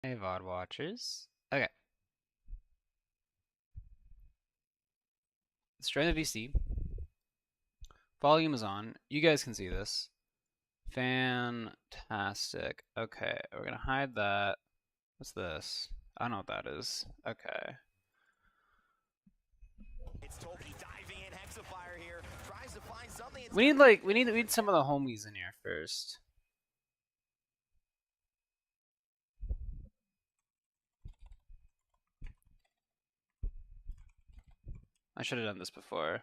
Hey, VOD watchers. Okay. Let's join the VC. Volume is on. You guys can see this. Fantastic. Okay, we're gonna hide that. What's this? I don't know what that is. Okay. We need some of the homies in here first. I should have done this before.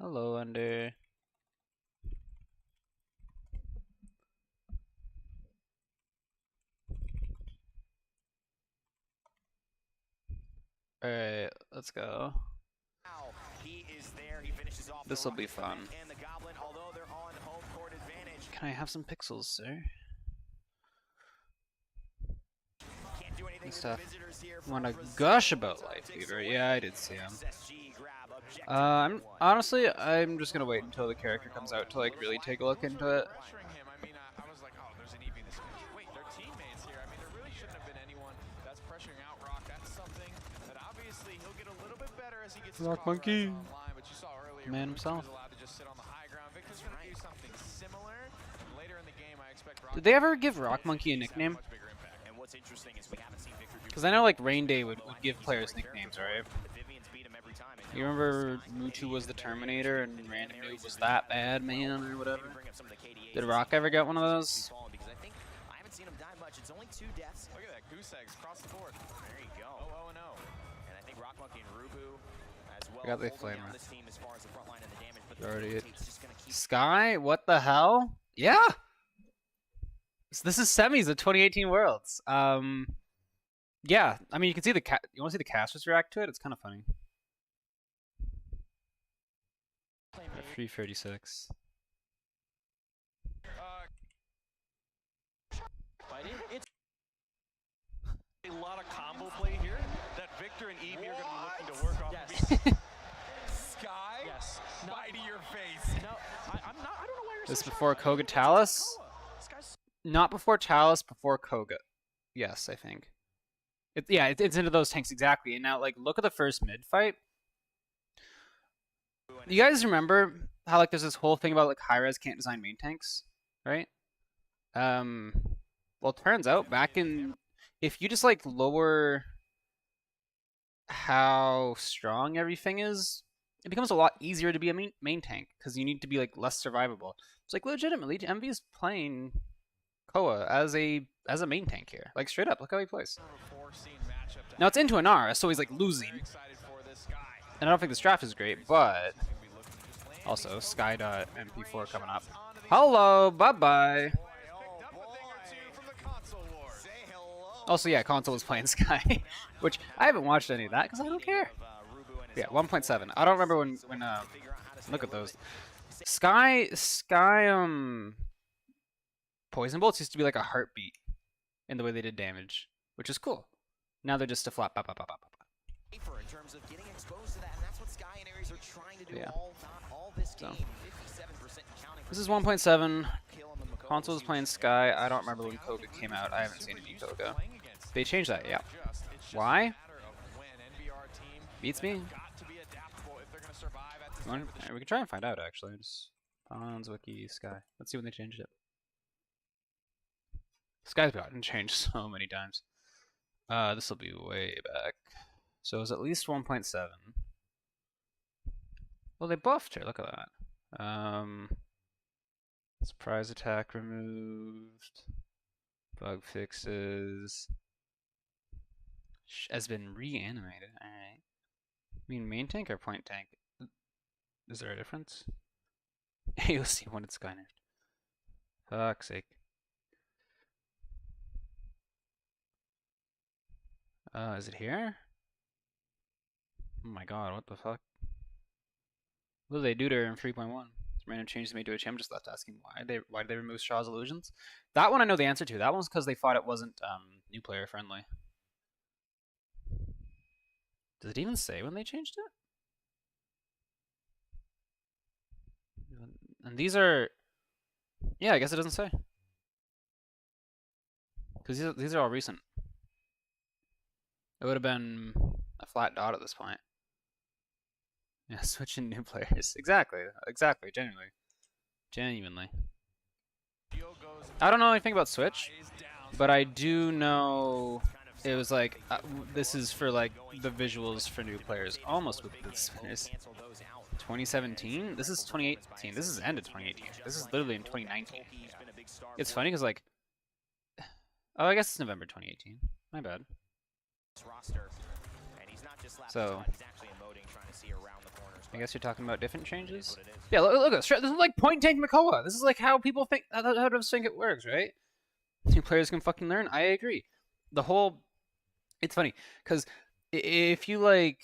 Hello, Under. Alright, let's go. This will be fun. Can I have some pixels, sir? Stuff. Want to gush about Life Fever? Yeah, I did see him. I'm just gonna wait until the character comes out to like really take a look into it. Rock Monkey, man himself. Did they ever give Rock Monkey a nickname? Because I know like Rain Day would give players nicknames, right? You remember Mutu was the Terminator and Random Noob was that bad man or whatever? Did Rock ever get one of those? Look at that, goose eggs across the board. There you go. 0-0-0. And I think Rock Monkey and Rubu as well. I got the flamer. This team as far as the front line and the damage, but already it. Sky? What the hell? Yeah. So this is semis of 2018 Worlds. Yeah. I mean, you can see you want to see the casters react to it? It's kind of funny. 336. It's a lot of combo play here that Victor and Evie are going to be looking to work off. Yes. Sky? Yes. Spy to your face. No, I don't know why you're This so before Koga Talus? Not before Talus, before Koga. Yes, I think. It's into those tanks exactly. And now, like, look at the first mid fight. You guys remember how like there's this whole thing about like high-res can't design main tanks, right? Well, it turns out if you just like lower how strong everything is, it becomes a lot easier to be a main tank because you need to be like less survivable. It's like legitimately, Envy is playing Koa as a main tank here, like straight up. Look how he plays. Now it's into an Ara, so he's like losing. And I don't think this draft is great, but also Sky.mp4 coming up. Hello, bye-bye. Also, yeah, console was playing Sky, which I haven't watched any of that because I don't care. Yeah, 1.7. I don't remember when look at those. Sky Poison Bolts used to be like a heartbeat in the way they did damage, which is cool. Now they're just a flap. In terms of getting exposed to that, and that's what Sky and Ares are trying to do all this game. 57% counting. This is 1.7. Console was playing Sky. I don't remember when Koga came out. I haven't seen any Koga. They changed that, yeah. Why? Beats me. We can try and find out actually. Just Pawns, Wiki, Sky. Let's see when they changed it. Sky's gotten changed so many times. This will be way back. So it's at least 1.7. Well, they buffed her. Look at that. Surprise attack removed. Bug fixes. Has been reanimated. Alright. I mean main tank or point tank? Is there a difference? AOC wanted Sky nerfed. Fuck's sake. Is it here? Oh my god, what the fuck? What did they do to her in 3.1? Random changes made to a champ. Just left asking why did they remove Shaw's illusions? That one I know the answer to. That one's because they thought it wasn't new player friendly. Does it even say when they changed it? And these are Yeah, I guess it doesn't say. Because these are all recent. It would have been a flat dot at this point. Yeah, switching new players. Exactly. Exactly. Genuinely. Genuinely. I don't know anything about Switch, but I do know it was like this is for like the visuals for new players. Almost with the spinners. 2017. This is 2018. This is end of 2018. This is literally in 2019. It's funny because like, oh, I guess it's November 2018. My bad. So, I guess you're talking about different changes? Yeah, look at this. This is like Point Tank Makoa. This is like how people think, how devs think it works, right? New players can fucking learn. I agree. The whole, it's funny, because if you like,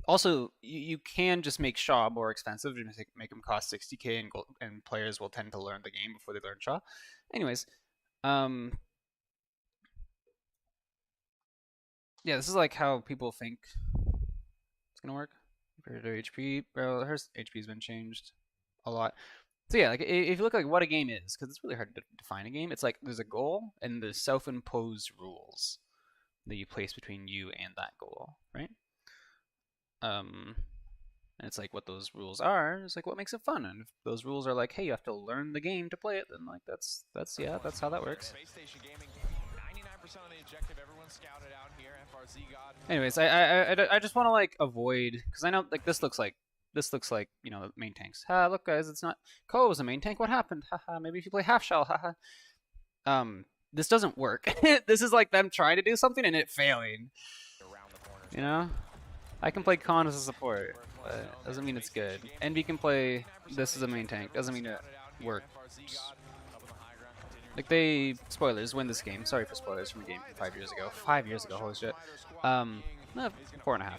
also, you can just make Shaw more expensive, just make them cost 60k, and players will tend to learn the game before they learn Shaw. Anyways, yeah, this is like how people think it's gonna work. Compared to HP, bro, her HP's been changed a lot. So yeah, like if you look like what a game is, because it's really hard to define a game. It's like there's a goal and there's self-imposed rules that you place between you and that goal, right? And it's like what those rules are is like what makes it fun. And if those rules are like, hey, you have to learn the game to play it, then like that's yeah, that's how that works. Anyways, I just want to like avoid, because I know like this looks like you know, main tanks. Ha, look guys, it's not Ko was a main tank. What happened? Haha, maybe if you play half shell. Haha. This doesn't work. This is like them trying to do something and it failing. You know, I can play Khan as a support, but doesn't mean it's good. Envy can play this as a main tank. Doesn't mean it works. Like they, spoilers, win this game. Sorry for spoilers from a game 5 years ago. 5 years ago, holy shit. 4.5.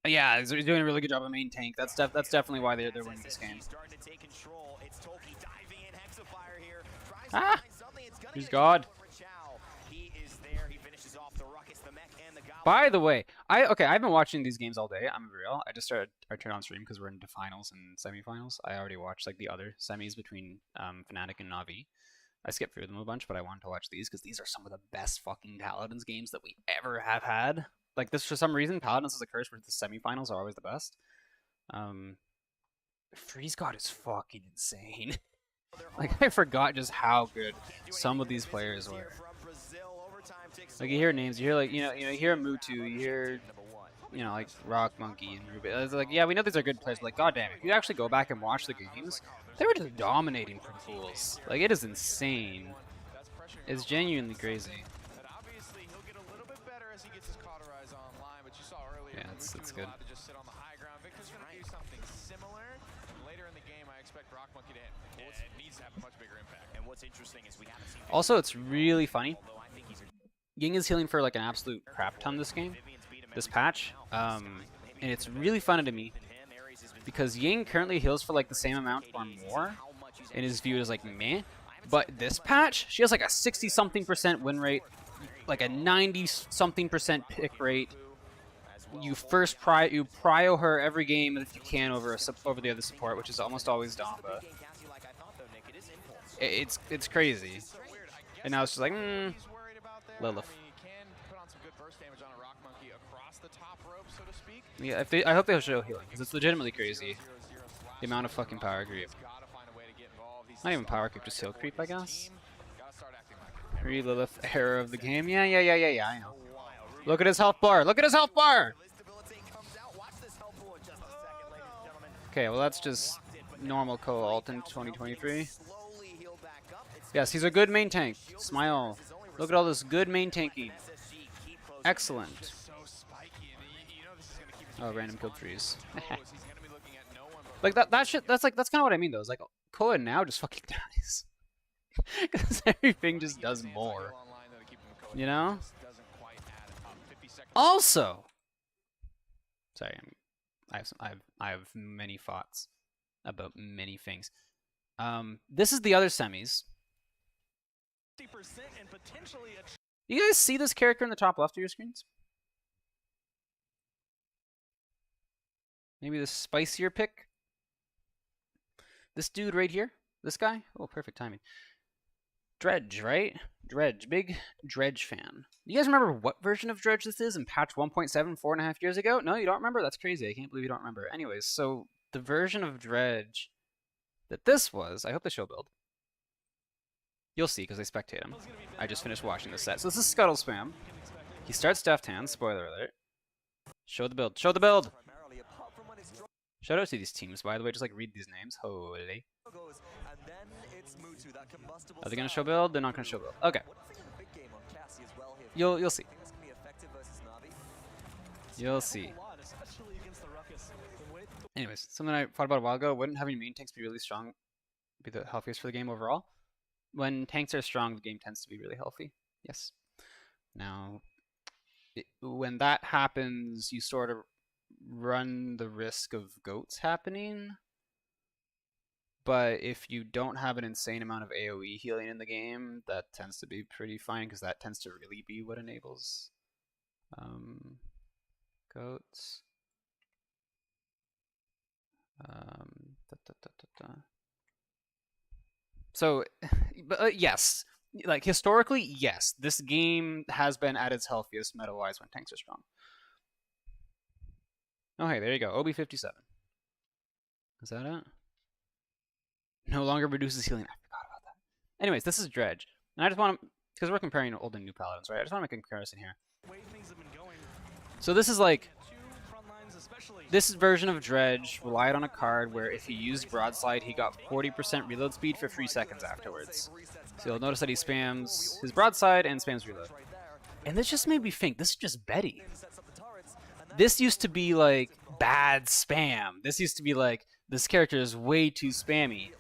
Yeah, he's doing a really good job of main tank. That's definitely why they're winning this game. Ah! He's God. By the way, I've been watching these games all day. I'm real. I just started our turn on stream because we're into finals and semifinals. I already watched like the other semis between Fnatic and Na'Vi. I skipped through them a bunch, but I wanted to watch these because these are some of the best fucking Paladins games that we ever have had. Like this, for some reason, Paladins is a curse where the semifinals are always the best. Freeze God is fucking insane. Like I forgot just how good some of these players were. Like you hear names, you hear like you hear Mutu, you hear like Rock Monkey and Ruby. It's like yeah, we know these are good players, but like goddamn, if you actually go back and watch the games, they were just dominating from pools. Like it is insane. It's genuinely crazy. Yeah, it's good. Also, it's really funny. Ying is healing for like an absolute crap ton this game, this patch, and it's really funny to me because Ying currently heals for like the same amount or more, and is viewed as like meh. But this patch, she has like a 60-something% win rate, like a 90-something% pick rate. You prio her every game if you can over the other support, which is almost always Damba. It's crazy. And now it's just like, Lilith. Yeah, I hope they'll show healing, because it's legitimately crazy. The amount of fucking power creep. Not even power creep, just heal creep, I guess. Lilith error of the game. Yeah, I know. Look at his health bar. Look at his health bar! Okay, well that's just normal co-alt in 2023. Yes, he's a good main tank. Smile. Look at all this good main tanking. Excellent. Oh, random kill trees. Like that shit. That's kind of what I mean though. It's like Koa now just fucking dies because everything just does more. You know. Also, sorry, I have many thoughts about many things. This is the other semis. You guys see this character in the top left of your screens? Maybe the spicier pick? This dude right here? This guy? Oh, perfect timing. Dredge, right? Dredge. Big Dredge fan. You guys remember what version of Dredge this is in patch 1.7 4.5 years ago? No, you don't remember? That's crazy. I can't believe you don't remember. Anyways, so the version of Dredge that this was, I hope they show build. You'll see because I spectate him. I just finished watching the set. So this is Scuttle Spam. He starts Deft Hand, spoiler alert. Show the build. Show the build! Shout out to these teams, by the way. Just like read these names. Holy. Are they gonna show build? They're not gonna show build. Okay. You'll see. You'll see. Anyways, something I thought about a while ago. Wouldn't having main tanks be really strong be the healthiest for the game overall? When tanks are strong, the game tends to be really healthy. Yes. Now, when that happens, you sort of run the risk of goats happening. But if you don't have an insane amount of AoE healing in the game, that tends to be pretty fine because that tends to really be what enables goats. So, yes, like historically, yes, this game has been at its healthiest meta-wise when tanks are strong. Oh, hey, there you go. OB57. Is that it? No longer reduces healing. I forgot about that. Anyways, this is Dredge. And I just want to, because we're comparing old and new Paladins, right? I just want to make a comparison here. So this is like, this version of Dredge relied on a card where if he used Broadside, he got 40% reload speed for 3 seconds afterwards. So you'll notice that he spams his Broadside and spams reload. And this just made me think, this is just Betty. This used to be like bad spam. This used to be like, this character is way too spammy.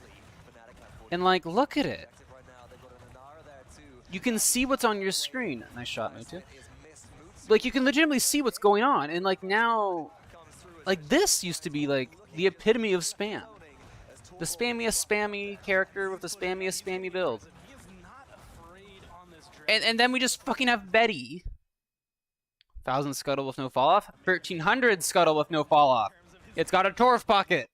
And like, look at it. You can see what's on your screen. Nice shot, me too. Like, you can legitimately see what's going on. And like now, like this used to be like the epitome of spam. The spammiest spammy character with the spammiest spammy build. And then we just fucking have Betty. 1,000 scuttle with no fall off. 1,300 scuttle with no fall off. It's got a Torf pocket.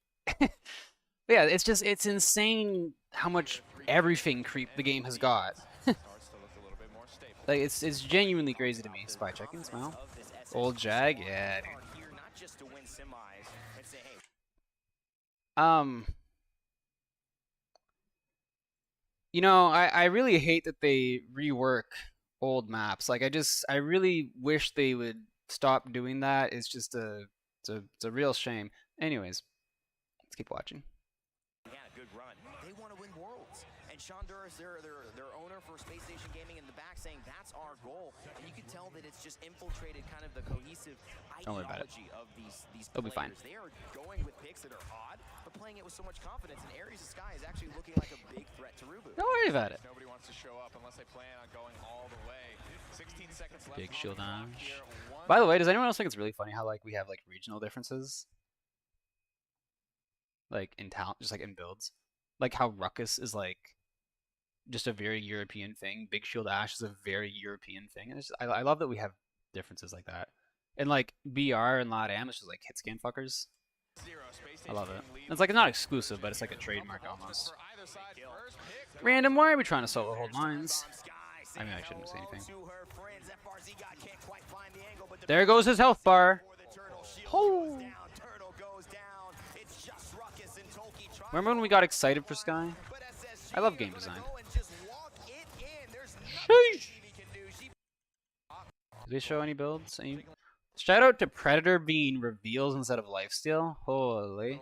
Yeah, it's just, it's insane how much everything creep the game has got. Like, it's genuinely crazy to me. Spy checking, smile. Old Jag, yeah, dude. You know, I really hate that they rework old maps. Like, I really wish they would stop doing that. It's just it's a real shame. Anyways, let's keep watching. Yeah, good run. They want to win worlds. And Sean Durr is their owner for Space Station Gaming in the back saying that's our goal. And you can tell that it's just infiltrated kind of the cohesive ideology of these It'll be fine. They are going with picks that are odd, but playing it with so much confidence. And Ares' Sky is actually looking like a big threat to Rubu. Don't worry about it. Nobody wants to show up unless they plan on going all the way. 16 seconds left. Big shield dash. By the way, does anyone else think it's really funny how like we have like regional differences? Like in talent, just like in builds. Like how Ruckus is like just a very European thing. Big Shield Ash is a very European thing. And it's just, I love that we have differences like that. And like BR and LATAM, it's just like hit scan fuckers. I love it. It's like, it's not exclusive, but it's like a trademark almost. Random, why are we trying to solo hold lines? I mean, I shouldn't say anything. There goes his health bar. Oh. Remember when we got excited for Sky? I love game design. Sheesh. Do they show any builds? Shout out to Predator being reveals instead of lifesteal. Holy.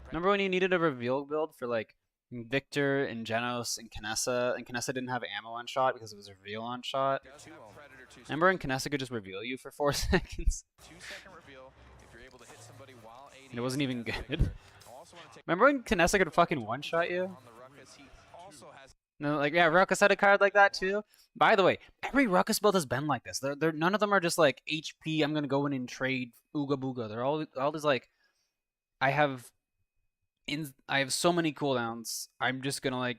Remember when you needed a reveal build for like Victor and Genos and Kinessa didn't have ammo on shot because it was a reveal on shot? Remember when Kinessa could just reveal you for 4 seconds? And it wasn't even good. Remember when Kinessa could fucking one-shot you? No, like, yeah, Ruckus had a card like that too. By the way, every Ruckus build has been like this. None of them are just like HP, I'm gonna go in and trade Ooga Booga. They're all just like, I have so many cooldowns. I'm just gonna like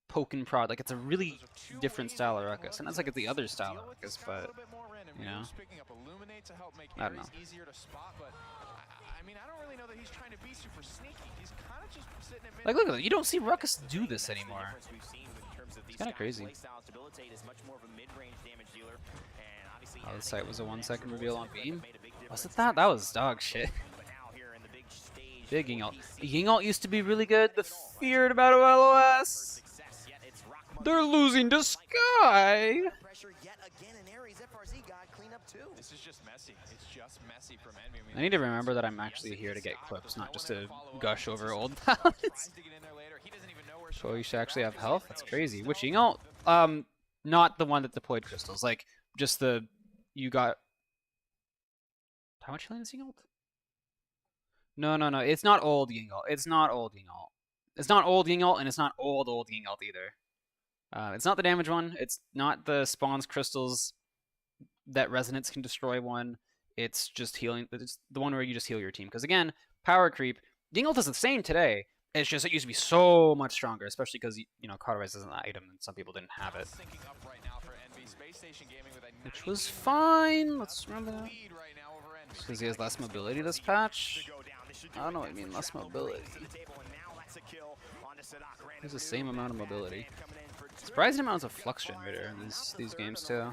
poke and prod. Like, it's a really different style of ruckus. And that's like the other style of ruckus, but, you know, I don't know. Like, look at that. You don't see ruckus do this anymore. It's kind of crazy. Oh, the site was a 1 second reveal on beam. Was it that? That was dog shit. Big Yingalt. Yingalt used to be really good. The feared about LOS. They're losing to Sky. This is just messy. It's just messy from Envy. I need to remember that I'm actually here to get clips, not just to gush over old talents. So you should actually have health? That's crazy. Which Yingalt? Not the one that deployed crystals. Like, just the... You got... How much healing is Yingalt? No. It's not old Yingalt. It's not old Yingalt. It's not old Yingalt, and it's not old Yingalt either. It's not the damage one. It's not the spawns crystals that resonance can destroy one. It's just healing. It's the one where you just heal your team. Because again, power creep. Yingalt is the same today. It's just it used to be so much stronger, especially because you know Cauterize isn't an item and some people didn't have it. Which was fine. Let's remember that. Because he has less mobility this patch. I don't know what you mean, less mobility. There's the same amount of mobility. Surprising amounts of flux generator in these games too.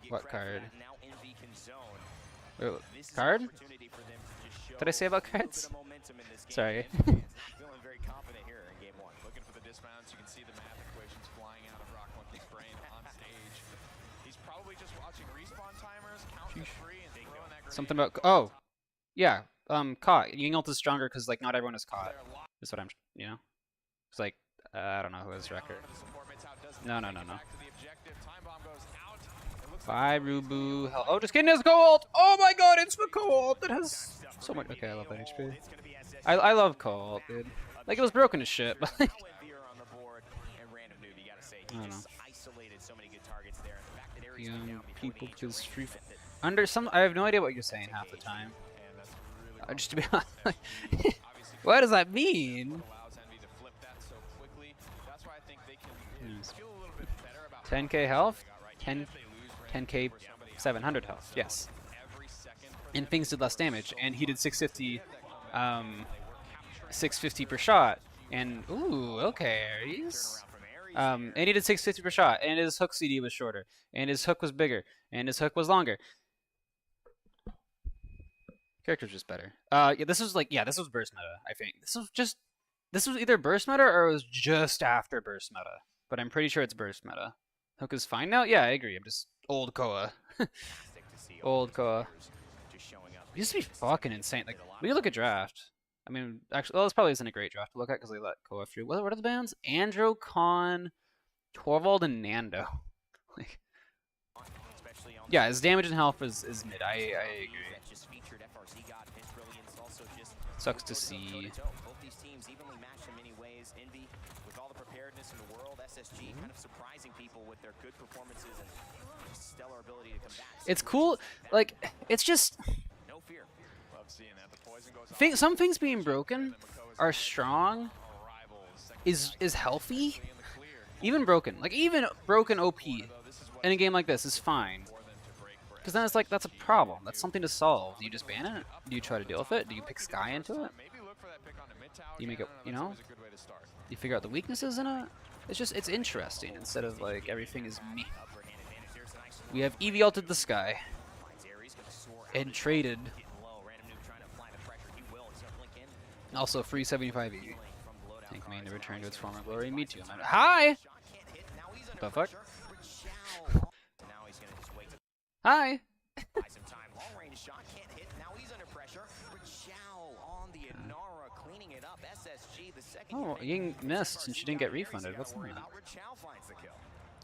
What card? Wait, card? Did I say about cards? Sorry. Something about yeah, caught. Yingalt is stronger because like not everyone is caught. That's what I'm, you know. It's like I don't know who has record. No. Bye, Rubu. Hell, oh, just kidding. It's co-ult. Oh my God, it's the co-ult that has so much. Okay, I love that HP. I love co-ult, dude. Like it was broken as shit, but like, I don't know. Young people because free. Under some, I have no idea what you're saying half the time. Just to be honest, what does that mean? 10k health, 10k 700 health. Yes. And things did less damage, and he did 650, 650 per shot. And ooh, okay, Aries. And he did 650 per shot, and his hook CD was shorter, and his hook was bigger, and his hook was longer. Character's just better. This was burst meta, I think. This was either burst meta or it was just after burst meta. But I'm pretty sure it's burst meta. Hook is fine now? Yeah, I agree. I'm just old Koa. Old Koa. It used to be fucking insane. Like, when you look at draft, I mean, actually, well, this probably isn't a great draft to look at because they let Koa through. What are the bands? Andro, Khan, Torvald, and Nando. Like, yeah, his damage and health is mid. I agree. Sucks to see. It's cool. Like, it's just some things being broken are strong. Is healthy. Even broken OP in a game like this is fine. Because then it's like, that's a problem. That's something to solve. Do you just ban it? Do you try to deal with it? Do you pick Sky into it? Do you make it, you know? You figure out the weaknesses in it? It's interesting instead of like, everything is me. We have EV ulted the Sky. And traded. Also, free 75 EV. Tank main to return to its former glory. Me too. Hi! The fuck? Hi. Oh, Ying missed and she didn't get refunded. What's that? Can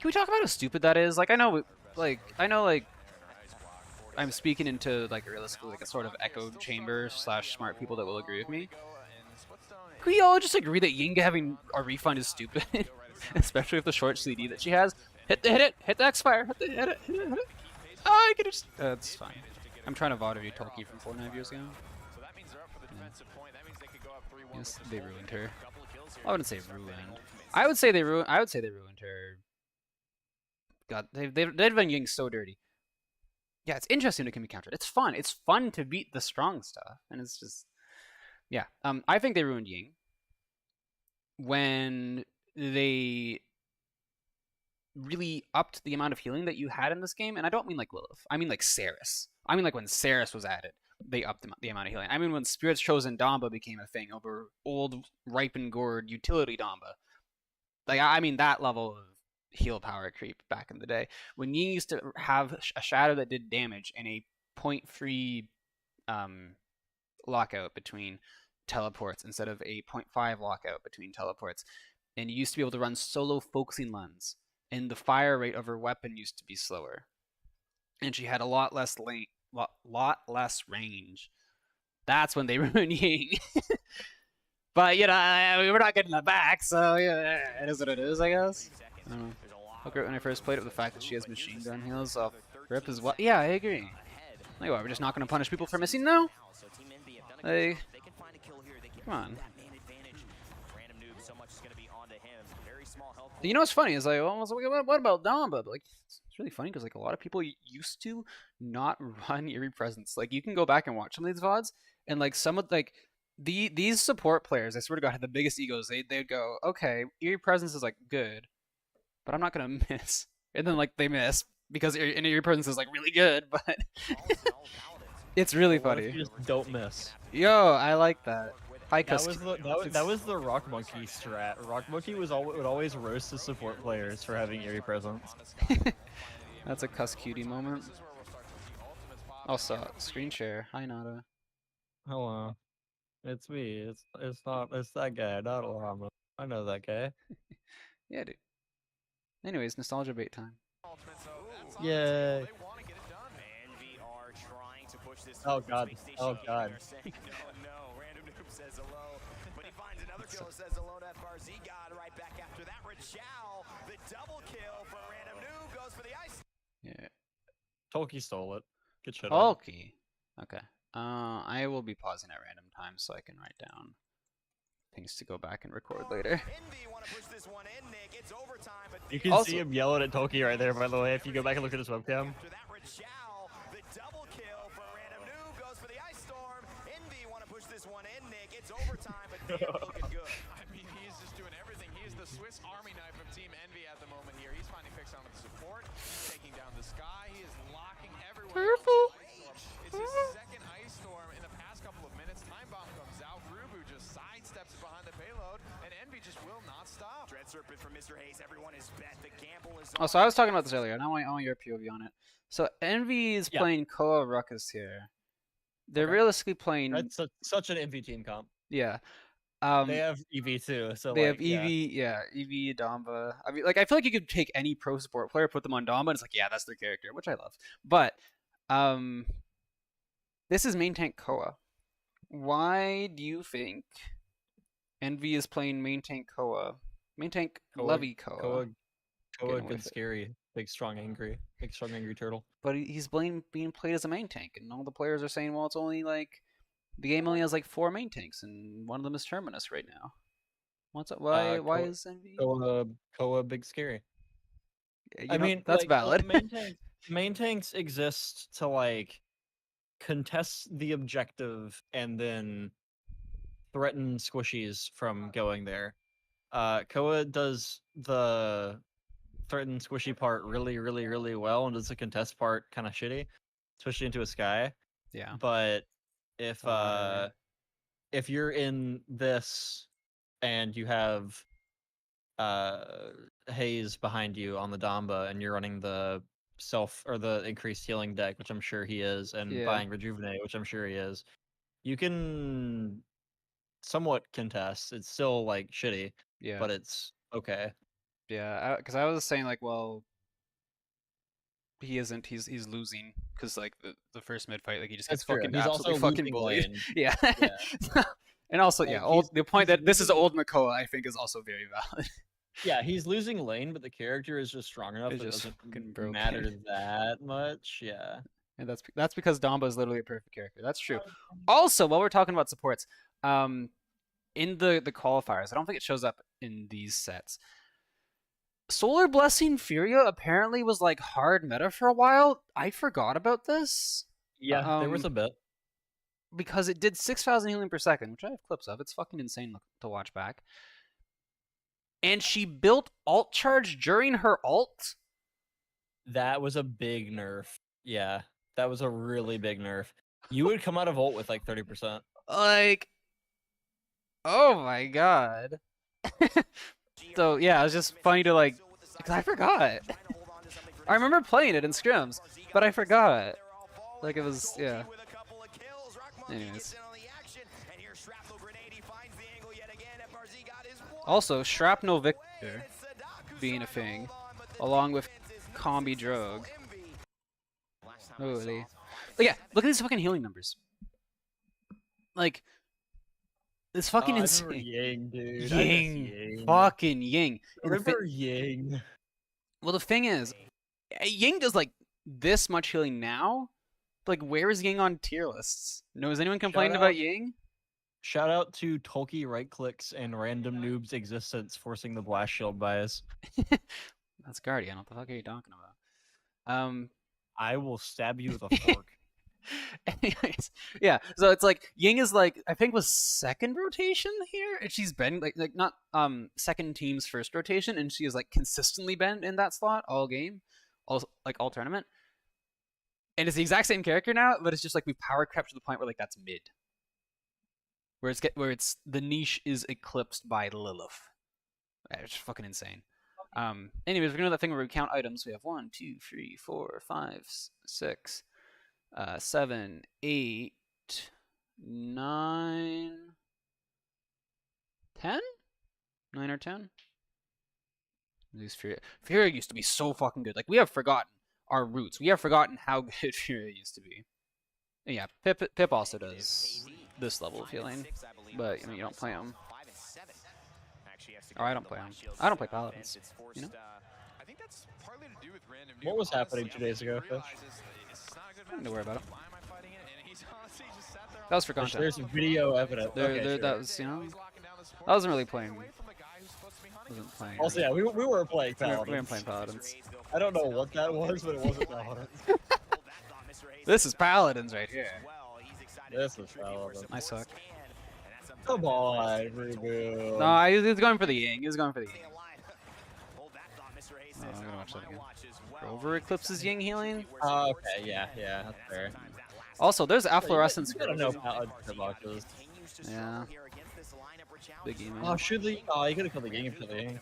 we talk about how stupid that is? Like, I know, I'm speaking into like realistically like a sort of echo chamber / smart people that will agree with me. Can we all just agree that Ying having a refund is stupid, especially with the short CD that she has? Hit the X-Fire, hit it. Oh, I could just. That's fine. I'm trying to VOD review Tolkien from 4 years ago. Yes, they ruined her. I wouldn't say ruined. I would say they ruined her. God, they've been getting so dirty. Yeah, it's interesting it can be countered. It's fun. It's fun to beat the strong stuff, and it's just yeah. I think they ruined Ying when they really upped the amount of healing that you had in this game, and I don't mean like Lilith. I mean like Saris. I mean like when Saris was added, they upped the amount of healing. I mean when Spirit's Chosen Damba became a thing over old Ripen Gourd utility Damba. Like I mean that level of heal power creep back in the day when you used to have a shadow that did damage and a point free lockout between teleports instead of a 0.5 lockout between teleports, and you used to be able to run solo focusing lens, and the fire rate of her weapon used to be slower, and she had a lot less less range. That's when they ruined Ying. But you know, we're not getting that back, so yeah, it is what it is, I guess. I don't know. How great when I first played it with the fact that she has machine gun heals off rip as well. Yeah, I agree. Like what, we're just not going to punish people for missing now? Like, come on. You know what's funny is like, what about Damba? But like, it's really funny because like a lot of people used to not run Eerie Presence. Like you can go back and watch some of these VODs, and like some of like these support players, I swear to God, had the biggest egos. They'd go, okay, Eerie Presence is like good, but I'm not gonna miss. And then like they miss because Eerie Presence is like really good, but it's really funny. You just don't miss. Yo, I like that. That was the Rock Monkey strat. Rock Monkey would always roast the support players for having Eerie Presence. That's a cuss cutie moment. Also, screen share. Hi Nada. Hello. It's me. It's that guy, not Llama. I know that guy. Yeah, dude. Anyways, nostalgia bait time. Yay. Oh god. Oh god. Says hello, but he finds another kill, says hello to FRZ God right back after that. Rachel, the double kill for Random Noob, goes for the ice. Yeah. Tolkien stole it. Good shit. Tolkien. Okay. I will be pausing at random times so I can write down things to go back and record later. You can see him yelling at Tolkien right there, by the way, if you go back and look at his webcam. It's overtime, but damn, looking good. I mean, he's just doing everything. He is the Swiss Army knife of Team Envy at the moment here. He's finding fix on the support. He's taking down the sky. He is locking everyone. Purple. It's his second ice storm in the past couple of minutes. Time bomb comes out. Rubu just sidesteps it behind the payload, and Envy just will not stop. Dread Serpent from Mr. Hayes. Everyone is bet. The gamble is on. Oh, so I was talking about this earlier, and I want your POV on it. So Envy is playing Koa Ruckus here. They're realistically playing. That's such an Envy team comp. Yeah. They have EV too, so they have EV, EV, Damba. I mean, like I feel like you could take any pro support player, put them on Damba, and it's like, yeah, that's their character, which I love. But this is main tank Koa. Why do you think Envy is playing main tank Koa? Main tank Levy Koa. Koa good scary. Big strong angry turtle. But he's being played as a main tank, and all the players are saying, well, it's only like the game only has like 4 main tanks, and one of them is Terminus right now. What's up? Why is Envy? Koa big scary. I mean, that's like, valid. Main tanks exist to like contest the objective and then threaten squishies from going there. Koa does the threaten squishy part really well, and does the contest part kind of shitty, especially into a sky. Yeah. But if you're in this and you have Hayes behind you on the Damba and you're running the the increased healing deck, which I'm sure he is, and buying Rejuvenate, which I'm sure he is, you can somewhat contest. It's still like shitty, but it's okay. Yeah, because I was saying like, well, he isn't. He's losing because like the first mid fight, like he just gets fucking absolutely fucking bullied. Yeah. And also, like, the point that this is old Makoa, I think, is also very valid. Yeah, he's losing lane, but the character is just strong enough that it doesn't matter that much. Yeah. And that's because Damba is literally a perfect character. That's true. Also, while we're talking about supports, in the qualifiers. I don't think it shows up in these sets. Solar Blessing Furia apparently was like hard meta for a while. I forgot about this. Yeah, there was a bit. Because it did 6,000 healing per second, which I have clips of. It's fucking insane to watch back. And she built alt charge during her ult. That was a big nerf. Yeah, that was a really big nerf. You would come out of ult with like 30%. Like, oh my god. So yeah, it was just funny to like, because I forgot. I remember playing it in scrims, but I forgot. Like it was, yeah. Anyways. Also, Shrapnel Victor being a thing, along with Combi Drogue. Holy. But yeah, look at these fucking healing numbers. Like, it's fucking insane. Ying, dude. Ying. Fucking Ying. Remember Ying. Well, the thing is, Ying does like this much healing now. Like, where is Ying on tier lists? No, has anyone complained about Ying? Shout out to Tolkien right clicks and random noobs' existence forcing the blast shield bias. That's Guardian. What the fuck are you talking about? I will stab you with a fork. Anyways, yeah. So it's like Ying is like I think was second rotation here, and she's been like not second team's first rotation, and she has like consistently been in that slot all game, all tournament. And it's the exact same character now, but it's just like we power crept to the point where like that's mid. Where it's the niche is eclipsed by Lilith. It's fucking insane. Anyways, we're gonna do that thing where we count items. We have 1, 2, 3, 4, 5, 6, 7, 8, 9, 10? 9 or 10? These Furia used to be so fucking good. Like we have forgotten our roots. We have forgotten how good Furia used to be. And yeah, Pip also does this level of healing, but I mean you don't play him. Or I don't play him. I don't play Paladins. You know. What was happening 2 days ago, Fish? Nothing to worry about it. That was for content. There's video evidence. Sure. That was, you know, I wasn't really playing. Wasn't playing. Also, yeah, we were playing Paladins. We weren't playing Paladins. I don't know what that was, but it wasn't Paladins. This is Paladins right here. This is Paladins. I suck. Come on, Reboot. No, he was going for the Ying. He was going for the Ying. Oh, I'm gonna watch that again. Grover eclipses Ying healing. Okay, yeah, that's fair. Also, there's Afflorescence. You gotta know Paladins boxes. Yeah. Big game. Oh, should the? Oh, you gotta kill the game for the Ying.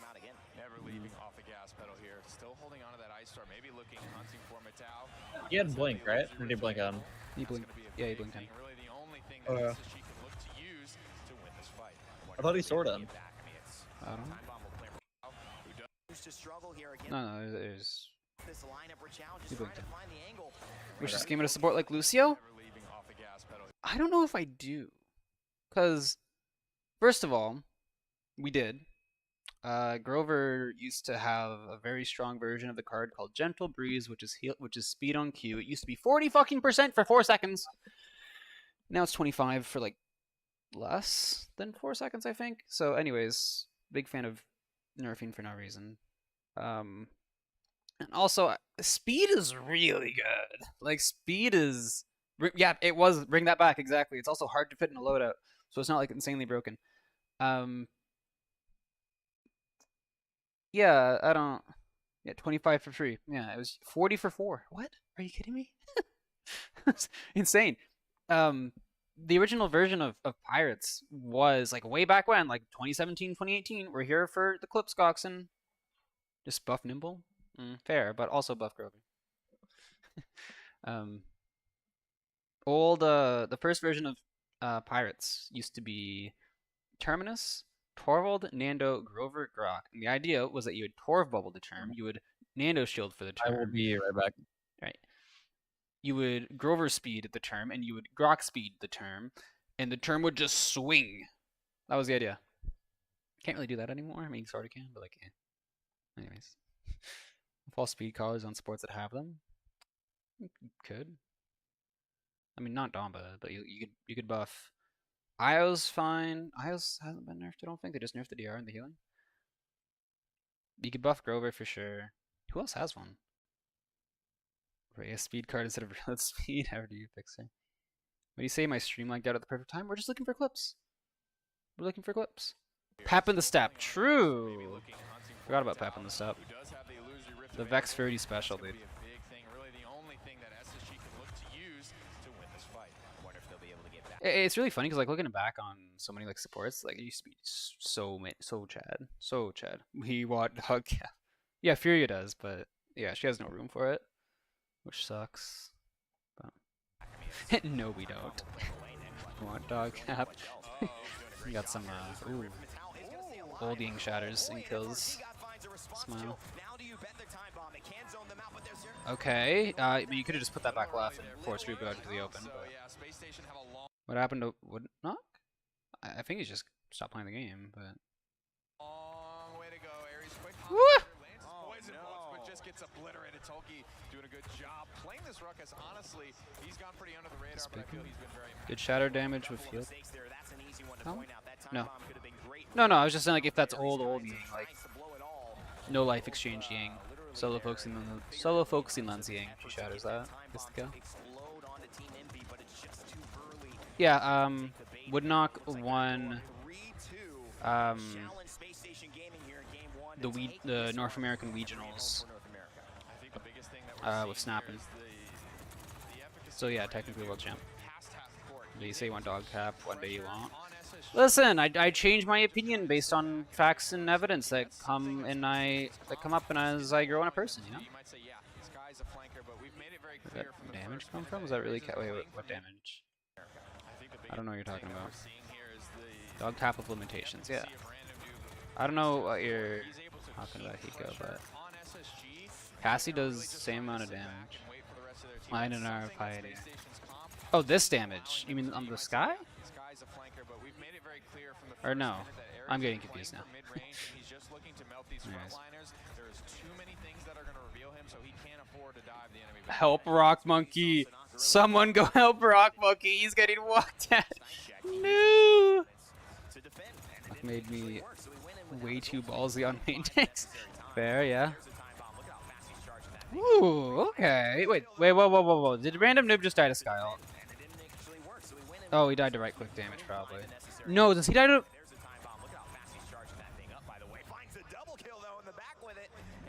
He had blink, right? Or did he blink on? He blinked. Yeah, he blinked on. Oh, yeah. I thought he sorted him. I don't know. No, there's. He blinked on. Wish this game would support like Lucio? I don't know if I do. Because, first of all, we did. Grover used to have a very strong version of the card called Gentle Breeze, which is speed on Q. It used to be 40% for 4 seconds. Now it's 25 for like less than 4 seconds, I think. So, anyways, big fan of nerfing for no reason. And also, speed is really good. Like speed is, yeah, it was bring that back exactly. It's also hard to fit in a loadout, so it's not like insanely broken. Yeah, I don't. Yeah, 25 for free. Yeah, it was 40 for 4. What? Are you kidding me? It's insane. The original version of Pirates was like way back when, like 2017, 2018. We're here for the Clips Coxon. Just buff Nimble. Fair, but also buff Grover. The first version of Pirates used to be Terminus, Torvald, Nando, Grover, Grok. And the idea was that you would Torv bubble the term, you would Nando shield for the term. I will be right back. Right. You would Grover speed the term, and you would Grok speed the term, and the term would just swing. That was the idea. Can't really do that anymore. I mean, you sort of can, but like, yeah. Anyways. False speed collars on sports that have them. You could. I mean, not Domba, but you could buff Io's fine. Io's hasn't been nerfed, I don't think. They just nerfed the DR and the healing. You could buff Grover for sure. Who else has one? Ray, a speed card instead of reload speed. How do you fix it? What do you say? My stream lagged out at the perfect time? We're just looking for clips. We're looking for clips. Pap in the step. True. Forgot about Pap in the step. The Vex 30 special, dude. It's really funny because like looking back on so many like supports, like it used to be so Chad. We want hug. Yeah, Furia does, but yeah, she has no room for it, which sucks. But no, we don't. We want dog cap. We got some ooh, old Ying shatters and kills. Smile. Okay, you could have just put that back left and force reboot into the open. But what happened to Woodknock? I think he's just stopped playing the game, but. Long way to go, Aries. Quick poison bullets, but just gets obliterated. Tolkien doing a good job playing this ruckus. Honestly, he's gone pretty under the radar, but I feel he's been very good shatter damage with heal. Oh? No. No, I was just saying like if that's old Ying, like no life exchange Ying, solo focusing lens Ying, she shatters that. Gets the kill. Yeah, Woodknock won the North American regionals with snapping. So yeah, technically world champ. You say you want dog cap, one day you won't. Listen, I change my opinion based on facts and evidence that come up and as I grow in a person, you know? Where'd that damage come from? Was that really wait, what damage? I don't know what you're talking about. Dog cap with limitations, yeah. I don't know what you're talking about, Hiko, but Cassie does the same amount of damage. Mine and our piety. Oh, this damage? You mean on the sky? Or no? I'm getting confused now. Help Rock Monkey! Someone go help Rock Monkey! He's getting walked at! No! That made me way too ballsy on main tanks. Fair, yeah. Ooh, okay. Wait, whoa. Did random noob just die to Sky ult? Oh, he died to right click damage, probably. No, does he die to...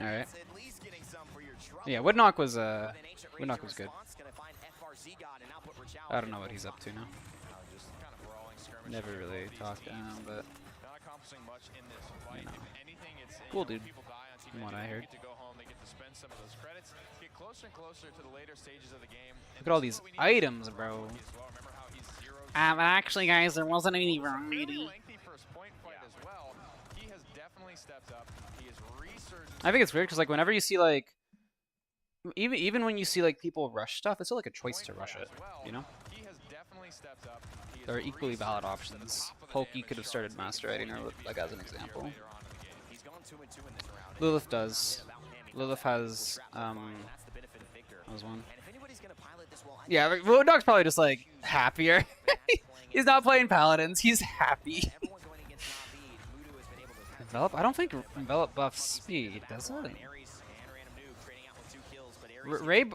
Alright. Yeah, Woodknock was good. I don't know what he's up to now. Never really talked to him, but... You know. Cool dude, from what I heard. Look at all these items, bro. Actually, guys, there wasn't any variety. I think it's weird because, like, whenever you see, like, even when you see, like, people rush stuff, it's still, like, a choice to rush it, you know? There are equally valid options. Pokey could have started Master Riding her, like, as an example. Lilith does. Lilith has, that was one. Yeah, Woodknock's probably just, like, happier. He's not playing Paladins, he's happy. Envelop? I don't think Envelop buffs speed, does it? Ray...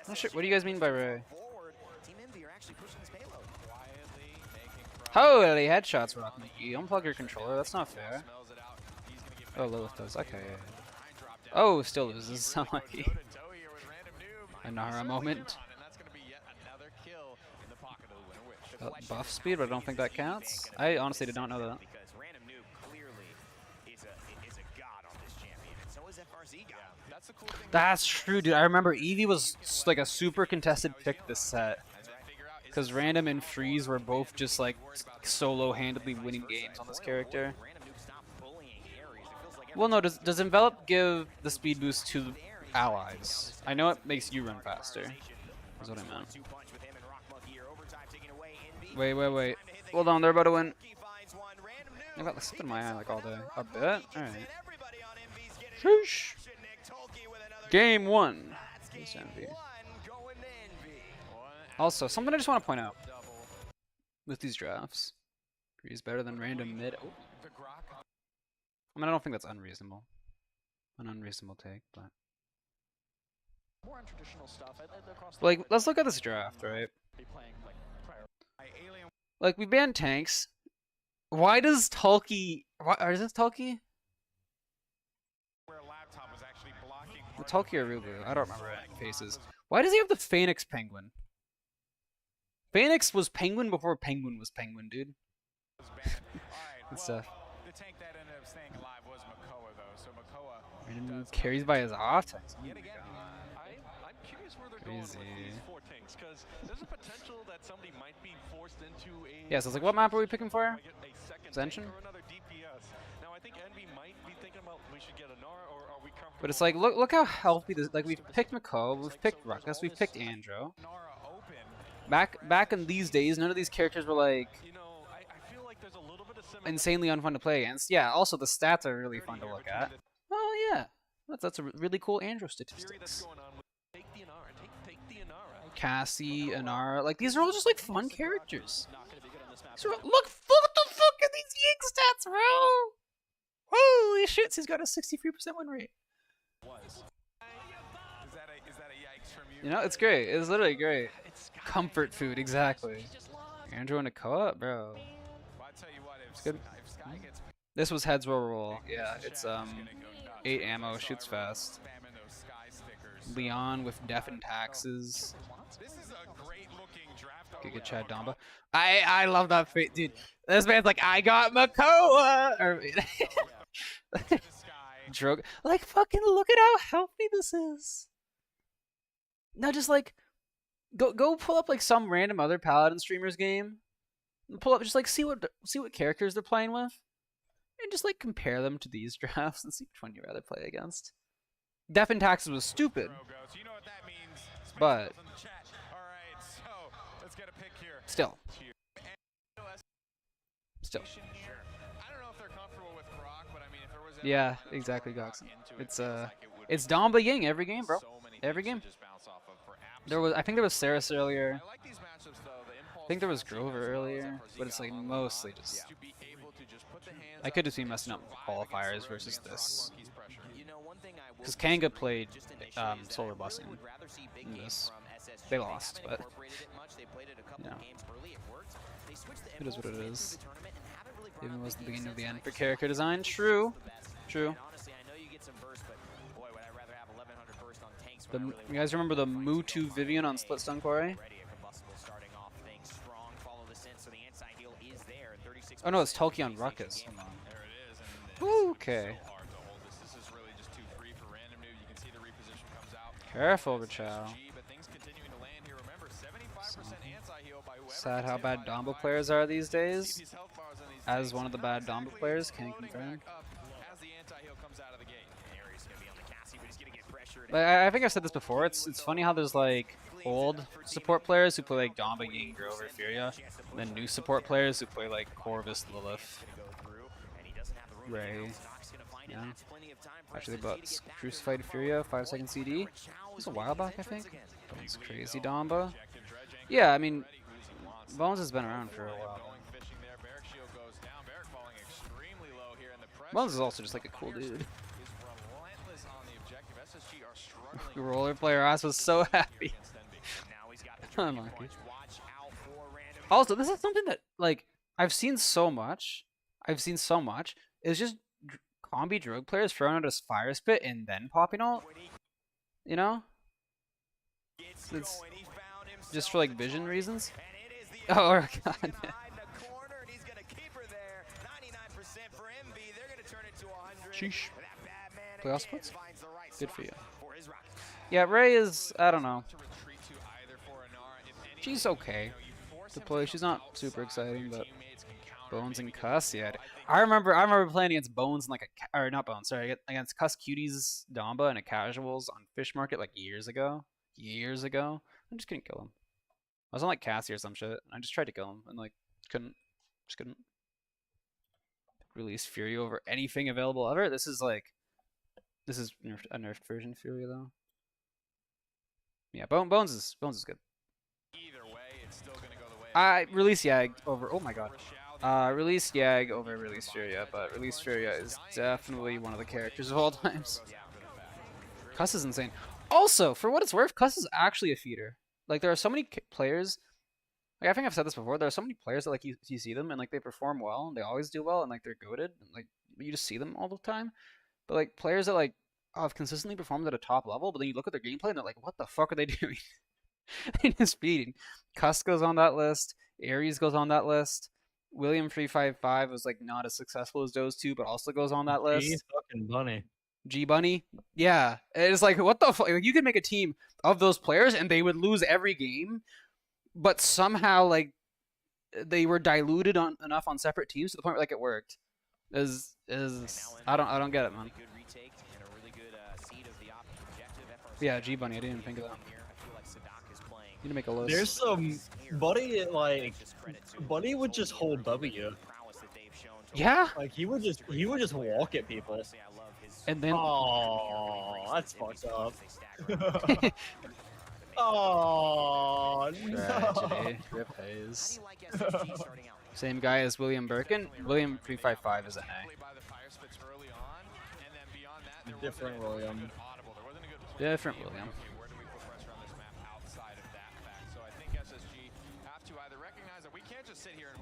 Not sure. What do you guys mean by Ray? Holy headshots, Rock. You unplug your controller, that's not fair. Oh, Lilith does. Okay. Oh, still loses. Unlucky. A Nara moment. Buff speed, but I don't think that counts. I honestly did not know that. That's true, dude. I remember Eevee was like a super contested pick this set. Because Random and Freeze were both just like solo-handedly winning games on this character. Well, no, does Envelop give the speed boost to allies? I know it makes you run faster. That's what I meant. Wait. Hold on, they're about to win. I got something in my eye like all day. A bit? Alright. Shoosh! Game 1. Also, something I just want to point out with these drafts. He's better than random mid. Oh. I mean, I don't think that's unreasonable. An unreasonable take, but. More untraditional stuff across the Like, board. let's look at this draft, right? Be playing like prior. Like, we banned tanks. Why does Tulky... Or is this Tulky? Where a laptop was actually blocking The Tulky or Rubu? I don't remember faces. Why does he have the Phoenix Penguin? Phoenix was Penguin before Penguin was Penguin, dude. Good stuff. The tank that ended up staying alive was Makoa, though. So Makoa Random carries by his off tanks. Oh my yet again. god. I'm curious where they're going with Crazy. these 4 tanks, because there's a potential that somebody might be forced into a. Yeah, so it's like, what map are we picking for? Ascension? Ascension? Or another DPS. Now I think Envy might be thinking about we should get a Nara, or are we comfortable? But it's like, look how healthy this. Like, we've picked Makoa, we've picked Ruckus, we've picked Andro. Nara open. Back in these days, none of these characters were like You know, I feel like there's a little bit of insanely unfun to play against. Yeah, also the stats are really fun to look at. Oh yeah, that's a really cool Andro statistics. Take the Inara, take the Inara. Cassie, Inara, like these are all just like fun characters. So, look, what the fuck are these Ying stats, bro? Holy shit, he's got a 63% win rate. Is that a yikes from you? You know, it's great. It's literally great. Comfort food, exactly. Andrew and a co-op, bro. Well, I tell you what, It's good. if Sky gets This was heads roll. Yeah, it's 8 ammo, shoots fast. spamming those Sky stickers. Leon with def and taxes. This is a great looking draft. Giga Chad Damba. I love that face, dude. This man's like, I got Makoa! Or, Drog. Like, fucking look at how healthy this is. Now just like, go pull up like some random other Paladin streamers game. And pull up, just like see what characters they're playing with. And just like compare them to these drafts and see which one you'd rather play against. Def and taxes was stupid. You know what that means. But In the chat. All right, so let's get a pick here. still. I don't know if they're comfortable with Grok, but I mean, if there was Yeah, exactly, Goxen. It's Damba Ying every game, bro. Every game. I think there was Saris earlier. I like these matchups though. I think there was Grover earlier, but it's like mostly just. I could just be messing up qualifiers versus this. Because Kanga played Solar Busing in this. They lost, but you know, it is what it is. Even was the beginning of the end for character design. True, true. You guys remember the Mutu Vivian on Split Stun Quarry? Oh no, it's Tulky on Ruckus. Hold on. Ooh, okay. Careful, Rachel. Sad how bad Dombo players are these days. As one of the bad Dombo players, can you confirm? But I think I've said this before. It's funny how there's like old support players who play like Domba, Ying, Grover, Furia, and then new support players who play like Corvus, Lilith, Ray. Yeah. Actually, they bought Crucified Furia 5-second CD. It was a while back, I think. Bones crazy Domba. Yeah, I mean, Bones has been around for a while. Bones is also just like a cool dude. Roller player ass was so happy. Also, this is something that like I've seen so much. It's just combi drug players throwing out a fire spit and then popping out. You know? It's just for like vision reasons. Oh god. Sheesh. Playoff splits? Good for you. Yeah, Ray is, I don't know. She's okay to play. She's not super exciting, but Bones and Cuss, yeah. I remember playing against Bones and like or not Bones, sorry, against Cuss Cuties Damba in a casuals on Fish Market like years ago. I just couldn't kill him. I was on like Cassie or some shit. And I just tried to kill him and like just couldn't. Release Fury over anything available ever. This is a nerfed version of Fury though. Yeah, Bones is good. Either I release Yag over. Oh my god. Release Yag over Release Furia, but Release Furia is definitely one of the characters of all times. Cuss is insane. Also, for what it's worth, Cuss is actually a feeder. Like, there are so many players. Like, I think I've said this before. There are so many players that like you see them and like they perform well and they always do well and like they're goated. And, like, you just see them all the time. But like players that like have consistently performed at a top level, but then you look at their gameplay and they're like, what the fuck are they doing? They're just feeding. Cuss goes on that list. Ares goes on that list. William 355 was like not as successful as those two, but also goes on that list. He's fucking bunny. G Bunny, yeah, it's like what the fuck? Like, you could make a team of those players and they would lose every game, but somehow like they were diluted on enough on separate teams to the point where like it worked. Is I don't get it, man. Yeah, G Bunny, I didn't even think of that. You need to make a list. There's some Buddy like Buddy would just hold W. Yeah, Like he would just walk at people. and then Oh, that's fucked up. Oh, no. tragedy. Rip Hayes. Same guy as William Birkin. William 355 is an A. Different William. Different William.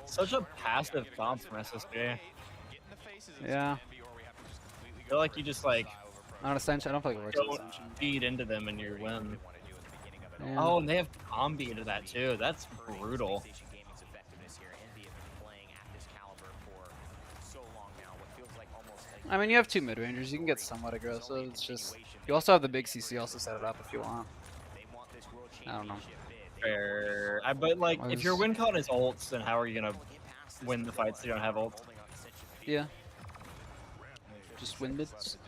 Such a passive comp from SSG. Yeah. I feel like you just like Not Ascension. I don't feel like it works on don't Ascension. feed into them and you win. Yeah. Oh, and they have combi into that too. That's brutal. I mean, you have two mid-rangers. You can get somewhat aggressive. It's just you also have the big CC also set it up if you want. I don't know. Fair. But like, if your win con is ults, then how are you gonna win the fights if you don't have ults? Yeah. Just win mids.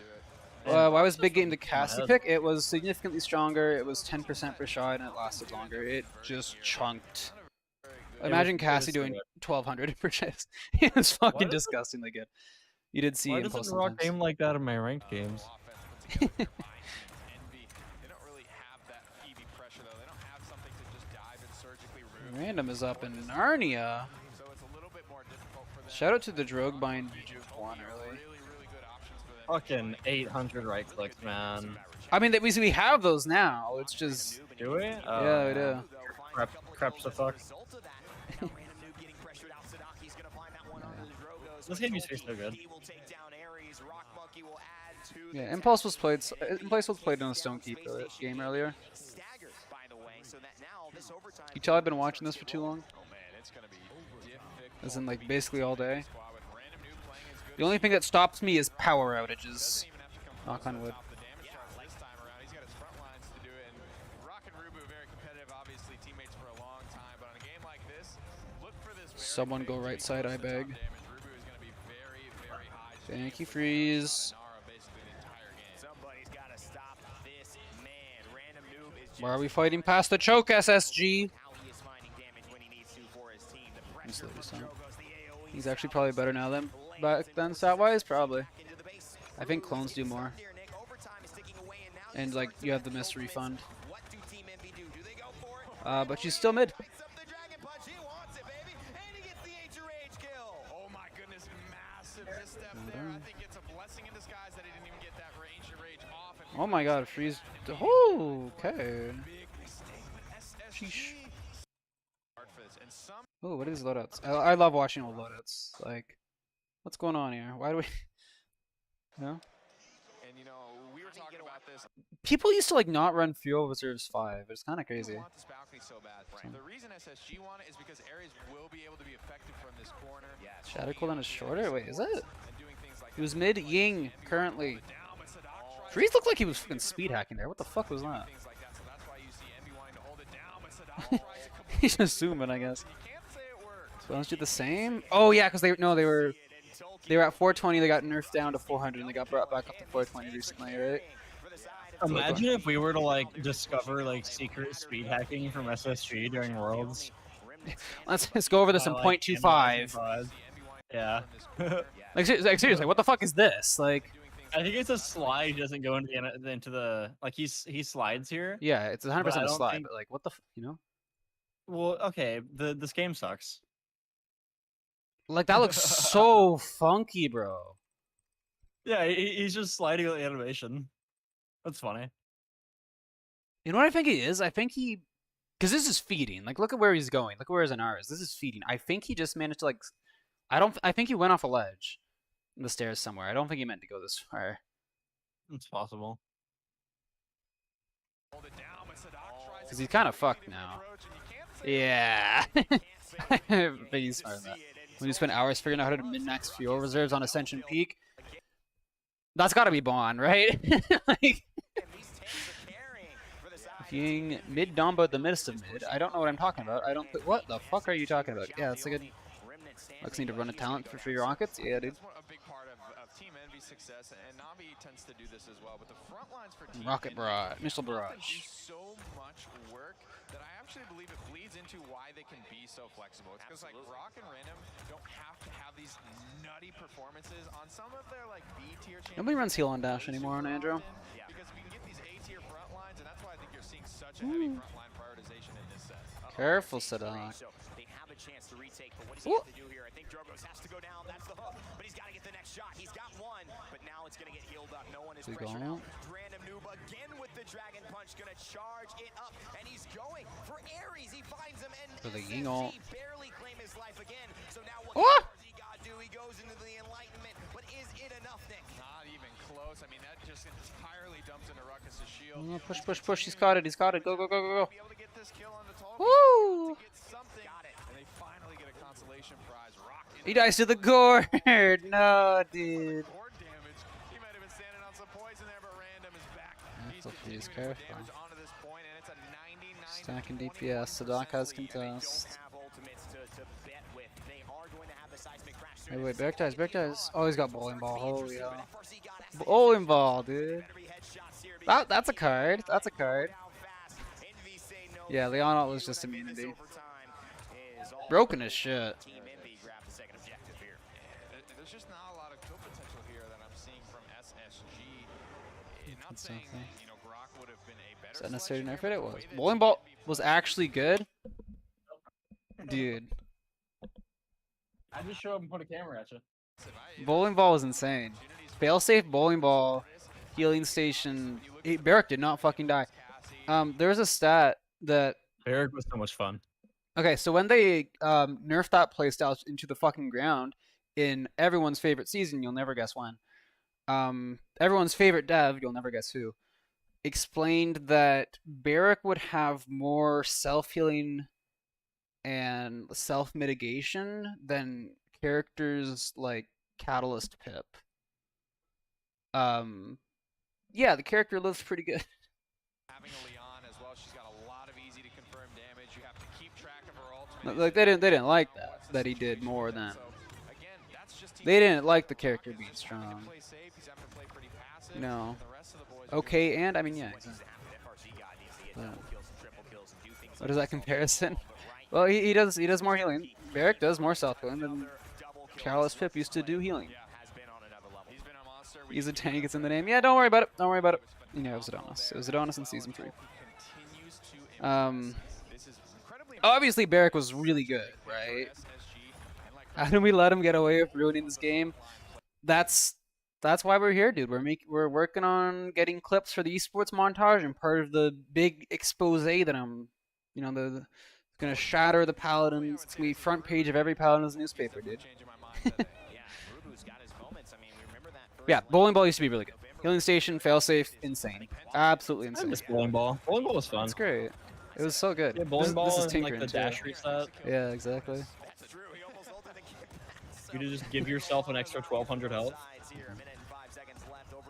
Why was big game the Cassie pick? It was significantly stronger. It was 10% per shot and it lasted longer. It just chunked. Imagine Cassie doing 1200 per chase. It was fucking disgustingly good. You did see Why Impulse doesn't Rock sometimes. aim like that in my ranked games? Random is up in Narnia. Shout out to the Drogba and Juke one early. Fucking 800 right clicks, man. I mean, we have those now. It's just Do we? yeah, we do. Creps the fuck. This game used to be so good. Yeah, Impulse was played. Impulse was played in a Stone Keep game earlier. You tell I've been watching this for too long. As in, like, basically all day. The only thing that stops me is power outages. Knock on wood. Someone go right side, I beg. Thank you, Freeze. Why are we fighting past the choke, SSG? He's actually probably better now than back then stat-wise, probably. I think clones do more. And like you have the miss refund. But she's still mid. Oh my god, freeze. Oh, okay. Sheesh. Oh, what is loadouts? I love watching old loadouts. Like, what's going on here? Why do we... No? And you know, we were talking about this. People used to like not run Fuel Reserves 5. It's kind of crazy. Want this balcony so bad. Right. The reason SSG want it is because Ares will be able to be effective from this corner. Shadow cooldown is shorter? Wait, is it? He was mid Ying currently. Freeze looked like he was fucking speed hacking there. What the fuck was that? He's just zooming, I guess. So let's do the same. Oh yeah, because they were at 420. They got nerfed down to 400, and they got brought back up to 420 recently, right? Imagine if we were to like discover like secret speed hacking from SSG during Worlds. Let's go over this in Like, 0.25. Yeah. Like seriously, what the fuck is this? Like, I think it's a slide. He doesn't go into the like he slides here. yeah, it's 100% But I a don't slide, think- but like, what the you know? Well, okay, this game sucks. Like, that looks so funky, bro. Yeah, he's just sliding on the animation. That's funny. You know what I think he is? I think he... Because this is feeding. Like, look at where he's going. Look at where his Anar is. This is feeding. I think he just managed to, like... I think he went off a ledge. In the stairs somewhere. I don't think he meant to go this far. It's possible. Because he's kind of fucked now. Yeah. I think he's smart in that. When you spend hours figuring out how to min-max fuel reserves on Ascension Peak, that's got to be Bond, right? Like, being mid-Dombo at the midst of mid. I don't know what I'm talking about. I don't... What the fuck are you talking about? Yeah, it's a good... Looks need to run a talent for free rockets? Yeah, dude. Team Envy's success, and Navi tends to do this as well, but the front lines for Team Rocket Envy, Barrage, Missile Barrage. do so much work that I actually believe it bleeds into why they can be so flexible. It's because like Rock and Random don't have to have these nutty performances on some of their like B tier champions. Nobody runs heal on dash anymore on Andrew. Because we can get these A tier front lines, and that's why I think you're seeing such a heavy front line prioritization in this set. Careful, Sadak. So they have a chance to retake, but what does he have to do here? I think Drogos has to go down. That's the hook, but he's got to get the next shot. He's got one, but now it's going to get healed up. No one is pressured out. Random noob again with the Dragon Punch, going to charge it up, and he's going for Ares. He finds him, and For the Yingle. barely claim his life again. So now what does he got to do? He goes into the Enlightenment, but is it enough, Nick? Not even close. I mean, that just entirely dumps into Ruckus' shield. Oh, push, push, push. He's caught it. He's caught it. Go, go, go, go, go. Be able to get this kill on the tall Woo! to get something. Got it. And they finally get a consolation prize. Rock He dies to the gourd. No, dude. Cord damage. He might have been standing on some poison there, but Random is back. He's He's continuing to put careful. damage onto this point, and it's a 99 Stacking DPS. Sadak has contest. Don't have ultimates to bet with. They are going to have the seismic crash Wait, soon. wait, Beck dies, Beck dies. Oh, he's got bowling ball. Holy hell. Bowling ball, dude. That's a card. That's a card. Yeah, Leon was just immunity. Broken as shit. Team Envy grabbed the second objective here. There's just not a lot of kill potential here that I'm seeing from SSG. Not That's saying, something. you know, Grok would have been a better Is that necessary to nerf selection it? here, It but the was. way that Bowling Team ball Envy was plays- actually good. Dude. I just show up and put a camera at you. Bowling ball was insane. Failsafe bowling ball, healing station. Barrack did not fucking die. There's a stat that... Barrack was so much fun. Okay, so when they nerfed that playstyle into the fucking ground in everyone's favorite season, you'll never guess when. Everyone's favorite dev, you'll never guess who, explained that Barrack would have more self-healing and self-mitigation than characters like Catalyst Pip. Yeah, the character lives pretty good. Having a Leon as well, she's got a lot of easy to confirm damage. You have to keep track of her ultimate. Like they didn't like that he did more than. So, again, that's just They didn't like the character being strong. play safe. He's having to play pretty passive. No. The rest of the boys are Okay, and I mean yeah. Exactly. Yeah. What is that comparison? Well, he does more healing. Barrack does more self healing than Catalyst Pip used to do healing. He's been a monster. He's a tank. It's in the name. Yeah, don't worry about it. Don't worry about it. You know, it was Adonis. It was Adonis in season 3. Continues to this is incredibly Obviously Barrack was really good, right? How do we let him get away with ruining this game? That's why we're here, dude. We're working on getting clips for the esports montage, and part of the big expose that I'm, you know, the gonna shatter the Paladins. It's gonna be front page of every Paladins newspaper, dude. changing my mind today. Yeah, bowling ball used to be really good. Healing station, failsafe, insane, absolutely I insane. miss bowling ball. Bowling ball was fun. That's great. It was so good. Yeah, bowling ball this is and tinkering like the too. dash reset. Yeah, exactly. You could just give yourself an extra 1200 health.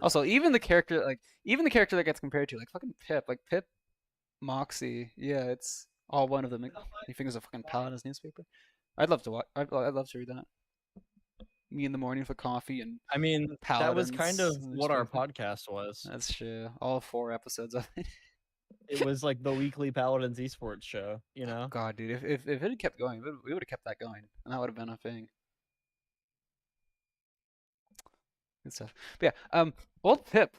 Also, even the character that gets compared to, like fucking Pip, Moxie, yeah, it's all one of them. He fingers a fucking Paladins newspaper. I'd love to watch. I'd love to read that. Me in the morning for coffee and I mean, that was kind of Paladins what our newspaper. podcast was. That's true. All 4 episodes of it. It was like the weekly Paladins esports show, you know? God, dude, if it had kept going, we would have kept that going, and that would have been a thing. Good stuff. But yeah, old Pip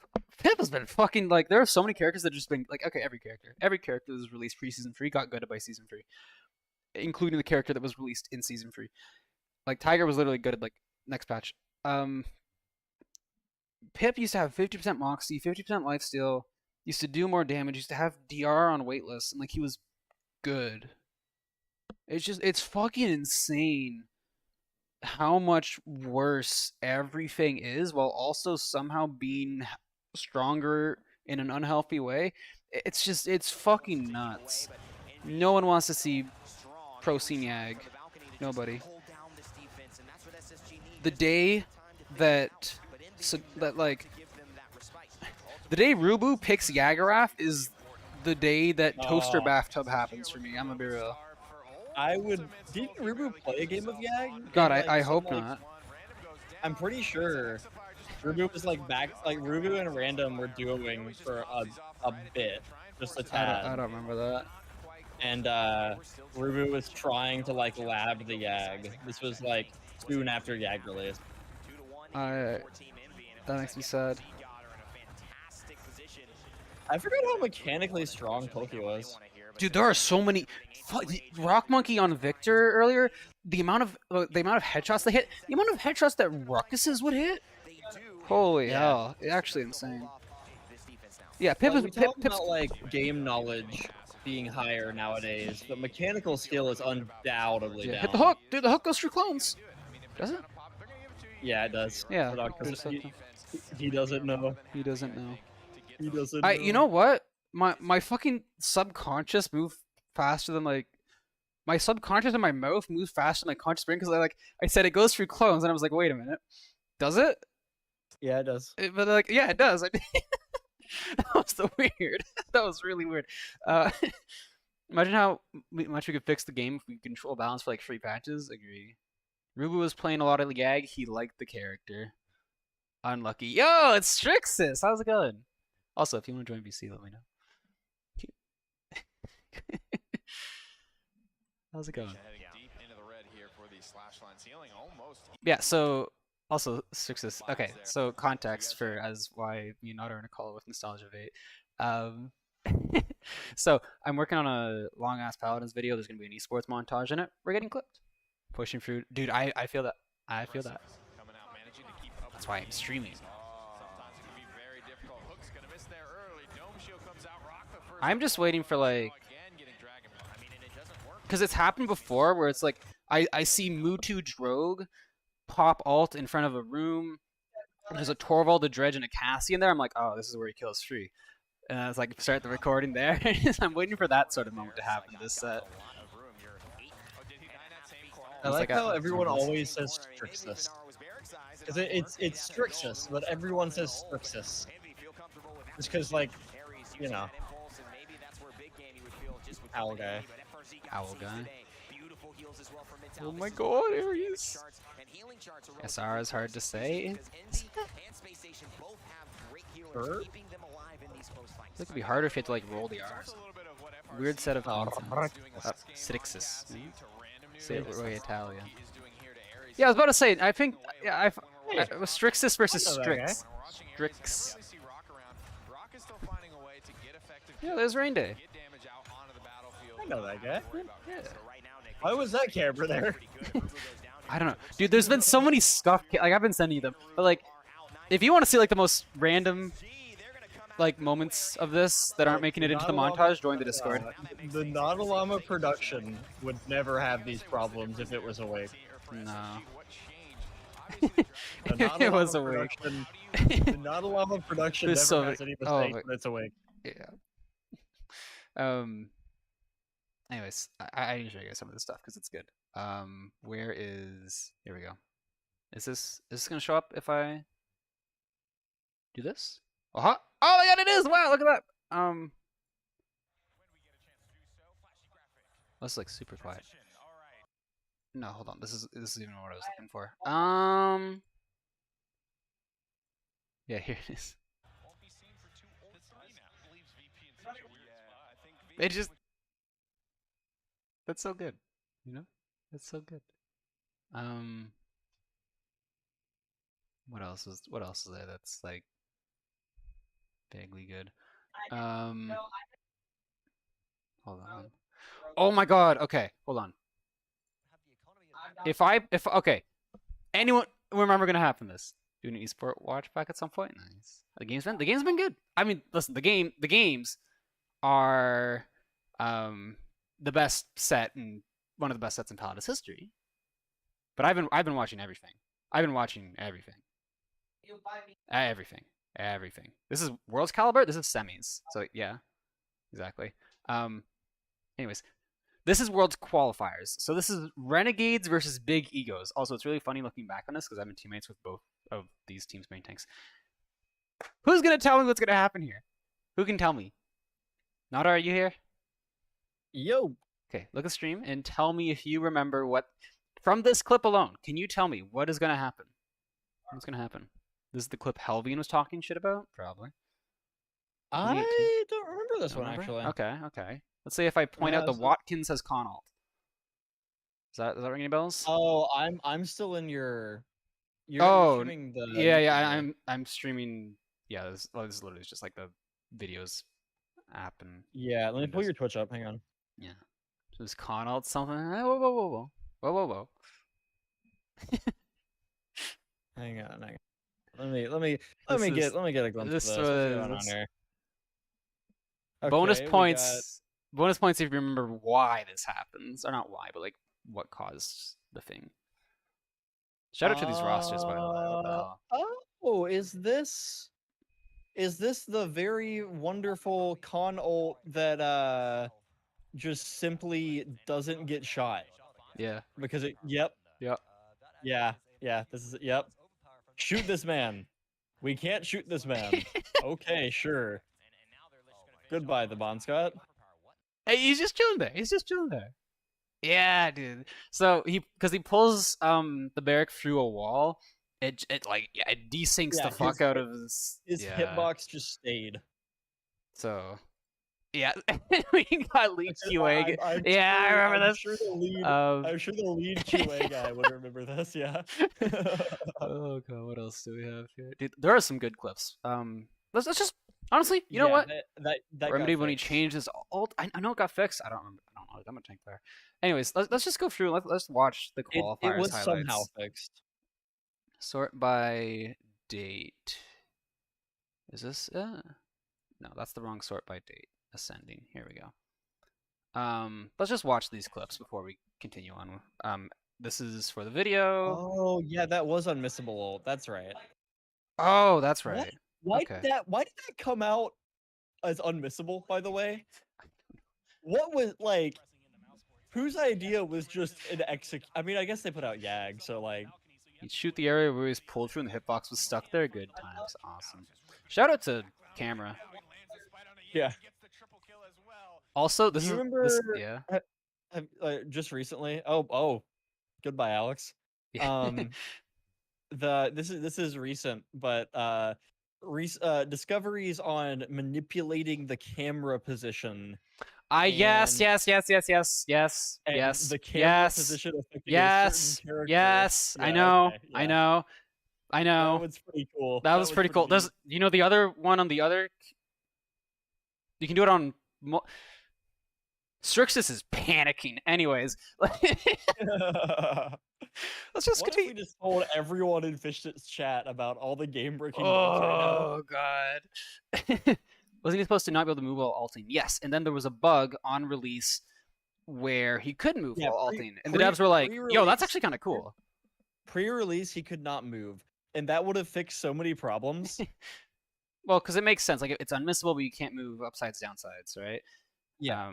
has been fucking there are so many characters that have just been okay. Every character that's released pre-season 3 got gutted by season 3. including the character that was released in season 3. Like Tiger was literally good at like next patch. Pip used to have 50% Moxie, 50% lifesteal, used to do more damage, used to have DR on waitlist, and like he was good. It's fucking insane how much worse everything is while also somehow being stronger in an unhealthy way. It's fucking nuts. No one wants to see pro Yag. Nobody. The day that like the day Rubu picks Yagarath is the day that Toaster Bathtub happens for me. I'm gonna be real. I would. Didn't Rubu play a game of Yag? God, Like, I hope not. I'm pretty sure Rubu was like back. Like Rubu and Random were duoing for a bit, just a tad. I don't remember that. And Rubu was trying to like lab the Yag. This was like soon after Yag release. That makes me sad. I forgot how mechanically strong Poki was. Dude, there are so many. Rock Monkey on Victor earlier. The amount of headshots they hit. The amount of headshots that Ruckuses would hit. Holy hell! It's actually insane. Yeah, Pip is Pip's about like game knowledge being higher nowadays, but mechanical skill is undoubtedly down. Hit the hook, dude. The hook goes through clones. Does it? Yeah, it does. Yeah. He doesn't know. He doesn't know. He doesn't know. You know what? My fucking subconscious moved faster than like my subconscious and my mouth moves faster than my conscious brain because I said it goes through clones and I was like, wait a minute, does it? Yeah, it does. But like, yeah, it does. That was so weird. That was really weird. Imagine how much we could fix the game if we control balance for like 3 patches. Agree. Rubu was playing a lot of Yag. He liked the character. Unlucky. Yo, it's Strixus. How's it going? Also, if you want to join VC, let me know. How's it going? Yeah, so also Strixus. Okay, so context for as why me and Otter are in a call with Nostalgia Vate. So I'm working on a long ass Paladins video. There's gonna be an esports montage in it. We're getting clipped. Pushing through. Dude, I feel that. I feel that. That's why I'm streaming. I'm just waiting for like, because it's happened before where it's like I see Mutu Drogue pop ult in front of a room. And there's a Torvald, a Dredge, and a Cassie in there. I'm like, oh, this is where he kills free. And I was like, start the recording there. I'm waiting for that sort of moment to happen this set. I like how everyone always says Strixus. It's Strixus, but everyone says Strixus. Just because, like, you know. Owl guy. Owl guy. Oh my god, here he is. SR is hard to say. Sure. It could be harder if you had to like roll the R's. Weird set of Strixus. Say it Italian. Yeah, I was about to say. I think it was Strixus versus Strix. Strix. Yeah, there's Rain Day. I know that guy. Yeah. Why was that camera there? I don't know, dude. There's been so many stuff. Like I've been sending you them, but like, if you want to see like the most random, like moments of this that aren't making it into the montage, join the Discord. The Nautilama production would never have these problems if it was awake. No. It was awake. The Nautilama production never so has any mistakes when it's awake. Yeah. Anyways, I need to show you guys some of this stuff because it's good. Where is... Here we go. Is this going to show up if I do this? Oh my god, it is! Wow, look at that! That's like super quiet. No, hold on. This is even what I was looking for. Yeah, here it is. It just... That's so good, you know? That's so good. What else is there that's like vaguely good? Hold on. Oh my god, okay, hold on. if okay, anyone remember gonna happen this? Do an esport watch back at some point? Nice. The game's been good. I mean, listen, the games are the best set and one of the best sets in Paladin's history. But I've been watching everything. I've been watching everything. Everything. This is World's Caliber. This is semis. So yeah, exactly. Anyways, this is World's qualifiers. So this is Renegades versus Big Egos. Also, it's really funny looking back on this because I've been teammates with both of these teams' main tanks. Who's gonna tell me what's gonna happen here? Who can tell me? Nada, are you here? Yo. Okay, look at the stream and tell me if you remember what from this clip alone. Can you tell me what is gonna happen? What's gonna happen? This is the clip Helvian was talking shit about? Probably. I don't remember this one, actually. Okay. Let's say if I point out the Watkins has con alt. Does that ring any bells? Oh, I'm still in your. You're streaming the. Yeah. I'm streaming. Yeah, this is literally just like the videos app and. Yeah, let me pull your Twitch up. Hang on. Yeah. So this con alt something. Whoa. Hang on. Let me get a glimpse of this. What's going on here? Okay, bonus points if you remember why this happens, or not why, but like what caused the thing. Shout out to these rosters, by the way. What the hell? Oh, is this the very wonderful con ult that just simply doesn't get shot? Yeah. Because it. Yep. Yeah. This is. Yep. Shoot this man. We can't shoot this man. Okay, sure. Goodbye, the Bon Scott. Hey, he's just chilling there. Yeah, dude. So he pulls the barrack through a wall. It desyncs the fuck out of his hitbox just stayed. So yeah, we got lead QA. I remember this. I'm sure the lead QA guy would remember this. Yeah. Oh god, what else do we have here? Dude, there are some good clips. Let's just honestly, you know what? That Remedy when he changed his ult. I know it got fixed. I don't remember. I don't know. I'm a tank player. Anyways, let's just go through. Let's watch the qualifiers. It was highlights. somehow fixed. Sort by date. Is this? No, that's the wrong sort by date. Ascending. Here we go. Let's just watch these clips before we continue on. This is for the video. Oh yeah, that was unmissable ult. That's right. Oh, that's right. Why did that come out as unmissable? By the way, what was like? Whose idea was just an execute? I mean, I guess they put out Yag, so like. He'd shoot the area where he was pulled through and the hitbox was stuck there. Good times. Awesome. Shout out to Camera. Yeah. Also, this just recently. Oh, goodbye, Alex. This is recent, but discoveries on manipulating the camera position. Yes. The camera position affecting a certain character. Yes. Yeah, I know. okay, yeah. I know. That was pretty cool. That was pretty cool. There's, the other one on the other. You can do it on. Strixus is panicking. Anyways, let's just continue. We just told everyone in Fish's chat about all the game breaking. Oh god. Wasn't he supposed to not be able to move while alting? Yes, and then there was a bug on release where he could move while alting, and the devs were like, "Yo, that's actually kind of cool." Pre-release, he could not move, and that would have fixed so many problems. Well, because it makes sense. Like it's unmissable, but you can't move upsides, downsides, right? Yeah.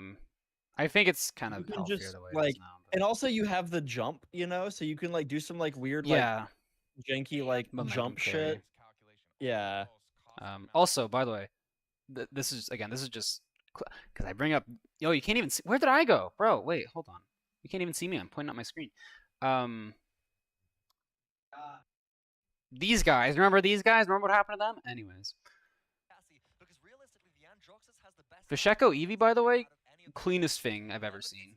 I think it's kind of healthier the way it is now. And also, you have the jump, so you can like do some like weird, janky like jump shit. Yeah. Also, by the way. This is just because I bring up. Yo, you can't even see. Where did I go, bro? Wait, hold on. You can't even see me. I'm pointing at my screen. These guys. Remember these guys? Remember what happened to them? Anyways. Visheko Eevee, by the way, cleanest thing I've ever seen.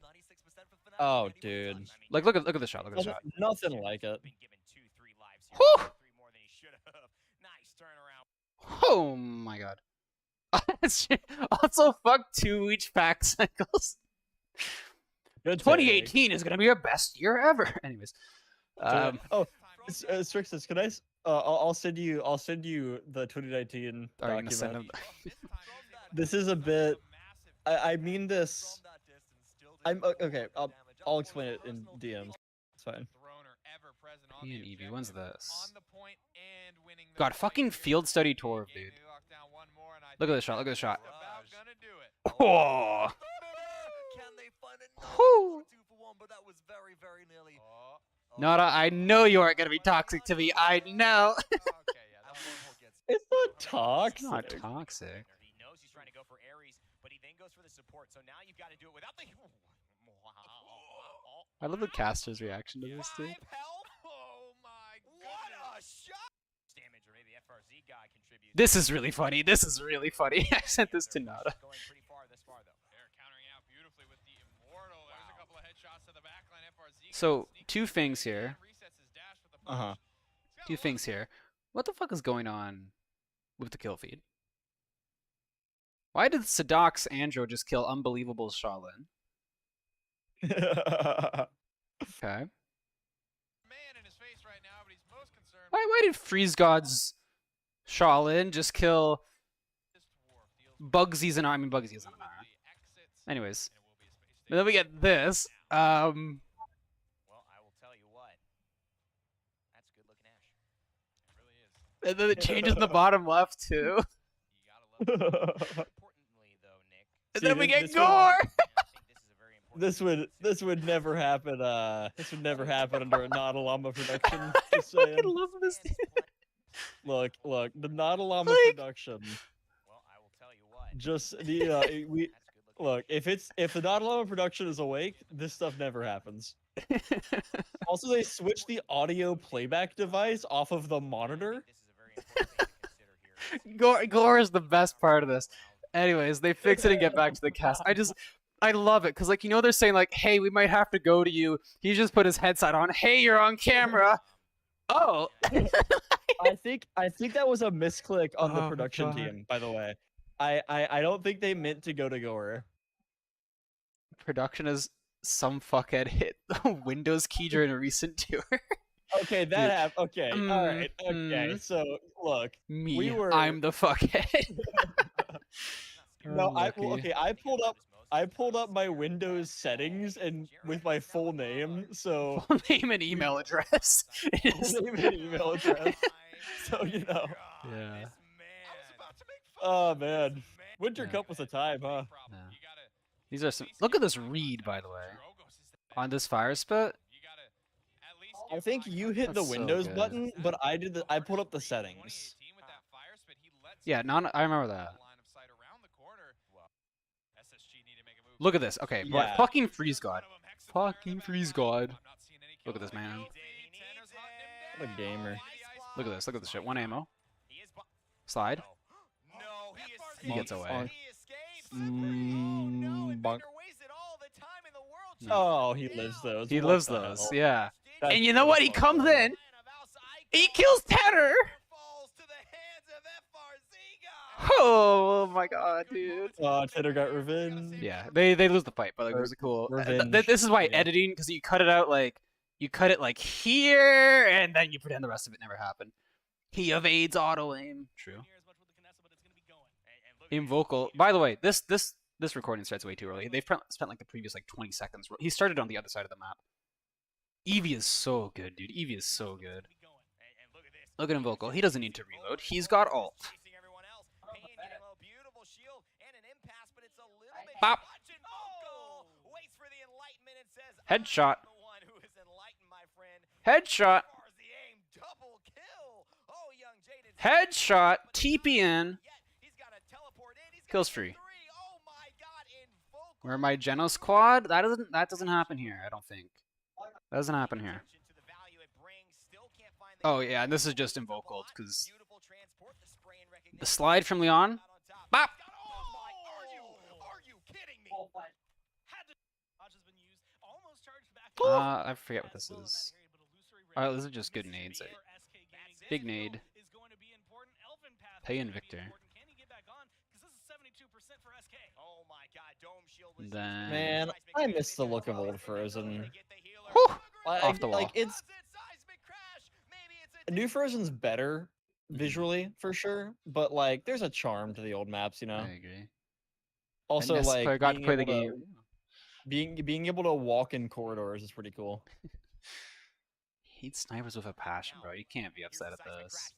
Oh, dude. Like, look at the shot. Look at the shot. Nothing like it. Whew! Oh my god. Also, fuck 2 each pack cycles. Good 2018 is gonna be our best year ever. Anyways, Strixus, can I? I'll send you the 2019 are you gonna send document. him? This is a bit. I mean this. Okay. I'll explain it in DMs. It's fine. He and Evie, when's this? God, fucking field study tour, dude. Look at this shot. Look at this shot. Oh. Nada, I know you aren't gonna be toxic to me. I know. It's not toxic. It's not toxic. He knows he's trying to go for Ares, but he then goes for the support. So now you've got to do it without the. I love the caster's reaction to this, dude. Oh my god! What a shot! Damage, or maybe FRZ guy contributes. This is really funny. This is really funny. I sent this to Nada. Going pretty far this far though. They're countering out beautifully with the Immortal. There's a couple of headshots to the backline. FRZ. So, two things here. Resets his dash with the punch. Two things here. What the fuck is going on with the kill feed? Why did Sadok's Andro just kill unbelievable Shaolin? Okay. Man in his face right now, but he's most concerned. Why did Freeze God's Shaolin just kill Bugsy's and I mean Bugsy's and Amara? Anyways, and then we get this. Well, I will tell you what. That's good looking Ash. It really is. And then it changes in the bottom left too. You gotta love it. Importantly though, Nick. And See, then we this get one- gore. I think this is a very important. This would never happen. This would never happen under a Not a Llama production. Just I fucking saying. love this. Look, the Not a Llama Like- production. Well, I will tell you what. Just the we That's good looking. look. If the Not a Llama production is awake, this stuff never happens. Also, they switched the audio playback device off of the monitor. This is a very important thing to consider here. Gore is the best part of this. Anyways, they fix it and get back to the cast. I love it because, like, you know, they're saying like, "Hey, we might have to go to you." He just put his headset on. Hey, you're on camera. Oh. I think that was a misclick on the Oh, production God. team. By the way, I don't think they meant to go to Gore. Production is some fuckhead hit the Windows key during a recent tour. Okay, that Dude. happened. Okay, all right. Okay, so look. Me, We were- I'm the fuckhead. No, Lucky. I pulled up my Windows settings and with my full name, so Full name and email address. full name and email address. So you know. Yeah. Oh man, Winter Yeah. Cup was a time, huh? Yeah. These are some. Look at this read, by the way, on this fire spit. I think you hit the That's so Windows good. button, but I pulled up the settings. Yeah, I remember that. Look at this. Okay, but Yeah. fucking Freeze God. Fucking Freeze God. Look at this, man. What a gamer. Look at this. Look at this shit. One ammo. Slide. No, He gets away. He escapes. Bonk. wasted all the time in the world. No. Oh, he lives those. He What lives the those. hell? Yeah. That's And you know what? He beautiful. comes in. He kills Tanner. Falls to the hands of FRZ guy. Oh my god, dude. Oh, Tanner got revenge. Yeah, they lose the fight, but like, it was cool. Revenge. This is why Yeah. editing, because you cut it out like you cut it like here, and then you pretend the rest of it never happened. He evades auto aim. True. Aim vocal. By the way, this recording starts way too early. They've spent like the previous like 20 seconds. He started on the other side of the map. Eevee is so good, dude. Eevee is so good. Look at him vocal. He doesn't need to reload. He's got ult. Bop. Headshot. Headshot. Headshot. TPN. Kills free. Where my Geno squad? That doesn't happen here. I don't think. That doesn't happen here. Oh yeah, and this is just invoked because the slide from Leon. Bop. I forget what this is. Oh, this is just good nades. Big nade. Pay and Victor. Oh my god, Dome Shield Then Man, I miss the look of old Frozen. whew, Like, off the wall. like it's new Frozen's better Mhm. visually for sure, but like there's a charm to the old maps, you know. I agree. Also, And like got to being play the able to game. being able to walk in corridors is pretty cool. Hate snipers with a passion, bro. You can't be upset at this.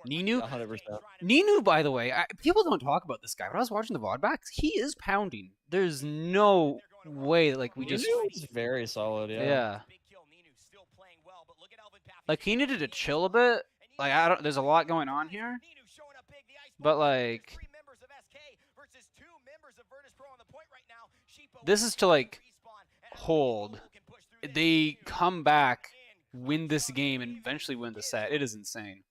Ninu, 100%. Ninu, by the way, people don't talk about this guy. But I was watching the VOD backs. He is pounding. There's no way that, like, we just. Is very solid, yeah. Yeah. Like, he needed to chill a bit. Like, I don't. There's a lot going on here. But, like, this is to, like, hold. They come back, win this game, and eventually win the set. It is insane.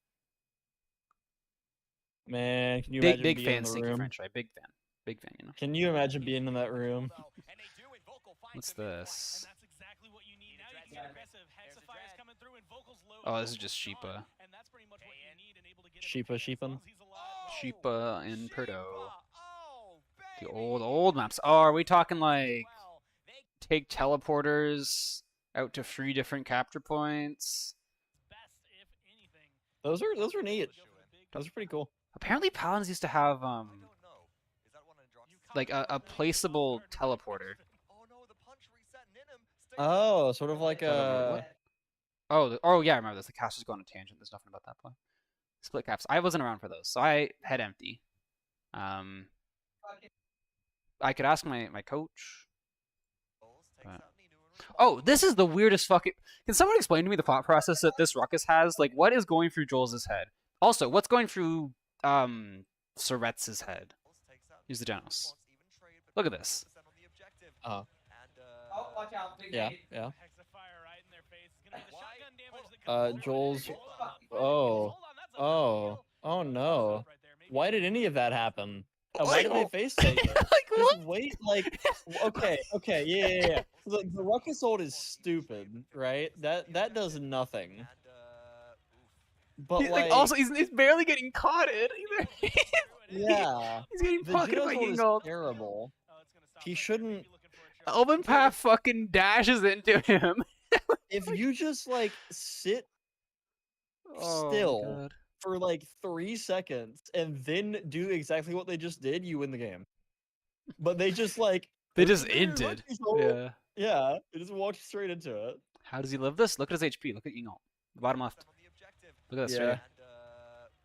Man, can you Big imagine big being fan, in the Stinky room? French fry. Big fan. You know. Can you imagine being in that room? What's this? Oh, this is just Sheepa. Sheepan. Sheepa and Perdo. The old maps. Oh, are we talking like take teleporters out to 3 different capture points? Those are neat. Those are pretty cool. Apparently Paladins used to have like a placeable teleporter. Oh, sort of like a. Oh yeah, I remember this. The casters go on a tangent. There's nothing about that play. Split caps. I wasn't around for those, so I had empty. I could ask my coach. But... Oh, this is the weirdest fucking. Can someone explain to me the thought process that this Ruckus has? Like, what is going through Joel's head? Also, what's going through Surrett's head? Use the Genos. Look at this. Yeah. Joel's. Oh no! Why did any of that happen? Why did they face take it? Like what? Just wait, like okay, yeah. The Ruckus ult is stupid, right? That does nothing. But Like also, he's barely getting caught in either. Yeah, He's getting the pocketed by Genos ult Yingol. is terrible. He shouldn't. Elven Path fucking dashes into him. If you just like sit still for like 3 seconds and then do exactly what they just did, you win the game. But they just like they just inted. Yeah. Yeah, they just walked straight into it. How does he live this? Look at his HP. Look at Yingol. The bottom left. Look at that straight.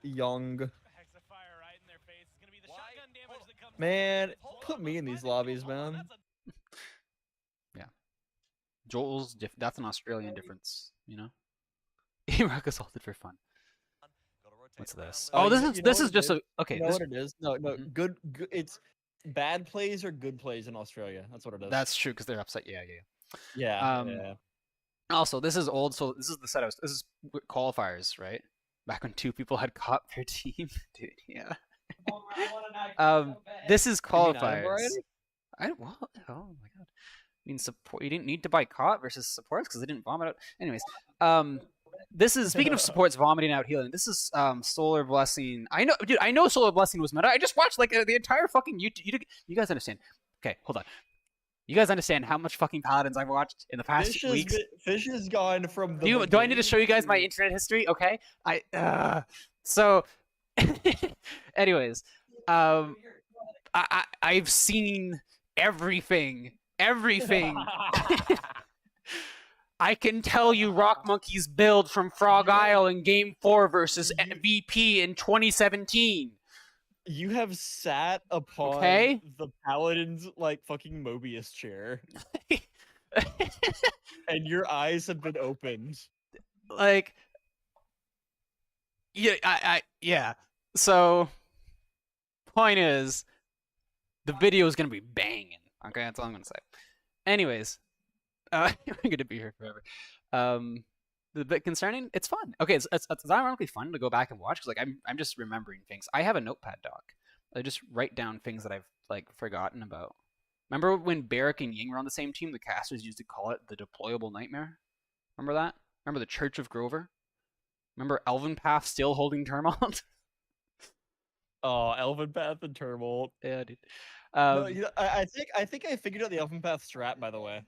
Young. Man, put me in these lobbies, man. Yeah. Joel's that's an Australian difference, you know. He rock assaulted for fun. What's this? Oh, this is just a okay. You know what it is? No, good. It's bad plays or good plays in Australia. That's what it is. That's true because they're upset. Yeah. Yeah. Also, this is old. So this is the set. This is qualifiers, right? Back when 2 people had caught their team, dude. Yeah. This is qualifiers. What? Oh my god. I mean, support. You didn't need to buy caught versus supports because they didn't vomit out. Anyways, this is speaking of supports vomiting out healing. This is Solar Blessing. I know, dude. I know Solar Blessing was meta. I just watched like the entire fucking YouTube. You guys understand? Okay, hold on. You guys understand how much fucking Paladins I've watched in the past weeks? Fish has gone from the. Do I need to show you guys my internet history? Okay. So, anyways, I've seen everything. I can tell you Rock Monkey's build from Frog Isle in Game 4 versus VP in 2017. You have sat upon the Paladin's like fucking Mobius chair. And your eyes have been opened. Like, yeah. So, point is, the video is gonna be banging. Okay, that's all I'm gonna say. Anyways, we're gonna be here forever. The bit concerning, it's fun. Okay, it's ironically fun to go back and watch because like I'm just remembering things. I have a notepad doc. I just write down things that I've like forgotten about. Remember when Barrack and Ying were on the same team? The casters used to call it the deployable nightmare. Remember that? Remember the Church of Grover? Remember Elven Path still holding Termont? Oh, Elven Path and Turmoil. Yeah, dude. No, I think I figured out the Elven Path strat, by the way.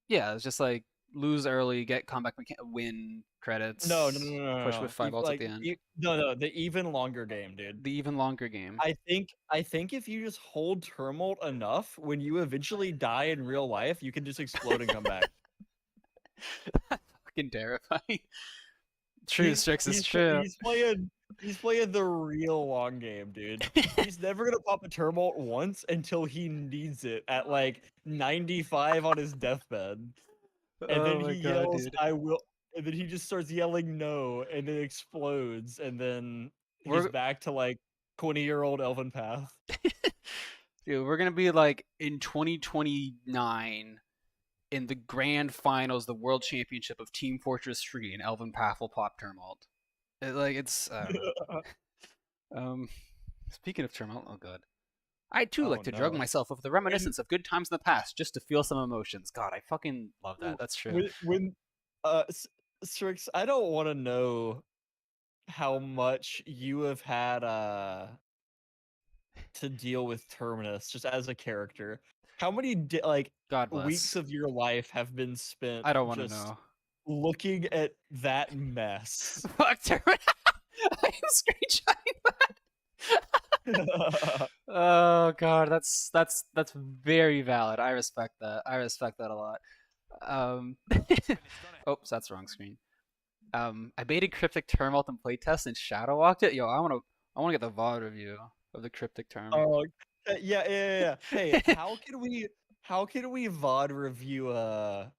Yeah, it's just like lose early, get comeback, win credits. No, push with 5 ults at the end. No, the even longer game, dude. The even longer game. I think if you just hold Turmoil enough, when you eventually die in real life, you can just explode and come back. Fucking terrifying. True, Strix is true. He's playing the real long game, dude. He's never gonna pop a Turmoil once until he needs it at like 95 on his deathbed. And then he yells, dude. "I will," and then he just starts yelling no, and then explodes, and then he's back to like 20-year-old Elven Path. Dude, we're gonna be like in 2029 in the grand finals, the world championship of Team Fortress 3, and Elven Path will pop Turmoil. It's speaking of Turmoil, oh god. I too like to drug myself with the reminiscence of good times in the past just to feel some emotions. God, I fucking love that. That's true. When Strix, I don't want to know how much you have had to deal with Terminus just as a character. How many God bless. weeks of your life have been spent? I don't want to know. Looking at that mess. Fuck Terminus. I am screenshotting that. Oh god, that's very valid. I respect that. I respect that a lot. Oops, that's the wrong screen. I baited Cryptic Turmoil and playtest and shadow walked it. Yo, I wanna get the VOD review of the Cryptic Turmoil. Oh, yeah. Hey, how can we VOD review a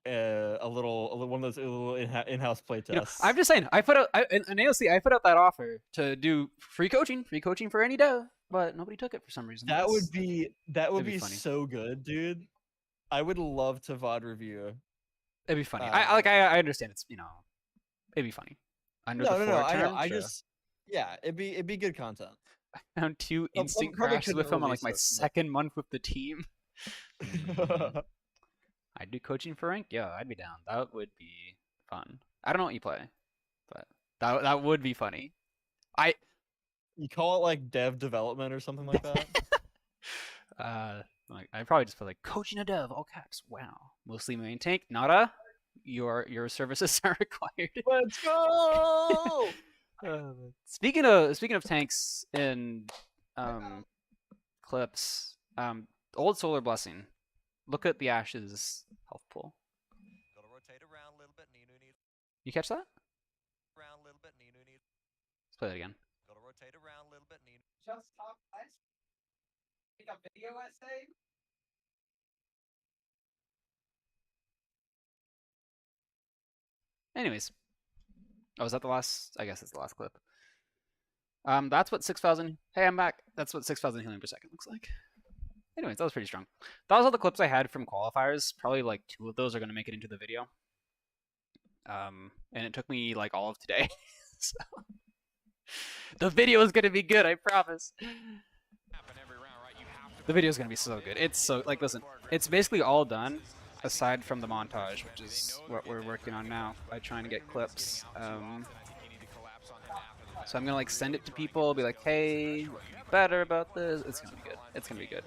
little one of those little in-house playtests? You know, I'm just saying, I put out in AOC, I put out that offer to do free coaching for any dev, but nobody took it for some reason. That would be funny. So good, dude. I would love to VOD review. It'd be funny. I understand it's, it'd be funny. No, I just it'd be good content. I found 2 instant crashes with him on like my second month with the team. I'd do coaching for rank. Yeah, I'd be down. That would be fun. I don't know what you play, but that would be funny. You call it like dev development or something like that. I probably just put like coaching a dev, all caps. Wow, mostly main tank. Nada, your services are required. Let's go. Speaking of tanks and clips, old Solar Blessing. Look at the Ashes health pool. Gotta rotate around a little bit. You catch that? Around a little bit. Let's play that again. Gotta rotate around a little bit. Just talk less. Make a video essay. Anyways. Oh, is that the last? I guess it's the last clip. That's what 6,000. Hey, I'm back. That's what 6,000 healing per second looks like. Anyways, that was pretty strong. That was all the clips I had from qualifiers. Probably like 2 of those are going to make it into the video. And it took me like all of today. So the video is going to be good, I promise. The video is going to be so good. It's so, like, listen, it's basically all done aside from the montage, which is what we're working on now by trying to get clips. So I'm going to like send it to people, be like, hey, better about this. It's going to be good. It's going to be good.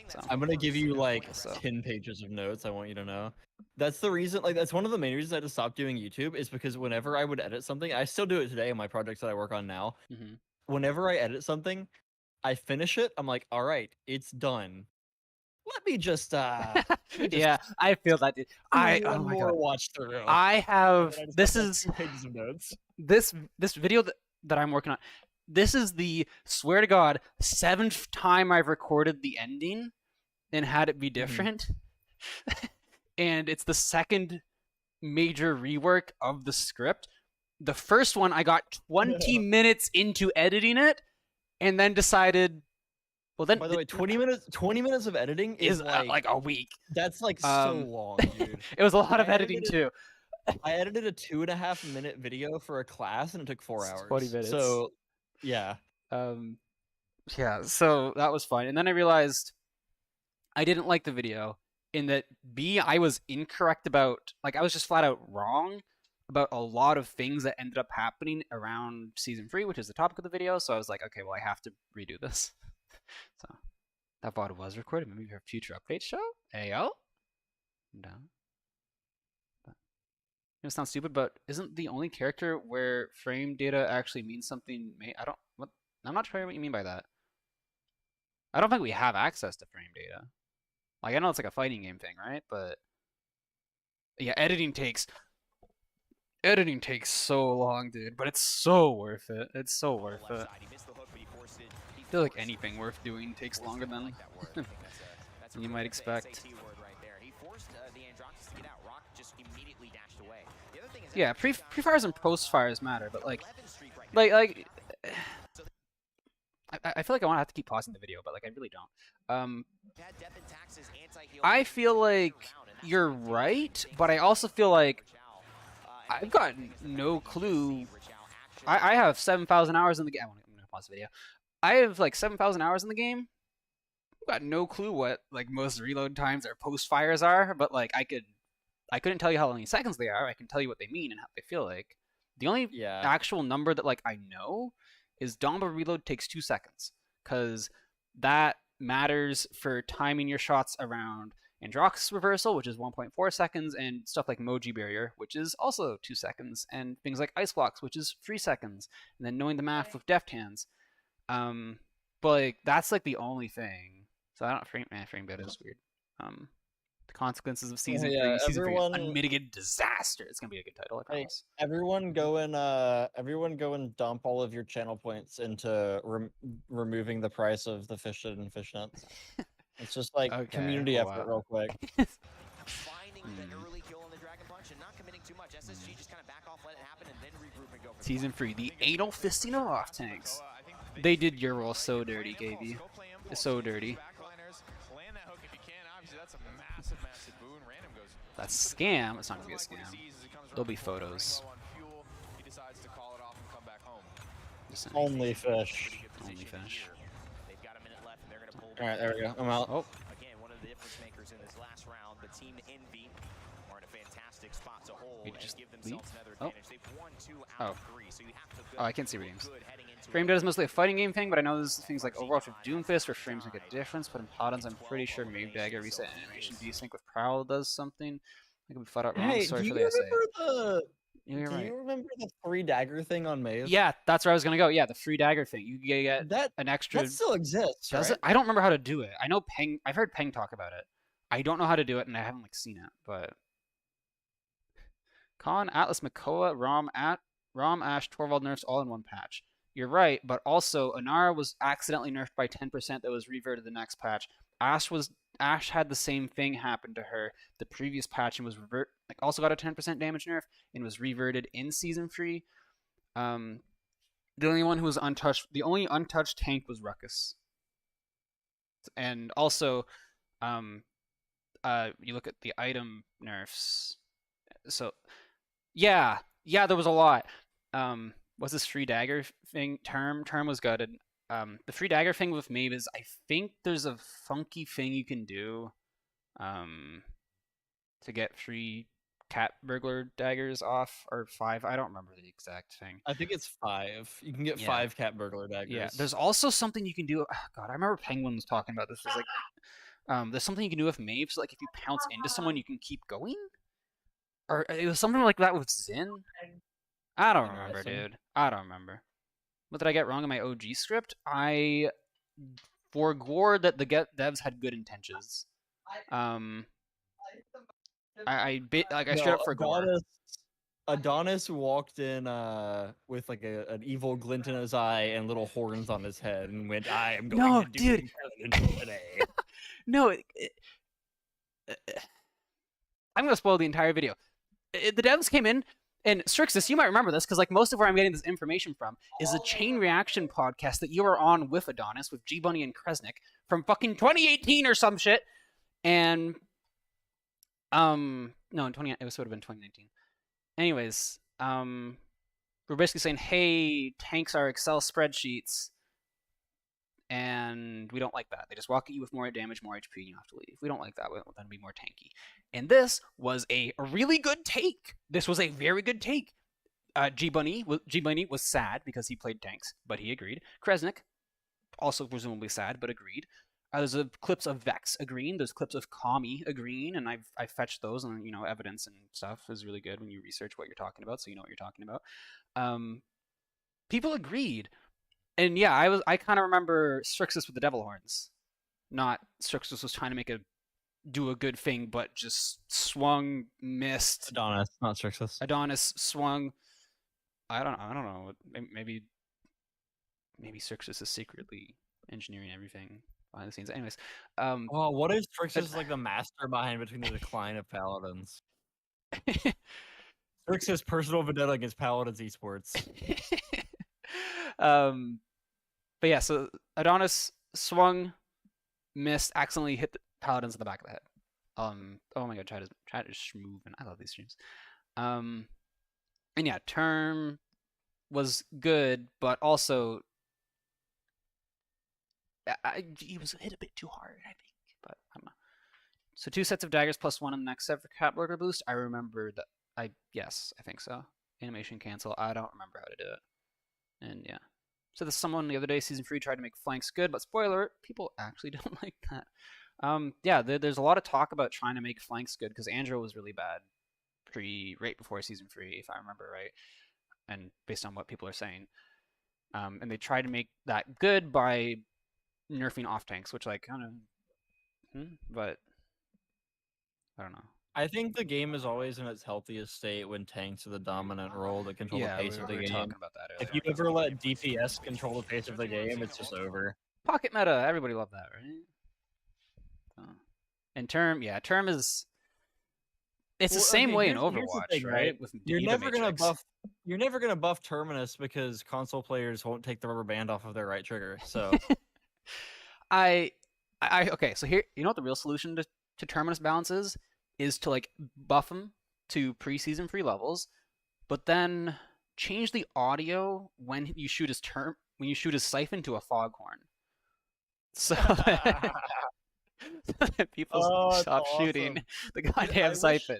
So, I'm gonna give you like 10 pages of notes. I want you to know. That's the reason. Like, that's one of the main reasons I had to stop doing YouTube. Is because whenever I would edit something, I still do it today in my projects that I work on now. Mm-hmm. Whenever I edit something, I finish it. I'm like, all right, it's done. Let me just yeah, I feel that. Dude. Oh my god, watch through. I have. This is 2 pages of notes. This video that I'm working on. This is the, swear to God, 7th time I've recorded the ending and had it be different. And it's the 2nd major rework of the script. The first one, I got 20 minutes into editing it and then decided, well then... By the way, 20 minutes of editing is like a week. That's like so long, dude. It was a lot of editing too. I edited a 2.5-minute video for a class and it took 4 hours. 20 minutes. So... yeah. Yeah, so that was fun. And then I realized I didn't like the video in that I was incorrect about, like, I was just flat out wrong about a lot of things that ended up happening around season 3, which is the topic of the video. So I was like, okay, well, I have to redo this. So that VOD was recorded. Maybe for a future update show. Ayo. Down. It sounds stupid, but isn't the only character where frame data actually means something? I'm not sure what you mean by that. I don't think we have access to frame data. Like, I know it's like a fighting game thing, right? But yeah, editing takes so long, dude. But it's so worth it. It's so worth it. I feel like anything worth doing takes longer than you might expect. Yeah, pre-fires and post-fires matter, but like I feel like I want to have to keep pausing the video, but like I really don't. I feel like you're right, but I also feel like I've got no clue. I have 7,000 hours in the game. I'm gonna pause the video. I have like 7,000 hours in the game. I've got no clue what like most reload times or post-fires are, but like I couldn't tell you how many seconds they are. I can tell you what they mean and how they feel like. The only actual number that like I know is Domba reload takes 2 seconds, because that matters for timing your shots around Androx's reversal, which is 1.4 seconds, and stuff like Moji Barrier, which is also 2 seconds, and things like Ice Blocks, which is 3 seconds, and then knowing the math with Deft Hands. But like that's like the only thing. So I don't frame beta is weird. The consequences of season 3, season 3, unmitigated disaster. It's gonna be a good title, I promise. Everyone go and dump all of your channel points into removing the price of the fished and fishnets. It's just like community effort, real quick. Season 3, the anal fisting of off tanks. They did your role so dirty, KB. It's so dirty. That's scam. It's not gonna be a scam. There'll be photos. Only fish. Only fish. All right, there we go. I'm out. Oh. Again, one of the difference makers in this last round, the team Envy are in a fantastic spot to hold and give themselves another advantage. They've won 2 out of 3, so you have to feel I can't see redeems. Frame data is mostly a fighting game thing, but I know there's things like Overwatch with Doomfist where frames make a difference, but in Paladins, I'm pretty sure Mave Dagger reset animation desync with Prowl does something. I could be flat out wrong. Hey, Sorry do for you the remember essay. you remember the free dagger thing on Mave? Yeah, that's where I was gonna go. Yeah, the free dagger thing. You get an extra. That still exists. Does right? it? I don't remember how to do it. I know Peng. I've heard Peng talk about it. I don't know how to do it, and I haven't like seen it. But Khan, Atlas, Makoa, Rom, Ash, Torvald nerfs all in one patch. You're right, but also Inara was accidentally nerfed by 10% that was reverted the next patch. Ash had the same thing happen to her the previous patch and was also got a 10% damage nerf and was reverted in season 3. The only one who was untouched, the only untouched tank was Ruckus. And also, you look at the item nerfs. So, yeah, there was a lot. What's this free dagger thing? Term was gutted. The free dagger thing with Maeve is I think there's a funky thing you can do to get free cat burglar daggers off, or 5. I don't remember the exact thing. I think it's 5. You can get 5 cat burglar daggers. Yeah, there's also something you can do. Oh, God, I remember Penguin was talking about this. It's like there's something you can do with Maeve, so like if you pounce into someone, you can keep going. Or it was something like that with Zin. I don't remember, dude. I don't remember. What did I get wrong in my OG script? I forgore that the devs had good intentions. I straight up forgore. Adonis walked in with like an evil glint in his eye and little horns on his head and went, "I am going to do intelligence today." No, I'm gonna spoil the entire video. The devs came in. And Strixus, you might remember this, because like most of where I'm getting this information from is a Chain Reaction podcast that you were on with Adonis, with G Bunny and Kresnik, from fucking 2018 or some shit. And no, it would have been 2019. Anyways, we're basically saying, hey, tanks are Excel spreadsheets, and we don't like that. They just walk at you with more damage, more HP, and you have to leave. We don't like that. We want them to be more tanky. And this was a really good take. This was a very good take. G Bunny was sad because he played tanks, but he agreed. Kresnik, also presumably sad, but agreed. There's clips of Vex agreeing. There's clips of Kami agreeing, and I fetched those, and evidence and stuff is really good when you research what you're talking about, so you know what you're talking about. People agreed, and yeah, I kind of remember Strixus with the Devil Horns, not Strixus was trying to do a good thing, but just swung, missed. Adonis, not Strixus. Adonis swung. I don't know. Maybe Strixus is secretly engineering everything behind the scenes. Anyways, what if Strixus is like the mastermind between the decline of Paladins? Strixus' personal vendetta against Paladins esports. But yeah, so Adonis swung, missed, accidentally hit the Paladins in the back of the head. Oh my god, try to schmoove, and I love these streams. And yeah, Term was good, but also he was hit a bit too hard, I think. But I don't know. So 2 sets of daggers plus 1 in the next set for Catburger boost. I remember that. Yes, I think so. Animation cancel. I don't remember how to do it. And yeah. So there's someone the other day, season 3, tried to make flanks good, but spoiler, people actually don't like that. Yeah, there's a lot of talk about trying to make flanks good because Andro was really bad right before season 3, if I remember right, and based on what people are saying. And they tried to make that good by nerfing off tanks, which like kind of, but I don't know. I think the game is always in its healthiest state when tanks are the dominant role that control the pace of the game. Talking about that earlier. If you ever let DPS control the pace of the game, it's just over. Pocket meta, everybody loved that, right? And Term is. It's the same way in Overwatch, thing, right? With you're never gonna buff Terminus because console players won't take the rubber band off of their right trigger. So, okay. So here, you know what the real solution to Terminus balance is to like buff him to preseason free levels, but then change the audio when you shoot his Siphon to a foghorn. So that people stop shooting the goddamn Siphon.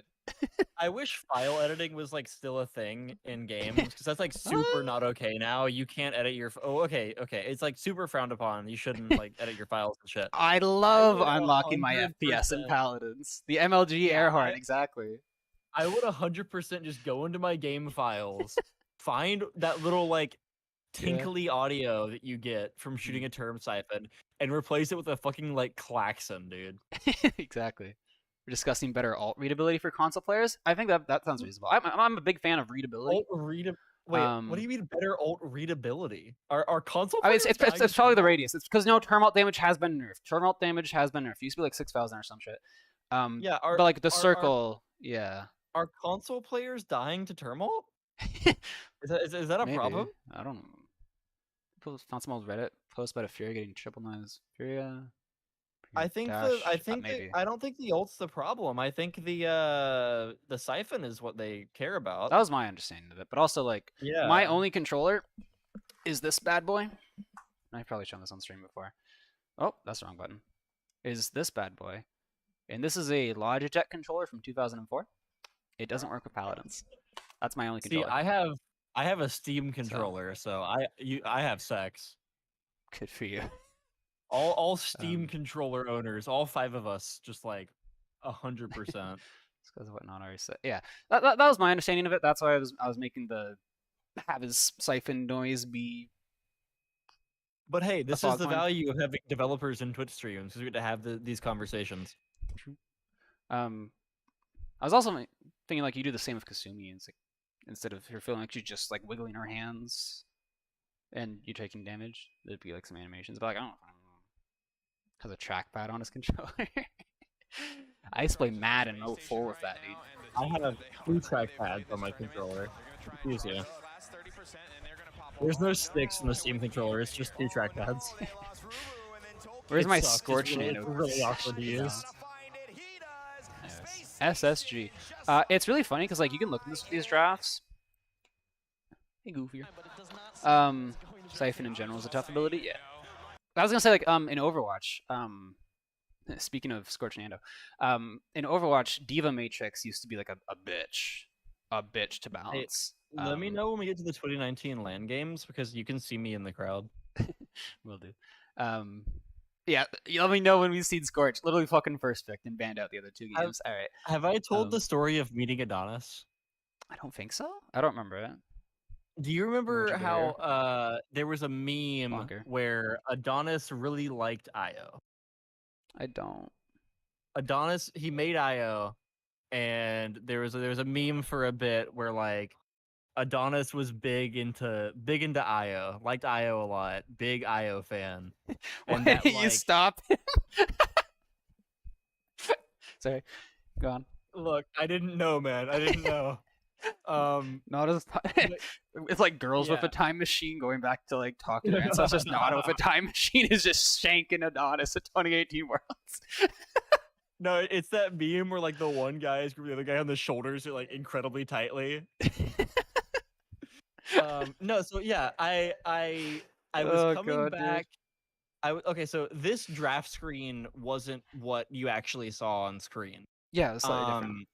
I wish file editing was like still a thing in games because that's like super not okay now. You can't edit your okay. It's like super frowned upon. You shouldn't like edit your files and shit. I love unlocking my FPS in Paladins. The MLG Earhart, exactly. I would 100% just go into my game files, find that little like tinkly audio that you get from shooting a Term Siphon, and replace it with a fucking like klaxon, dude. Exactly. We're discussing better alt readability for console players. I think that sounds reasonable. I'm a big fan of readability. Wait, what do you mean better alt readability? Are console players? I mean, it's probably the radius. It's because Term alt damage has been nerfed. Term alt damage has been nerfed. It used to be like 6,000 or some shit. But like the circle, yeah. Are console players dying to Term alt? Is that a problem? I don't know. People found some old Reddit post about a Fury getting triple knives. Furia. I don't think the ult's the problem. I think the Siphon is what they care about. That was my understanding of it. But also, like, my only controller is this bad boy. I've probably shown this on stream before. Oh, that's the wrong button. Is this bad boy. And this is a Logitech controller from 2004. It doesn't work with Paladins. That's my only controller. See, I have a Steam controller, so I have sex. Good for you. All Steam controller owners, all 5 of us, just like 100%. It's because of what not already said. Yeah, that was my understanding of it. That's why I was making have his Siphon noise be. But hey, this is the value of having developers in Twitch streams, because we get to have these conversations. True. I was also thinking like you do the same with Kasumi, and it's like instead of her feeling like she's just like wiggling her hands, and you're taking damage, there'd be like some animations. But like I don't know. Has a trackpad on his controller. I used to play Madden 04 with that, dude. I have 2 trackpads on my controller. Easy. There's no sticks in the Steam controller. It's just 2 trackpads. Where's my Scorch Nano? It's really awkward to use. SSG. It's really funny because like you can look at these drafts. Hey, Goofier. Siphon in general is a tough ability, yeah. I was gonna say like in Overwatch, speaking of Scorch Nando, in Overwatch, Diva Matrix used to be like a bitch to Hey, balance. let me know when we get to the 2019 LAN games because you can see me in the crowd. Will do. Yeah, you let me know when we've seen Scorch. Literally fucking first pick and banned out the other two games. All right. Have I told the story of meeting Adonis? I don't think so. I don't remember it. Do you remember Roger how there was a meme Bonker. where Adonis really liked Io? I don't. Adonis, he made Io, and there was a meme for a bit where like Adonis was big into Io, liked Io a lot, big Io fan. Why And that, didn't you like, stop? Sorry, go on. Look, I didn't know, man. I didn't know. Not as it's like girls with Yeah. a time machine going back to like talking to ancestors. Not with a time machine is just shanking Adonis at 2018 Worlds. No, it's that meme where like the one guy is gripping the other guy on the shoulders incredibly tightly. No, so yeah, I was coming back. Okay, so this draft screen wasn't what you actually saw on screen. Yeah, it's slightly different.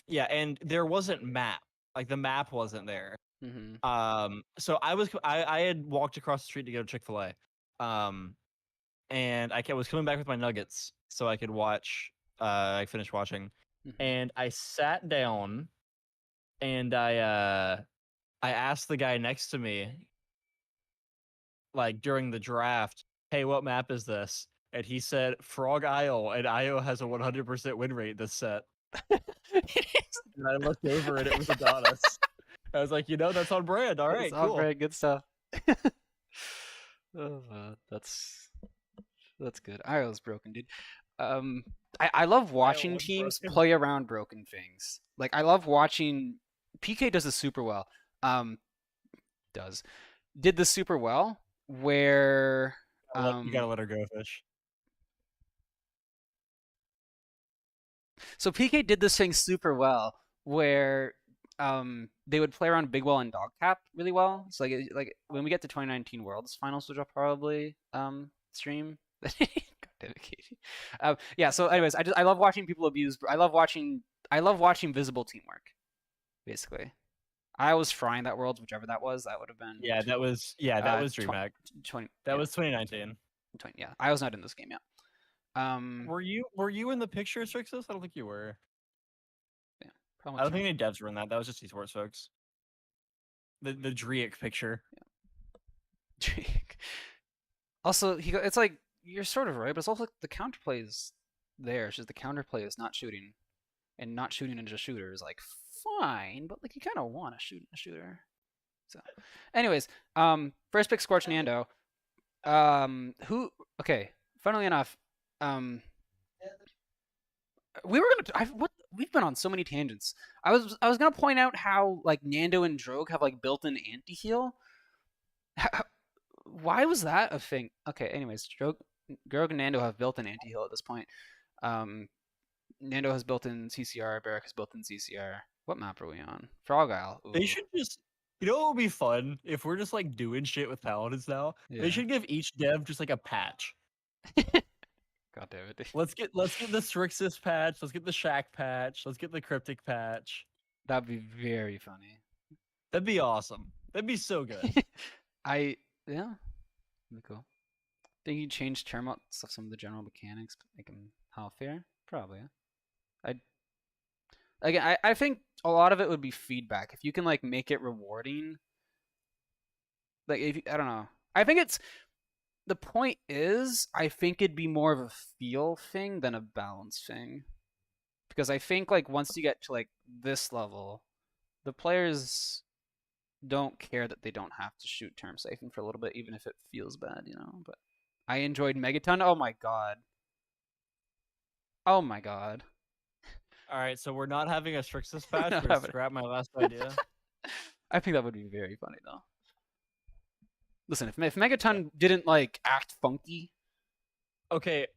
Yeah, and there wasn't map. Like the map wasn't there. Mm-hmm. So I had walked across the street to go to Chick-fil-A. And I was coming back with my nuggets so I could watch. I finished watching, and I sat down, and I asked the guy next to me, like during the draft, "Hey, what map is this?" And he said Frog Isle, and Io has a 100% win rate this set. And I looked over, and it was Adonis. I was like, that's on brand. All right, It's cool. on brand, good stuff. Oh, that's good. Io's broken, dude. I love watching teams play around broken things. Like I love watching. PK does this super well. Did this super well where You gotta let her go, Fish. So PK did this thing super well where they would play around Big Well and Dog Cap really well. So like when we get to 2019 Worlds Finals, which I'll probably stream. God damn it, Katie. Yeah. So anyways, I love watching people abuse. I love watching visible teamwork. Basically, I was frying that Worlds, whichever that was. That would have been. Yeah, that was DreamHack. 20. That was 2019. 20, yeah, I was not in this game yet. Were you in the picture, Strixus? I don't think you were. Yeah, I don't think any devs were in that. That was just esports folks. The Dreek picture. Yeah. Dreek. Also, it's like you're sort of right, but it's also like the counterplay is there. It's just the counterplay is not shooting, and not shooting into a shooter is like fine, but like you kind of want to shoot in a shooter. So, anyways, first pick Scorch Nando. Okay, funnily enough, we've been on so many tangents. I was gonna point out how like Nando and Drogue have like built-in anti-heal. Why was that a thing? Okay, anyways, Drogue and Nando have built-in anti-heal at this point. Nando has built-in CCR, Barrack has built-in CCR. What map are we on? Frog Isle. Ooh. They should just, what would be fun if we're just like doing shit with Paladins now? Yeah. They should give each dev just like a patch. God damn it. Let's get the Strixus patch. Let's get the Shack patch. Let's get the Cryptic patch. That'd be very funny. That'd be awesome. That'd be so good. Yeah, that'd be cool. Think you change term out some of the general mechanics, but make them how fair? Probably. I think a lot of it would be feedback. If you can like make it rewarding, like I don't know. I think it's the point is I think it'd be more of a feel thing than a balance thing, because I think like once you get to like this level, the players don't care that they don't have to shoot term siphoning for a little bit, even if it feels bad, you know. But I enjoyed Megaton. Oh my god. Oh my god. All right, so we're not having a Strixus patch. We're gonna scrap my last idea. I think that would be very funny though. Listen, if Megaton didn't like act funky. Okay,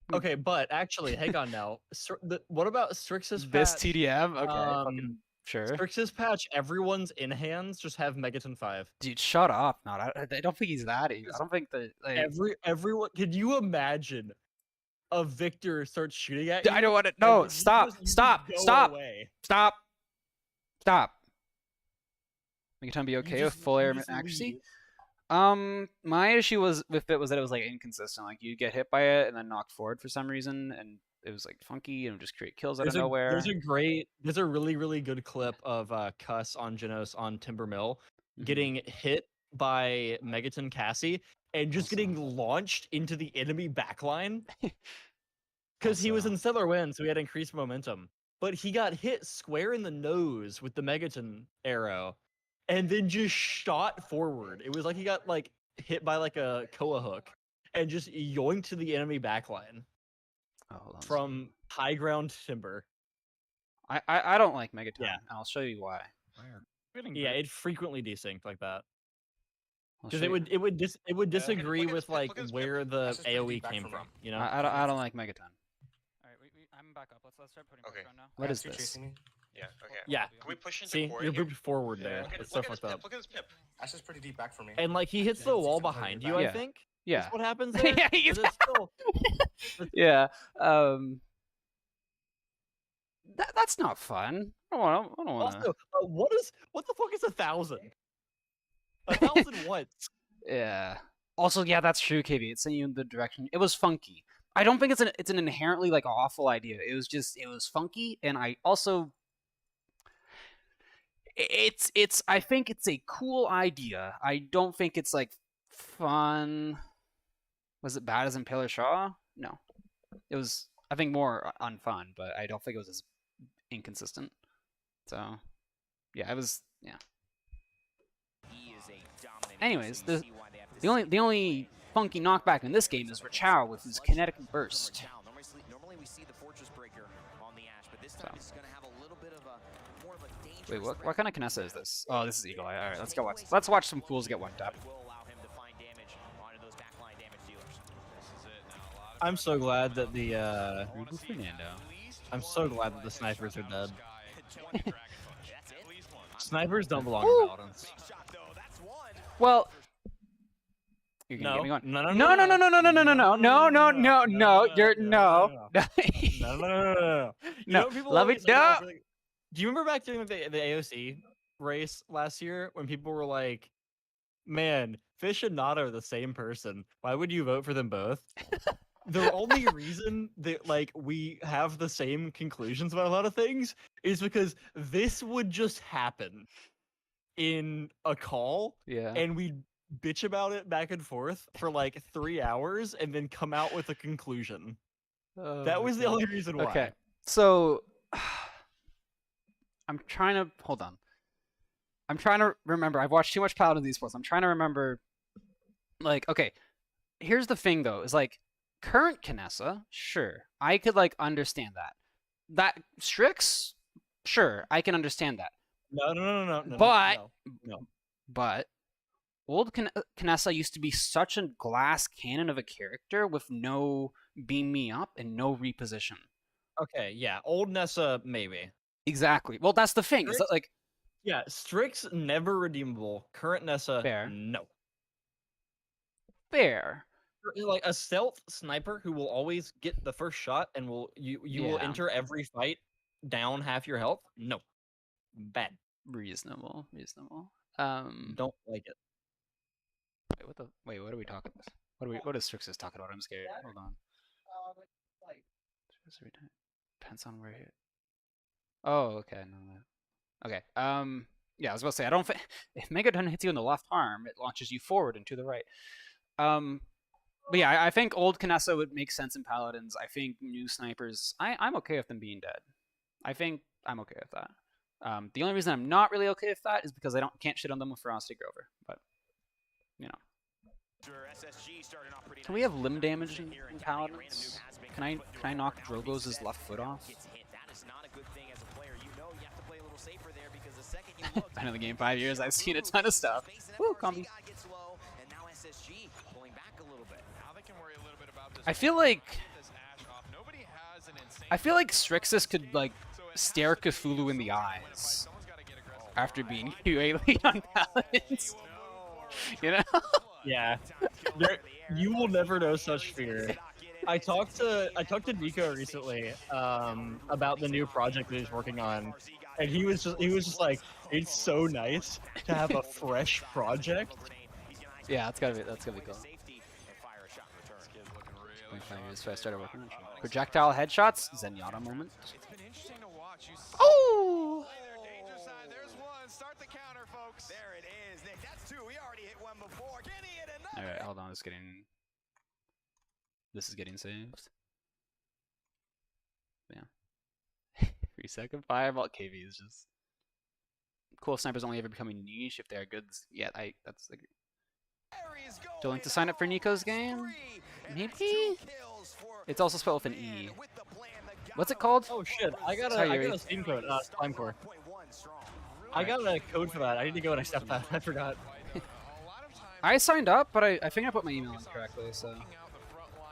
but actually, hang on now. What about Strixus patch? This TDM? Okay. Sure. Strix's patch, everyone's in hands just have Megaton 5. Dude, shut up. No, I don't think he's that evil. I don't think that, like... Everyone, can you imagine a Victor starts shooting at you? I don't want to... and No, then stop, you just stop, go stop, away. stop, stop. Megaton be okay with full you air just accuracy? leave. My issue with it was that it was like inconsistent. Like you'd get hit by it and then knocked forward for some reason, and it was like funky and would just create kills out of nowhere. There's a really, really good clip of Cuss on Genos on Timber Mill getting hit by Megaton Cassie and just getting launched into the enemy backline. Because he was in Stellar Wind, so he had increased momentum. But he got hit square in the nose with the Megaton arrow, and then just shot forward. It was like he got like hit by like a Koa hook, and just yoinked to the enemy backline from high ground timber. I don't like Megaton. Yeah. And I'll show you why. Yeah, it frequently desynced like that. I'll Because show it you- would disagree look at with his pip, like look at his where pip. the That's just pretty AoE deep back came for me. from. You know. I don't like Megaton. All right, I'm back up. Let's start putting Okay. pressure on now. What is You're this? chasing me? Yeah, okay. Yeah. Can we push into See, core you're here? moved forward Yeah. there. Look at, It's look so at his fucked pip, up. look at his pip. That's just pretty deep back for me. And like he hits the wall behind you, I Yeah. think. Yeah. That's what happens there. Yeah, he's- 'Cause it's still... Yeah. That's not fun. I don't want to. Also, what the fuck is 1,000? 1,000 what? Yeah. Also, yeah, that's true, KB. It's sending you in the direction. It was funky. I don't think it's an inherently like awful idea. It was funky, and I also I think it's a cool idea. I don't think it's like fun. Was it bad as Impaler Shaw? No. It was, I think, more unfun, but I don't think it was as inconsistent. So, yeah, it was, yeah. Anyways, the only funky knockback in this game is Rachao with his kinetic burst. Normally we see the Fortress Breaker on the Ash, but this time it's going to have a little bit of a more of a dangerous. Wait, what kind of Kinessa is this? Oh, this is Eagle Eye. All right, let's go watch. Let's watch some fools get one tap. I'm so glad that the Rubu Fernando. I'm so glad that the snipers are dead. Snipers don't belong Woo! in Paladins. Well, you're gonna get me going. No, You're no. No. You know what people Love always it. say No. about, like, do you remember back during the AOC race last year when people were like, "Man, Fish and Nada are the same person. Why would you vote for them both?" The only reason that like we have the same conclusions about a lot of things is because this would just happen in a call, Yeah. and we'd bitch about it back and forth for like 3 hours and then come out with a conclusion. That was the only reason why. Okay. So I'm trying to hold on. I'm trying to remember. I've watched too much Paladins Esports. I'm trying to remember. Like, okay, here's the thing though: is like current Kinessa, sure, I could like understand that. That Strix, sure, I can understand that. No. But no. But old Kinessa used to be such a glass cannon of a character with no beam me up and no reposition. Okay, yeah, old Nessa maybe. Exactly. Well, that's the thing. Is that like Yeah, Strix never redeemable. Current Nessa, Fair. no. fair? Like a stealth sniper who will always get the first shot and will you will Yeah. enter every fight down half your health. No, bad. Reasonable. Don't like it. Wait, what are we talking about? What is Strixus talking about? I'm scared. Hold on. Like, Depends on where you... Oh, okay. No. Okay. Yeah, I was about to say, I don't think... If Megaton hits you in the left arm, it launches you forward and to the right. But yeah, I think old Kinessa would make sense in Paladins. I think new snipers... I'm okay with them being dead. I think I'm okay with that. The only reason I'm not really okay with that is because I can't shit on them with Ferocity Grover. But, you know. Can we have limb damage in Paladins? Can I knock Drogo's left foot off? Been in the game 5 years. I've seen a ton of stuff. Woo, combi. I feel like Strixus could like stare Cthulhu in the eyes. after being QA lead on Paladins. You know? Yeah. You will never know such fear. I talked to Nico recently about the new project that he's working on, and he was just like, it's so nice to have a fresh project. Yeah, that's gotta be cool. So I started working on projectile headshots. Zenyatta moment. Oh! There it is, Nick. That's two. We already hit one before. Can he hit another? All right, hold on. This is getting saved. Yeah. 3-second fireball. KV is just cool. Snipers only ever becoming niche if they're good. Yeah, that's like. Do you like to sign up for Nico's game? Maybe. It's also spelled with an E. What's it called? Oh shit! I got a Steam code. Slime Core. I got a code for that. I need to go and accept that. I forgot. I signed up, but I think I put my email in correctly, so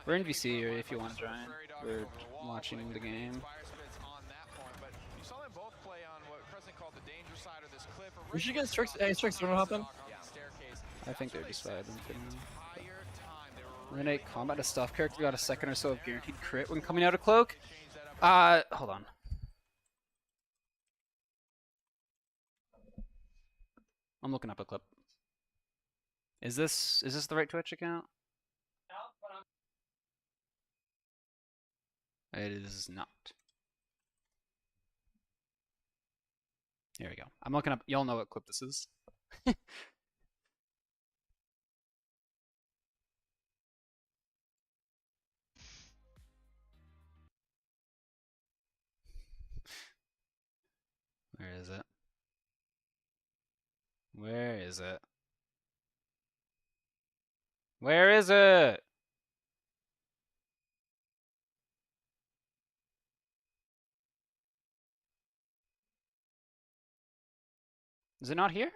we're in VC, or if you want to join, we're watching the game. We should get Strix. Hey, Strix, you wanna hop in? I think they're just vibing for now. Eliminate combat a stealth character got a second or so of guaranteed crit when coming out of cloak. Hold on. I'm looking up a clip. Is this the right Twitch account? It is not. Here we go. I'm looking up. Y'all know what clip this is. Where is it? Where is it? Where is it? Is it not here?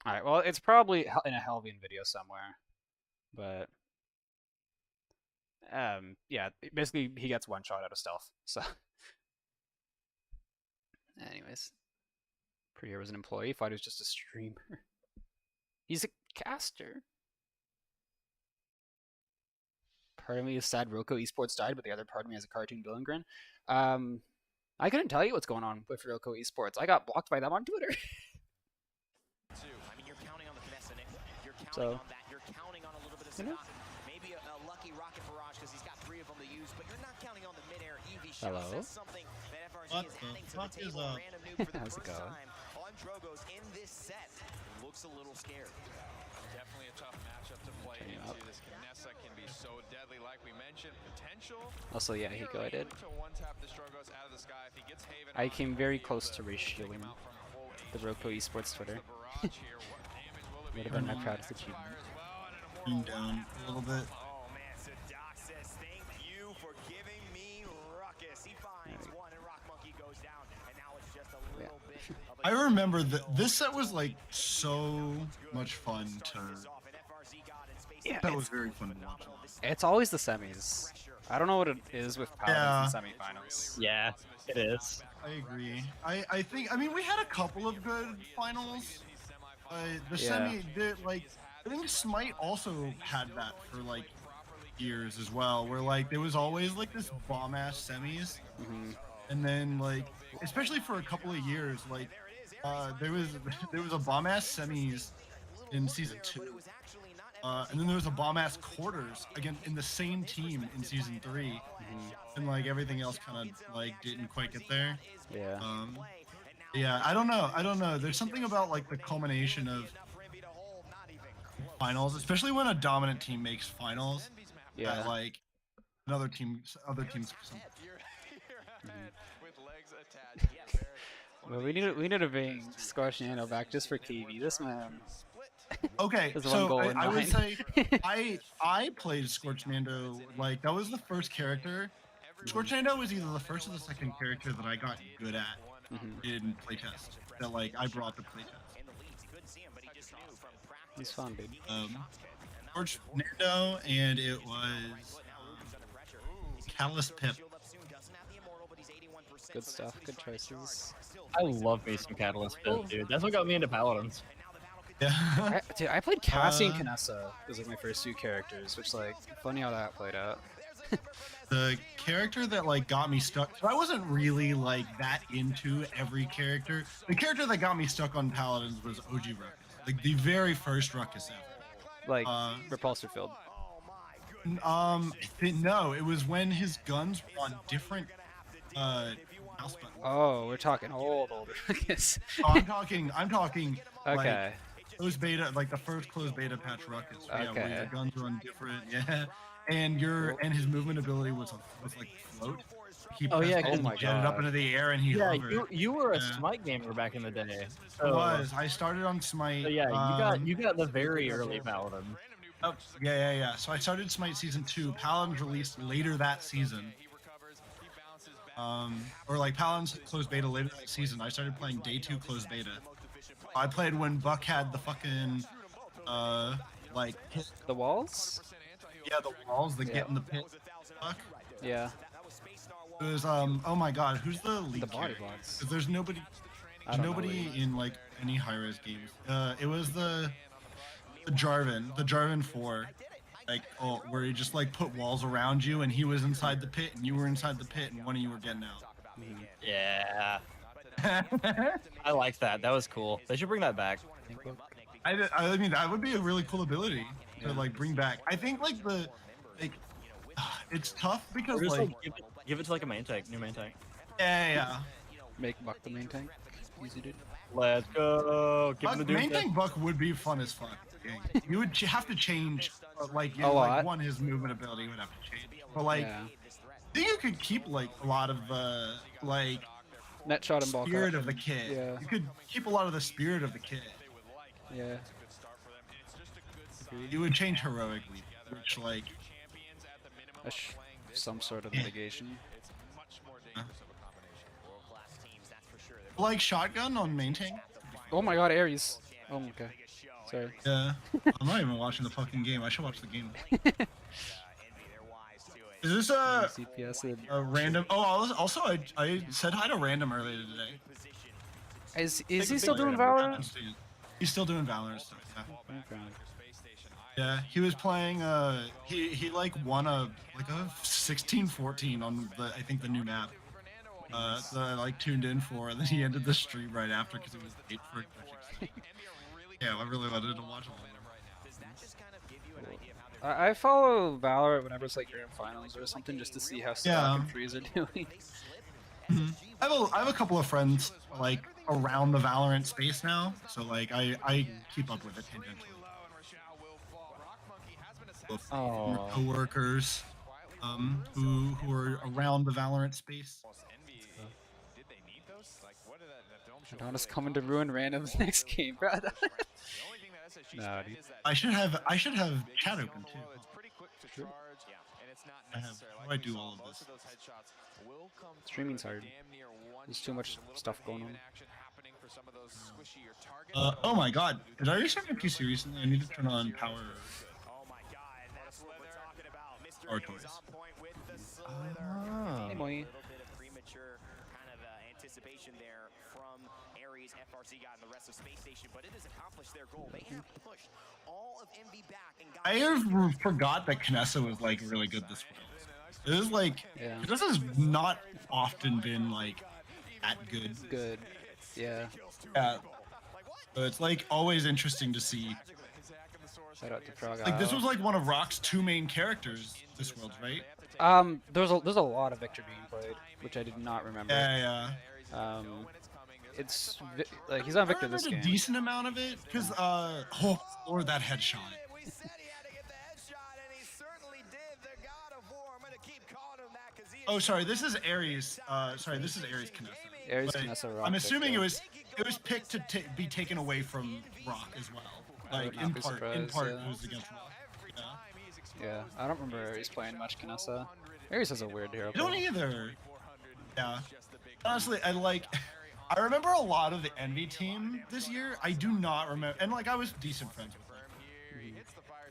Alright, well, it's probably in a Helvian video somewhere. But yeah, basically he gets one shot out of stealth. So anyways. Prettier was an employee, thought he was just a streamer. He's a caster. Part of me is sad Roko Esports died, but the other part of me has a cartoon villain grin. I couldn't tell you what's going on with Roko Esports. I got blocked by them on Twitter. I mean, you're counting on the finesse, Nick. You're counting So, on that. You're counting on a little bit of stuff. Maybe a lucky rocket barrage because he's got 3 of them to use, but you're not counting on the mid-air EV shot. Hello? That's something that FRG is adding to the table. A random nuke for the How's it first going? time on Drogo's in this set. Looks a little scared. Definitely a tough matchup to play into. This Kinessa can be so deadly, like we mentioned. Potential. Also, yeah, Hiko, I did. To one-tap the Strogos out of the sky. If he gets Haven I on, came very he'll be close able to ratioing take him out from full the Roko Esports Twitter. The barrage here. What damage will it Would be? have been my proudest achievement. Fire as well, and an Bring immortal down a little bit. Oh man, Sadak says thank you for giving me ruckus. He finds one and Rock Monkey goes down, and now it's just a little bit of a I remember that this set was like so much fun to. Yeah, That was very fun to watch. It's always the semis. I don't know what it is with Paladins in semifinals. Yeah, it is. I agree. I think, I mean, we had a couple of good finals. The semi did, like, I think Smite also had that for like years as well, where like there was always like this bomb ass semis, and then like, especially for a couple of years, like there was a bomb ass semis in season 2. And then there was a bomb-ass quarters again in the same team in season 3, and like everything else kind of like didn't quite get there. Yeah. Yeah, I don't know. There's something about like the culmination of finals, especially when a dominant team makes finals. Yeah. That, like other teams. Well, we need to bring Scorchiano back just for KV. This man. Okay, There's one so goal in I would nine. say I played Scorchnando, like that was the first character. Scorchnando was either the first or the second character that I got good at in playtest. That like I brought to playtest. He's fun, dude. Scorchnando, and it was Catalyst Pip. Good stuff. Good choices. I love me some Catalyst Pip, dude. That's what got me into Paladins. Yeah. Dude, I played Cassie and Kinessa as like my first two characters, which like funny how that played out. The character that like got me stuck. So I wasn't really like that into every character. The character that got me stuck on Paladins was OG Ruckus, like the very first Ruckus ever. Like repulsor filled. No, it was when his guns were on different mouse buttons. Oh, we're talking old Ruckus. Oh, I'm talking. Okay. Like, closed beta, like the first closed beta patch Ruckus. Yeah, Okay. where your guns were on different. Yeah. And his movement ability was like float. He Oh, yeah, pressed oh my jetted up God. into the air and he Yeah, hovered. you were a Yeah. Smite gamer back in the day. I was. I started on Smite. So yeah, you got the very early Paladin. Oh, yeah. So I started Smite Season 2. Paladins released later that season. Or like Paladins closed beta later that season. I started playing Day 2 closed beta. I played when Buck had the fucking, like... The walls? Yeah, the walls that Yeah. get in the pit. Buck. Yeah. It was, oh my god, who's the lead The body character? blocks. 'Cause there's nobody... I don't know Nobody either. in like any high-res games. It was the Jarvan 4, like where he just like put walls around you and he was inside the pit and you were inside the pit and one of you were getting out. Yeah. I liked that. That was cool. They should bring that back. I mean that would be a really cool ability to like bring back. I think like it's tough because Or just, like give it to like a main tank, new main tank. yeah. Make Buck the main tank. Easy, dude. Let's go. Give him the Main Doomfist. tank Buck would be fun as fuck. You would have to change like A lot. one his movement ability would have to change. But like Yeah. I think you could keep like a lot of the like Net shot and ball spirit cut. of the kit. Yeah. You could keep a lot of the spirit of the kit. Yeah. You would change heroically, which like Some sort of mitigation. like shotgun on main tank. Oh my god, Ares. Oh, okay. Sorry. Yeah. I'm not even watching the fucking game. I should watch the game. Is this CPS and... a random? Oh, also I said hi to Random earlier today. Is he still Big doing Random. Valorant? He's still doing Valorant stuff. Yeah. Okay. Yeah, he was playing. He like won a 16-14 on I think the new map. That I like tuned in for, and then he ended the stream right after because it was late for a Twitch. Yeah, I really wanted to watch it. I follow Valorant whenever it's like grand finals or something, just to see how Stock Yeah. and Freeze are doing. I have a couple of friends like around the Valorant space now, so like I keep up with it tangentially. With Oh. coworkers, who are around the Valorant space. Adonis coming to ruin Random's next game, bro. Nah, dude. I should have chat open too. I have. How do I do all of this? Streaming's hard. There's too much stuff going on. Oh my god, did I restart my PC recently? I need to turn on power. Or toys. Oh. Hey, boy. Premature kind of anticipation there from Ares, FRC got in the rest of Space Station, but it has accomplished their goal. They have pushed all of MV back and got I forgot that Kinessa was like really good this world. It was like Yeah. Kinessa's not often been like that good. Good. Yeah. Yeah. So it's like always interesting to see. Shout out to Frog. Like this was like one of Rock's two main characters this world, right? There's a lot of Victor being played, which I did not remember. Yeah. It's like he's on Victor I this remember game. a decent amount of it because oh Lord, that headshot. We said he had to get the headshot, and he certainly did. The God of War. I'm gonna keep calling him that because he. Oh, sorry, this is Ares. Sorry, this is Ares Kinessa. Ares, But Kinessa, Rock, I'm assuming Victor. it was picked to be taken away from Rock as well. I Like would not be in surprised, part yeah. it was against Rock. Yeah. Yeah, I don't remember Ares playing much Kinessa. Ares has a weird hero. I don't play. either. Yeah. Honestly, I remember a lot of the Envy team this year. I do not remember, and like I was decent friends with them.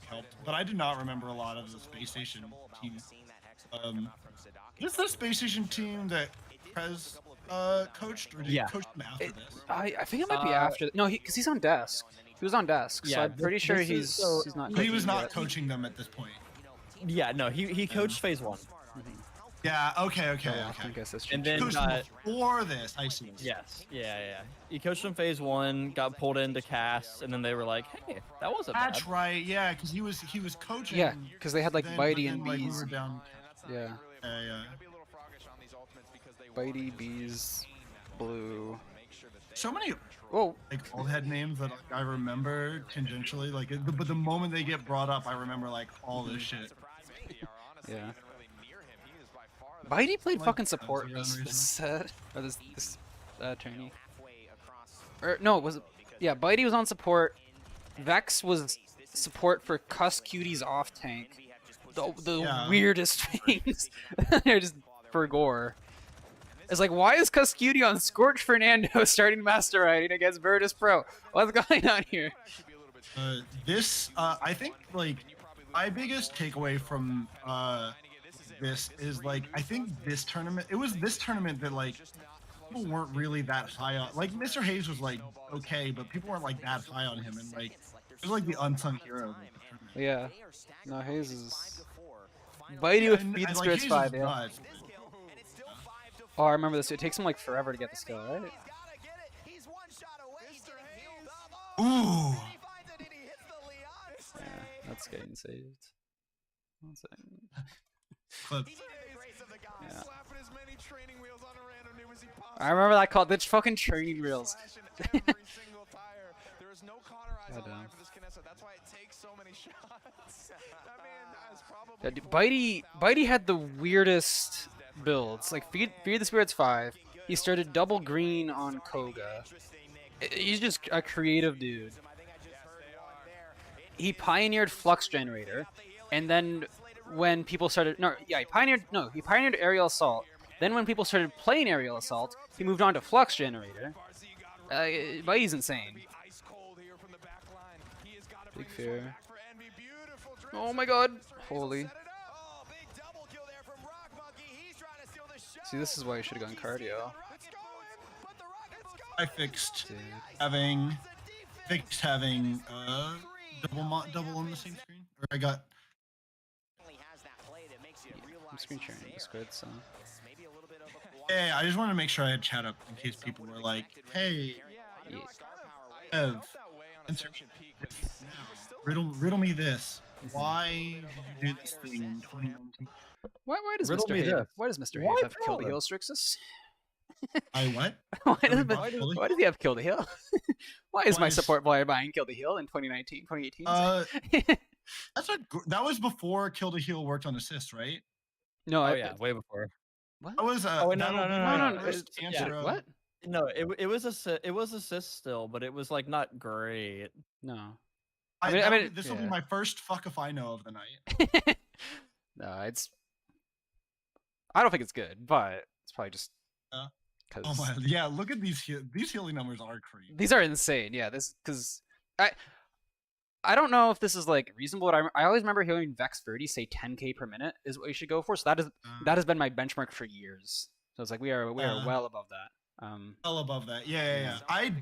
Helped, but I do not remember a lot of the Space Station team. Is this the space station team that Prez coached, or did Yeah. he coach them after this? I think it might be after. No, because he's on desk. He was on desk, so Yeah, I'm pretty sure this is- he's so he's not. So he was coaching not yet. coaching them at this point. Yeah, no, he coached phase 1. Yeah. Okay. Oh, I Okay. guess that's And true. then Coached them before this. I see. Yes, yeah. He coached them phase 1, got pulled into cast, and then they were like, "Hey, that wasn't bad." That's right. Yeah, because he was coaching. Yeah, because they had like then- Bitey then, and like, we Bees. were down. Yeah, Yeah. Bitey, Bees, Blue. So many Oh, like old head names that I remember tangentially. Like, but the moment they get brought up, I remember like all this shit. yeah. Bitey played Like, fucking support for this some reason. set or this tourney. Or no, was it? Yeah, Bitey was on support. Vex was support for Cuss Cutie's off tank. The Yeah. weirdest things. They're just for gore. It's like, why is Cuss Cutie on Scorch Fernando starting Master Riding against Virtus Pro? What's going on here? This, I think, like, my biggest takeaway from this is like, I think this tournament. It was this tournament that like people weren't really that high on. Like, Mr. Hayes was like okay, but people weren't like that high on him, and like it was like the unsung hero of the tournament. Yeah. No, Hayes is. Bitey with And, Feed like, Spirits Hayes 5, is yeah. nuts. Oh, I remember this. It takes him like forever to get the skill, right? Ooh. Yeah, that's getting saved. 1 second. Clip. Yeah. I remember that called the fucking training reels. Yeah, dude, Bitey had the weirdest builds. Like Feed the Spirits 5. He started double green on Koga. He's just a creative dude. He pioneered Flux Generator, and then when people started he pioneered Aerial Assault. Then when people started playing Aerial Assault, he moved on to Flux Generator. Bitey's insane. Big Fear. Oh my god. Holy. See, this is why you should have gone cardio. I fixed Dude. having double on the same screen, or I got. I'm screen sharing Discord, so. Yeah, I just wanted to make sure I had chat up in case people were like, "Hey, Yeah. Ev, riddle me this. Why did you do this thing in 2019?" Why does Riddle Mr. me Hayes this. why does Mr. Why Hayes have Kill the Prowler? Heal Strixus? I what? Why does he have Kill the Heal? Why is Why my is- support player buying Kill the Heal in 2019, 2018? That was before Kill to Heal worked on assist, right? No, Oh yeah, way before. What? That was Oh, wait, no, that'll no, be no, my no, no, first Yeah, answer of- what? No, it was assist still, but it was like not great. No. I mean- mean, this will be yeah. my first fuck if I know of the night. No, it's. I don't think it's good, but it's probably just. Yeah. Cause Oh my, yeah, look at these healing numbers are crazy. these are insane. Yeah, this because I don't know if this is like reasonable. But I always remember hearing Vex 30 say 10k per minute is what you should go for. So that has been my benchmark for years. So it's like we are well above that. Well above that. Yeah. I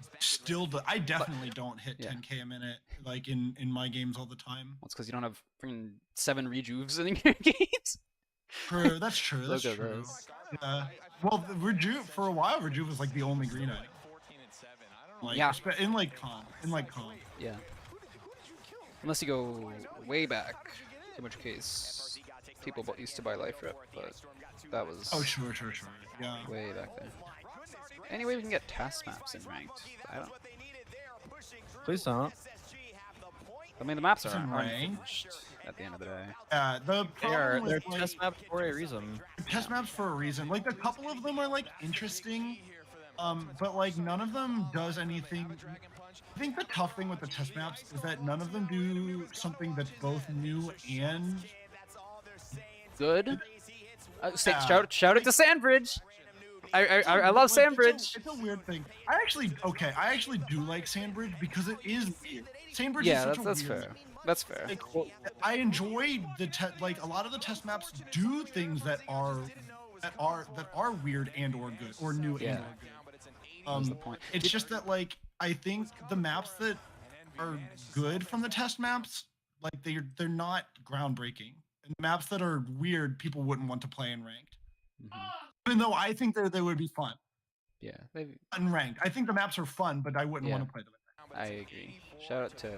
definitely don't hit Yeah. 10k a minute like in my games all the time. Well, it's because you don't have freaking 7 rejuves in your games. True, that's true. That's Look at true. this. Yeah. Well, Rejuve for a while, Rejuve was like the only green item. Like, Yeah. in like calm. Yeah. Unless you go way back, in which case people used to buy Life Rip, but that was Oh sure. Yeah. way back there. Anyway, we can get task maps in ranked. I don't. Please don't. I mean, the maps It's are in ranked. unfinished at the end of the day. The problem They're with, like, test maps for a reason. test maps for a reason. Like a couple of them are like interesting, but like none of them does anything. I think the tough thing with the test maps is that none of them do something that's both new and Good. Yeah. Shout it to Sandbridge. I love like, Sandbridge. It's a weird thing. I actually do like Sandbridge because it is weird. Sandbridge Yeah, is such that's a weird. fair. That's fair. Like, I enjoy like a lot of the test maps do things that are that are weird and or good or new and or good. the point. It's just that like I think the maps that are good from the test maps, like they're not groundbreaking. And the maps that are weird, people wouldn't want to play in ranked. Even though I think they would be fun. Yeah, maybe. Unranked. I think the maps are fun, but I wouldn't want to play them. I agree. Shout out to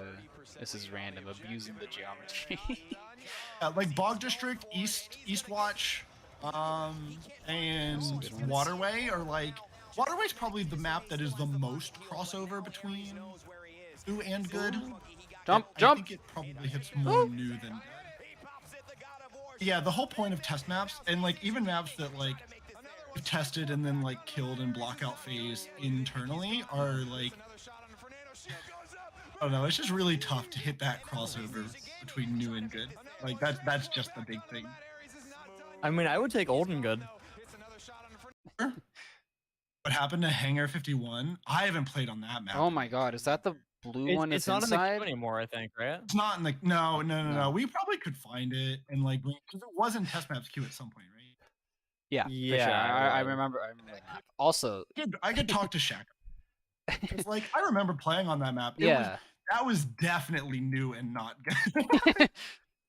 this is random abusing the geometry. Like Bog District, East Watch, and Waterway are like Waterway's probably the map that is the most crossover between new and good. Jump! I think it probably hits more new than good. Yeah, the whole point of test maps and like even maps that like we've tested and then like killed in blockout phase internally are like I don't know, it's just really tough to hit that crossover between new and good. Like that's just the big thing. I mean, I would take old and good. What happened to Hangar 51? I haven't played on that map. Oh my god, is that the blue one? It's not inside? in the queue anymore, I think, right? It's not in the no. We probably could find it and like because it was in test maps queue at some point, right? Yeah, for sure. I remember that. Also, I could talk to Shaq. It's like I remember playing on that map. That was definitely new and not good.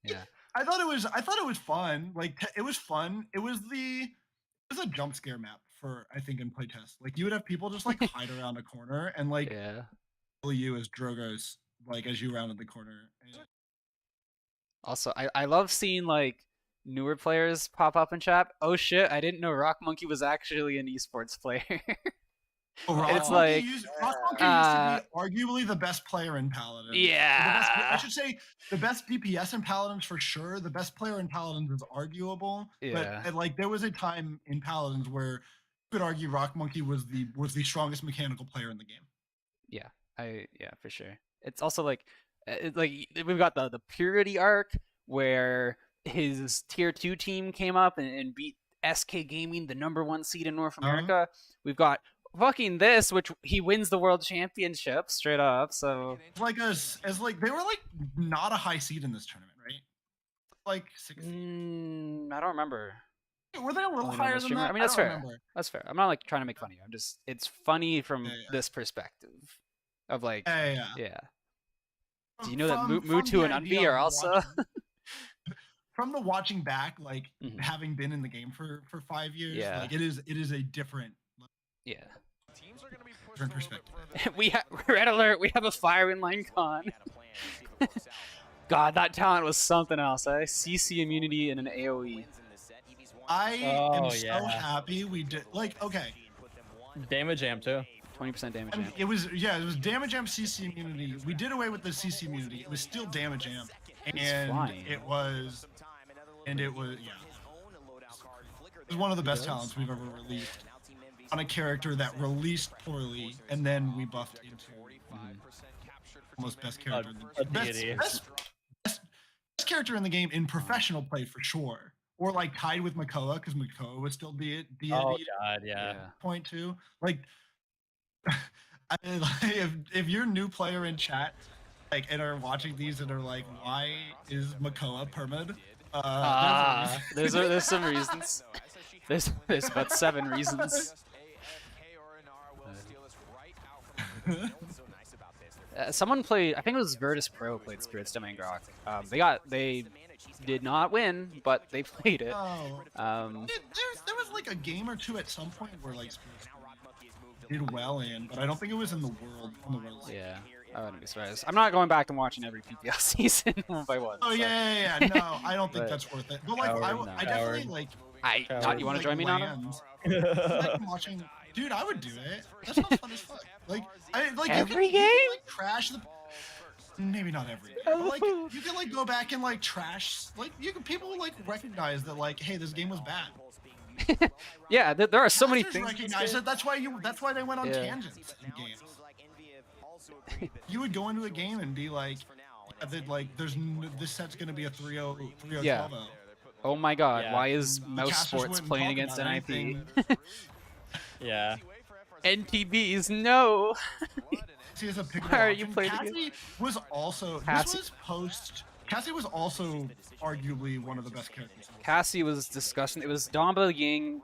Yeah. I thought it was fun. Like it was fun. It was a jump scare map for I think in playtest. Like you would have people just like hide around a corner and like kill you as Drogos like as you rounded the corner. Also, I love seeing like newer players pop up in chat. Oh shit! I didn't know Rock Monkey was actually an esports player. It's like Rock Monkey used to be arguably the best player in Paladins. Yeah, I should say the best DPS in Paladins for sure. The best player in Paladins is arguable. Yeah, but like there was a time in Paladins where you could argue Rock Monkey was the strongest mechanical player in the game. Yeah, for sure. It's also like we've got the Purity arc where his tier 2 team came up and beat SK Gaming, the #1 seed in North America. We've got fucking this, which he wins the world championship straight up. So like as like they were like not a high seed in this tournament, right? Like 16. I don't remember. Were they a little higher than that? I mean, that's fair. That's fair. I'm not like trying to make fun of you. I'm just it's funny from this perspective of like yeah. Do you know that Mutu and Unbi are also from the watching back, like having been in the game for 5 years, like it is a different different perspective. Red alert, we have a firing line con. God, that talent was something else. CC immunity and an AoE. I am so happy we did like damage amp too. 20% damage amp. It was damage amp CC immunity. We did away with the CC immunity. It was still damage amp. It was one of the best talents we've ever released on a character that released poorly and then we buffed into almost best character best character in the game in professional play for sure. Or like tied with Makoa because Makoa was still deity. Oh god, yeah. Point two. Like if you're a new player in chat like and are watching these and are like, why is Makoa permed? There's some reasons. There's about 7 reasons. Someone played, I think it was Virtus Pro played Spirit Stem and Grok. They did not win, but they played it. There was like a game or two at some point where like Spirit Stem did well in, but I don't think it was in the world. Yeah, I wouldn't be surprised. I'm not going back and watching every PPL season one by one. Oh yeah. No, I don't think that's worth it. But like, I definitely like. You want to join me now? Watching, dude, I would do it. That sounds fun as fuck. Like every game. Like, trash the. Maybe not every game. But, like you can like go back and like trash. Like people will like recognize that like, hey, this game was bad. Yeah, there are so many things. Recognize it. That's why they went on tangents in games. You would go into a game and be like, this set's gonna be a 3-0 yeah. Oh my god, why is Mouse Sports playing against NIP? Yeah. NTBs, no. See, as a pick why are you playing against? was also this was post Cassie was also arguably one of the best characters. Cassie was disgusting. It was Domba Ying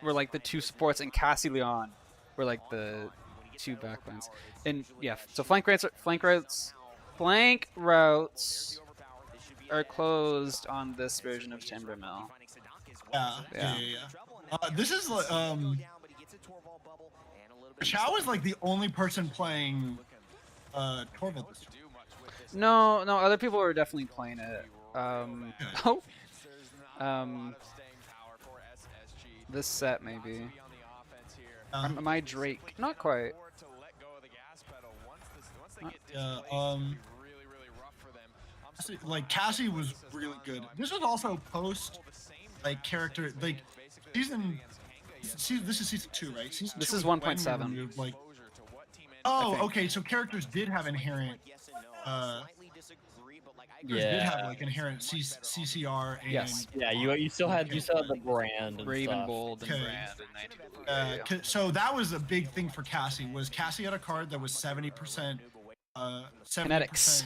were like the two supports, and Cassie Leon were like the two backlines. And yeah, so flank routes are closed on this version of Timbermill. Yeah. This is Chow is like the only person playing Torvald this time. No, other people are definitely playing it. This set maybe. Am I Drake? Not quite. Like Cassie was really good. This was also post like character like season. This is season 2, right? Season this 2 is 1.7. Like, oh, okay. So characters did have inherent. Did have like inherent CCR and yes. Yeah, you still had the brand and Raven stuff. Bold and brand. So that was a big thing for Cassie. Was Cassie had a card that was 70%. 70%.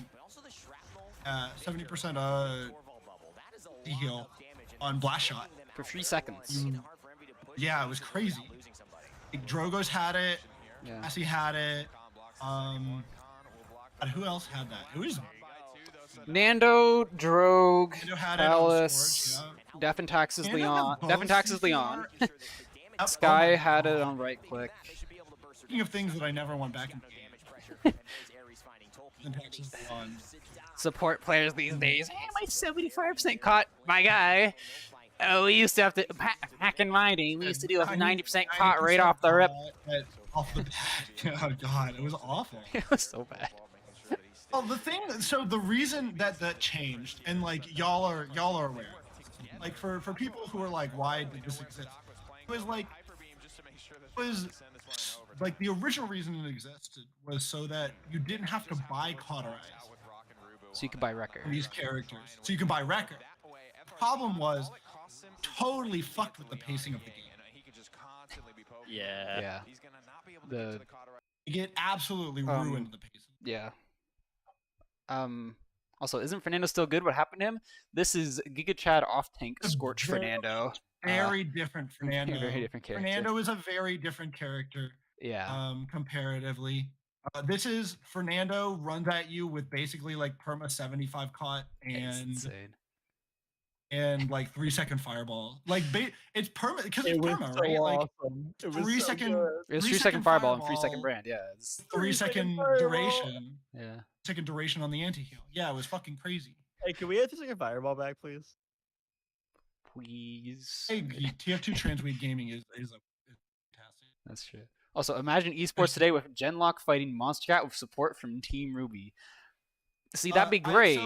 70% heal on blast shot For 3 seconds. Yeah, it was crazy. Like, Drogo's had it. Yeah. Cassie had it. And who else had that? It was Nando, Drogue, Nando had it on Palace, Scorch, yeah. Def and Taxes Nando Leon. had both Def and Taxes CCR. Leon. Oh Sky my had it God. on right click. Speaking of things that I never want back in the game. Support players these days. Hey, my 75% caught, my guy. Oh, we used to have to back in my day. We used to do a 90% caught right off the rip. Off the bat. Oh God, it was awful. It was so bad. Well, the reason that changed, and like y'all are aware, like for people who are like, why did this exist? It was like the original reason it existed was so that you didn't have to buy Cauterize. So you could buy record. These characters, so you can buy record. The problem was totally fucked with the pacing of the game. Yeah. It absolutely ruined the pacing. Yeah. Also, isn't Fernando still good? What happened to him? This is Giga Chad off tank Scorch Fernando. Very different Fernando. Very different character. Fernando is a very different character. Yeah. Comparatively. This is Fernando runs at you with basically like perma 75 caught and like 3-second fireball. Like it's perma because it's perma, so right? Like awesome. It was 3 so second. good. It was 3-second fireball and 3-second brand. Yeah. 3-second fireball. duration. Yeah. Second duration on the anti-heal. Yeah, it was fucking crazy. Hey, can we have to take a fireball back, please? Please. Hey, TF2 Transweed Gaming is fantastic. That's true. Also, imagine esports today with Genlock fighting Monster Cat with support from Team Ruby. See, that'd be great.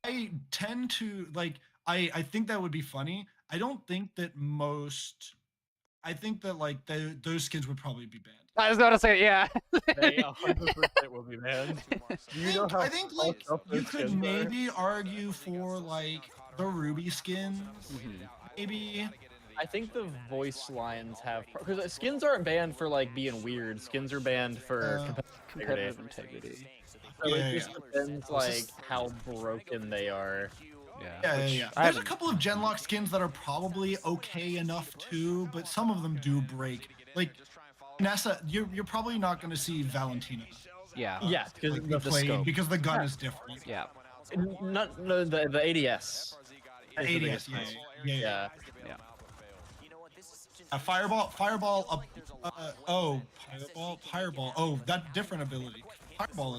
I tend to like. I think that would be funny. I don't think that I think that like those skins would probably be banned. I was gonna say, yeah. They 100% will be banned. I think like you could maybe argue for like the Ruby skins. Maybe. I think the voice lines have because skins aren't banned for like being weird. Skins are banned for Competitive integrity. So it just depends like how broken they are. Yeah. There's a couple of Genlock skins that are probably okay enough too, but some of them do break. Like Nessa, you're probably not going to see Valentina. Yeah. Yeah, because Like, because the gun is different. Yeah. No, the ADS. The ADS, yeah. Fireball. Fireball. Oh, that different ability. Fireball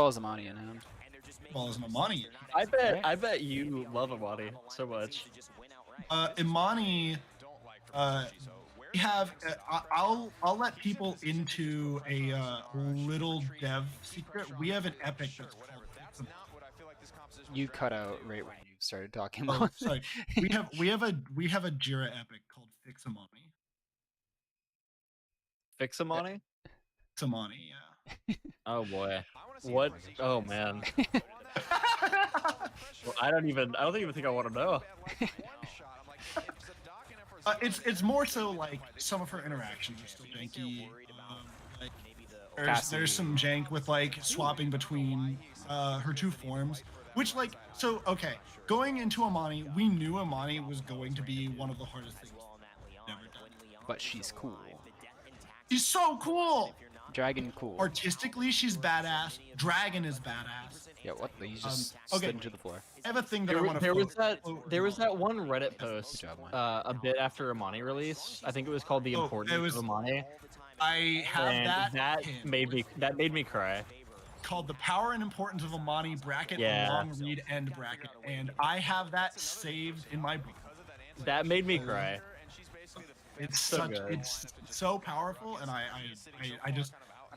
is Amani in him. Fireball is an Amani. I bet you love Amani so much. Imani, we have. I'll let people into a little dev secret. We have an epic that's called Fix Amani. You cut out right when you started talking. Oh, sorry. We have a Jira epic called Fix Amani. Fix Amani? Fix Amani, yeah. Oh boy. What? Oh man. Well, I don't even think I want to know. It's more so like some of her interactions are still janky. Like There's some jank with like swapping between her two forms, which like okay. Going into Amani, we knew Amani was going to be one of the hardest things ever done. But she's cool. She's so cool. Dragon cool. Artistically, she's badass. Dragon is badass. Yeah, what? You just slid into the floor. I have a thing that I want to. There was that one Reddit post a bit after Amani release. I think it was called "The Importance of Amani." I have that made me cry. Called "The Power and Importance of Amani" bracket, long read end bracket, and I have that saved in my book. That made me cry. It's so good. It's so powerful, and I just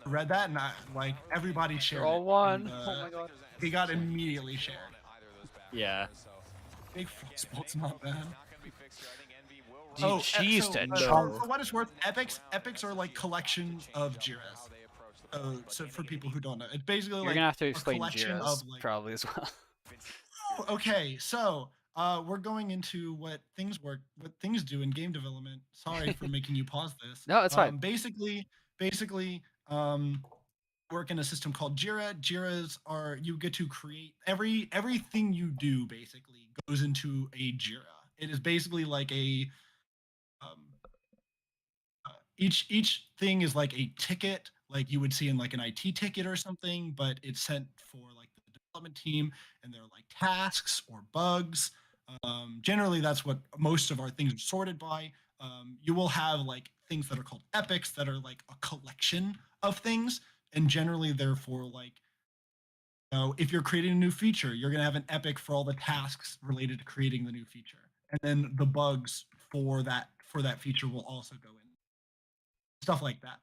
read that, and like everybody shared. They're all one. And, oh my god. He got immediately shared. Yeah. Big sports not bad. She used to for what it's worth, epics are like collections of Jiras. So for people who don't know, it's basically You're like gonna have to explain Jiras Jiras probably as well. Okay, so we're going into what things do in game development. Sorry for making you pause this. No, it's fine. Basically, work in a system called Jira. Jiras are you get to create everything you do basically goes into a Jira. It is basically like a each thing is like a ticket, like you would see in like an IT ticket or something, but it's sent for like the development team, and they're like tasks or bugs. Generally, that's what most of our things are sorted by. You will have like things that are called epics that are like a collection of things, and generally, therefore, like if you're creating a new feature, you're going to have an epic for all the tasks related to creating the new feature, and then the bugs for that feature will also go in. Stuff like that.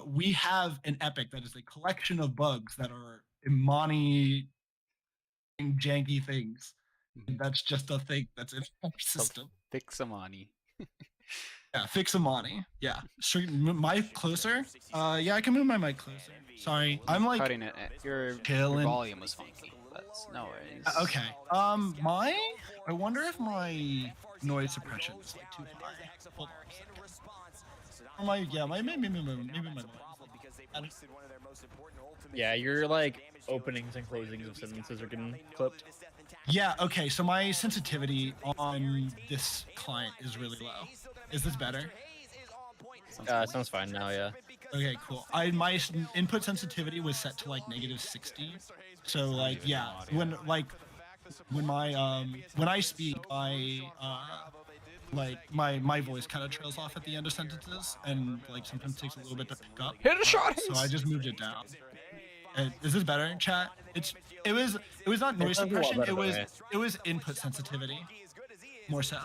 We have an epic that is a collection of bugs that are Imani janky things. And that's just a thing that's in our system. Fix Amani. Yeah, fix Amani. Yeah. Mic closer? Yeah, I can move my mic closer. Sorry. I'm like cutting it. Your volume was funky. That's no worries. Okay. I wonder if my noise suppression is like too high. Hold on. Maybe my noise. Yeah, your like openings and closings of sentences are getting clipped. Yeah, okay, so my sensitivity on this client is really low. Is this better? Sounds fine now, yeah. Okay, cool. My input sensitivity was set to like -60. So like yeah, when I speak, like my voice kind of trails off at the end of sentences, and like sometimes takes a little bit to pick up. Hit a shot. So I just moved it down. Is this better, chat? It was not noise suppression. It was input sensitivity, more so.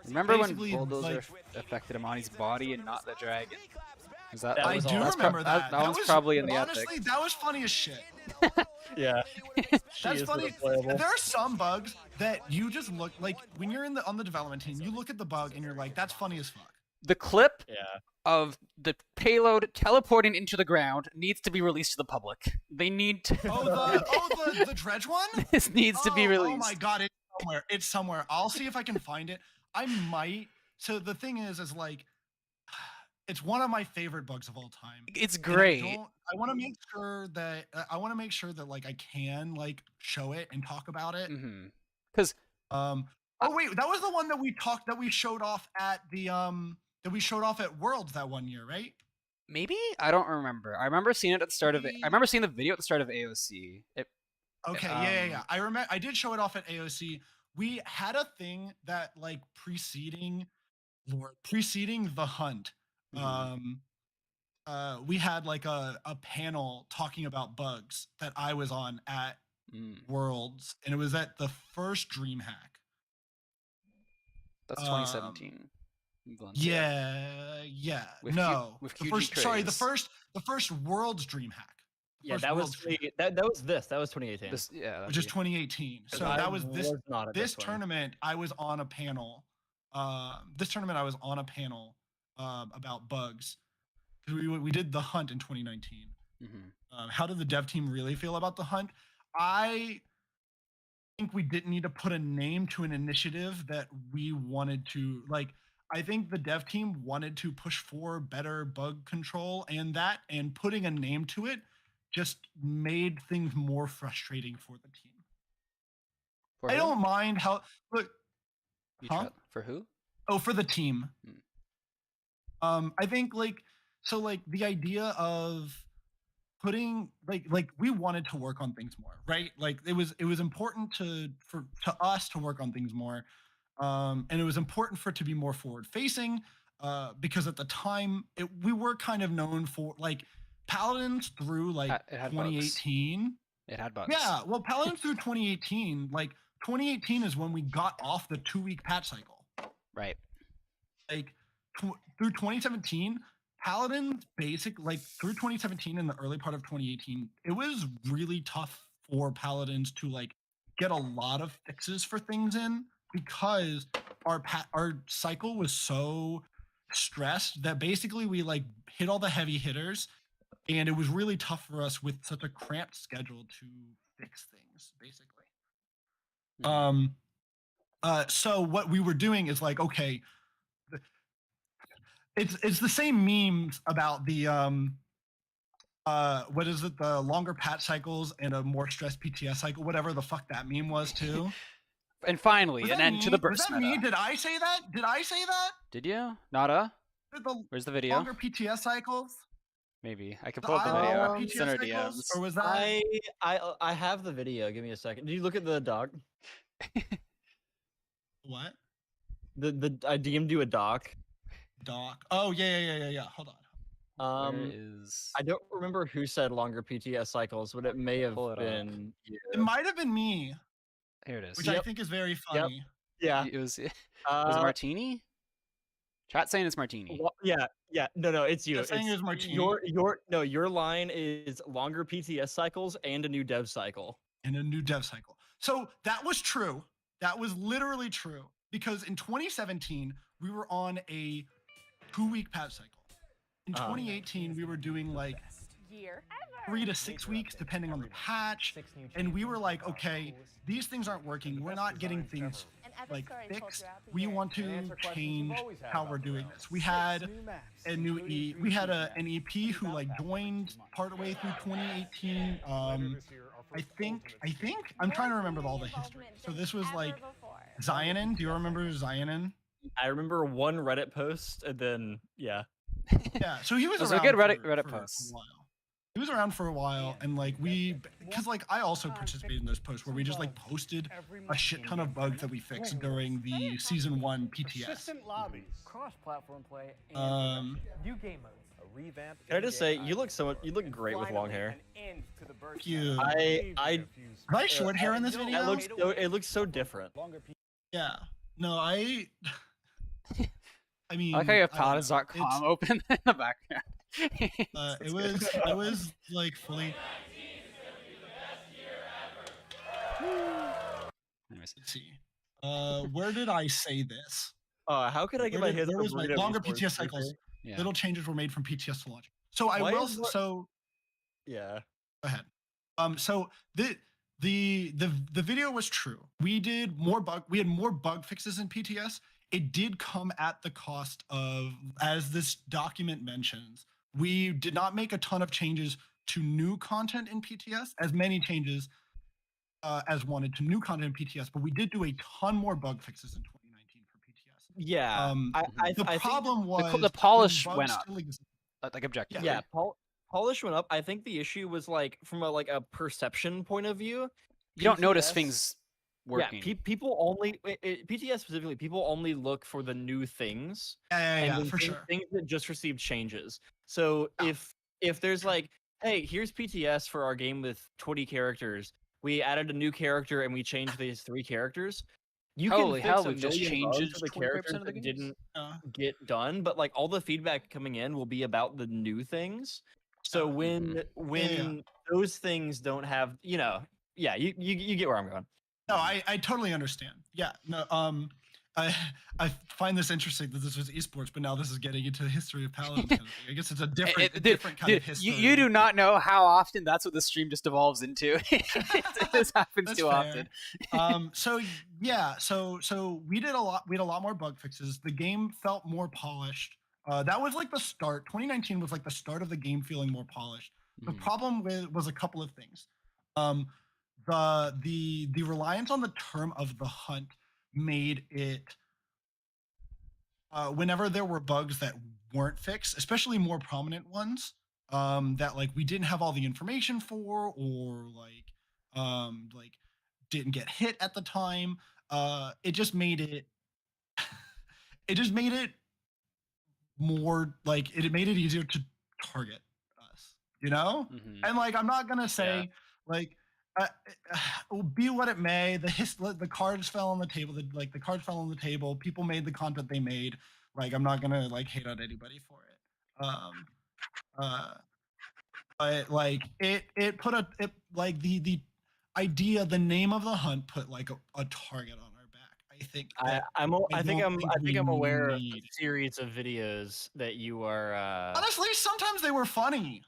Remember when Bulldozer affected Amani's body and not the dragon? I do remember that. That was probably in the honestly, epic. that was funny as shit. Yeah. That's funny. There are some bugs that you just look like when you're on the development team, you look at the bug and you're like, that's funny as fuck. The clip of the payload teleporting into the ground needs to be released to the public. They need to. The dredge one? This needs to be released. Oh my god, it's somewhere. It's somewhere. I'll see if I can find it. I might. So the thing is like, it's one of my favorite bugs of all time. It's great. I want to make sure that like I can like show it and talk about it. Because oh wait, that was the one that we showed off at Worlds that one year, right? Maybe? I don't remember. I remember seeing it at the start of it. I remember seeing the video at the start of AOC. Yeah. I remember I did show it off at AOC. We had a thing that like preceding the hunt. We had like a panel talking about bugs that I was on at Worlds, and it was at the first DreamHack. That's 2017. Yeah. The first Worlds DreamHack. Yeah, that was 2018. Which is 2018. So that was this tournament. I was on a panel. About bugs. We did the hunt in 2019. How did the dev team really feel about the hunt? I think we didn't need to put a name to an initiative that we wanted to like. I think the dev team wanted to push for better bug control, and putting a name to it just made things more frustrating for the team. For I who? don't mind how look. For who? Oh, for the team. I think the idea of putting like we wanted to work on things more, right? Like it was important to us to work on things more, and it was important for it to be more forward facing, because at the time we were kind of known for like Paladins through like It had 2018. Bugs. It had bugs. Yeah, well, Paladins through 2018, like 2018 is when we got off the 2-week patch cycle. Right. Like through 2017, Paladins through 2017 and the early part of 2018, it was really tough for Paladins to like get a lot of fixes for things in, because our cycle was so stressed that basically we like hit all the heavy hitters, and it was really tough for us with such a cramped schedule to fix things basically. So what we were doing is like, okay, it's the same memes about the what is it, the longer patch cycles and a more stressed PTS cycle, whatever the fuck that meme was too. And finally, an end to the burst was that meta. me? Did I say that? Did you? Nada? The Where's the video? longer PTS cycles? Maybe I can pull up the video. PTS Send our cycles? DMs. Or was that I have the video. Give me a second. Did you look at the doc? what? I DM'd you a doc. Doc. Oh yeah. Hold on. Where is... I don't remember who said longer PTS cycles, but it may have been you. It might have been me. Here it is. Which I think is very funny. Yeah. It was it Martini? Chat saying it's Martini. Yeah. No, it's you. Chat saying it's Martini. Your line is longer PTS cycles and a new dev cycle. So that was true. That was literally true, because in 2017 we were on a 2-week patch cycle. In 2018 we were doing like 3 to 6 weeks depending on the patch, and we were like, okay, these things aren't working. We're not getting things like fixed. We want to change how we're doing this. We had a new we had an EP who like joined partway through 2018. I think I'm trying to remember all the history. So this was like Zionin. Do you remember Zionin? I remember one Reddit post, and then yeah. So he was Those around are good Reddit for posts. a while. He was around for a while, and like because like I also participated in those posts where we just like posted a shit ton of bugs that we fixed during the season 1 PTS. Cross-platform play, and new game modes. Can I just say, you look great with long hair. Thank you. I short hair in this video? It looks so different. Yeah. No, I mean, I like how you have paladins.com open in the background. I was like fully. Let's see. Where did I say this? How could I get my hands on my longer PTS cycles? Yeah. Little changes were made from PTS to launch. So yeah. Go ahead. So the video was true. We had more bug fixes in PTS. It did come at the cost of, as this document mentions, we did not make a ton of changes to new content in PTS, as many changes as wanted to new content in PTS, but we did do a ton more bug fixes in 2019 for PTS. Yeah. The problem was the polish went up, like objectively. Yeah, polish went up. I think the issue was like from a perception point of view. You don't notice things working. Yeah, people only PTS specifically. People only look for the new things. Yeah, for sure. Things that just received changes. So if there's like, hey, here's PTS for our game with 20 characters. We added a new character and we changed these 3 characters. You Holy can fix hell, we've just changed the characters of the that didn't get done, but like all the feedback coming in will be about the new things. So when those things don't have, you get where I'm going. No, I totally understand. Yeah, no, I find this interesting that this was esports, but now this is getting into the history of Paladins. Kind of thing. I guess it's a different kind of history. You do not know how often that's what the stream just evolves into. This happens That's too fair. often. So yeah, so we did a lot. We had a lot more bug fixes. The game felt more polished. That was like the start. 2019 was like the start of the game feeling more polished. The problem was a couple of things. The reliance on the term of the hunt made it whenever there were bugs that weren't fixed, especially more prominent ones that like we didn't have all the information for, or like didn't get hit at the time. It just made it more like it made it easier to target us, you know. And like I'm not gonna say like be what it may, the cards fell on the table. The cards fell on the table. People made the content they made. Like I'm not gonna like hate on anybody for it. But like it put the idea, the name of the hunt put like a target on our back. I think I'm aware of the series of videos that you are. Honestly, sometimes they were funny.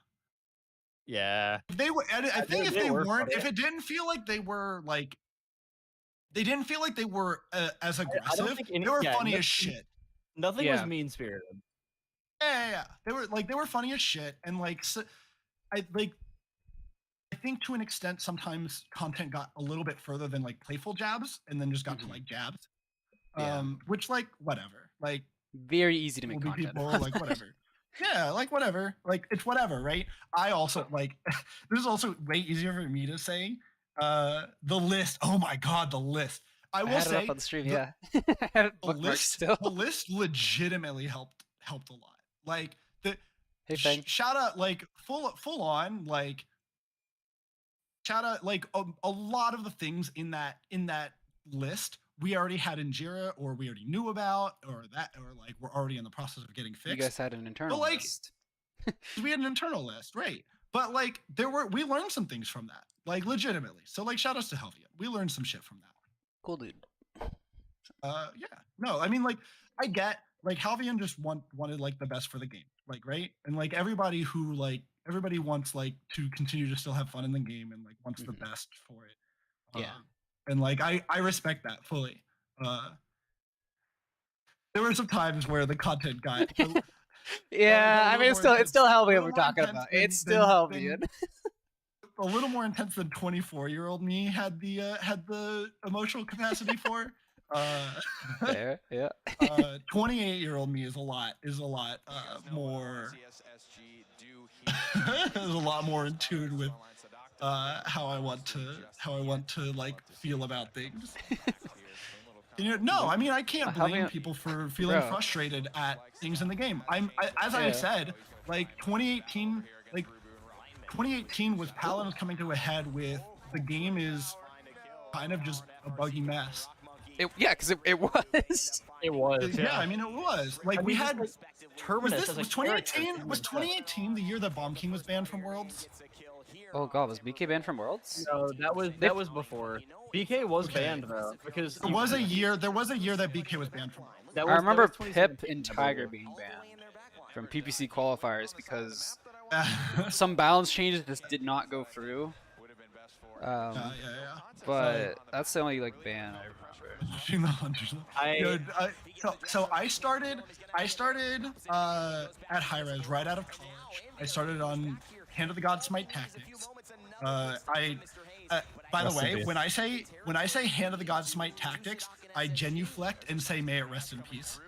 Yeah, they were. I think if they weren't, if it didn't feel like they were like, they didn't feel like they were as aggressive. They were funny as shit. Nothing was mean spirited. Yeah. They were funny as shit, and like, so, I think to an extent sometimes content got a little bit further than like playful jabs, and then just got to like jabs. Which like whatever, like very easy to make content. People, like whatever. Yeah, like whatever. Like it's whatever, right? I also like this is also way easier for me to say. The list. Oh my god, the list. I will say up on the stream, the list legitimately helped a lot. Like the shout out like full on like shout out like a lot of the things in that list we already had in Jira, or we already knew about, or like we're already in the process of getting fixed. You guys had an internal list. We had an internal list, right? But like we learned some things from that, like legitimately. So like shout outs to Helvian. We learned some shit from that. Cool dude. Yeah. No, I mean like I get like Helvian just wanted like the best for the game, like right? And like everybody wants like to continue to still have fun in the game and like wants the best for it. Yeah. And like I respect that fully. There were some times where the content got yeah, I mean it's still Helvian we're talking about. It's still Helvian. A little more intense than 24-year-old me had the emotional capacity for. Fair, yeah. 28-year-old me is a lot more is a lot more in tune with how I want to like feel about things. No, I mean I can't blame people for feeling frustrated at things in the game. I said, like 2018 was Paladins coming to a head with the game is kind of just a buggy mess. Because it was. It was. Yeah, I mean it was. Like we had Terminus. Was 2018 the year that Bomb King was banned from Worlds? Oh god, was BK banned from Worlds? No, that was before. BK was banned though, because there was a year that BK was banned from Worlds. I remember Pip and Tiger being banned from PPC qualifiers because some balance changes just did not go through. But that's the only like ban I remember. So I started at high res right out of college. I started on Hand of the God Smite Tactics. By the way, when I say Hand of the God Smite Tactics, I genuflect and say may it rest in peace,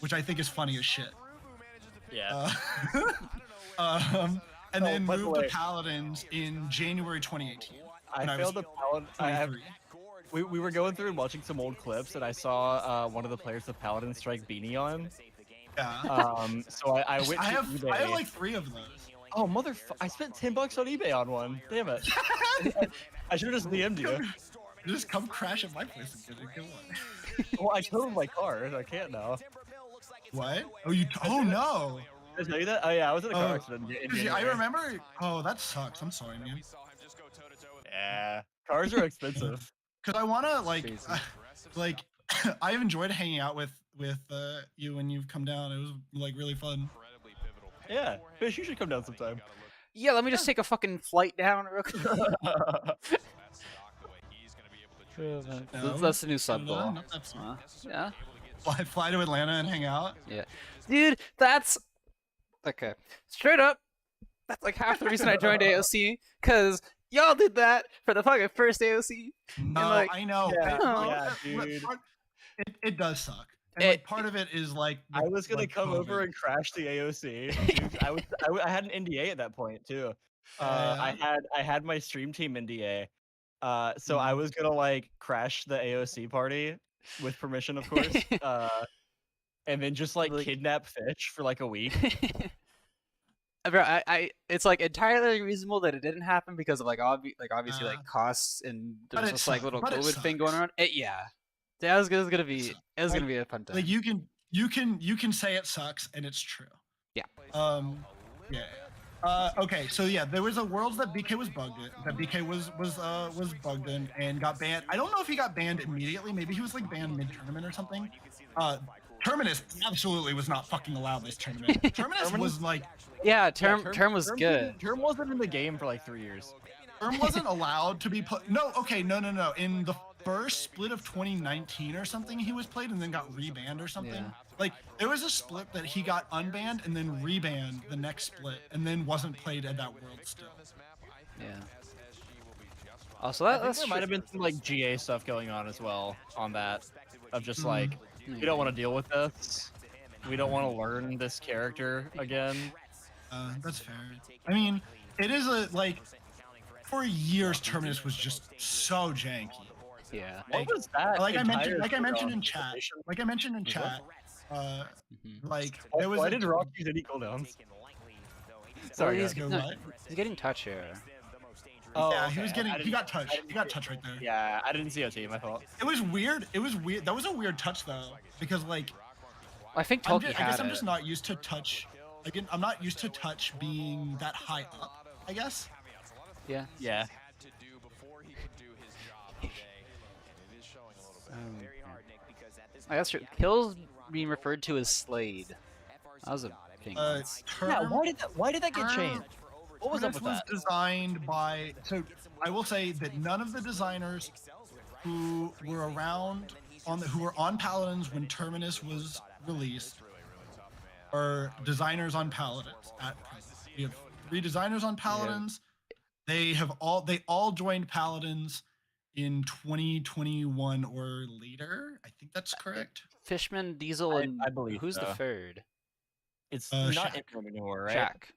which I think is funny as shit. Yeah. And then moved to Paladins in January 2018. I failed the Paladins. We were going through and watching some old clips, and I saw one of the players with Paladin strike beanie on. Yeah. So I went. I have like 3 of those. Oh motherfucker! I spent $10 on eBay on one. Damn it! I should have just DM'd you. Just come crash at my place and get one. Well, I totaled my car. I can't now. What? Oh, you? Oh no! Did I tell you that? Oh yeah, I was in a car accident. I remember. Oh, that sucks. I'm sorry, man. Yeah, cars are expensive. Cause I wanna like I've enjoyed hanging out with you when you've come down. It was like really fun. Yeah, Fish, you should come down sometime. Yeah, let me just take a fucking flight down real quick. That's the new sub goal. Yeah. Fly to Atlanta and hang out. Yeah. Dude, that's okay. Straight up, that's like half the reason I joined AOC, because y'all did that for the fucking first AOC. No, like, I know. Yeah, dude. It does suck. And like, part of it is like I was gonna like come COVID. over and crash the AOC. I had an NDA at that point too. I had my stream team NDA. So I was gonna like crash the AOC party with permission, of course. And then just like kidnap Fish for like a week. Bro, it's like entirely reasonable that it didn't happen because of like obviously like costs and there's this like little COVID thing going on. Yeah, that was gonna be a fun time. Like you can say it sucks and it's true. Yeah. Yeah. Okay, so yeah, there was a Worlds that BK was bugged in. That BK was bugged in and got banned. I don't know if he got banned immediately. Maybe he was like banned mid-tournament or something. Terminus absolutely was not fucking allowed this tournament. Terminus was like, yeah, Term was good. Term wasn't in the game for like 3 years. Term wasn't allowed to be put. No, okay, no. In the first split of 2019 or something, he was played and then got rebanned or something. Yeah. Like there was a split that he got unbanned and then rebanned the next split and then wasn't played at that world still. Yeah. Also, that there might have been some like GA stuff going on as well on that, of just like we don't want to deal with this. We don't want to learn this character again. That's fair. I mean, it is like for years Terminus was just so janky. Yeah. What was that? Like I mentioned in chat. Like there was. Why did Rock use any cooldowns? Sorry, he's getting touch here. Oh, yeah, okay. He got touched. He got touched right there. Yeah, I didn't see OT, my fault. It was weird. That was a weird touch though, because like I think I guess I'm just not used to touch. Again, I'm not used to touch being that high up, I guess. Yeah. Yeah. I guess kills being referred to as Slade. That was a thing. Yeah, why did that get changed? What was up with that? Was designed by. So I will say that none of the designers who were around who were on Paladins when Terminus was released are designers on Paladins at present. We have 3 designers on Paladins. Yeah. They all joined Paladins in 2021 or later. I think that's correct. Fishman, Diesel, and I believe who's so. the third? It's not Interim anymore, right? Shaq.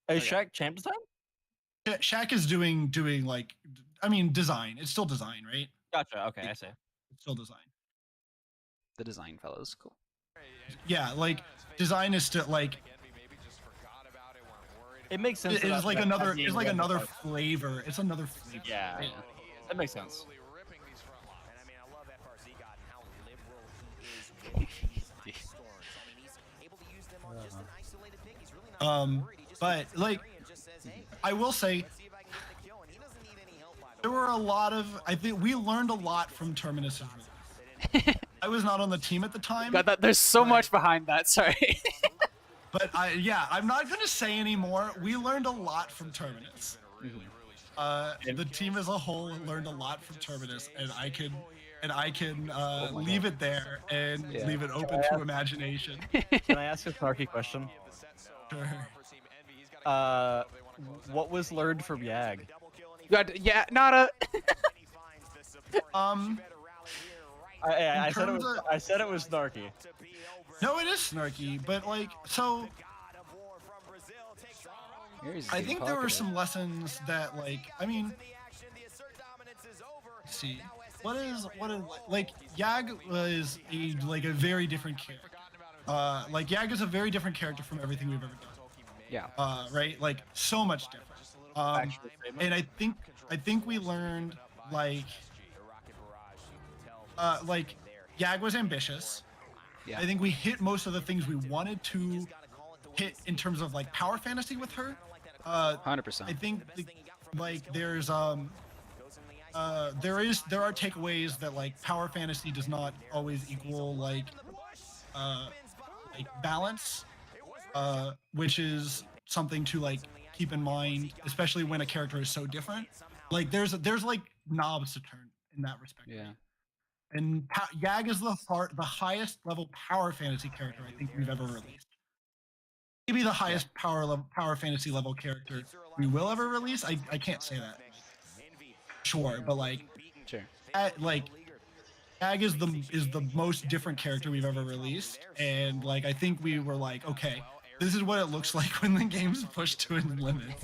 Is Shaq champ design? Yeah, Shaq is doing like, I mean, design. It's still design, right? Gotcha. Okay, I see. It's still design. The design fellows, cool. Yeah, like design is still like. It makes sense. It's like another. It's like another flavor. It's another flavor. Yeah, right? That makes sense. But like, I will say, there were a lot of. I think we learned a lot from Terminus' release. I was not on the team at the time. God, there's so much behind that. Sorry. But I'm not gonna say anymore. We learned a lot from Terminus. The team as a whole learned a lot from Terminus, and I can leave it there and leave it open to imagination. Can I ask a snarky question? Sure. What was learned from Yag? Yeah, Nada. I said it was snarky. No, it is snarky, but like, so I think there were some lessons that, like, I mean, let's see, what is like Yag was a very different character. Like Yag is a very different character from everything we've ever done. Yeah. Right, like so much different. And I think we learned like Yag was ambitious. Yeah. I think we hit most of the things we wanted to hit in terms of like power fantasy with her. 100%. I think like there's there are takeaways that like power fantasy does not always equal like balance, which is something to like keep in mind, especially when a character is so different. Like there's like knobs to turn in that respect. Yeah. And Yag is the highest level power fantasy character I think we've ever released. Maybe the highest power fantasy level character we will ever release. I can't say that. Sure, but like, Sure. Yag is the most different character we've ever released, and like I think we were like, okay, this is what it looks like when the game's pushed to its limits.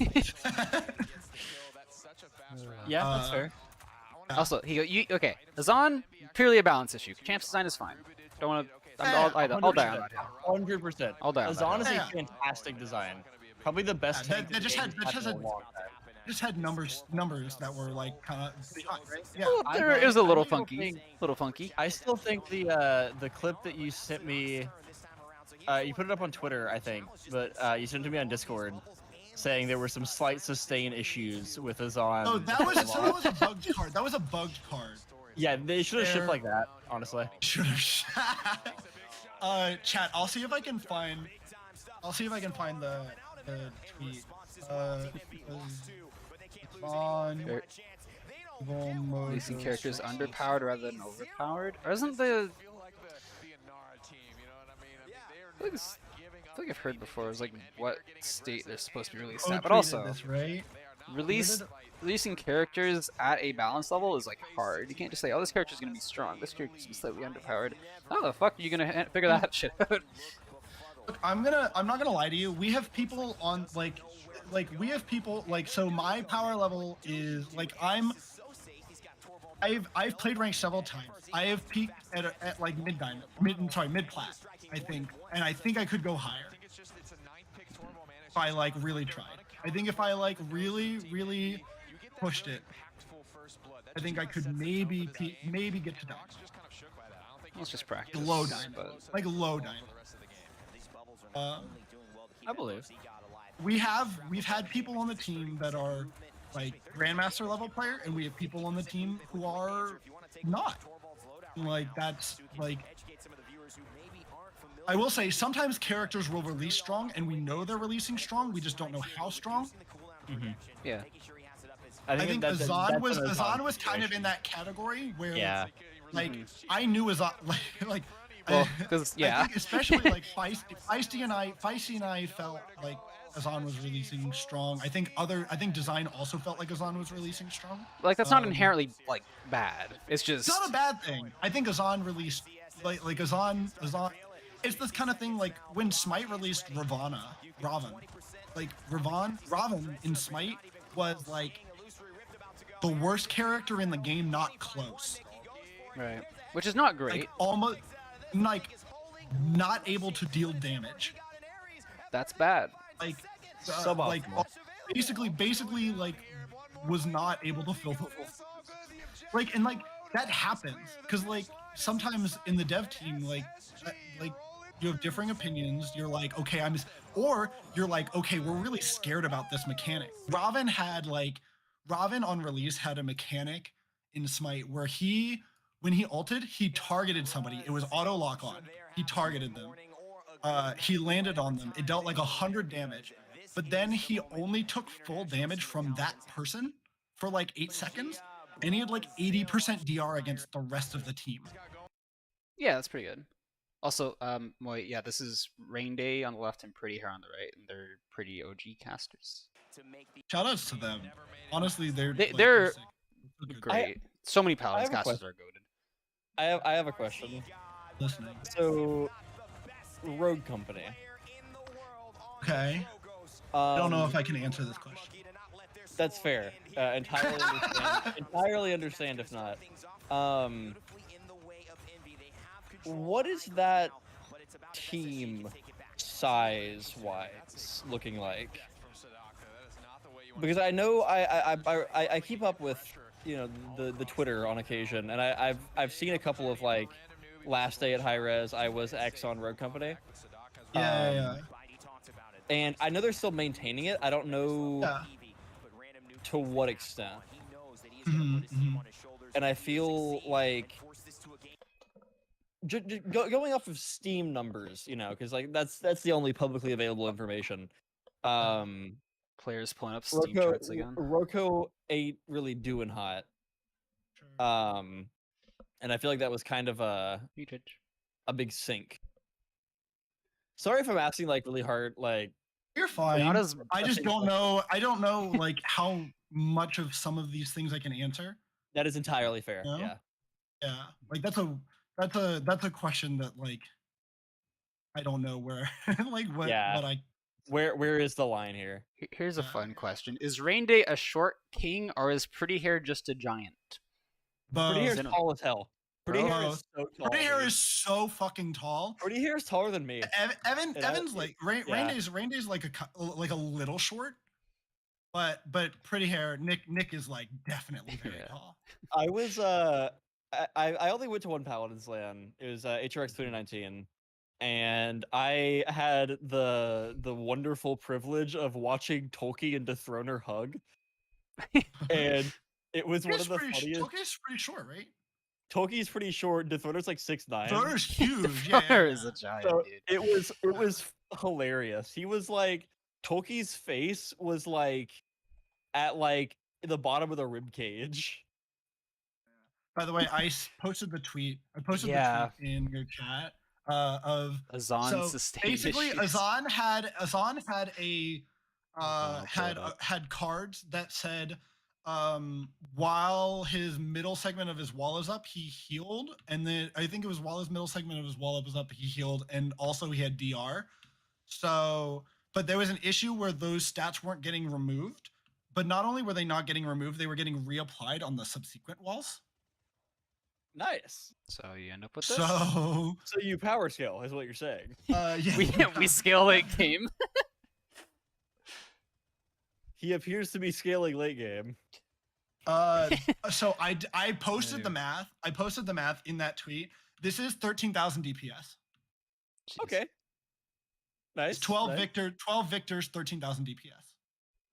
Yeah, that's fair. Also, okay. Azan, purely a balance issue. Champs design is fine. Don't want to. I'll die on that. 100%. I'll die on that. Azan is a fantastic design. Probably the best tank. That just had numbers that were like kind of behind, right? Yeah. Well, it was a little funky. I still think the clip that you sent me, you put it up on Twitter, I think, but you sent it to me on Discord, saying there were some slight sustain issues with Azan. Oh, that was a bugged card. That was a bugged card. Yeah, they should have shipped like that, honestly. Should have. Chat. I'll see if I can find the tweet. On Releasing characters underpowered rather than overpowered. Or isn't the? I feel like I've heard before. It was like what state they're supposed to be released at, but also this, right? releasing characters at a balance level is like hard. You can't just say, "Oh, this character's gonna be strong. This character's gonna be slightly underpowered." How the fuck are you gonna figure that shit out? Look, I'm not gonna lie to you. We have people on we have people like, so my power level is like I've played ranked several times. I have peaked at like mid plat, I think, and I think I could go higher if I like really tried. I think if I like really pushed it, I think I could maybe get to diamond. Let's just practice. Low diamond, like low diamond. I believe. We've had people on the team that are like grandmaster level player, and we have people on the team who are not. Like that's like, I will say sometimes characters will release strong, and we know they're releasing strong. We just don't know how strong. Mm-hmm. Yeah. I think Azan was kind of in that category where, like, I knew Azan like. Well, because I think especially like Feisty and I felt like Azan was releasing strong. I think Design also felt like Azan was releasing strong. Like that's not inherently like bad. It's just. It's not a bad thing. I think Azan released like Azan. It's this kind of thing like when Smite released Raven, like Raven in Smite was like the worst character in the game, not close. Right. Which is not great. Like almost. Like not able to deal damage. That's bad. Like basically like was not able to fill the full. Like and like that happens because like sometimes in the dev team like you have differing opinions. You're like, okay, or you're like, okay, we're really scared about this mechanic. Raven on release had a mechanic in Smite where when he ulted, he targeted somebody. It was auto lock on. He targeted them. He landed on them. It dealt like 100 damage. But then he only took full damage from that person for like 8 seconds. And he had like 80% DR against the rest of the team. Yeah, that's pretty good. Also, yeah, this is Rain Day on the left and Pretty Hair on the right, and they're pretty OG casters. Shoutouts to them. Honestly, they're great. So many Paladins casters are goated. I have a question. Listening. So, Rogue Company. Okay. I don't know if I can answer this question. That's fair. Entirely understand if not. What is that team size-wise looking like? Because I know I keep up with the Twitter on occasion, and I've seen a couple of like last day at high res I was X on Rogue Company. Yeah. And I know they're still maintaining it. I don't know to what extent. he's going to put his team on his shoulders. And I feel like going off of Steam numbers, you know, because like that's the only publicly available information. Players pulling up Steam charts again. Roko ain't really doing hot. And I feel like that was kind of a big sink. Sorry if I'm asking like really hard, like you're fine. I just don't know. I don't know like how much of some of these things I can answer. That is entirely fair. You know? Yeah. Yeah. Like that's a question that like I don't know where like what I where is the line here? Here's a fun question. Is Rain Day a short king or is Pretty Hair just a giant? Pretty Hair is tall as hell. Pretty Hair is so tall. Pretty Hair is so fucking tall. Pretty Hair is taller than me. Evan's like Rain Day's like a little short, but Pretty Hair Nick is like definitely very tall. I was I only went to one Paladins LAN. It was HRX 2019, and I had the wonderful privilege of watching Tolkien and Dethroner hug, and it was one of the funniest. Tolkien's pretty short, right? Tolkien's pretty short. Dethroner's like 6'9". Dethroner's huge. Dethroner is a giant, so dude. It was hilarious. He was like Tolkien's face was like at like the bottom of the rib cage. By the way, I posted the tweet. I posted the tweet in your chat of Azan sustained basically issues. Azan had had cards that said while his middle segment of his wall is up, he healed, and then I think it was while his middle segment of his wall was up, he healed, and also he had DR. So, but there was an issue where those stats weren't getting removed. But not only were they not getting removed, they were getting reapplied on the subsequent walls. Nice. So you end up with this. So you power scale is what you're saying. Yeah. we scale late game. He appears to be scaling late game. So I posted the math. I posted the math in that tweet. This is 13,000 DPS. Jeez. Okay. Nice. It's 12 victors, 13,000 DPS.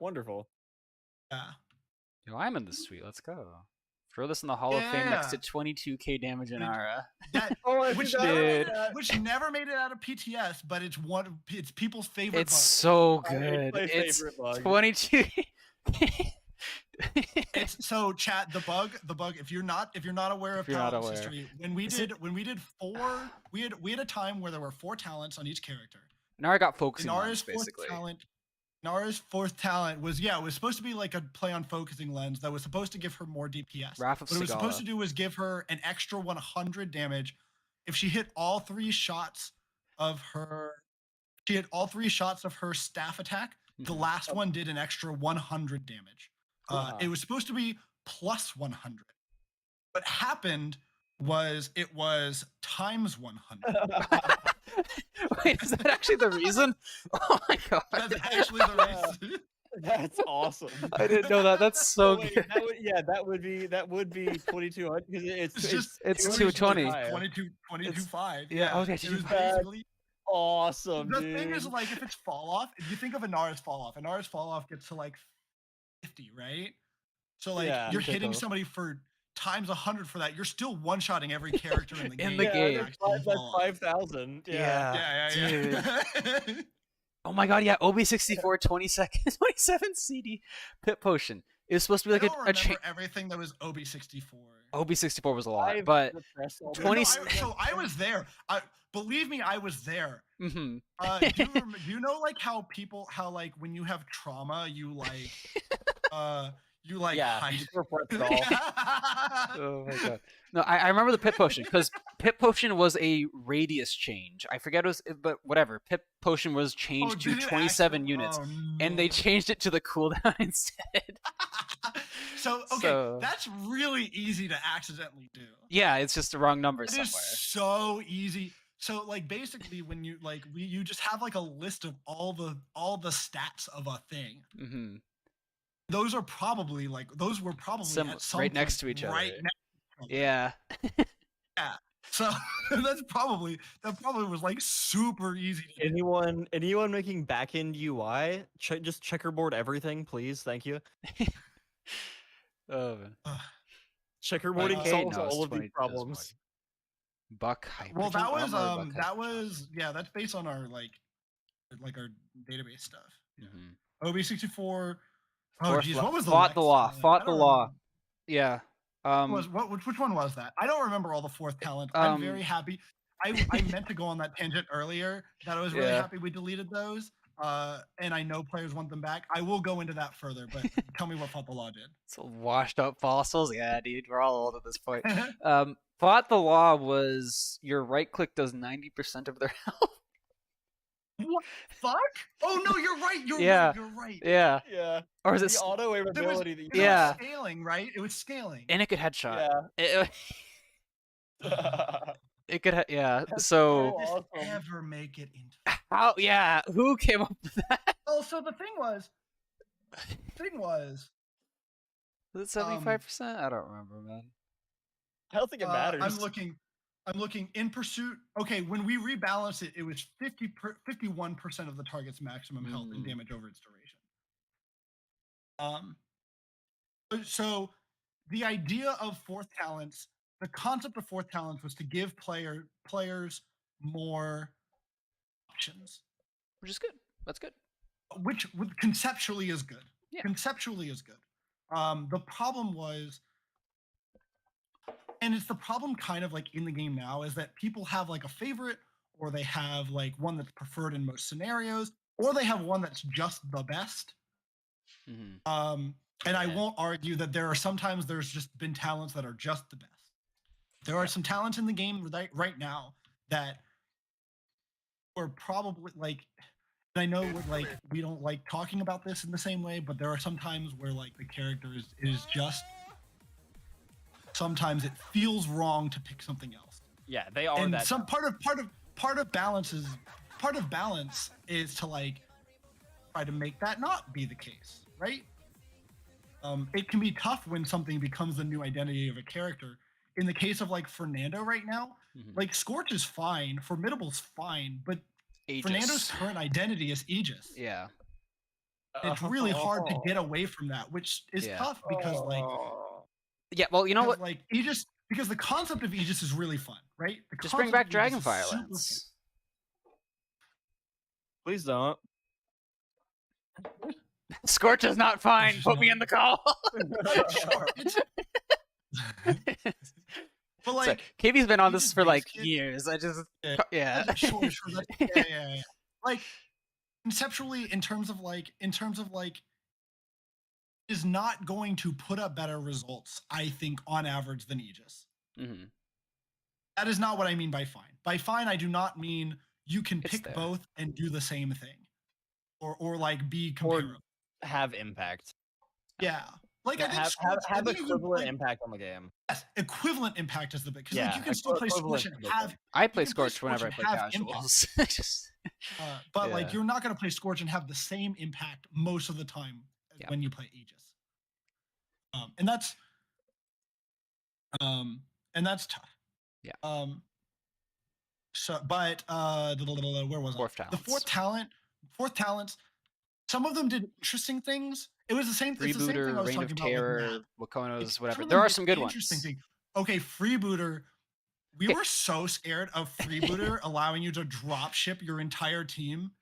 Wonderful. Yeah. Yo, I'm in this tweet. Let's go. Throw this in the Hall of Fame next to 22k damage in Ara. Which never made it out of PTS, but it's people's favorite. It's so good. It's 22. It's so chat the bug. If you're not aware of Paladin's history, when we did four, we had a time where there were 4 talents on each character. Nara got focusing lens, basically. Nara's fourth talent was it was supposed to be like a play on focusing lens that was supposed to give her more DPS. Wrath of what it was supposed to do was give her an extra 100 damage if she hit all 3 shots of her. She hit all 3 shots of her staff attack. The last one did an extra 100 damage. It was supposed to be plus 100. What happened was it was times 100. Wait, is that actually the reason? Oh my god. That's actually the reason. That's awesome. I didn't know that. That's so wait, good. That would be 2200 because it's 220. 22.5. Yeah. Oh, it was basically awesome. The thing is, like, if it's fall off, if you think of Inara's fall off gets to like 50, right? So like you're hitting somebody for times 100 for that. You're still one-shotting every character in the game. In the game. That's 5,000. Yeah. Oh my god, yeah, OB64 27 CD pit potion. It was supposed to be like I don't remember everything that was OB64. OB64 was a lot, but 20. So I was there. Believe me, I was there. Mm-hmm. Do you know like how like when you have trauma, you like hide. Oh my god. No, I remember the pit potion because pit potion was a radius change. I forget it was, but whatever. Pit potion was changed to 27 units, and they changed it to the cooldown instead. So that's really easy to accidentally do. Yeah, it's just the wrong number somewhere. It is so easy. So like basically when you like you just have like a list of all the stats of a thing. Mm-hmm. Those were probably at some right next to each other. Right next to each other. Yeah. Yeah. So that probably was like super easy to do. Anyone making backend UI, just checkerboard everything, please. Thank you. Oh man. Checkerboarding Okay, solves no, it's all of 20 these problems. Buck hyper. Well, that was yeah, that's based on our like our database stuff. Yeah. OB64. Oh geez, what was the fought the law? Fought the law. Remember. Yeah. Which one was that? I don't remember all the fourth talent. I'm very happy. I meant to go on that tangent earlier. That I was really happy we deleted those. And I know players want them back. I will go into that further, but tell me what Fought the Law did. So washed up fossils. Yeah, dude, we're all old at this point. Fought the Law was your right click does 90% of their health. What the fuck? Oh no, you're right. You're right. Yeah. Yeah. Or is it the auto aim ability that you yeah. Scaling, right? It was scaling. And it could headshot. Yeah. It could yeah. So awesome. Ever make it into how who came up with that? Oh, so the thing was was it 75%? I don't remember, man. I don't think it matters. I'm looking in pursuit. Okay, when we rebalanced it, it was 51% of the target's maximum health and damage over its duration. So the idea of fourth talents, the concept of fourth talents was to give players more options, which is good. That's good. Which conceptually is good. Yeah. Conceptually is good. The problem was, and it's the problem kind of like in the game now, is that people have like a favorite, or they have like one that's preferred in most scenarios, or they have one that's just the best. And I won't argue that sometimes there's just been talents that are just the best. There are some talents in the game right now that are probably like, and I know we don't like talking about this in the same way, but there are some times where like the character is just, sometimes it feels wrong to pick something else. Yeah, they are. And that some part of balance is to like try to make that not be the case, right? It can be tough when something becomes the new identity of a character. In the case of like Fernando right now, like Scorch is fine, Formidable's fine, but Aegis. Fernando's current identity is Aegis. Yeah. It's really hard to get away from that, which is tough because like well, you know what? Like Aegis, because the concept of Aegis is really fun, right? Just bring back Dragonfire Lance. Please don't. Scorch is not fine. Put me in the call. But like, KB's been on this for like years. Yeah. Like conceptually, in terms of like, is not going to put up better results, I think, on average than Aegis. That is not what I mean by fine. By fine, I do not mean you can pick both and do the same thing, or like be comparable, or have impact. Yeah, like I think have equivalent impact on the game. Yes, equivalent impact is the big, because like you can still play Scorch and have. I play Scorch whenever I play casuals. But like you're not going to play Scorch and have the same impact most of the time when you play Aegis. And that's tough. Yeah. So, but where was I? The fourth talents. Some of them did interesting things. It was the same. It's the same thing I was talking about. Terror, Wakonos, whatever. There are some good ones. Interesting thing. Okay, Freebooter. We were so scared of Freebooter allowing you to drop ship your entire team.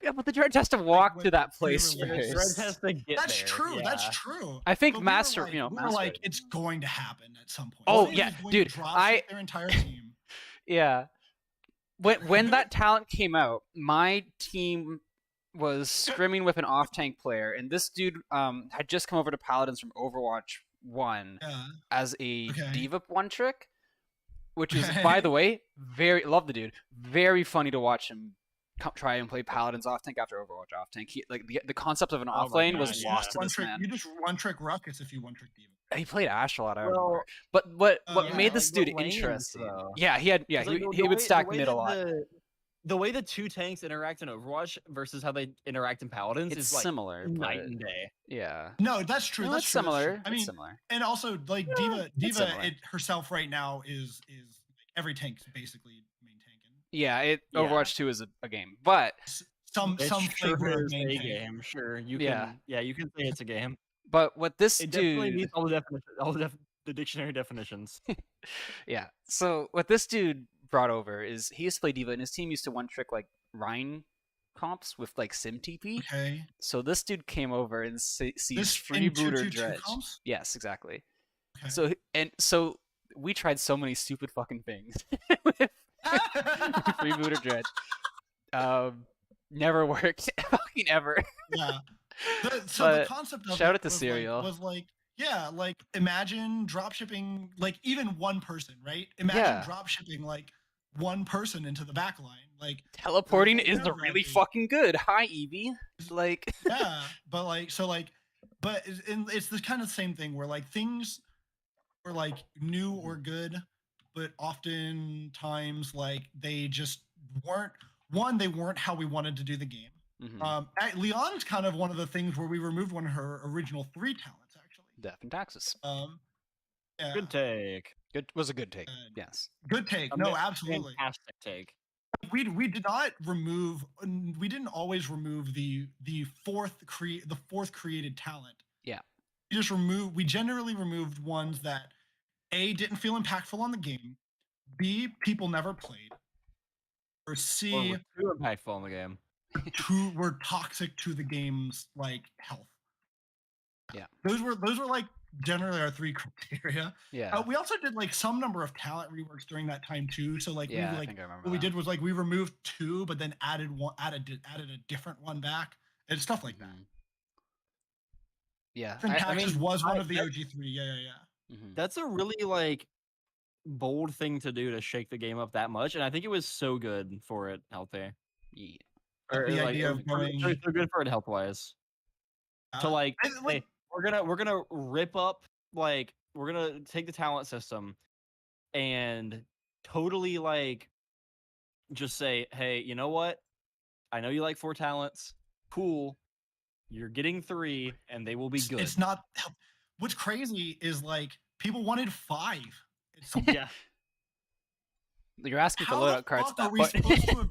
Yeah, but the Dredge has to walk to that place first. That's true. Yeah. That's true. I think Master, we were like, it's going to happen at some point. Oh yeah, dude. Their entire team. Yeah. When that talent came out, my team was scrimming with an off-tank player, and this dude had just come over to Paladins from Overwatch 1 as a diva one trick, which is, by the way, love the dude. Very funny to watch him try and play Paladins off tank after Overwatch off tank. The concept of an off lane was lost to this man. You just one trick Ruckus if you one trick Diva. He played Ashe a lot, I remember. But what made this dude interesting? Yeah, he would stack mid a lot. The way the two tanks interact in Overwatch versus how they interact in Paladins is like similar, night and day. Yeah. No, that's true. No, that's true. Similar. I mean, similar. And also like Diva herself right now is every tank's basically main tanking. Yeah, Overwatch 2 is a game, but some flavor of main game. Sure, you can. Yeah, you can say it's a game. But what this It definitely dude, meets all the dictionary definitions. yeah. So what this dude brought over is he used to play Diva, and his team used to one trick like Rhine comps with like Sim TP. Okay. So this dude came over and sees This Freebooter in 2-2-2 Dredge. comps? Yes, exactly. Okay. So we tried so many stupid fucking things with Freebooter Dredge. Never worked fucking ever. Yeah. So the But concept of shout it out to was Serial. like, yeah, like imagine drop shipping like even one person, right? Imagine Yeah. drop shipping like one person into the back line. Like Teleporting like is really nerve-wracking. fucking good. Hi, Evie. Like Yeah, but like so like but it's the kind of same thing where like things were like new or good, but oftentimes like they just weren't they weren't how we wanted to do the game. Leon's kind of one of the things where we removed one of her original 3 talents, actually. Death and Taxes. Yeah. Good take. Was a good take. Yes. Good take. No, absolutely. Fantastic take. We did not remove. We didn't always remove the fourth created talent. Yeah. We generally removed ones that A, didn't feel impactful on the game, B, people never played, or C, too impactful on the game. were toxic to the game's like health. Yeah. Those were like generally our 3 criteria. Yeah. We also did like some number of talent reworks during that time too. So like yeah, we I like think I remember what we that. did was like we removed 2, but then added a different one back and stuff like that. Yeah. I mean, was one of the OG 3. Yeah. That's a really like bold thing to do to shake the game up that much, and I think it was so good for it healthy. Yeah. The idea of going so good for it health wise. To like, hey, we're gonna rip up like we're gonna take the talent system and totally like just say, hey, you know what? I know you like 4 talents. Cool. You're getting 3, and they will be good. It's not. What's crazy is like people wanted 5. Yeah. You're asking for loadout cards.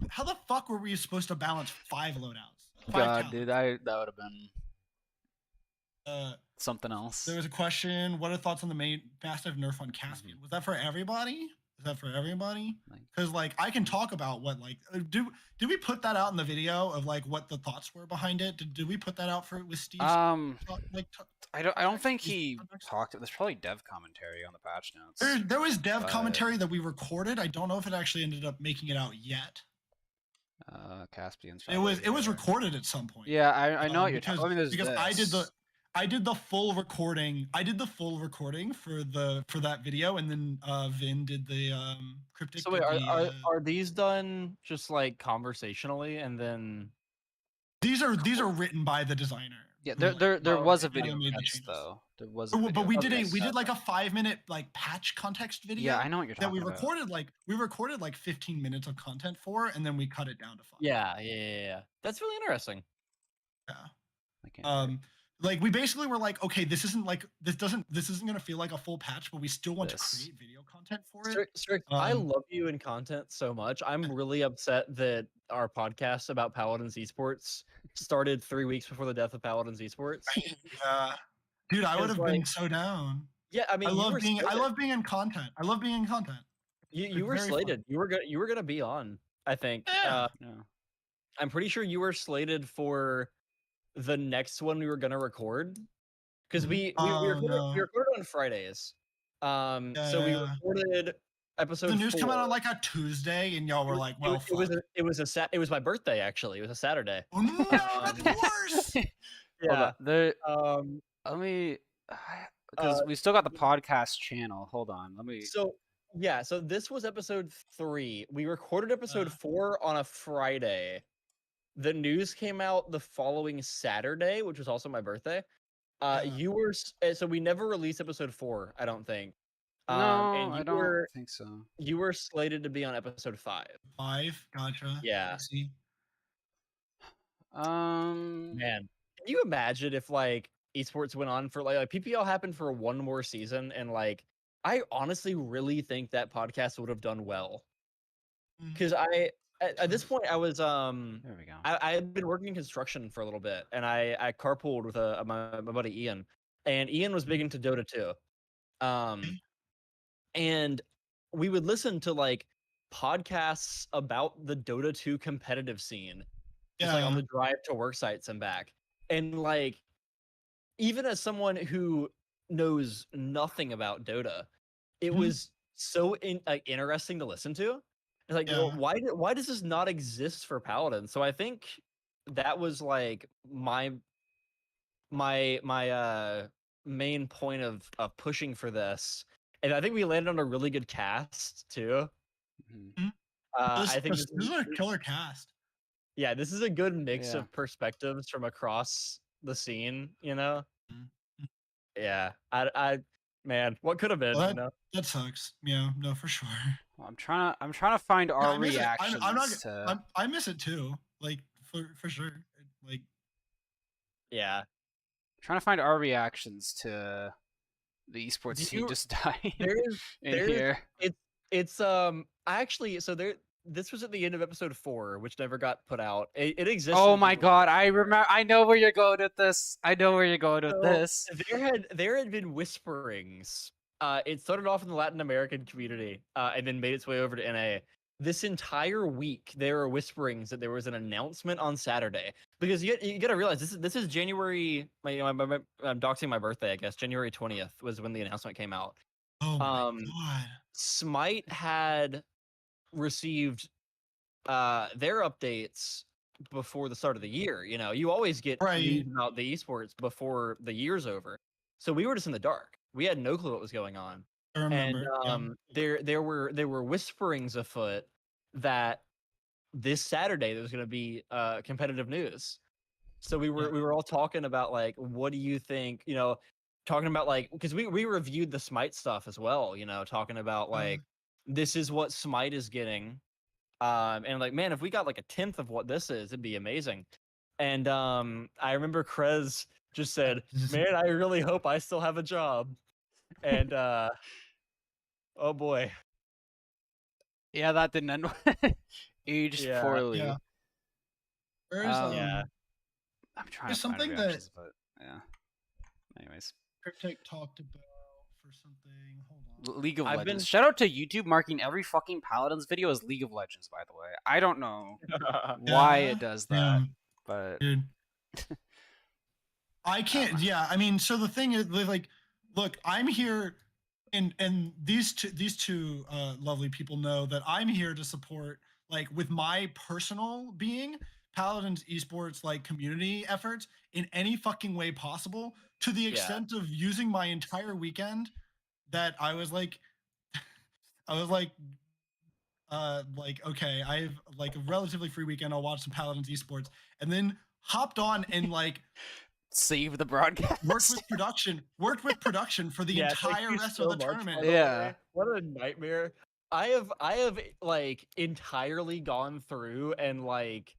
How the fuck were we supposed to balance 5 loadouts? 5 God, talents? dude, that would have been something else. There was a question. What are thoughts on the massive nerf on Caspian? Was that for everybody? Is that for everybody? Because like I can talk about what like did we put that out in the video of like what the thoughts were behind it? Did we put that out with Steve? I don't think he talked. There's probably dev commentary on the patch notes. There was dev commentary that we recorded. I don't know if it actually ended up making it out yet. Caspian's. It was recorded at some point. Yeah, I know what you're talking about. Because I did the full recording. I did the full recording for that video, and then Vin did the cryptic. So wait, are these done just like conversationally, and then these are written by the designer? Yeah, there was a video test though. There was, but we did like a 5-minute like patch context video. Yeah, I know what you're talking about. We recorded like 15 minutes of content for, and then we cut it down to 5. Yeah. That's really interesting. Yeah. Like we basically were like, okay, this isn't gonna feel like a full patch, but we still want to create video content for it. Strict, I love you in content so much. I'm really upset that our podcast about Paladins Esports started 3 weeks before the death of Paladins Esports. Yeah, dude, I would have been so down. Yeah, I mean, I love being in content. I love being in content. You were slated. Fun. You were gonna be on. I think. Yeah. I'm pretty sure you were slated for the next one we were gonna record, because we recorded on Fridays. So we recorded episode. The news 4. came out on like a Tuesday, and y'all were like, "Well, it was my birthday actually. It was a Saturday. Oh, no, that's worse." Yeah. Let me, because we still got the podcast channel. Hold on. Let me. So this was episode 3. We recorded episode 4 on a Friday. The news came out the following Saturday, which was also my birthday. You were so we never released episode 4, I don't think. No, and I don't think so. You were slated to be on episode 5. 5, gotcha. Yeah. Man, can you imagine if like esports went on for like PPL happened for 1 more season, and like I honestly really think that podcast would have done well. Because at this point, I was there we go. I had been working in construction for a little bit, and I carpooled with my buddy Ian, and Ian was big into Dota too. And we would listen to like podcasts about the Dota 2 competitive scene, just like on the drive to work sites and back. And like, even as someone who knows nothing about Dota, it was so interesting to listen to. It's like, well, why does this not exist for Paladin? So I think that was like my main point of pushing for this, and I think we landed on a really good cast too. I think this is a killer cast. Yeah, this is a good mix of perspectives from across the scene. You know. Yeah, I man, what could have been? Well, you know? That sucks. Yeah, no, for sure. Well, I'm trying to find our reactions. I miss it too. Like for sure. Like, yeah. Trying to find our reactions to the esports scene just dying here. It's actually, so this was at the end of episode 4, which never got put out. It exists. Oh my god, I remember. I know where you're going with this. There had been whisperings. It started off in the Latin American community, and then made its way over to NA. This entire week, there were whisperings that there was an announcement on Saturday, because you got to realize this is January. I'm doxing my birthday, I guess. January 20th was when the announcement came out. Oh my god! Smite had received their updates before the start of the year. You know, you always get news about the esports before the year's over. So we were just in the dark. We had no clue what was going on. I remember. And there were whisperings afoot that this Saturday there was going to be competitive news. So we were all talking about like, what do you think? You know, talking about like, because we reviewed the Smite stuff as well. You know, talking about like, this is what Smite is getting, and like, man, if we got like a 10th of what this is, it'd be amazing. And I remember Krez just said, "Man, I really hope I still have a job." And oh boy, yeah, that didn't end aged poorly. Yeah. I'm trying to find reactions, but yeah. Anyways, Cryptic talked about for something. Hold on. League of Legends. Shout out to YouTube marking every fucking Paladins video as League of Legends. By the way, I don't know why it does that, but dude, I can't. Yeah, I mean, so the thing is, like, look, I'm here, and these two lovely people know that I'm here to support, like, with my personal being, Paladins esports like community efforts in any fucking way possible, to the extent of using my entire weekend that I was like, okay, I have like a relatively free weekend. I'll watch some Paladins esports, and then hopped on and like save the broadcast. Worked with production for the entire rest of the tournament. Yeah, what a nightmare. I have like entirely gone through and like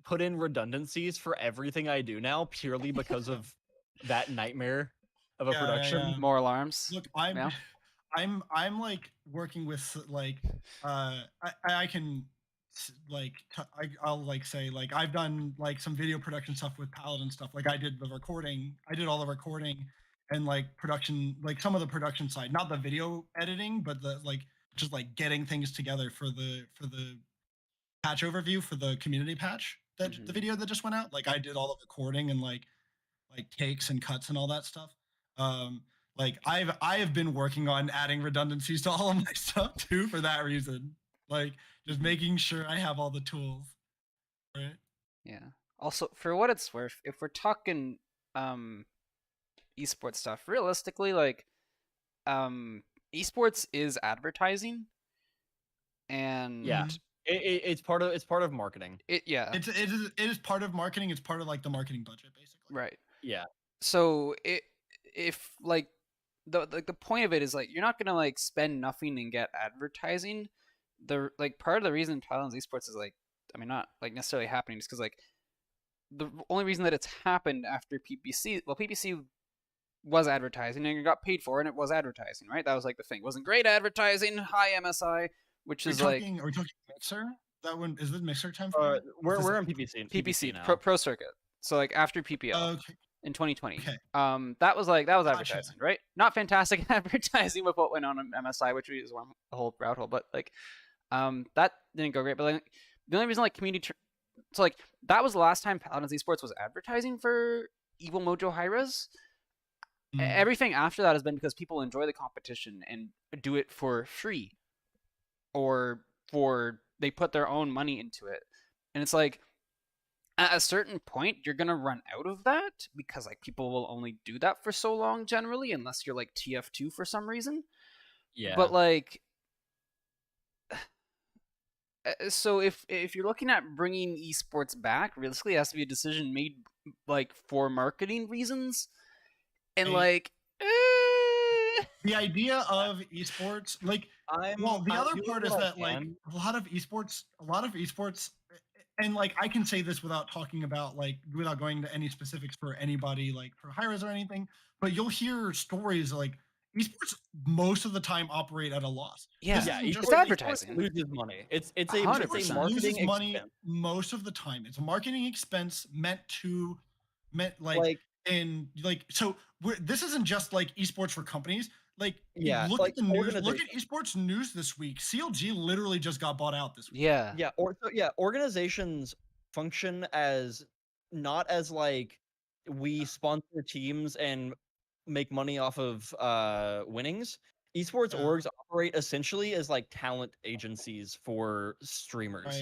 put in redundancies for everything I do now purely because of that nightmare of a production. Yeah. More alarms. Look, I'm like working with like I can like I'll like say like I've done like some video production stuff with Paladin stuff. Like I did all the recording and like production, like some of the production side, not the video editing, but the like just like getting things together for the patch overview for the community patch, that the video that just went out. Like I did all the recording and like takes and cuts and all that stuff. Like I have been working on adding redundancies to all of my stuff too for that reason. Like just making sure I have all the tools. Right? Yeah. Also, for what it's worth, if we're talking esports stuff, realistically, like esports is advertising, and it's part of marketing. It is part of marketing. It's part of like the marketing budget, basically. Right. Yeah. So if like the point of it is like you're not gonna like spend nothing and get advertising. The like part of the reason Paladins esports is like, I mean, not like necessarily happening is because like the only reason that it's happened after PPC, well, PPC was advertising and it got paid for, and it was advertising, right? That was like the thing. It wasn't great advertising, high MSI, which is like. Are we talking Mixer? That one is the Mixer time for we're on PPC. PPC now. Pro circuit. So like after PPL. Okay. in 2020. Okay. That was Gotcha. advertising, right? Not fantastic advertising with what went on MSI, which is a whole route hole, but like, that didn't go great. But like, the only reason like so like that was the last time Paladins Esports was advertising for Evil Mojo Hi-Rez. Everything after that has been because people enjoy the competition and do it for free, or they put their own money into it, and it's like, at a certain point you're gonna run out of that because like people will only do that for so long generally, unless you're like TF2 for some reason. Yeah. But like, so if you're looking at bringing esports back, realistically it has to be a decision made like for marketing reasons, and like the idea of esports, like, the other part is that like a lot of esports, and like I can say this without talking about like without going into any specifics for anybody like for Hi-Rez or anything, but you'll hear stories like esports most of the time operate at a loss. Yeah, it's advertising. Loses money. It's a 100% marketing loses expense. money most of the time. It's a marketing expense meant like and like, so this isn't just like esports for companies. Like, look like at the news. Look at esports news this week. CLG literally just got bought out this week. Yeah. Organizations function as not as like we sponsor teams and make money off of winnings. Esports orgs operate essentially as like talent agencies for streamers.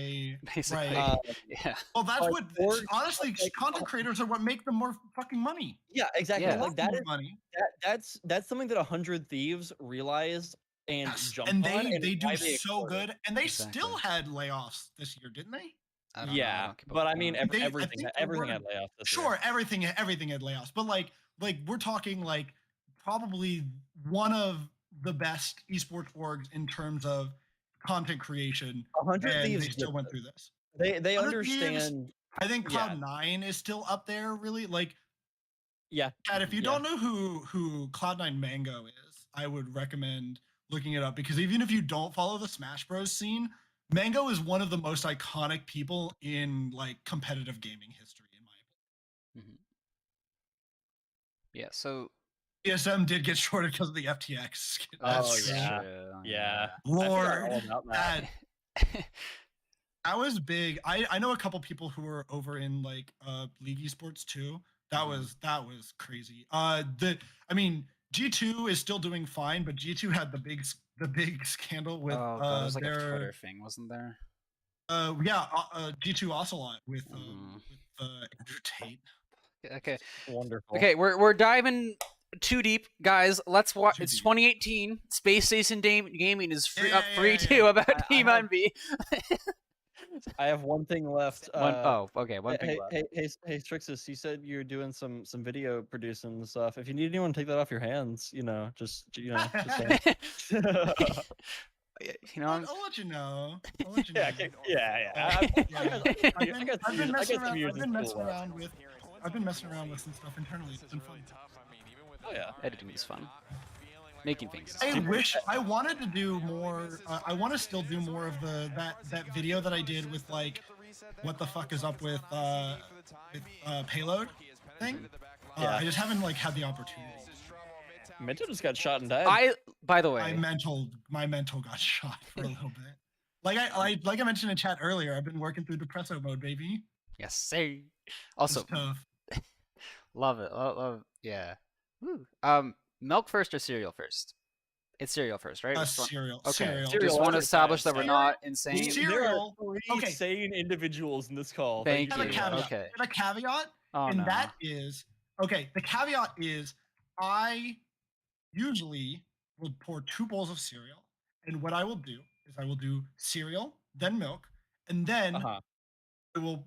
Basically. Yeah. Well, that's what honestly content creators are what make them more fucking money. Yeah, exactly. Yeah. Like that is money. That's something that 100 Thieves realized and jumped and on. They do so good, and they still had layoffs this year, didn't they? I don't know. But I mean, everything had layoffs this year. Sure, everything had layoffs, but like we're talking like probably one of the best esports orgs in terms of content creation. 100 Thieves they still went through this. They understand. Thieves, I think Cloud9 is still up there, really. Like, yeah. And if you don't know who Cloud9 Mango is, I would recommend looking it up, because even if you don't follow the Smash Bros scene, Mango is one of the most iconic people in like competitive gaming history, in my opinion. Yeah. So ESM did get shorted because of the FTX. Yeah. Lord, that was big. I know a couple people who were over in like League Esports too. That was crazy. I mean, G2 is still doing fine, but G2 had the big scandal with there was like a Twitter thing, wasn't there? G2 Ocelot with Andrew Tate. Okay. Wonderful. Okay, we're diving too deep, guys. Let's watch. It's 2018. Space Station Gaming is up 3-2 about Team Envy. I have one thing left. Okay. One thing left. Hey, Strixus, you said you're doing some video producing and stuff. If you need anyone to take that off your hands, just saying. I'll let you know. I've been messing around with some stuff internally. It's been fun. Oh yeah, editing is fun. Making things. I wanted to do more. I want to still do more of that video that I did with like, what the fuck is up with payload thing. I just haven't like had the opportunity. Mental just got shot and died. By the way, my mental got shot for a little bit. Like I mentioned in chat earlier, I've been working through depresso mode, baby. Yes, sir. Also, love it. Love. Yeah. Woo. Milk first or cereal first? It's cereal first, right? Cereal. Okay. Cereal. Just want to establish that we're not insane. Cereal. There are 3 sane individuals in this call. Thank you. Okay. And a caveat, that is okay. The caveat is I usually will pour 2 bowls of cereal, and what I will do is I will do cereal, then milk, and then I will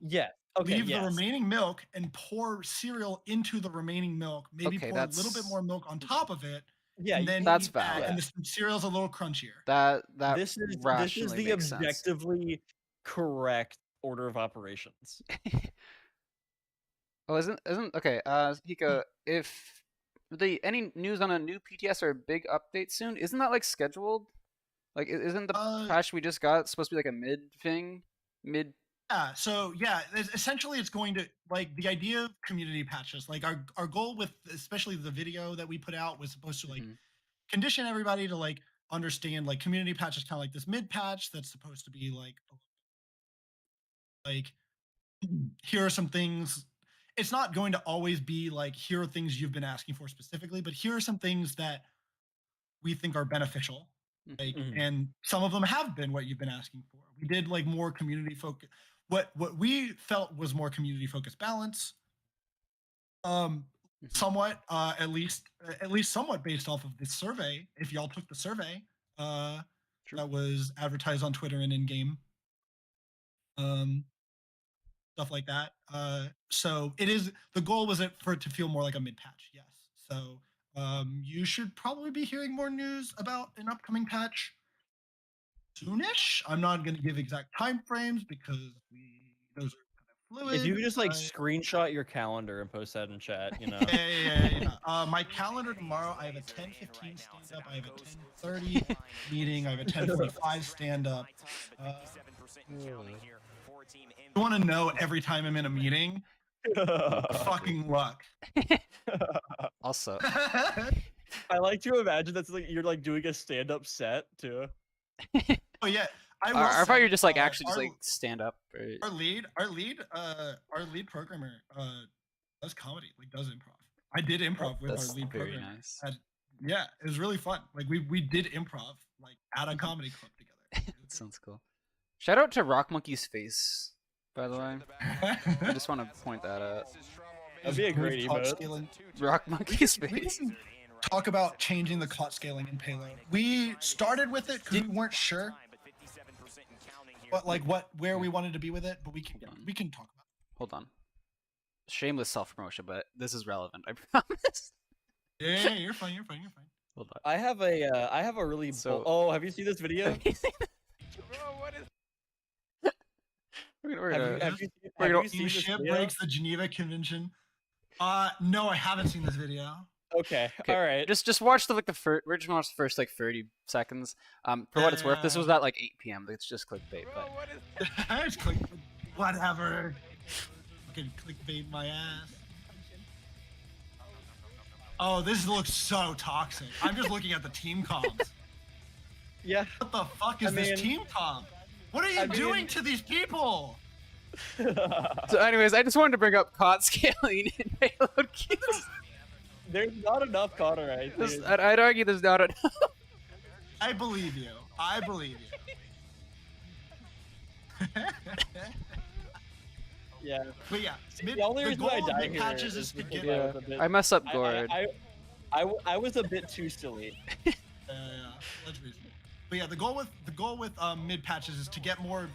leave the remaining milk and pour cereal into the remaining milk. Maybe pour a little bit more milk on top of it. Yeah, and then that's valid. And the cereal's a little crunchier. This is the objectively correct order of operations. Oh, isn't okay? Hika, if any news on a new PTS or a big update soon, isn't that like scheduled? Like, isn't the patch we just got supposed to be like a mid thing? Yeah, so yeah, essentially it's going to, like, the idea of community patches, like our goal with especially the video that we put out was supposed to like condition everybody to like understand like community patch is kind of like this mid patch that's supposed to be like here are some things. It's not going to always be like here are things you've been asking for specifically, but here are some things that we think are beneficial. Like, and some of them have been what you've been asking for. We did like more community focus. What we felt was more community focused balance. Somewhat, at least somewhat based off of this survey. If y'all took the survey, that was advertised on Twitter and in game, stuff like that. So it is, the goal was for it to feel more like a mid patch. Yes. So you should probably be hearing more news about an upcoming patch soonish. I'm not going to give exact time frames because those are kind of fluid. If you could just like screenshot your calendar and post that in chat, you know. Yeah. My calendar tomorrow, I have a 10:15 stand up, I have a 10:30 meeting, I have a 10:45 stand up. You want to know every time I'm in a meeting? Fucking luck. Also, I like to imagine that's like you're like doing a stand-up set too. Oh yeah, I thought you're just like actually just like stand up. Right? Our lead programmer does comedy, like does improv. I did improv with our lead very programmer. nice. Yeah, it was really fun. Like we did improv like at a comedy club together. That sounds cool. Shout out to Rock Monkey's face, by the way. I just want to point that out. That'd be a great emote. Rock Monkey's face. We can talk about changing the cot scaling in Payload. We started with it because we weren't sure, but like where we wanted to be with it. But we can talk about it. Hold on. Shameless self-promotion, but this is relevant. I promise. Yeah, you're fine. You're fine. Hold on. I have a really oh, have you seen this video? Bro, what is? Have you seen this ship video? breaks the Geneva Convention. No, I haven't seen this video. Okay, all right. Just watch the first. We're just watch the first like 30 seconds. For what it's worth, this was at like 8 p.m. It's just clickbait. Bro, what is? It's clickbait. Whatever. Fucking clickbait my ass. Oh, this looks so toxic. I'm just looking at the team comms. Yeah. What the fuck is this team comp? What are you doing to these people? So anyways, I just wanted to bring up cot scaling in Payload queues. There's not enough cauterized. I'd argue there's not enough. I believe you. I believe you. Yeah. But yeah, the only reason I die here patches is to get. I mess up Gord. I was a bit too silly. Yeah, that's reasonable. But yeah, the goal with mid patches is to get more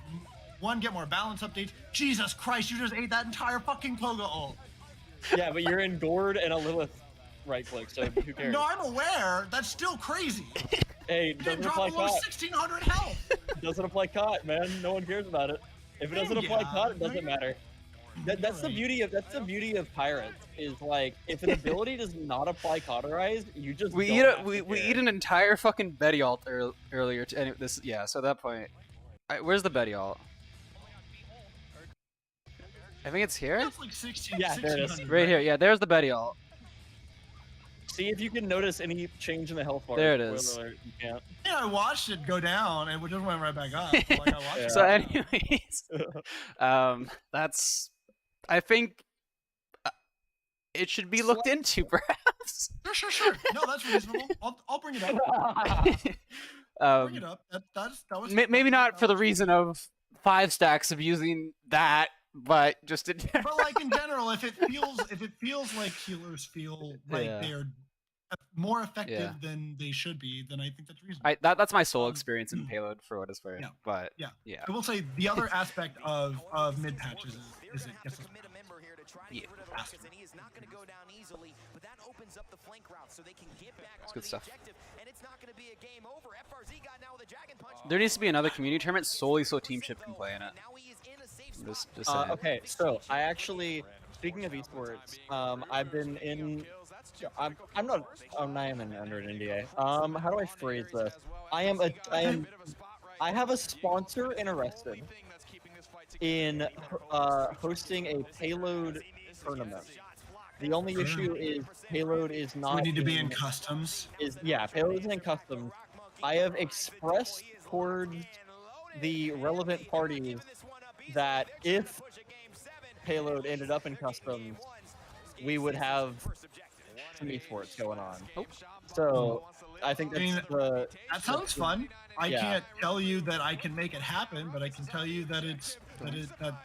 balance updates. Jesus Christ, you just ate that entire fucking Koga ult. Yeah, but you're in Gord and a Lilith right click, so who cares? No, I'm aware. That's still crazy. Hey, doesn't apply drop below cot. 1600 health. Doesn't apply cot, man. No one cares about it. If it doesn't apply cot, it doesn't matter. That's the beauty of pirates. Is like if an ability does not apply cauterize, you just we eat an entire fucking Betty ult earlier. So at that point, where's the Betty ult? I think it's here. That's like 16. Yeah, there it is. Right here. Yeah, there's the Betty ult. See if you can notice any change in the health bar. There it is. You can't. Yeah, I watched it go down and it just went right back up. Like, I watched it. So anyways, that's. I think it should be looked into, perhaps. Sure. No, that's reasonable. I'll bring it up. Bring it up. That was maybe not for the reason of 5 stacks of using that, but just in general. But like in general, if it feels like healers feel like they're more effective than they should be, then I think that's reasonable. That's my sole experience in Payload for what it's worth. Yeah. But yeah. I will say the other aspect of mid patches is it gets us That's good stuff. There needs to be another community tournament solely so Teamship can play in it. Just saying. Okay, so I actually, speaking of esports, I've been in. I am under an NDA. How do I phrase this? I have a sponsor interested in hosting a payload tournament. The only issue is payload is We not. need to be in customs. Payload isn't in customs. I have expressed towards the relevant parties that if payload ended up in customs, we would have some esports going on. So I think that's that sounds fun. I yeah. can't tell you that I can make it happen, but I can tell you that that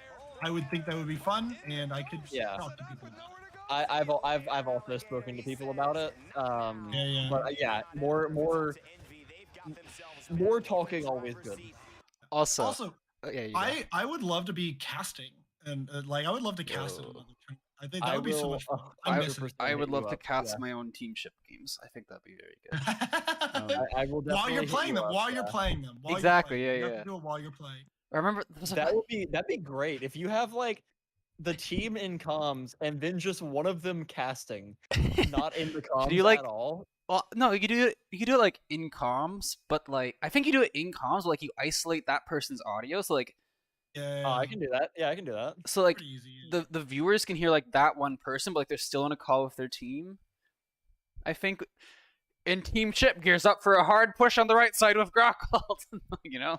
I would think that would be fun, and I could talk to people about it. I've also spoken to people about it. Yeah. But more talking always good. Also, I would love to be casting, and like I would love to cast it. I think that would be so much fun. I would love to cast my own team ship games. I think that'd be very good. I will definitely while you're playing them. While you're playing them. Exactly. You have to do it while you're playing. I remember that'd be great if you have like the team in comms and then just one of them casting, not in the comms at all. Well, no, you could do it like in comms, but like I think you do it in comms, like you isolate that person's audio, so like. Yeah. I can do that. Yeah, I can do that. So like the viewers can hear like that one person, but like they're still on a call with their team. I think. And Team Chip gears up for a hard push on the right side with Grockhold. You know.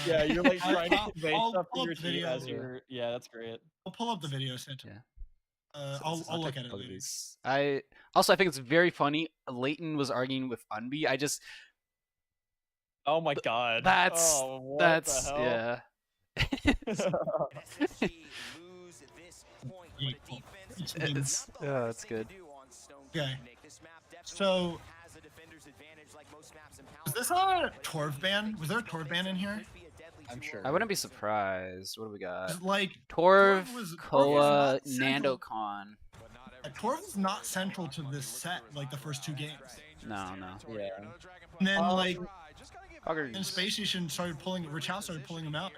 Yeah, you're like trying to convey stuff to your team as your. Yeah, that's great. I'll pull up the video, Santa. Yeah. I'll look at it later. I think it's very funny. Leighton was arguing with Unby. Oh my god. That's the hell? yeah. It's good. Okay. So, is this a Torv ban? Was there a Torv ban in here? I'm sure. I wouldn't be surprised. What do we got? Like Torv, was Koa, not central. NandoCon. Torv was not central to this set, like the first two games. No. Yeah. And then like, Huggers. and Space Station started pulling, Rachel started pulling him out.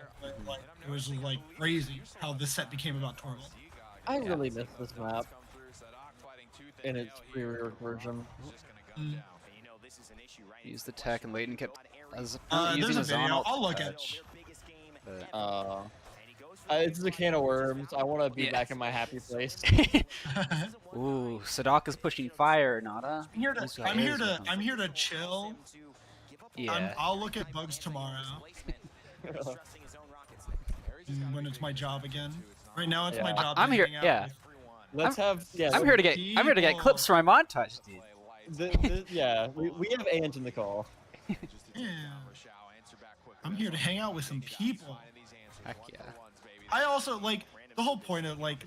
Like it was like crazy how this set became about Torv. I really miss this map in its pre-rework version. Use the tech, and Leighton kept there's using a his video. on. I'll look at it. It's a can of worms. I want to be back in my happy place. Ooh, Sadaka's pushing fire, Nada. I'm here to chill. Yeah. I'll look at bugs tomorrow. When it's my job again. Right now it's my job. I'm here. Yeah. I'm here to get clips for my montage, dude. We have Ant in the call. Yeah. I'm here to hang out with some people. Heck yeah. I also like the whole point of like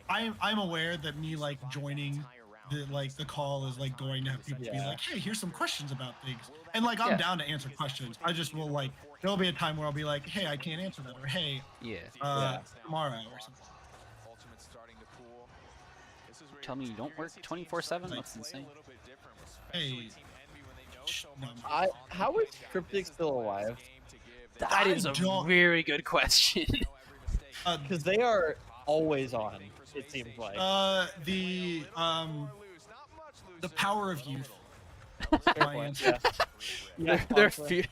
I'm aware that me like joining the call is like going to have people be like, hey, here's some questions about things, and like I'm down to answer questions. I just will like there'll be a time where I'll be like, hey, I can't answer that, or hey, tomorrow or something. Tell me you don't work 24/7? That's insane. Hey. How is Cryptic still alive? That is a very good question. Because they are always on. It seems like. The power of youth. They're few.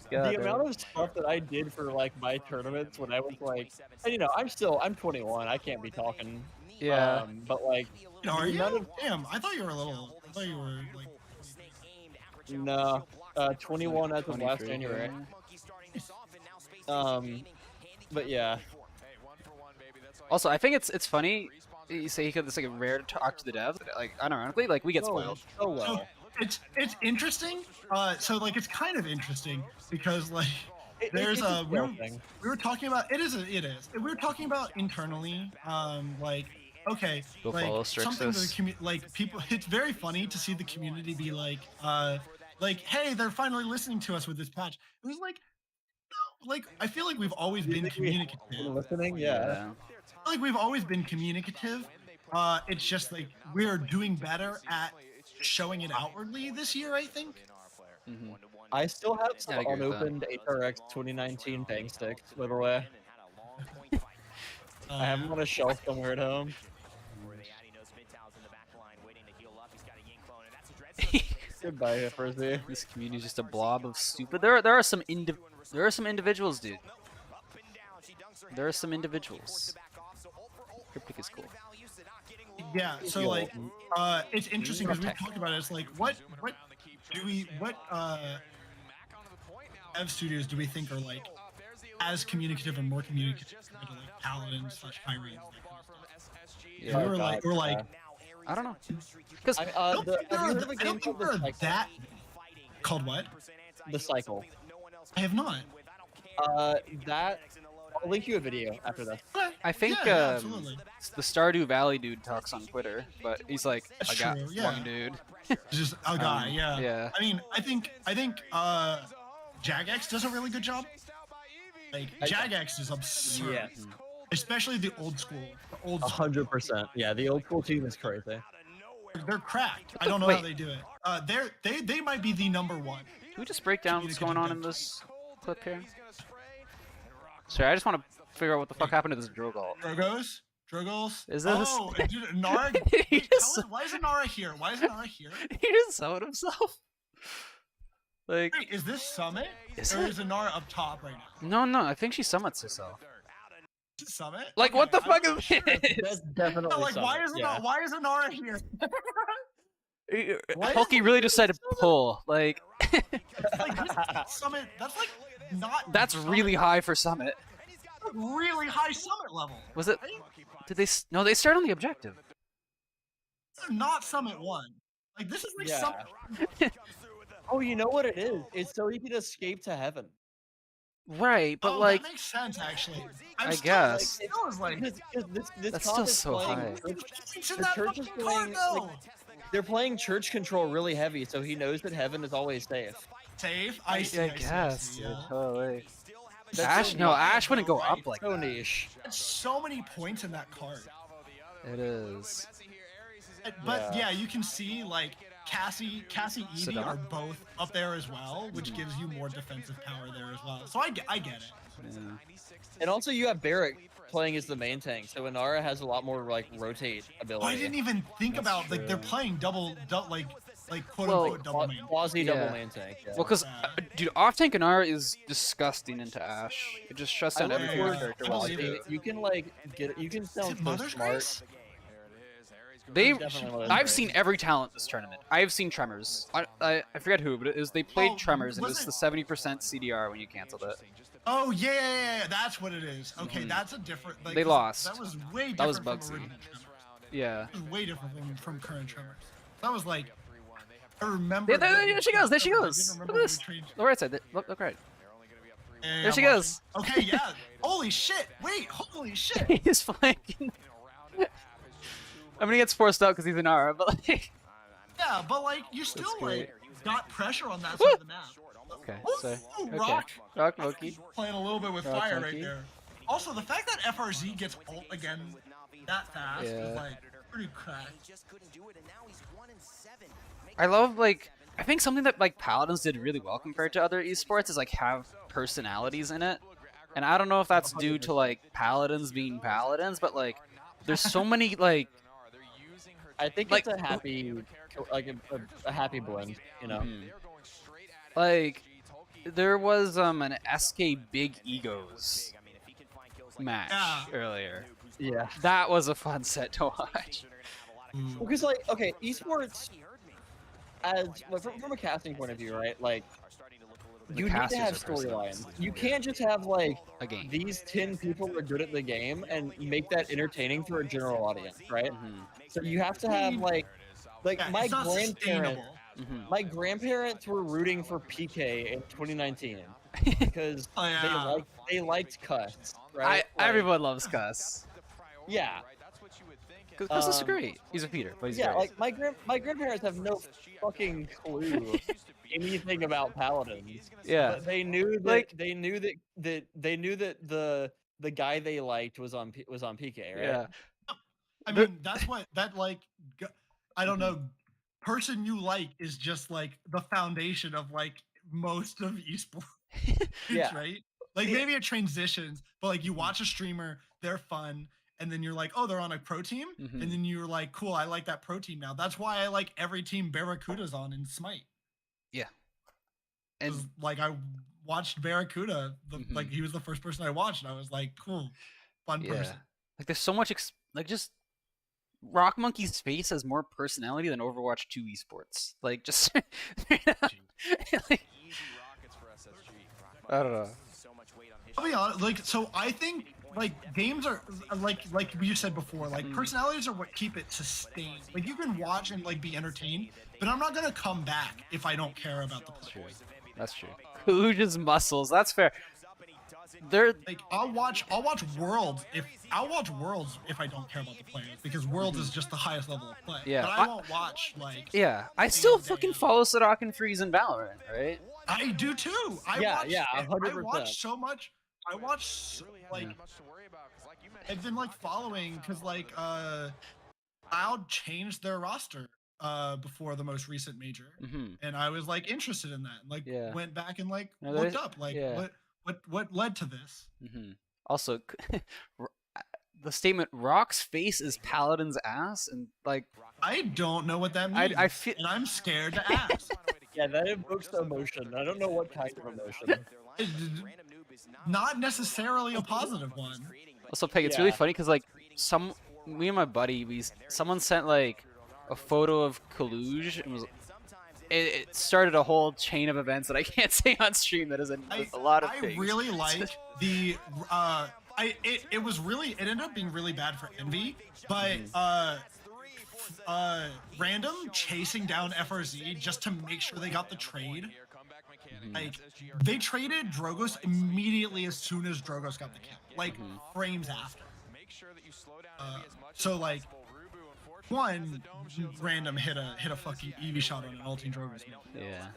The amount of stuff that I did for like my tournaments when I was like, and you know, I'm 21. I can't be talking. Yeah. But like, are you? Damn, I thought you were a little. I thought you were like. No, 21 as of last January. But yeah. Also, I think it's funny. You say it's like rare to talk to the devs. Like unironically, like we get spoiled. Oh well. It's interesting. So like it's kind of interesting because like there's we were talking about it is. We were talking about internally. Like okay, like something the like people. It's very funny to see the community be like hey, they're finally listening to us with this patch. It was like. Like I feel like we've always been communicative. Listening, yeah. I feel like we've always been communicative. It's just like we're doing better at showing it outwardly this year, I think. I still have some unopened HRX 2019 bang sticks, by the way. I have them on a shelf somewhere at home. Goodbye, Frizzy. This community is just a blob of stupid. There are some individuals, dude. There are some individuals. Cryptic is cool. Yeah, so like, it's interesting because we talked about it. It's like, what dev studios do we think are like as communicative or more communicative compared to like Paladins / Tyrants? Yeah, we're like, I don't know, because I don't think they're that called what? The Cycle. I have not. That I'll link you a video after this. I think yeah, the Stardew Valley dude talks on Twitter, but he's like That's a guy, true, yeah. one dude. Just a guy, yeah. Yeah. I mean, I think Jagex does a really good job. Like Jagex is absurd. Yeah. Especially the old school. 100%. Yeah, the old school team is crazy. They're cracked. I don't know how they do it. They might be the number one. Can we just break down what's going on in this clip here? Sorry, I just want to figure out what the fuck happened to this Drogal. Drogos? Is this? Oh, dude, Nara. Why is Nara here? Why is Nara here? He just summoned himself. Like, wait, is this Summit? Is Nara up top right No, now? no, I think she summons herself. Summit? Like, okay, what the fuck is this? That's definitely no, like, Summit, why is Nara here? Hulky really just said pull. Like, like Summit. That's like not. That's Summit. really high for Summit. Really high Summit level. Was it? Did they? No, they start on the objective. Not Summit 1. Like this is like Summit. Oh, you know what it is? It's so he can escape to heaven. Right, but like, that makes sense actually. I guess. This That's still so high. The church is playing. They're playing church control really heavy, so he knows that heaven is always safe. Safe? I guess. Yeah. Totally. Ash, no, Ash wouldn't go up like so that. niche. There's so many points in that card. It is. But yeah, you can see like Cassie, Evie are both up there as well, which gives you more defensive power there as well. So I get it. Yeah. And also you have Barrack playing as the main tank, so Inara has a lot more like rotate ability. I didn't even think about like they're playing double like quote unquote double main. Quasi double main tank. Yeah. Well, because dude, off tank Inara is disgusting into Ash. It just shuts down everything your character wants to do. You can like get you can sound so smart. I've seen every talent this tournament. I have seen Tremors. I forget who, but it was they played Tremors and it was the 70% CDR when you canceled it. Oh yeah, that's what it is. Okay, that's a different. Like, they lost. That was way different. That was from Bugsy. original Tremors. Yeah. It was way different from current Tremors. That was like. I remember. There she goes. There she goes. Look at this. The right side. Look right. Yeah, there she goes. Okay, yeah. Holy shit! Wait, holy shit! He's flanking. I mean, he gets forced out because he's an Ara, but like. Yeah, but like you still like got pressure on that side of the map. Okay, so Rock Monkey. Playing a little bit with fire right there. Also, the fact that FRZ gets ult again that fast is like pretty cracked. I love like I think something that like Paladins did really well compared to other esports is like have personalities in it, and I don't know if that's due to like Paladins being Paladins, but like there's so many like. I think it's a happy, like a happy blend, you know. Like, there was an SK Big Egos match earlier. Yeah, that was a fun set to watch. Because like, okay, esports, as from a casting point of view, right? Like, you need to have storylines. You can't just have like these 10 people are good at the game and make that entertaining for a general audience, right? So you have to have like my grandparents. My grandparents were rooting for PK in 2019 because they liked Cuss, right? Everyone loves Cuss. Yeah. Cuss is great. He's a Peter, but he's great. Like my grandparents have no fucking clue anything about Paladins. Yeah. But they knew that they knew that the guy they liked was on PK, right? Yeah. I mean, that's what that like. I don't know. Person you like is just like the foundation of like most of esports. Yeah. Right. Like maybe it transitions, but like you watch a streamer, they're fun, and then you're like, oh, they're on a pro team, and then you're like, cool, I like that pro team now. That's why I like every team Barracuda's on in Smite. Yeah. And like I watched Barracuda. Like he was the first person I watched, and I was like, cool, fun person. Like there's so much like just Rock Monkey's face has more personality than Overwatch 2 esports. Like just like, I don't know. I'll be honest, like, so I think like games are like you said before, like personalities are what keep it sustained. Like you can watch and like be entertained, but I'm not gonna come back if I don't care about the play. That's true. Kaluja's muscles. That's fair. They're like I'll watch Worlds if I don't care about the players, because Worlds is just the highest level of play. Yeah, but I won't watch like. Yeah, I still fucking follow Sadok and Freeze in Valorant, right? I do too. I watch so much. I watch like I've been like following because like Cloud changed their roster before the most recent major, and I was like interested in that. Like went back and like looked up like what led to this. Also, the statement "Rock's face is Paladin's ass," and like I don't know what that means. I feel, and I'm scared to ask. Yeah, that evokes the emotion. I don't know what kind of emotion. Not necessarily a positive one. Also, Peg, it's really funny because like me and my buddy, someone sent like a photo of Kaluj and it started a whole chain of events that I can't say on stream. That is a lot of things. I really like the it ended up being really bad for Envy, but Random chasing down FRZ just to make sure they got the trade. Like they traded Drogos immediately as soon as Drogos got the kill, like frames after. So like one Random hit a fucking Eevee shot on an ulting Drogos. Yeah.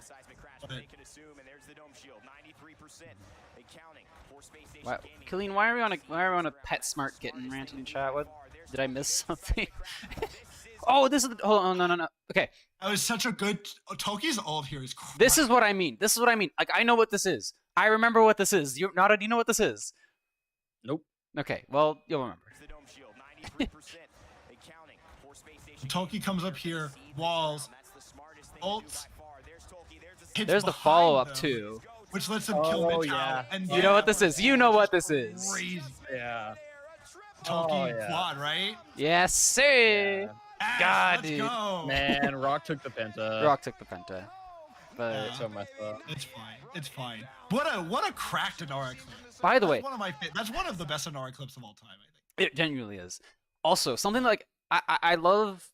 But, Killeen, why are we on a PetSmart kitten ranting in chat? What did I miss something? Oh, this is hold on, no. Okay. That was such a good Toki's ult here is crazy. This is what I mean. Like I know what this is. I remember what this is. Nada, do you know what this is? Nope. Okay, well, you'll remember. Toki comes up here, walls, ults. There's the follow-up too, which lets him kill mid-tower. And you know what this is. You know what this is. Crazy. Yeah. Toki quad, right? Yes, sir. Yeah. God, let's dude. Go. Man, Rock took the penta. Rock took the penta. But so messed up. It's fine. It's fine. What a cracked Inara clip. By the way, that's one of the best Inara clips of all time, I think. It genuinely is. Also, something like I love,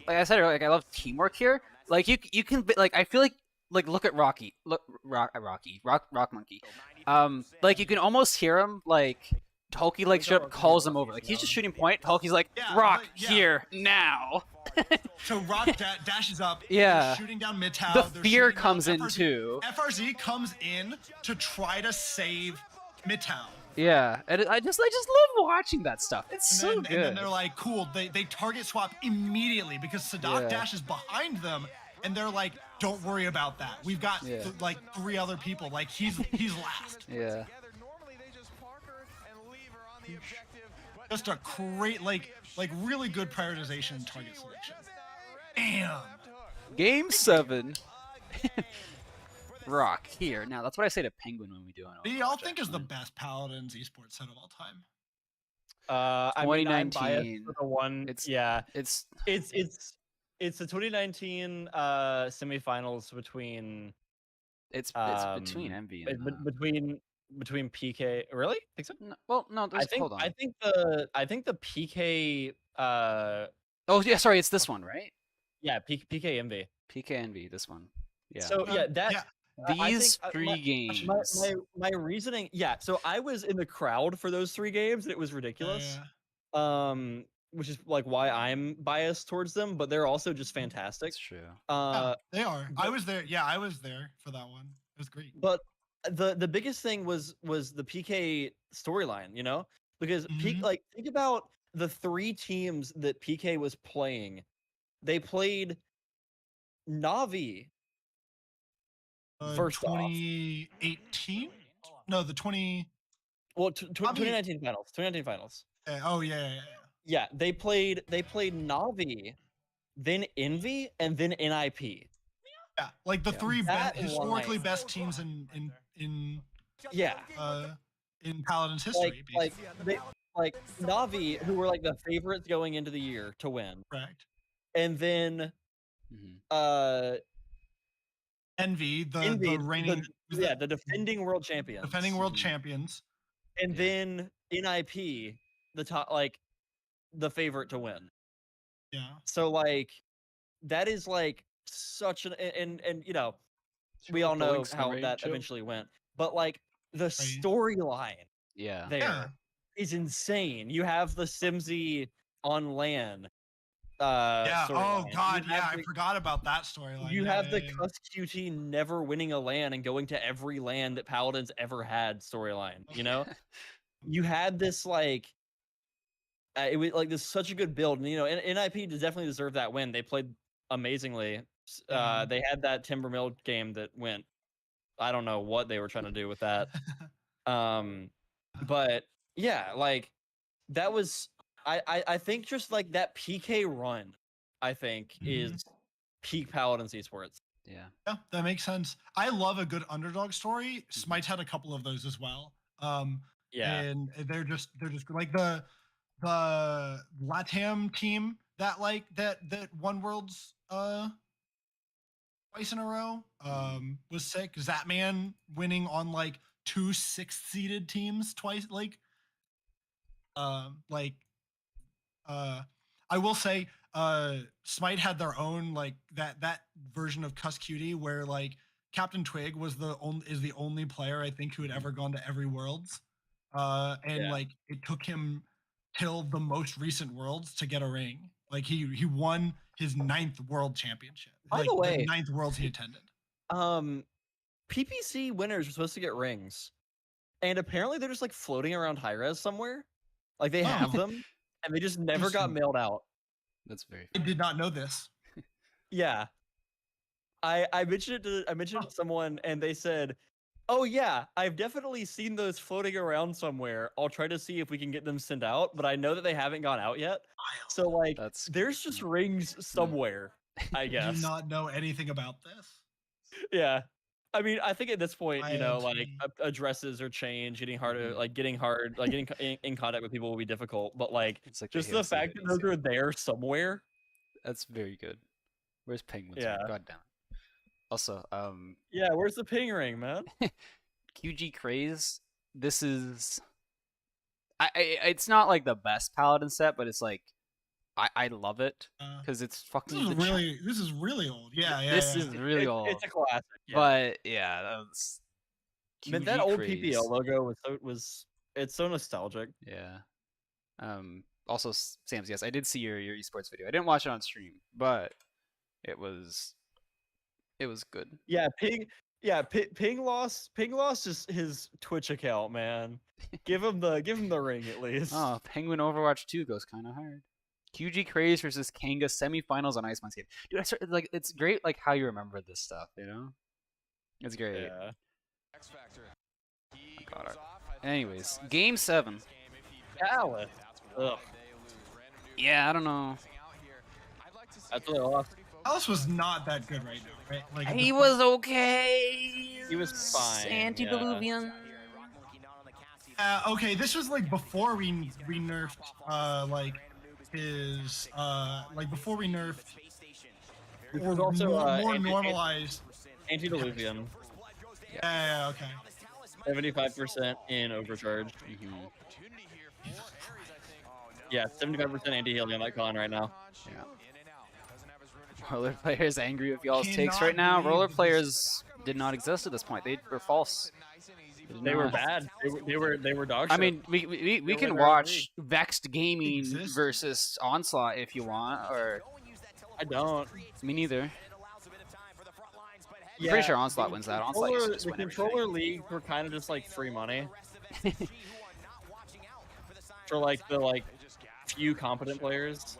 like I said earlier, like I love teamwork here. Like you can like I feel like look at Rock Monkey. Like you can almost hear him like Toki like straight up calls him over. Like he's just shooting point. Toki's like Rock here now. So Rock dashes up. Yeah. Shooting down mid tower. The fear comes in too. FRZ comes in to try to save mid tower. Yeah, and I just love watching that stuff. It's so good. And then they're like, cool. They target swap immediately because Sadok dashes behind them, and they're like, don't worry about that. We've got like 3 other people. Like he's last. Yeah. Just a great like really good prioritization and target selection. Damn. Game 7. Rock here. Now that's what I say to Penguin when we do it. Do y'all think is the best Paladins esports set of all time? 2019. I mean, for the one. It's the 2019 semifinals between. It's between Envy and between PK. Really? Think so? No, well, no. Hold on. I think the PK. Oh yeah, sorry. It's this one, right? Yeah, PK Envy. PK Envy. This one. Yeah. So these 3 games. My reasoning. Yeah. So I was in the crowd for those 3 games, and it was ridiculous. Which is like why I'm biased towards them, but they're also just fantastic. It's true. They are. I was there. Yeah, I was there for that one. It was great. But the biggest thing was the PK storyline, you know, because think about the 3 teams that PK was playing. They played Na'Vi. First 2018? No, the 20. Well, 2019 finals. 2019 finals. Yeah. Yeah, they played Na'Vi, then Envy, and then NIP. Yeah, like the 3 historically best teams in Yeah. In Paladin's history. Like Na'Vi, who were like the favorites going into the year to win. Correct. And then Envy, the reigning the defending world champions. Defending world champions. And then NIP, the top, like the favorite to win. Yeah. So like that is like such an and you know, we all know how that eventually went. But like the storyline there is insane. You have the Simsy on LAN. Oh god, I forgot about that storyline. You have the Cuss QT never winning a LAN and going to every LAN that Paladins ever had storyline, you know? You had this like it was like this such a good build, and you know, NIP definitely deserved that win. They played amazingly. They had that Timbermill game that went. I don't know what they were trying to do with that. But yeah, like that was. I think just like that PK run, I think is peak Paladins esports. Yeah, that makes sense. I love a good underdog story. Smite's had a couple of those as well. And they're just like the LATAM team that won Worlds twice in a row was sick. Zatman winning on like 2 6th seeded teams twice. I will say Smite had their own like that version of Cuss Cutie where like Captain Twig was the only player I think who had ever gone to every Worlds. Like it took him till the most recent Worlds to get a ring. Like he won his 9th World Championship. By the way, the 9th Worlds he attended. PPC winners are supposed to get rings, and apparently they're just like floating around high-res somewhere. Like they have them, and they just never got mailed out. That's very I did not know this. Yeah. I mentioned it to someone, and they said, "Oh yeah, I've definitely seen those floating around somewhere. I'll try to see if we can get them sent out, but I know that they haven't gone out yet. So like, there's just rings somewhere, I guess." I do not know anything about this. Yeah. I mean, I think at this point, you know, like addresses are changed, getting harder, like getting in contact with people will be difficult. But like just the fact that those are there somewhere. That's very good. Where's Penguins? Yeah. God damn it. Also, yeah, where's the ping ring, man? QG Craze. This is, it's not like the best Paladin set, but it's like, I love it because it's fucking. This is really old. Yeah, This is really old. It's a classic. Yeah. But yeah, that was. Man, that old PPL logo it's so nostalgic. Yeah. Also, Sam's, yes, I did see your esports video. I didn't watch it on stream, but it was good. Yeah, Ping lost his Twitch account, man. Give him the ring at least. Oh, Penguin Overwatch 2 goes kind of hard. QG Craze versus Kanga semifinals on Iceman's Game. Dude, like it's great like how you remember this stuff, you know? It's great. Yeah. Anyways, game 7. Alice. Ugh. Yeah, I don't know. That's really lost. Alice was not that good right now, right? Like he was okay. He was fine. Antediluvian. Okay, this was like before we nerfed like his before we nerfed It was also more normalized Antediluvian. Yeah, okay. 75% in overcharge. Yeah, 75% anti-healing on that con right now. Yeah. Roller players angry with y'all's takes right now. Roller players did not exist at this point. They were false. They were bad. They were dog shit. I mean, we can watch Vexed Gaming versus Onslaught if you want, or I don't. Me neither. I'm Yeah, pretty sure Onslaught wins that. Onslaught used to just the win controller leagues were kind of just like free money for like the few competent players.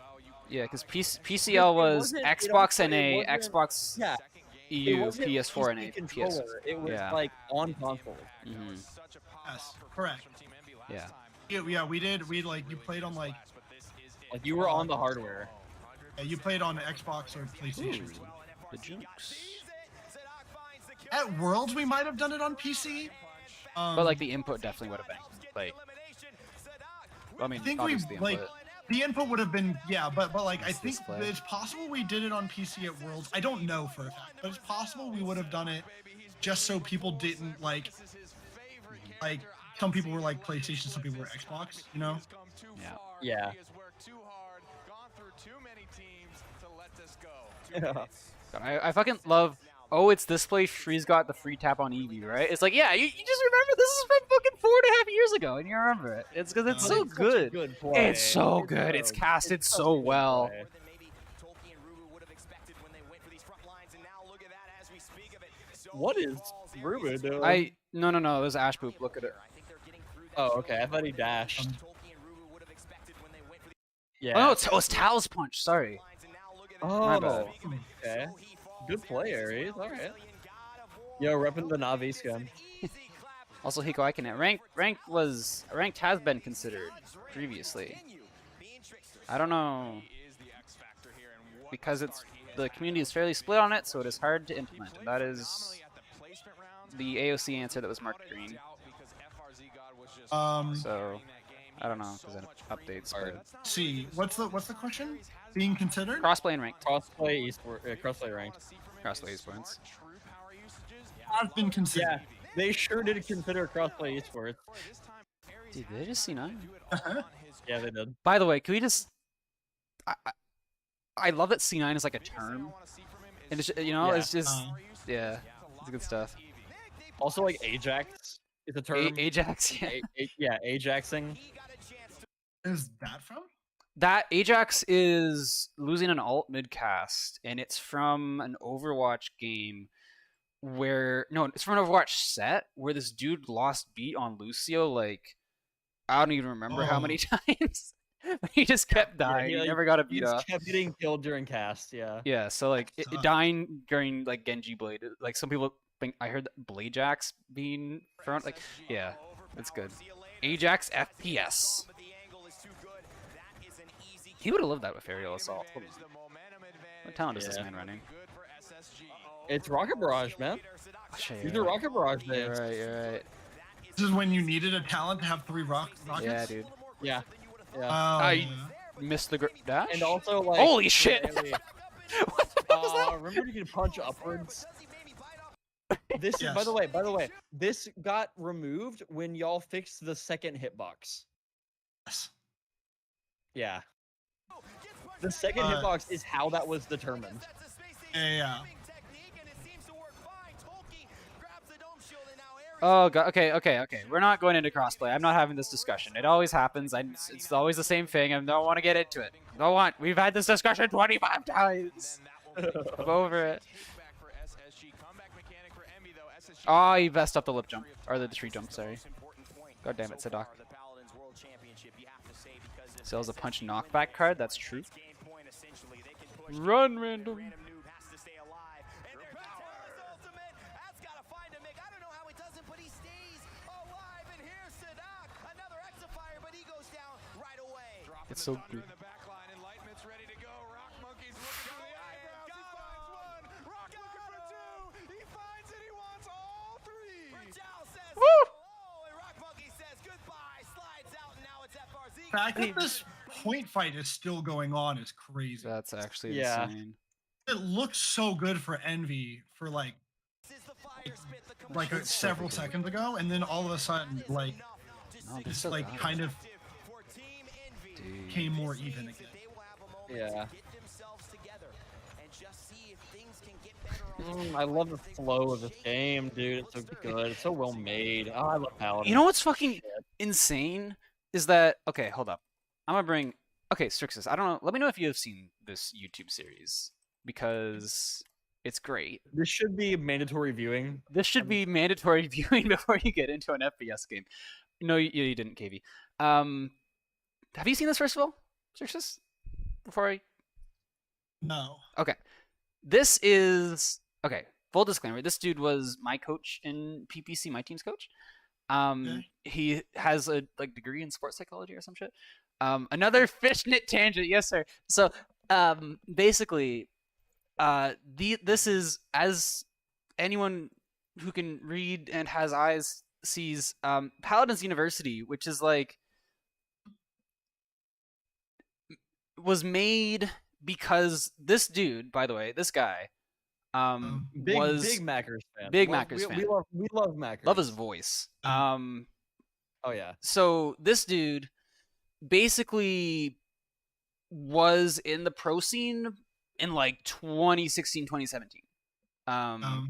Yeah, because PCL was Xbox NA, Xbox EU, PS4 NA, PS. It was like on console. Yes, correct. Yeah. Yeah, we did. You played on like you were on the hardware. Yeah, you played on Xbox or PlayStation. Ooh, the jukes. at Worlds we might have done it on PC. But like the input definitely would have been like. I mean, I think obviously we the input. the input would have been but like I think display. it's possible we did it on PC at Worlds. I don't know for a fact, but it's possible we would have done it just so people didn't like some people were like PlayStation, some people were Xbox, you know? Yeah. Yeah. God, I fucking love. Oh, it's this play. Shree's got the free tap on Eevee, right? It's like, yeah, you just remember this is from fucking 4.5 years ago, and you remember it. It's because it's so good. It's so good. It's casted so well. What is Ruben doing? No. It was Ash Boop. Look at it. Oh, okay. I thought he dashed. Yeah. Oh, no, it was Tal's punch. Sorry. My bad. Oh, okay. Good play, Aries. All right. Yo, repping the Navi skin. Also, Hiko Aikinen. Ranked has been considered previously. I don't know. Because the community is fairly split on it, so it is hard to implement. And that is the AOC answer that was marked green. So I don't know if there's any updates. But See, what's the question? Being considered? crossplay and ranked. Crossplay esport, crossplay ranked. Crossplay esports. Has been considered. Yeah, they sure did consider crossplay esports. Dude, did they just C9? Yeah, they did. By the way, can we just? I love that C9 is like a term, and it's, you know, it's just yeah, it's good stuff. Also, like Ajax is a term. Ajax, yeah. Yeah, Ajaxing. Is that from? That Ajax is losing an alt mid-cast, and it's from an Overwatch game where... No, it's from an Overwatch set where this dude lost beat on Lucio, like, I don't even remember how many times. He just kept dying. He never got a beat off. He kept getting killed during cast, yeah. Yeah, so, like, dying during, like, Genji Blade. Like, some people think... I heard that Bladejax being front. Like, yeah, it's good. Ajax FPS. He would have loved that with Aerial Assault. What talent is this man running? It's Rocket Barrage, man. Oh, shit, These are Rocket Barrage days. You're right. This is when you needed a talent to have 3 rockets? Yeah, dude. Yeah. I missed the dash? And also, like... Holy shit! What the fuck was that? Remember you can punch upwards? This Yes. By the way, this got removed when y'all fixed the second hitbox. Yes. Yeah. The second hitbox is how that was determined. Yeah. Oh god, okay. We're not going into crossplay. I'm not having this discussion. It always happens. It's always the same thing. I don't want to get into it. We've had this discussion 25 times. I'm over it. Oh, he messed up the lip jump. Or the tree jump, sorry. God damn it, Sadok. Sells a punch knockback card, that's true. Run, random. It's so good. The fact that this point fight is still going on is crazy. That's actually Yeah. insane. It looks so good for Envy for like several seconds ago, and then all of a sudden, like, No, it's so like good. kind of Dude. came more even again. Yeah. I love the flow of this game, dude. It's so good. It's so well made. Oh, I love Paladin. You know what's fucking insane is that... Okay, hold up. I'm gonna bring... Okay, Strixus, I don't know. Let me know if you have seen this YouTube series, because it's great. This should be mandatory viewing. This should be mandatory viewing before you get into an FPS game. No, you didn't, KV. Have you seen this, first of all, Strixus? Before I... No. Okay. This is... Okay, full disclaimer. This dude was my coach in PPC, my team's coach. Okay. He has a degree in sports psychology or some shit. Another fishnet tangent, yes sir. So basically, this is, as anyone who can read and has eyes sees Paladins University, which is like was made because this dude, by the way, this guy, was big Mackers fan. Big Mackers fan. We love Mackers. Love his voice. Oh yeah. So this dude basically was in the pro scene in like 2016, 2017.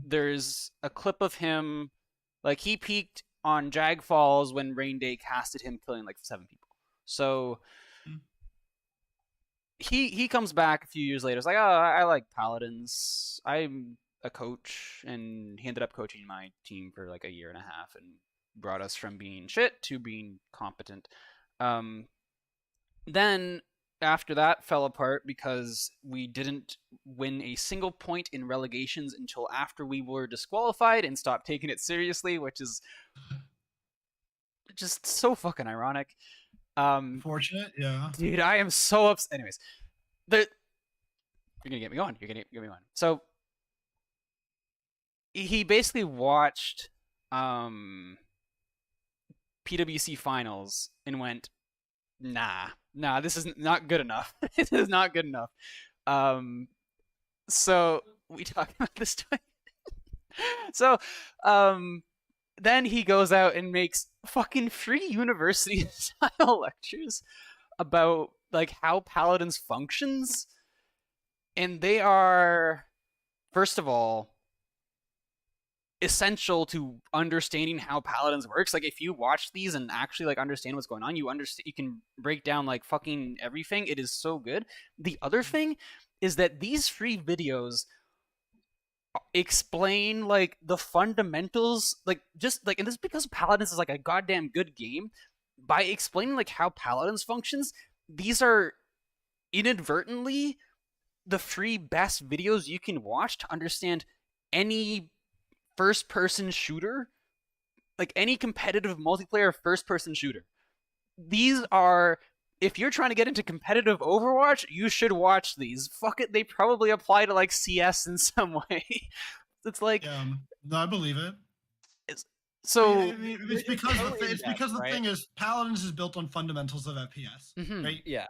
There's a clip of him, like he peaked on Jag Falls when Rain Day casted him killing like 7 people. So he comes back a few years later. It's like, oh, I like Paladins. I'm a coach, and he ended up coaching my team for like a year and a half and brought us from being shit to being competent. Then after that fell apart because we didn't win a single point in relegations until after we were disqualified and stopped taking it seriously, which is just so fucking ironic. Fortunate, yeah. Dude, I am so upset. Anyways, you're gonna get me going. You're gonna get me going. So he basically watched PWC finals and went, nah, this is not good enough. This is not good enough. So we talked about this twice. So then he goes out and makes fucking free university style lectures about like how Paladins functions, and they are, first of all, essential to understanding how Paladins works. Like if you watch these and actually like understand what's going on, you can break down like fucking everything. It is so good. The other thing is that these free videos explain like the fundamentals, like just like, and this is because Paladins is like a goddamn good game. By explaining like how Paladins functions, these are inadvertently the free best videos you can watch to understand any first-person shooter, like any competitive multiplayer first-person shooter. These are, if you're trying to get into competitive Overwatch, you should watch these. Fuck it, they probably apply to like CS in some way. It's like, no, I believe it. So it's because the thing is, Paladins is built on fundamentals of FPS, right? Yeah.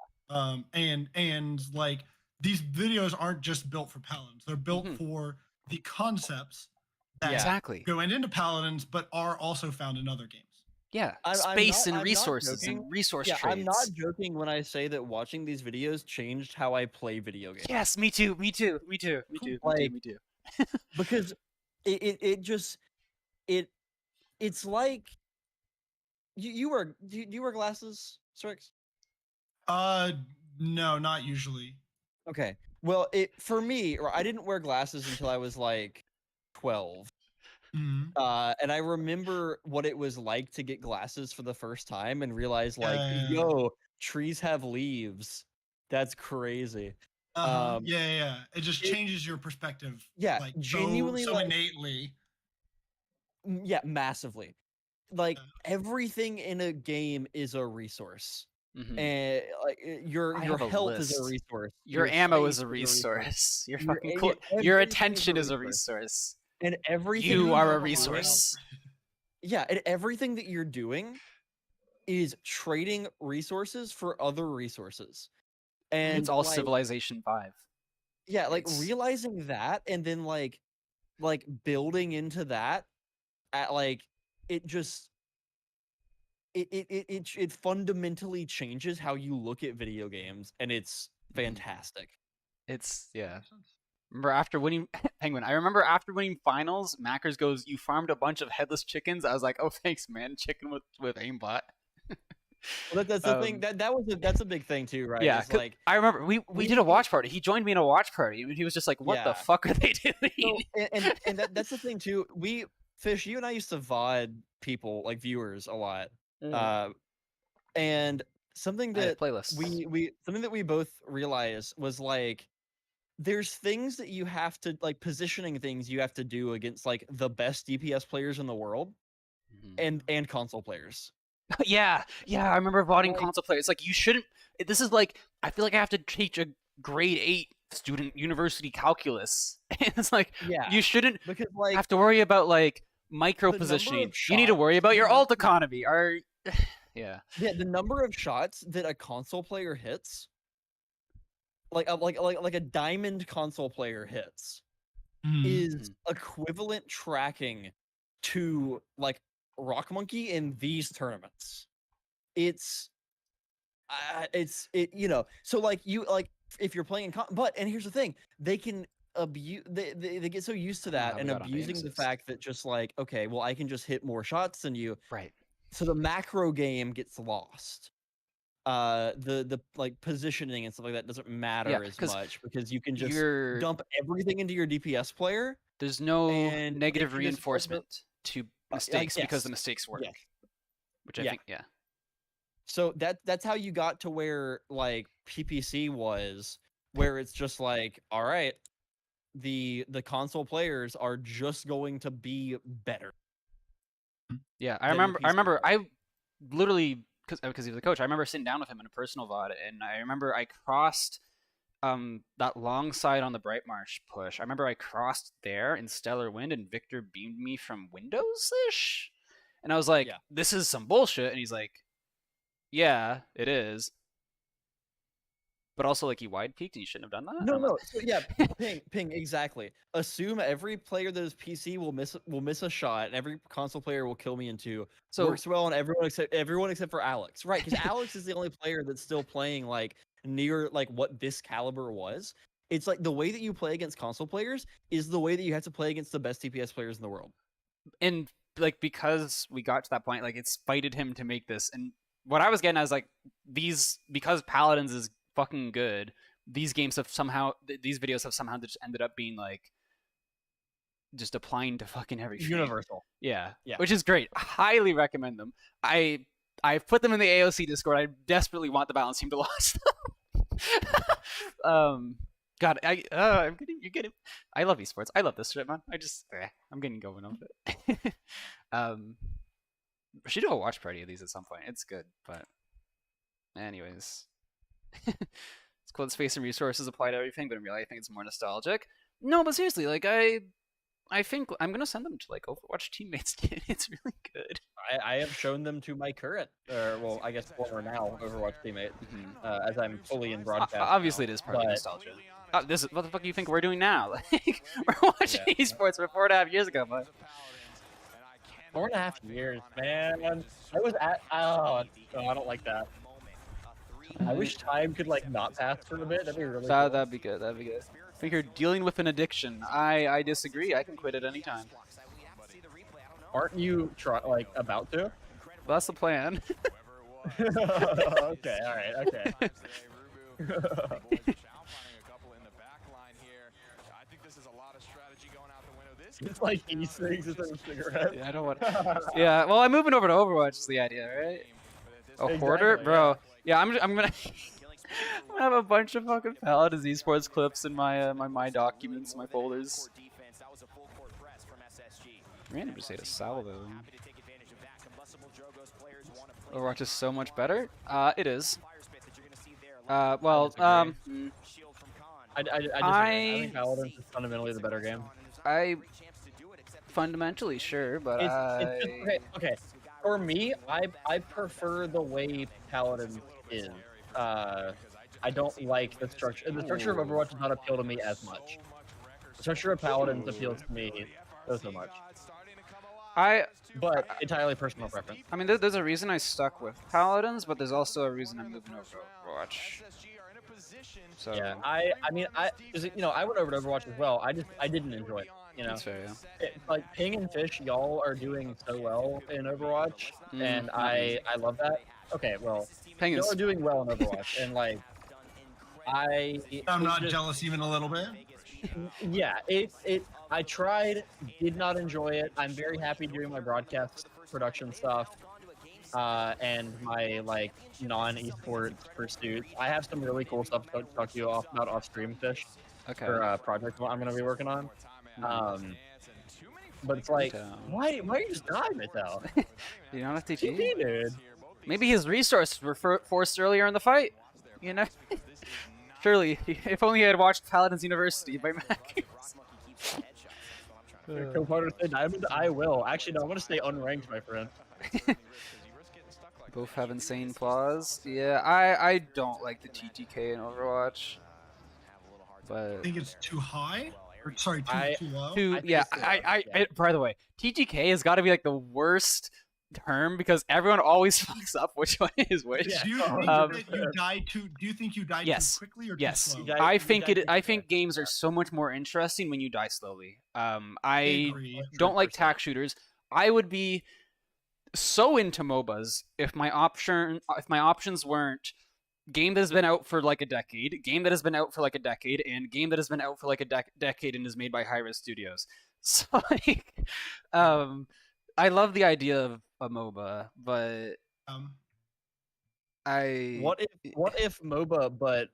And like these videos aren't just built for Paladins; they're built for the concepts that exactly go into Paladins, but are also found in other games. Yeah, space and resources and resource trades. I'm not joking when I say that watching these videos changed how I play video games. Yes, me too. Because it's like you wear glasses, Strix? No, not usually. Okay. Well, for me, I didn't wear glasses until I was like 12. And I remember what it was like to get glasses for the first time and realize like, yo, trees have leaves. That's crazy. It just changes your perspective. Yeah, like, genuinely, so like, innately. Yeah, massively. Like everything in a game is a resource. And like your health is a resource. Your ammo is a resource. Your fucking your attention is a resource. And everything you are a resource. Yeah, and everything that you're doing is trading resources for other resources. And it's all like, Civilization 5. Yeah, like realizing that and then like building into that at like it just it fundamentally changes how you look at video games, and it's fantastic. It's Remember after winning Penguin? I remember after winning finals, Mackers goes, "You farmed a bunch of headless chickens." I was like, "Oh, thanks, man. Chicken with aimbot." Well, that's the thing. That's a big thing too, right? Yeah, like I remember we did a watch party. He joined me in a watch party, and he was just like, "What the fuck are they doing?" So, and that's the thing too. Fish, you and I used to VOD people, like viewers, a lot. And something that something that we both realized was like, there's things that you have to like positioning things you have to do against like the best DPS players in the world, and console players. Yeah, I remember voting console players. It's like you shouldn't. This is like I feel like I have to teach a grade 8 student university calculus. It's like Yeah, you shouldn't because like have to worry about like micro the number positioning. of You need to worry shots about your that alt economy. Yeah. the number of shots that a console player hits, like a diamond console player hits, is equivalent tracking to like Rock Monkey in these tournaments. It's you know, so like you like if you're playing but and here's the thing, they can abuse they get so used to I don't know that how we and got onto abusing the aim assist. fact that just like, okay, well I can just hit more shots than you, Right. so the macro game gets lost. The like positioning and stuff like that doesn't matter as 'cause much because you can just you're dump everything into your DPS player. there's no and negative it just reinforcement to mistakes because the yes, mistakes work. yes. Which I Yeah. think So that's how you got to where like PPC was, where it's just like, all right, the console players are just going to be better. Yeah, than the PC remember players. I literally because he was a coach. I remember sitting down with him in a personal VOD, and I remember I crossed that long side on the Bright Marsh push. I remember I crossed there in Stellar Wind, and Victor beamed me from Windows-ish, and I was like, Yeah. "This is some bullshit," and he's like, "Yeah, it is." But also, like, he wide peaked, and you shouldn't have done that. No. So yeah, ping exactly. Assume every player that is PC will miss a shot, and every console player will kill me in 2. So Works well on everyone except for Alex, right? Because Alex is the only player that's still playing like near like what this caliber was. It's like the way that you play against console players is the way that you have to play against the best TPS players in the world. and like because we got to that point, like it's spited him to make this. And what I was getting at is like because Paladins is fucking good. These games have somehow these videos have somehow just ended up being like just applying to fucking every game. Universal. Yeah, Yeah. which is great. I highly recommend them. I put them in the AOC Discord. I desperately want the balance team to watch them. God, you're getting. I love esports. I love this shit, man. I'm getting going on it. We should do a watch party of these at some point. It's good, but anyways, it's cool that space and resources apply to everything, but in reality, I think it's more nostalgic. No, but seriously, like I think I'm gonna send them to like Overwatch teammates. It's really good. I have shown them to my current, well, I guess former now Overwatch teammate, as I'm fully in broadcast. Obviously, now, it is partly but- nostalgia. This is what the fuck do you think we're doing now? Like we're watching esports from 4.5 years ago, but 4.5 years, man. I was at. Oh, I don't like that. I wish time could like not pass for a bit. That'd be really. Cool. that'd be good. That'd be good. I think you're dealing with an addiction. I disagree. I can quit at any time. Aren't you about to? Well, that's the plan. Okay. All right. Okay. It's like he sings his own cigarette. Yeah, I don't want. Yeah, well, I'm moving over to Overwatch. Is the idea, right? A hoarder, bro. Yeah, I'm gonna. I'm gonna have a bunch of fucking Paladins esports clips in my documents, my folders. Random just ate a salvo. Overwatch is so much better. It is. Well, I disagree. I think Paladins is fundamentally the better game. I fundamentally sure, but It's just, okay. For me, I prefer the way Paladins is. I don't like the structure. The structure of Overwatch does not appeal to me as much. The structure of Paladins appeals to me so much. But entirely personal preference. I mean, there's a reason I stuck with Paladins, but there's also a reason I'm moving over to Overwatch. So Yeah, I mean, I went over to Overwatch as well. I didn't enjoy it. You know, that's fair. Yeah. like Ping and Fish, y'all are doing so well in Overwatch, and I love that. Okay, well, Ping y'all is are doing well in Overwatch, and like, I'm not jealous even a little bit. Yeah, I tried, did not enjoy it. I'm very happy doing my broadcast production stuff, and my like non-esports pursuits. I have some really cool stuff to talk to you about off stream, Fish, okay. for a project I'm gonna be working on. But it's like, why are you just dying, Mattel? You don't have to GG, dude. Maybe his resources were forced earlier in the fight. You know. Surely, if only I had watched Paladins University by Mac. Co-partner said Diamond, I will. Actually, no, I want to stay unranked, my friend. Both have insane flaws. Yeah, I don't like the TTK in Overwatch. But I think it's too high. Or sorry, too low. By the way, TTK has got to be like the worst term because everyone always fucks up which one is which. Do you think that you die too? Do you think you die too quickly or too slow? I think games are so much more interesting when you die slowly. I don't like tack shooters. I would be so into MOBAs if my options weren't game that has been out for like a decade, game that has been out for like a decade, and game that has been out for like a decade and is made by high-risk studios. So like, I love the idea of a MOBA, but what if MOBA but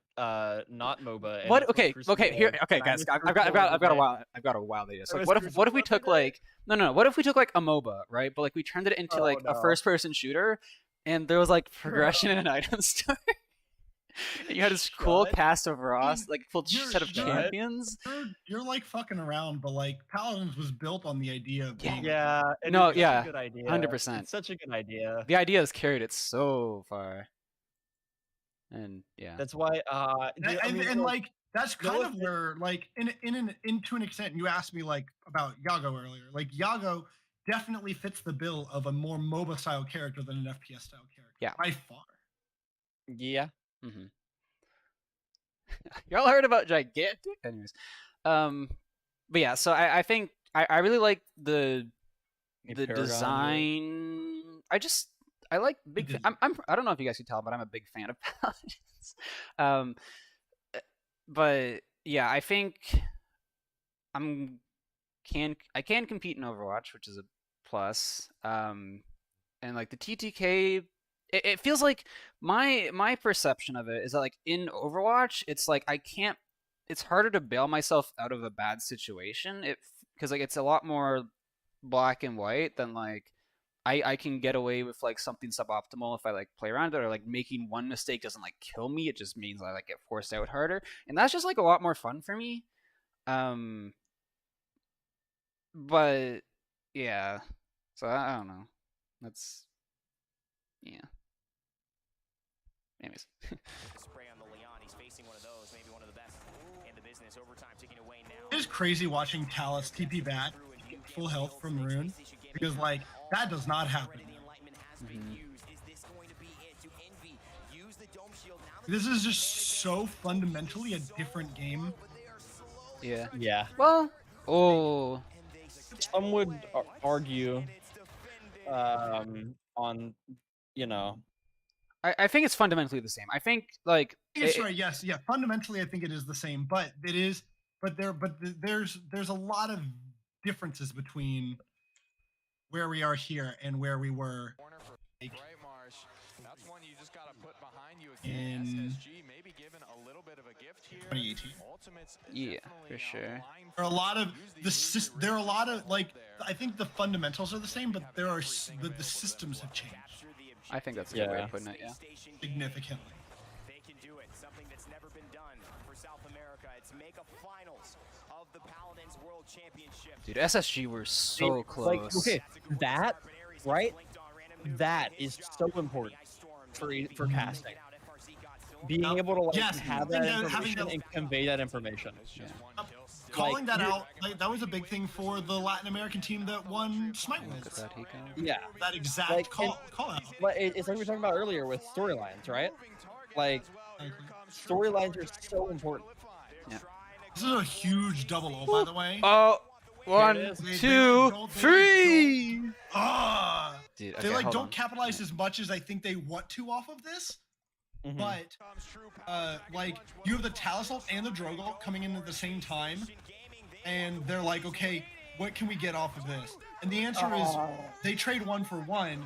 not MOBA? And what? Okay, guys, I've got a wild idea. So like, what if we took like what if we took like a MOBA, right? But like we turned it into a first-person shooter, and there was like progression in an item store. You had this cool cast of Ross, like full set of champions. You're like fucking around, but like Paladins was built on the idea of being a good idea. 100%. It's such a good idea. The idea has carried it so far, and yeah, that's why. Like that's kind of where like to an extent. You asked me like about Yago earlier. Like Yago definitely fits the bill of a more MOBA style character than an FPS style character. Yeah, by far. Yeah. Mm-hmm. Y'all heard about gigantic? Anyways, but yeah. So I think I really like the design. I like big. I don't know if you guys can tell, but I'm a big fan of Paladins. But yeah, I think I can compete in Overwatch, which is a plus. And like the TTK. It feels like my perception of it is that like in Overwatch, it's like it's harder to bail myself out of a bad situation. Because like it's a lot more black and white than like I can get away with like something suboptimal if I like play around it, or like making one mistake doesn't like kill me. It just means I like get forced out harder, and that's just like a lot more fun for me. But yeah, so I don't know. Yeah. Anyways. Spray on the Leon. He's facing one of those, maybe one of the best in the business. Overtime ticking away now. It is crazy watching Talus TP back full health from Rune, because like that does not happen. This is just so fundamentally a different game. Yeah. Yeah. Well, some would argue on, you know, I think it's fundamentally the same. I think like it's right. Yes, yeah. Fundamentally, I think it is the same, but there's a lot of differences between where we are here and where we were. Like, that's one you just gotta put behind you again. In maybe given a little bit of a gift here. 2018. Yeah, for sure. There are a lot of like I think the fundamentals are the same, but the systems have changed. I think that's a good way of putting it, yeah. Significantly. They can do it. Something that's never been done for South America. It's mega finals of the Paladins World Championship. Dude, SSG were so close. Like, okay, that, right? That is so important for casting. Being able to like have that information and convey that information. Yeah. Calling that out, like, that was a big thing for the Latin American team that won Smite Worlds. Yeah, that exact call out. But it's like we were talking about earlier with storylines, right? Like storylines are so important. Yeah. This is a huge double O, by the way. Oh, 1, 2, 3. Dude, okay, they like don't capitalize as much as I think they want to off of this. Mm-hmm. But like you have the Talus and the Drogal coming in at the same time, and they're like, okay, what can we get off of this? And the answer is they trade 1 for 1.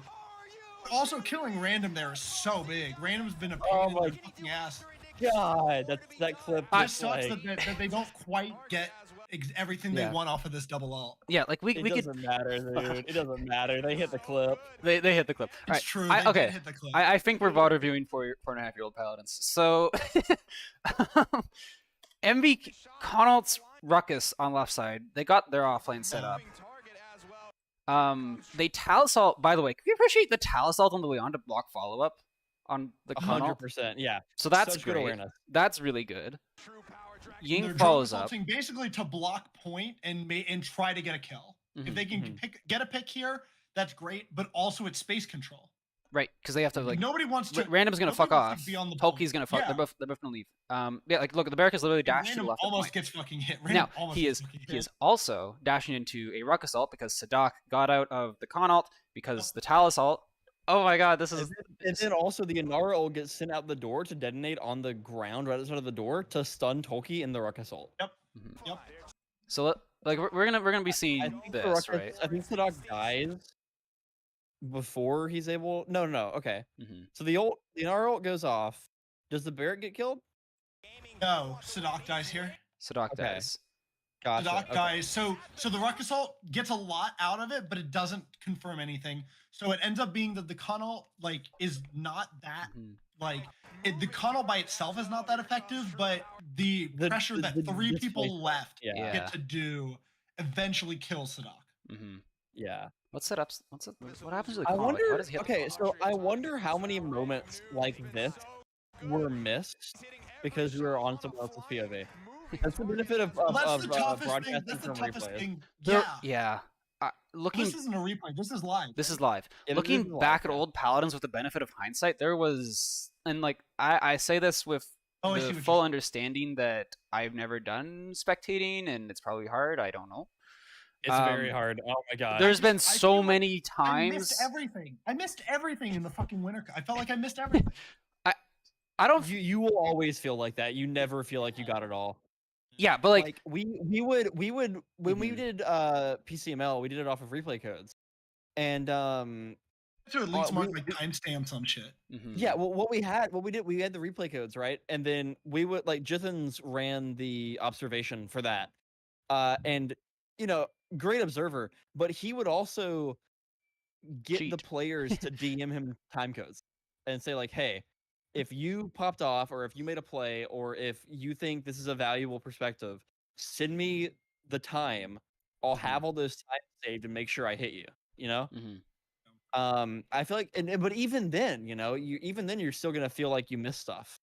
Also, killing Random there is so big. Random's been a pain in the fucking ass. God, that clip. It sucks that they don't quite get everything they want off of this double ult. Yeah, like we It could. doesn't matter, dude. It doesn't matter. They hit the clip. They hit the clip. All It's right. true. They Okay. did hit the clip. I think we're VOD reviewing 4.5-year-old Paladins. So, MV Connaught's Ruckus on left side. They got their offlane set up. They Talus ult. By the way, can you appreciate the Talus ult on the Leon to block follow up on the Connaught? 100%. Yeah. So that's Such great. good awareness. That's really good. Ying They're follows up. basically to block point and try to get a kill. If they can get a pick here, that's great. But also it's space control. Right, because they have to like. Nobody wants to. Random's gonna fuck off. Tolkien's gonna fuck. Yeah. They're both gonna leave. Yeah, like look, the Barrack is literally dashing to Random left. almost gets fucking hit. Now he is also dashing into a Ruckus ult because Sadak got out of the Con ult because the Talus ult. Oh my god, this is. And then also the Inara ult gets sent out the door to detonate on the ground right outside of the door to stun Tolkien in the Ruckus ult. Yep. Yep. So like we're gonna be seeing this, right? I think Sadak dies before he's able. No. Okay. So the Inara ult goes off. Does the Barrack get killed? No, Sadak dies here. Sadak dies. Gotcha. Sadak dies. So the Ruckus ult gets a lot out of it, but it doesn't confirm anything. So it ends up being that the Con ult like is not that like the Con ult by itself is not that effective, but the pressure that three people left get to do eventually kills Sadak. Yeah. What setups? What happens to the I Con? wonder. Like, does he hit Okay, so I wonder how many moments like this were missed because we were on someone else's POV. That's the benefit of broadcasting from replays. Yeah. Looking. This isn't a replay. This is live. This is live. Yeah, Looking this is back live, at old Paladins with the benefit of hindsight, there was, and like I say this with the full understanding that I've never done spectating, and it's probably hard. I don't know. It's very hard. Oh my god. There's been so many times. I missed everything. I missed everything in the fucking winter. I felt like I missed everything. I don't. You will always feel like that. You never feel like you got it all. Yeah, but like we would when we did PCML, we did it off of replay codes, and to at least mark like timestamps on shit. Yeah, well, we had the replay codes, right? And then we would like Jithens ran the observation for that, and you know, great observer, but he would also get the players to DM him time codes and say like, hey, if you popped off or if you made a play or if you think this is a valuable perspective, send me the time. I'll have all those times saved and make sure I hit you, you know? I feel like, but even then, you know, you're still going to feel like you missed stuff.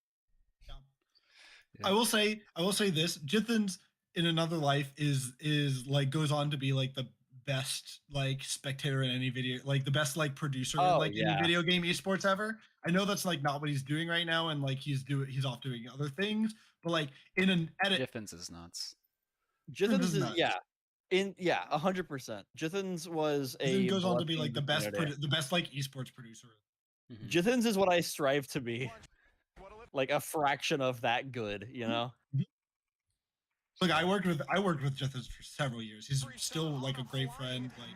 Yeah. I will say this, Jithens in another life is like goes on to be like the best like spectator in any video, like the best like producer in like any video game esports ever. I know that's like not what he's doing right now, and like he's off doing other things, but like in an edit, Jithens is nuts. Jithens is 100%. Jithens was goes on to be like the best like esports producer. Jithens is what I strive to be, like a fraction of that good, you know. Look, I worked with Jithens for several years. He's still like a great friend, like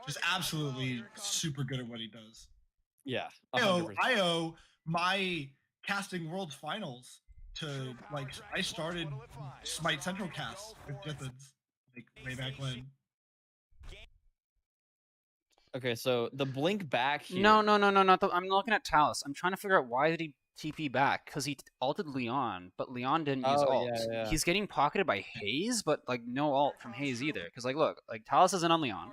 just absolutely super good at what he does. Yeah, I owe my casting Worlds Finals to like I started Smite Central cast with Jithens like way back when. Okay, so the blink back here. No, not I'm looking at Talus. I'm trying to figure out why did he TP back, because he ulted Leon, but Leon didn't use ult. Yeah. He's getting pocketed by Haze, but like no ult from Haze either. Because like look, like Talus isn't on Leon.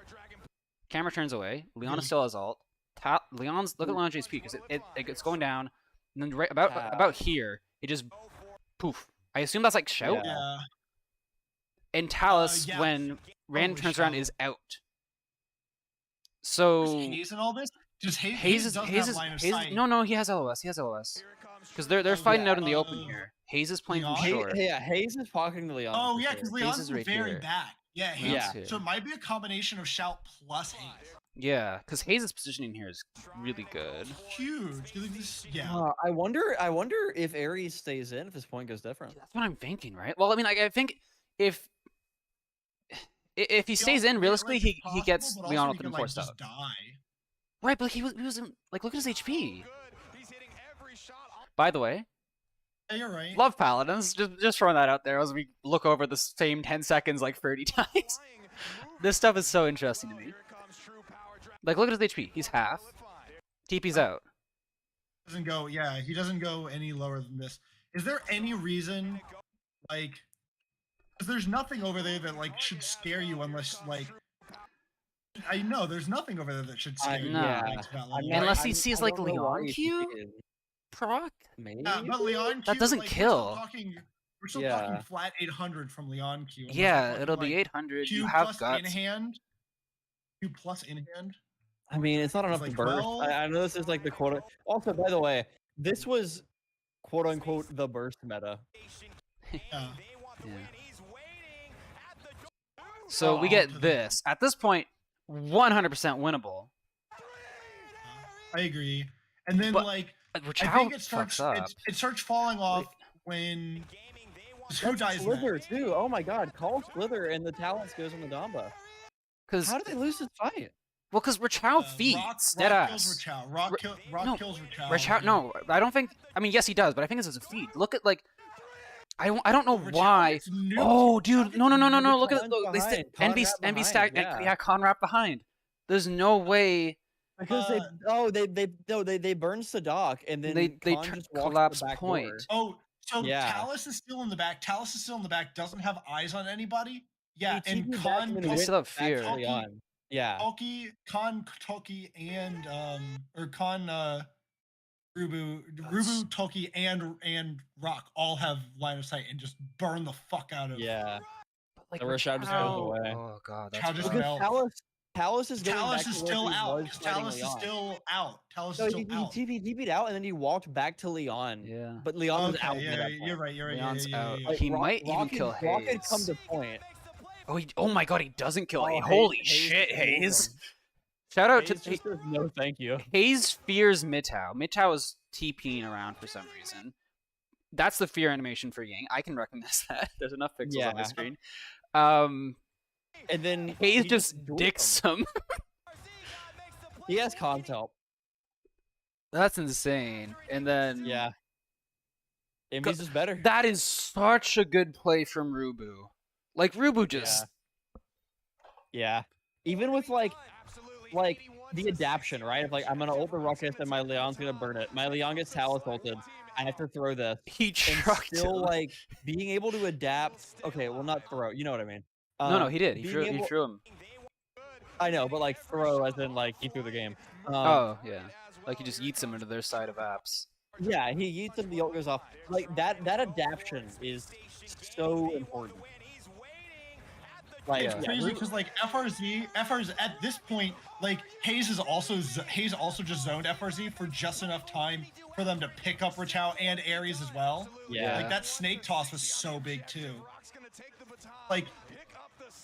Camera turns away. Leon still has ult. Look at Leon's HP because it's going down, and then right about here it just poof. I assume that's like shout. Yeah. And Talus when Rand turns around is out. So Haze and all this. Just Haze is no, he has LOS. He has LOS. Because they're fighting out in the open here. Haze is playing from short. Haze is pocketing to Leon. Oh yeah, because Leon's right very here. back. Yeah, Haze. So it might be a combination of shout plus Haze. Yeah, because Haze's positioning here is really good. Huge. I wonder if Ares stays in if his point goes different. That's what I'm thinking, right? Well, I mean, I think if he stays in, realistically, he gets Leon ultimate and forced out. Right, but he was in, like, look at his HP. By the way, Yeah, you're right. Love Paladins. Just throwing that out there as we look over the same 10 seconds like 30 times. This stuff is so interesting to me. Like, look at his HP. He's half. TP's out. Doesn't go. Yeah, he doesn't go any lower than this. Is there any reason, like, because there's nothing over there that like should scare you unless like. I know there's nothing over there that should scare you. No. Unless he sees like Leon Q proc. Maybe. Yeah, but Leon Q, That doesn't like, kill. We're still talking flat 800 from Leon Q. Yeah, it'll be 800. Q You have plus guts. in hand. Q plus in hand. I mean, it's not enough like to burst. 12? I know this is like the quote. Also, by the way, this was quote unquote the burst meta. Yeah. So we get this. At this point, 100% winnable. I agree. And then But like I Rachao think it starts fucks up. it starts falling off when who dies Slither next? too. Oh my god, call Slither and the talents goes on the Damba. Because How did they lose this fight? Rachao feeds dead Rock ass. kills Rachao. Rock no, kills Rachao. Rachao, no, I don't think. I mean, yes, he does, but I think it's as a feed. Look at like, I don't know Rachao why. gets nuked. Oh, dude, no. Look at Con's it. They behind, stick Con Envy wrapped Envy behind, stack. yeah. Con wrap behind. There's no way. Because they burned Sadak and then They Con just walked to the collapse back point. door. Oh, so Yeah. Talus is still in the back. Talus is still in the back. Doesn't have eyes on anybody. Yeah, He and TP'd back Con, and then They went still have back fear. to Leon. Yeah. Toki, and Rubu, Toki, and Rock all have line of sight and just burn the fuck out of. Yeah. Like The Rachao just goes away. Oh god, Rachao that's just rough. melts. Talus is going Talus back is to where still he out. was Because fighting Talus is Leon. still out. Talus No, is he still out. TP'd out and then he walked back to Leon. Yeah. But Leon was Okay, out. by yeah, that point. you're right. You're right. Leon's yeah, out. yeah. Like, He might even Rock kill Rock had come Hayes. to point. Oh my god, he doesn't kill Oh, Hayes. Hayes- Holy Hayes shit, killed Hayes. him. Shout out Hayes to just says, no, thank you. Hayes fears Mitao. Mitao is TPing around for some reason. That's the fear animation for Yang. I can recognize that. There's enough pixels on the Yeah. screen. And then Hayes he just dueled dicks him. him. He has Con's help. That's insane. And then Yeah. Envy's is better. that is such a good play from Rubu. Like Rubu just Yeah. Even with like the adaption, right? Of like I'm gonna ult the Ruckus and my Leon's gonna burn it. My Leon gets Talus ulted. I have to throw this. he And trucked still him. like being able to adapt. Okay, well not throw. You know what I mean? No, he did. He being threw him. I know, but like throw as in like he threw the game. Oh, yeah. Like he just yeets him into their side of apps. Yeah, he yeets him, the ult goes off. Like that adaptation is so important. Like, It's crazy because like FRZ at this point, like Hayes also just zoned FRZ for just enough time for them to pick up Rachao and Ares as well. Yeah. Like that snake toss was so big too. Like,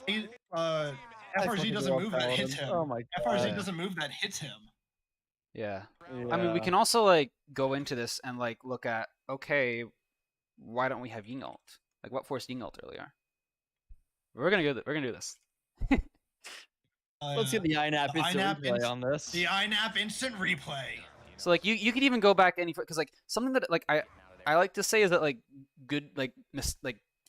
FRZ doesn't move that hits him. Oh my god. FRZ doesn't move that hits him. Yeah. I mean, we can also like go into this and like look at, okay, why don't we have Ying ult? Like what forced Ying ult earlier? We're gonna do this. Let's get the INAP the instant INAP replay on this. The INAP instant replay. So like you could even go back any because like something that like I like to say is that like good like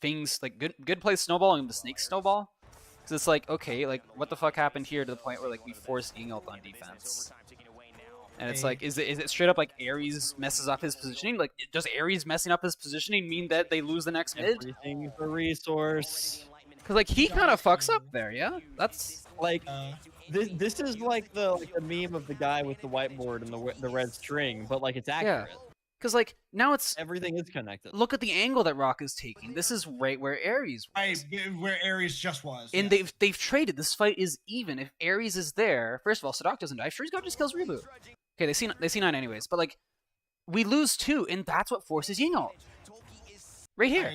things like good plays snowball and the snake snowball. Because it's like, okay, like what the fuck happened here to the point where like we forced Ying ult on defense. And it's like, is it straight up like Ares messes up his positioning? Like, does Ares messing up his positioning mean that they lose the next mid? Everything's a resource. Because like he kind of fucks up there, yeah. That's Like this is like the meme of the guy with the whiteboard and the red string, but like it's accurate. because like now it's Everything is connected. look at the angle that Rock is taking. This is right where Ares was. Where Ares just was. And yeah. they've traded. This fight is even. If Ares is there, first of all, Sadak doesn't die. Sure, he's got just kills Reboot. Okay, they see 9 anyways, but like we lose 2, and that's what forces Ying ult. Right here.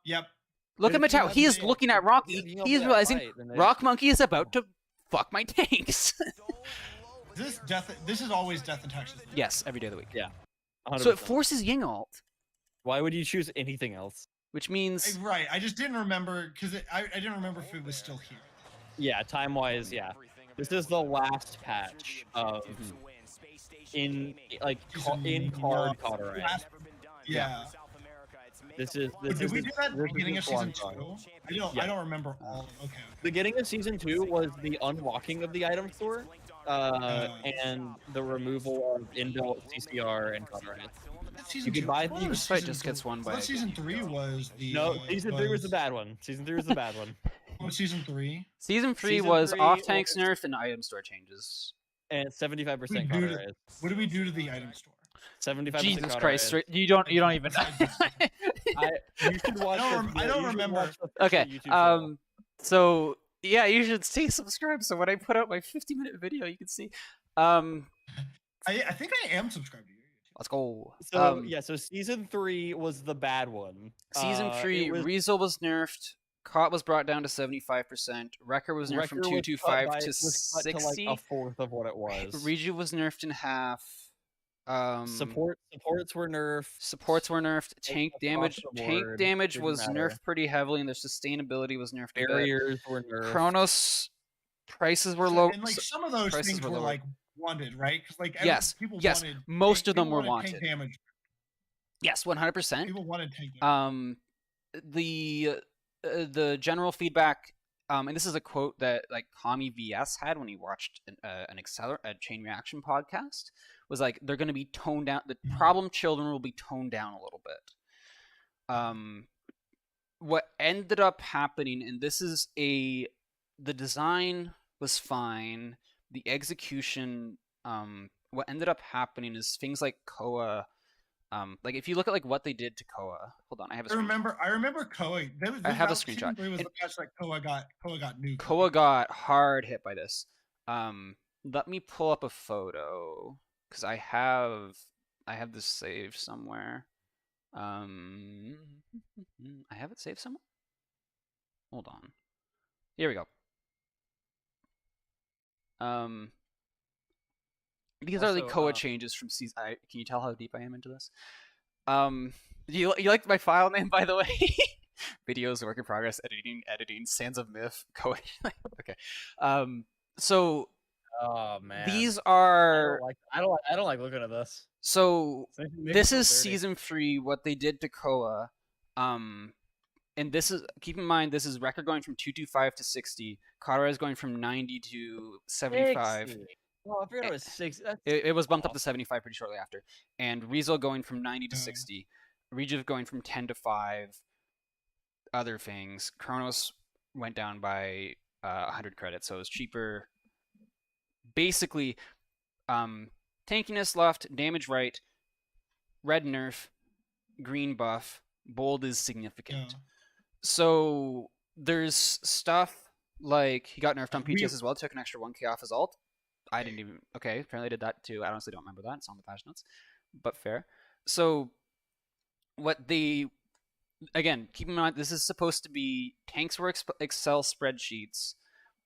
Yep. Look at If you Mattel. have He is the- looking at if Rocky. you have He is that realizing fight, then they- Rock Monkey is about to fuck my tanks. This is always death in Texas. Yes, every day of the week. Yeah. So it 100%. forces Ying ult, Why would you choose anything else? which means Right. I just didn't remember because I didn't remember if it was still here. Yeah, time-wise, yeah. This is the last patch of in card Cauterizing. Yeah. This is Did we do that at the this is beginning of season Swan 2? Yeah. I don't remember all. Okay. Beginning of season 2 was the unlocking of the item store, and the removal of inbuilt CCR and counter hits. Season You could 2. buy What the- was This fight season just gets 3? won I by thought season 3 was the. No, season 3 was the bad one. Season 3 was the bad one. What was season 3? Season 3 Season was 3 off tanks was- nerf and item store changes. And 75% What did counter hit. What did we do to the item store? 75% Jesus counter Christ! hit. You don't even. You should watch. I don't remember. Okay. So yeah, you should stay subscribed. So when I put out my 50-minute video, you can see. I think I am subscribed to you. Let's go. So yeah, so season 3 was the bad one. Season 3, Riesel was nerfed. Caught was brought down to 75%. Wrecker was nerfed from 225 to 60. Like a fourth of what it was. Reju was nerfed in half. Supports were nerfed. Supports were nerfed. Tank damage Didn't was matter. nerfed pretty heavily, and their sustainability was nerfed. Barriers were nerfed. Chronos prices were low. And like some of those prices things were were lower. like wanted, right? Because like people yes, wanted most of them people were wanted tank wanted. damage. Yes, 100%. People wanted tank damage. The general feedback, and this is a quote that like Kami VS had when he watched a chain reaction podcast, was like they're going to be toned down. The problem children will be toned down a little bit. What ended up happening, and this is the design was fine. The execution, what ended up happening is things like Koa. Like if you look at like what they did to Koa, hold on, I have a screenshot. I remember Koa. I have a screenshot. It was the patch that Koa got nuked. Koa got hard hit by this. Let me pull up a photo because I have this saved somewhere. I have it saved somewhere. Hold on. Here we go. These are the Koa changes from season. Can you tell how deep I am into this? You like my file name, by the way? Videos, work in progress, editing, Sands of Myth, Koa. Okay. So. Oh man. These are. I don't like looking at this. So this is season 3. What they did to Koa. And this is, keep in mind, this is record going from 225 to 60. Kara is going from 90 to 75. 60. Oh, I forgot it was 6. It was bumped up to 75 pretty shortly after. And Riesel going from 90 to 60. Rejuv going from 10 to 5. Other things. Chronos went down by 100 credits, so it was cheaper. Basically, tankiness left, damage right, red nerf, green buff, bold is significant. Yeah. So there's stuff like he got nerfed on PTS as well, took an extra 1k off his ult. I didn't even. Okay, apparently I did that too. I honestly don't remember that. It's on the patch notes, but fair. So, what they again keep in mind, this is supposed to be tanks were Excel spreadsheets.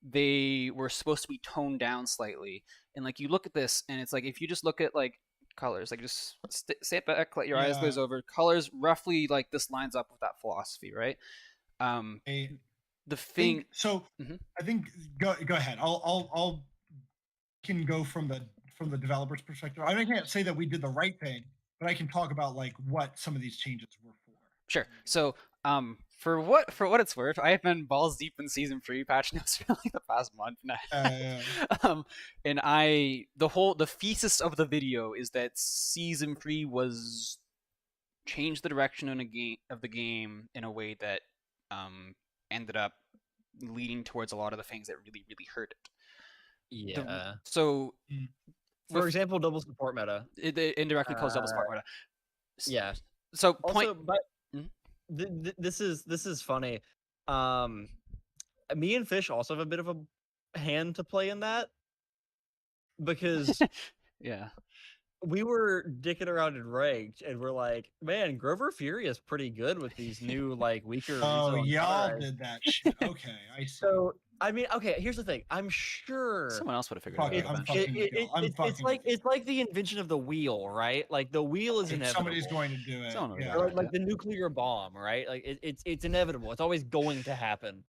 They were supposed to be toned down slightly, and like you look at this, and it's like if you just look at like colors, like just sit back, let your eyes glaze over. Colors roughly like this lines up with that philosophy, right? The thing. I think go ahead. I'll can go from the developer's perspective. I can't say that we did the right thing, but I can talk about like what some of these changes were for. Sure. So, for what it's worth, I have been balls deep in season 3 patch notes for like the past month now. And the thesis of the video is that season 3 was changed the direction of the game in a way that ended up leading towards a lot of the things that really hurt it. Yeah. For example, double support meta. It indirectly calls double support meta. Yeah. So also, but this is funny. Me and Fish also have a bit of a hand to play in that because yeah, we were dicking around in ranked and we're like, man, Grover Fury is pretty good with these new like weaker. Oh, y'all did that shit. Okay, I see. So I mean, okay. Here's the thing. I'm sure someone else would have figured it out. It's like the invention of the wheel, right? Like the wheel is inevitable. Somebody's going to do it. Yeah. Like the nuclear bomb, right? Like it's inevitable. It's always going to happen.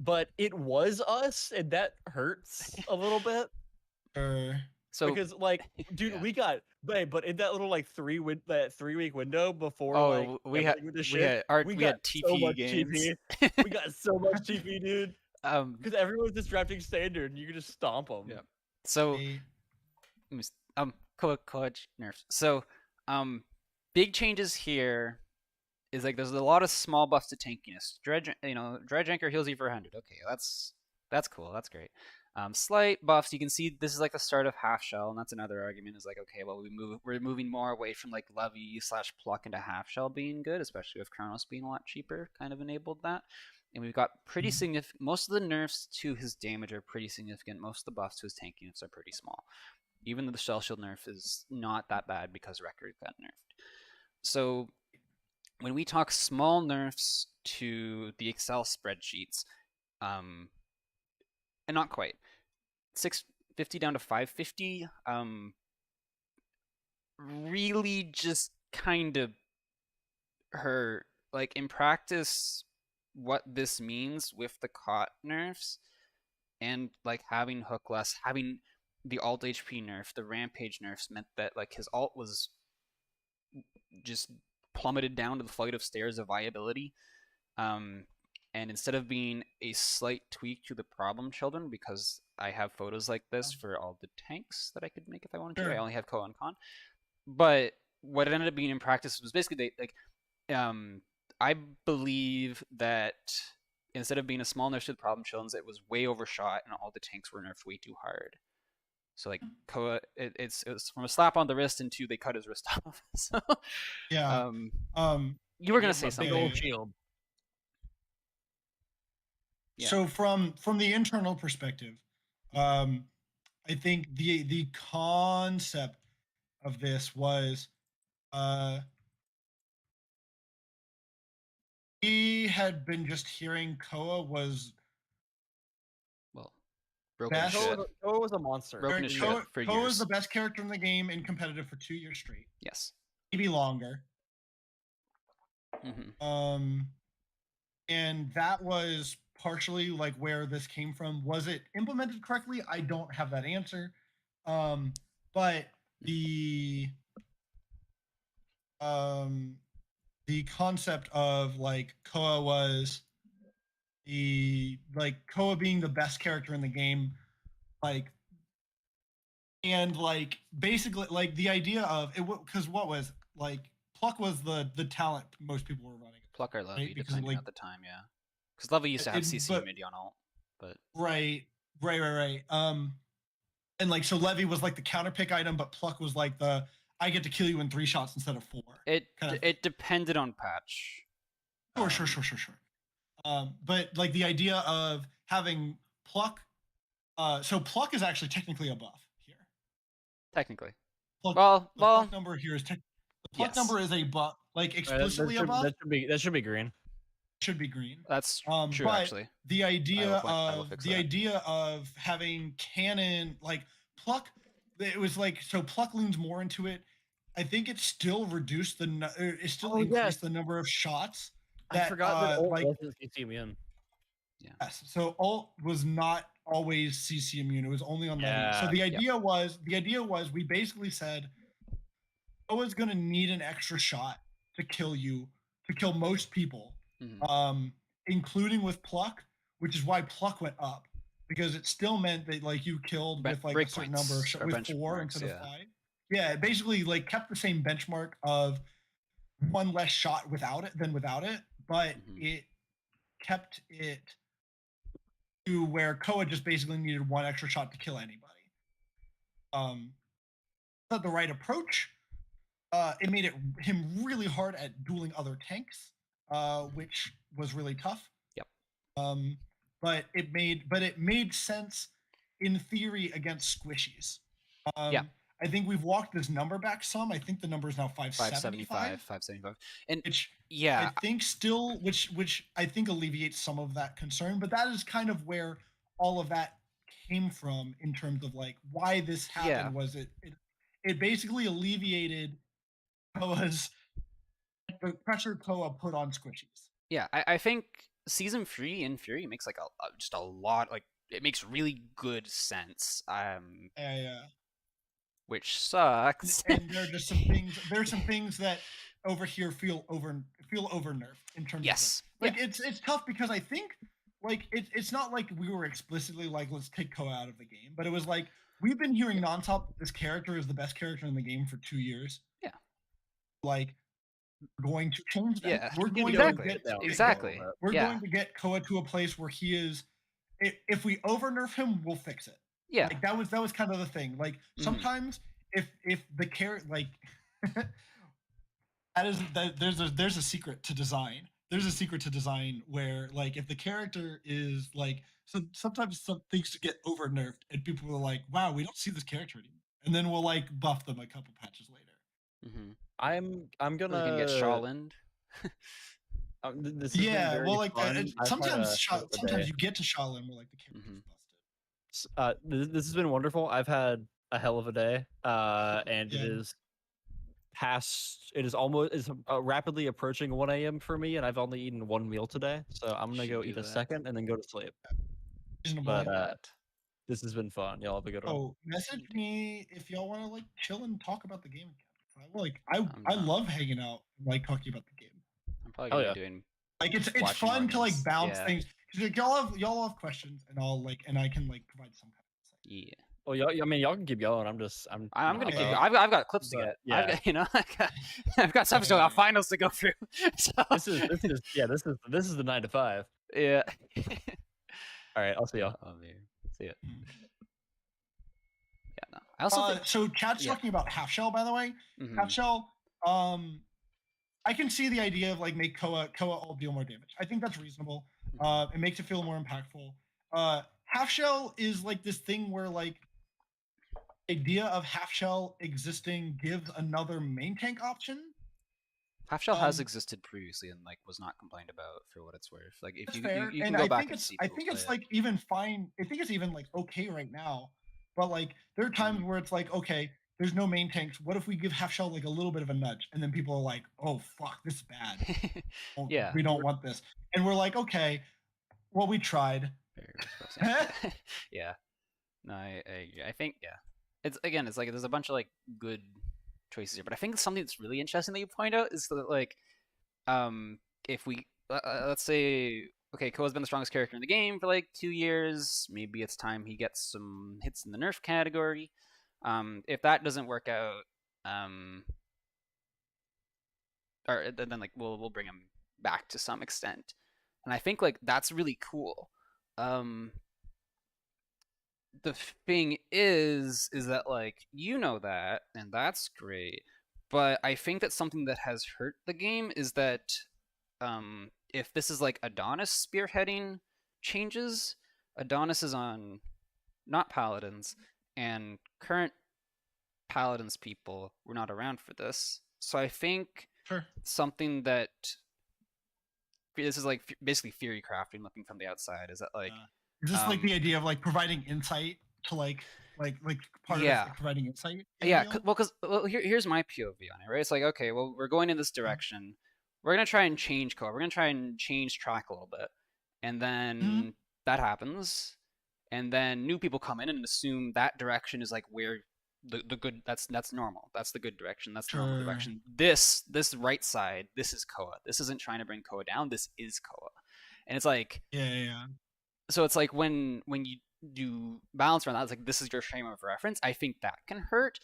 But it was us, and that hurts a little bit. So because like, dude, yeah. we got but in that little like 3-week window before like we had everything with the shit, we got so TP much games. TP. We got so much TP, dude. Um, Because everyone's just drafting standard, and you can just stomp them. yeah. So They- coach nerfs. So big changes here is like there's a lot of small buffs to tankiness. Dredge Anchor heals you for 100. Okay, that's cool. That's great. Slight buffs. You can see this is like the start of half shell, and that's another argument. Is like, okay, well we're moving more away from like Levy / Pluck into half shell being good, especially with Chronos being a lot cheaper. Kind of enabled that, and we've got pretty significant. Most of the nerfs to his damage are pretty significant. Most of the buffs to his tankiness are pretty small. Even though the shell shield nerf is not that bad because record got nerfed. So when we talk small nerfs to the Excel spreadsheets, and not quite, 650 down to 550, really just kind of hurt. Like in practice, what this means with the cot nerfs and like having hook less, having the alt HP nerf, the rampage nerfs meant that like his alt was just plummeted down to the flight of stairs of viability. And instead of being a slight tweak to the problem children, because I have photos like this for all the tanks that I could make if I wanted to, I only have Ko and Con. But what it ended up being in practice was basically I believe that instead of being a small nerf to the problem children, it was way overshot and all the tanks were nerfed way too hard. So like Koa, it was from a slap on the wrist into they cut his wrist off. So yeah. You were gonna say Big something. old shield. Yeah. So from the internal perspective, I think the concept of this was we had been just hearing Koa was broken best. shit. Koa was a monster. Broken as shit for Koa years. was the best character in the game in competitive for 2 years straight. Yes. Maybe longer. And that was partially like where this came from. Was it implemented correctly? I don't have that answer. But the concept of like Koa was Koa being the best character in the game, like, and like basically like the idea of it, because what was like Pluck was the talent most people were running. Pluck or Levy, right? Because depending like, at the time, yeah. Because Levy used to have CC mid on alt, but right. And like so Levy was like the counter pick item, but Pluck was like the I get to kill you in 3 shots instead of 4. It depended on patch. Sure. But like the idea of having Pluck, so Pluck is actually technically a buff here. Technically. Pluck, the Pluck number here is the Pluck number is a buff, like explicitly a buff. That should be green. Should be green. That's true, but actually. The idea of having cannon like Pluck, it was like so Pluck leans more into it. I think it still reduced increased the number of shots. That, I forgot that ult like wasn't CC immune. Yeah. Yes. So ult was not always CC immune. It was only on Levy. So the idea was we basically said Koa's gonna need an extra shot to kill most people. Including with Pluck, which is why Pluck went up, because it still meant that like you killed with like a certain number of shots with 4 instead of 5. Yeah, it basically like kept the same benchmark of 1 less shot without it than without it, but it kept it to where Koa just basically needed 1 extra shot to kill anybody. Not the right approach. It made him really hard at dueling other tanks, which was really tough. Yep. But it made sense in theory against squishies. I think we've walked this number back some. I think the number is now 575. 575. And which I think still which I think alleviates some of that concern, but that is kind of where all of that came from in terms of like why this happened. Was it basically alleviated Koa's the pressure Koa put on squishies. Yeah, I think season 3 in Fury makes like just a lot, like it makes really good sense. Yeah. which sucks. And there are just some things. There are some things that over here feel over nerfed in terms Yes. of like it's tough because I think like it's not like we were explicitly like let's take Koa out of the game, but it was like we've been hearing nonstop this character is the best character in the game for 2 years. Yeah. Like we're going to change that. Yeah. We're going Exactly. to Exactly. We're Yeah. going to get Koa to a place where he is. If we over nerf him, we'll fix it. Yeah. Like that was kind of the thing. Like sometimes if the character like there's a secret to design. There's a secret to design where like if the character is like sometimes some things get over nerfed and people are like, wow, we don't see this character anymore. And then we'll like buff them a couple patches later. I'm gonna get Shaolined. This has been very well, like fun. sometimes you get to Shaolin where like the character's busted. This has been wonderful. I've had a hell of a day, and it is past. It is almost rapidly approaching 1 a.m. for me, and I've only eaten 1 meal today. So I'm gonna go eat a second and then go to sleep. But this has been fun. Y'all have a good one. Oh, message me if y'all want to like chill and talk about the game again. I love hanging out, like talking about the game. I'm probably gonna be doing like it's fun to like bounce things because like, y'all have questions and I can like provide some kind of insight. Yeah. Well, y'all can keep yelling. I'm gonna keep. I've got clips to get. Yeah. I've got stuff to finals to go through. So. This is the 9 to 5. Yeah. All right, I'll see y'all. See ya. Yeah. No. I also so chat's talking about half shell, by the way. Half shell. I can see the idea of like make Koa all deal more damage. I think that's reasonable. It makes it feel more impactful. Half shell is like this thing where like idea of half shell existing gives another main tank option. Half shell has existed previously and like was not complained about for what it's worth. Like if you can and go back and see. I think it's like even fine. I think it's even like okay right now. But like there are times where it's like okay, there's no main tanks. What if we give half shell like a little bit of a nudge, and then people are like, "Oh fuck, this is bad. Yeah, we don't want this." And we're like, "Okay, well we tried." Yeah, no, I think it's like there's a bunch of like good choices here, but I think something that's really interesting that you point out is that like, if we let's say okay, Koa's been the strongest character in the game for like 2 years, maybe it's time he gets some hits in the nerf category. If that doesn't work out, or then like we'll bring him back to some extent, and I think like that's really cool. The thing is that like that, and that's great, but I think that something that has hurt the game is that if this is like Adonis spearheading changes, Adonis is on not Paladins, and current Paladins people were not around for this. So I think something that this is like basically theory crafting looking from the outside is that like is this like the idea of like providing insight to like part of it, like providing insight? Because here's my POV on it, right? It's like okay, well we're going in this direction. We're gonna try and change code. We're gonna try and change track a little bit, and then that happens, and then new people come in and assume that direction is like where the good. That's normal. That's the good direction. That's the normal direction. This right side. This is Koa. This isn't trying to bring Koa down. This is Koa, and it's like So it's like when you do balance around that, it's like this is your frame of reference. I think that can hurt,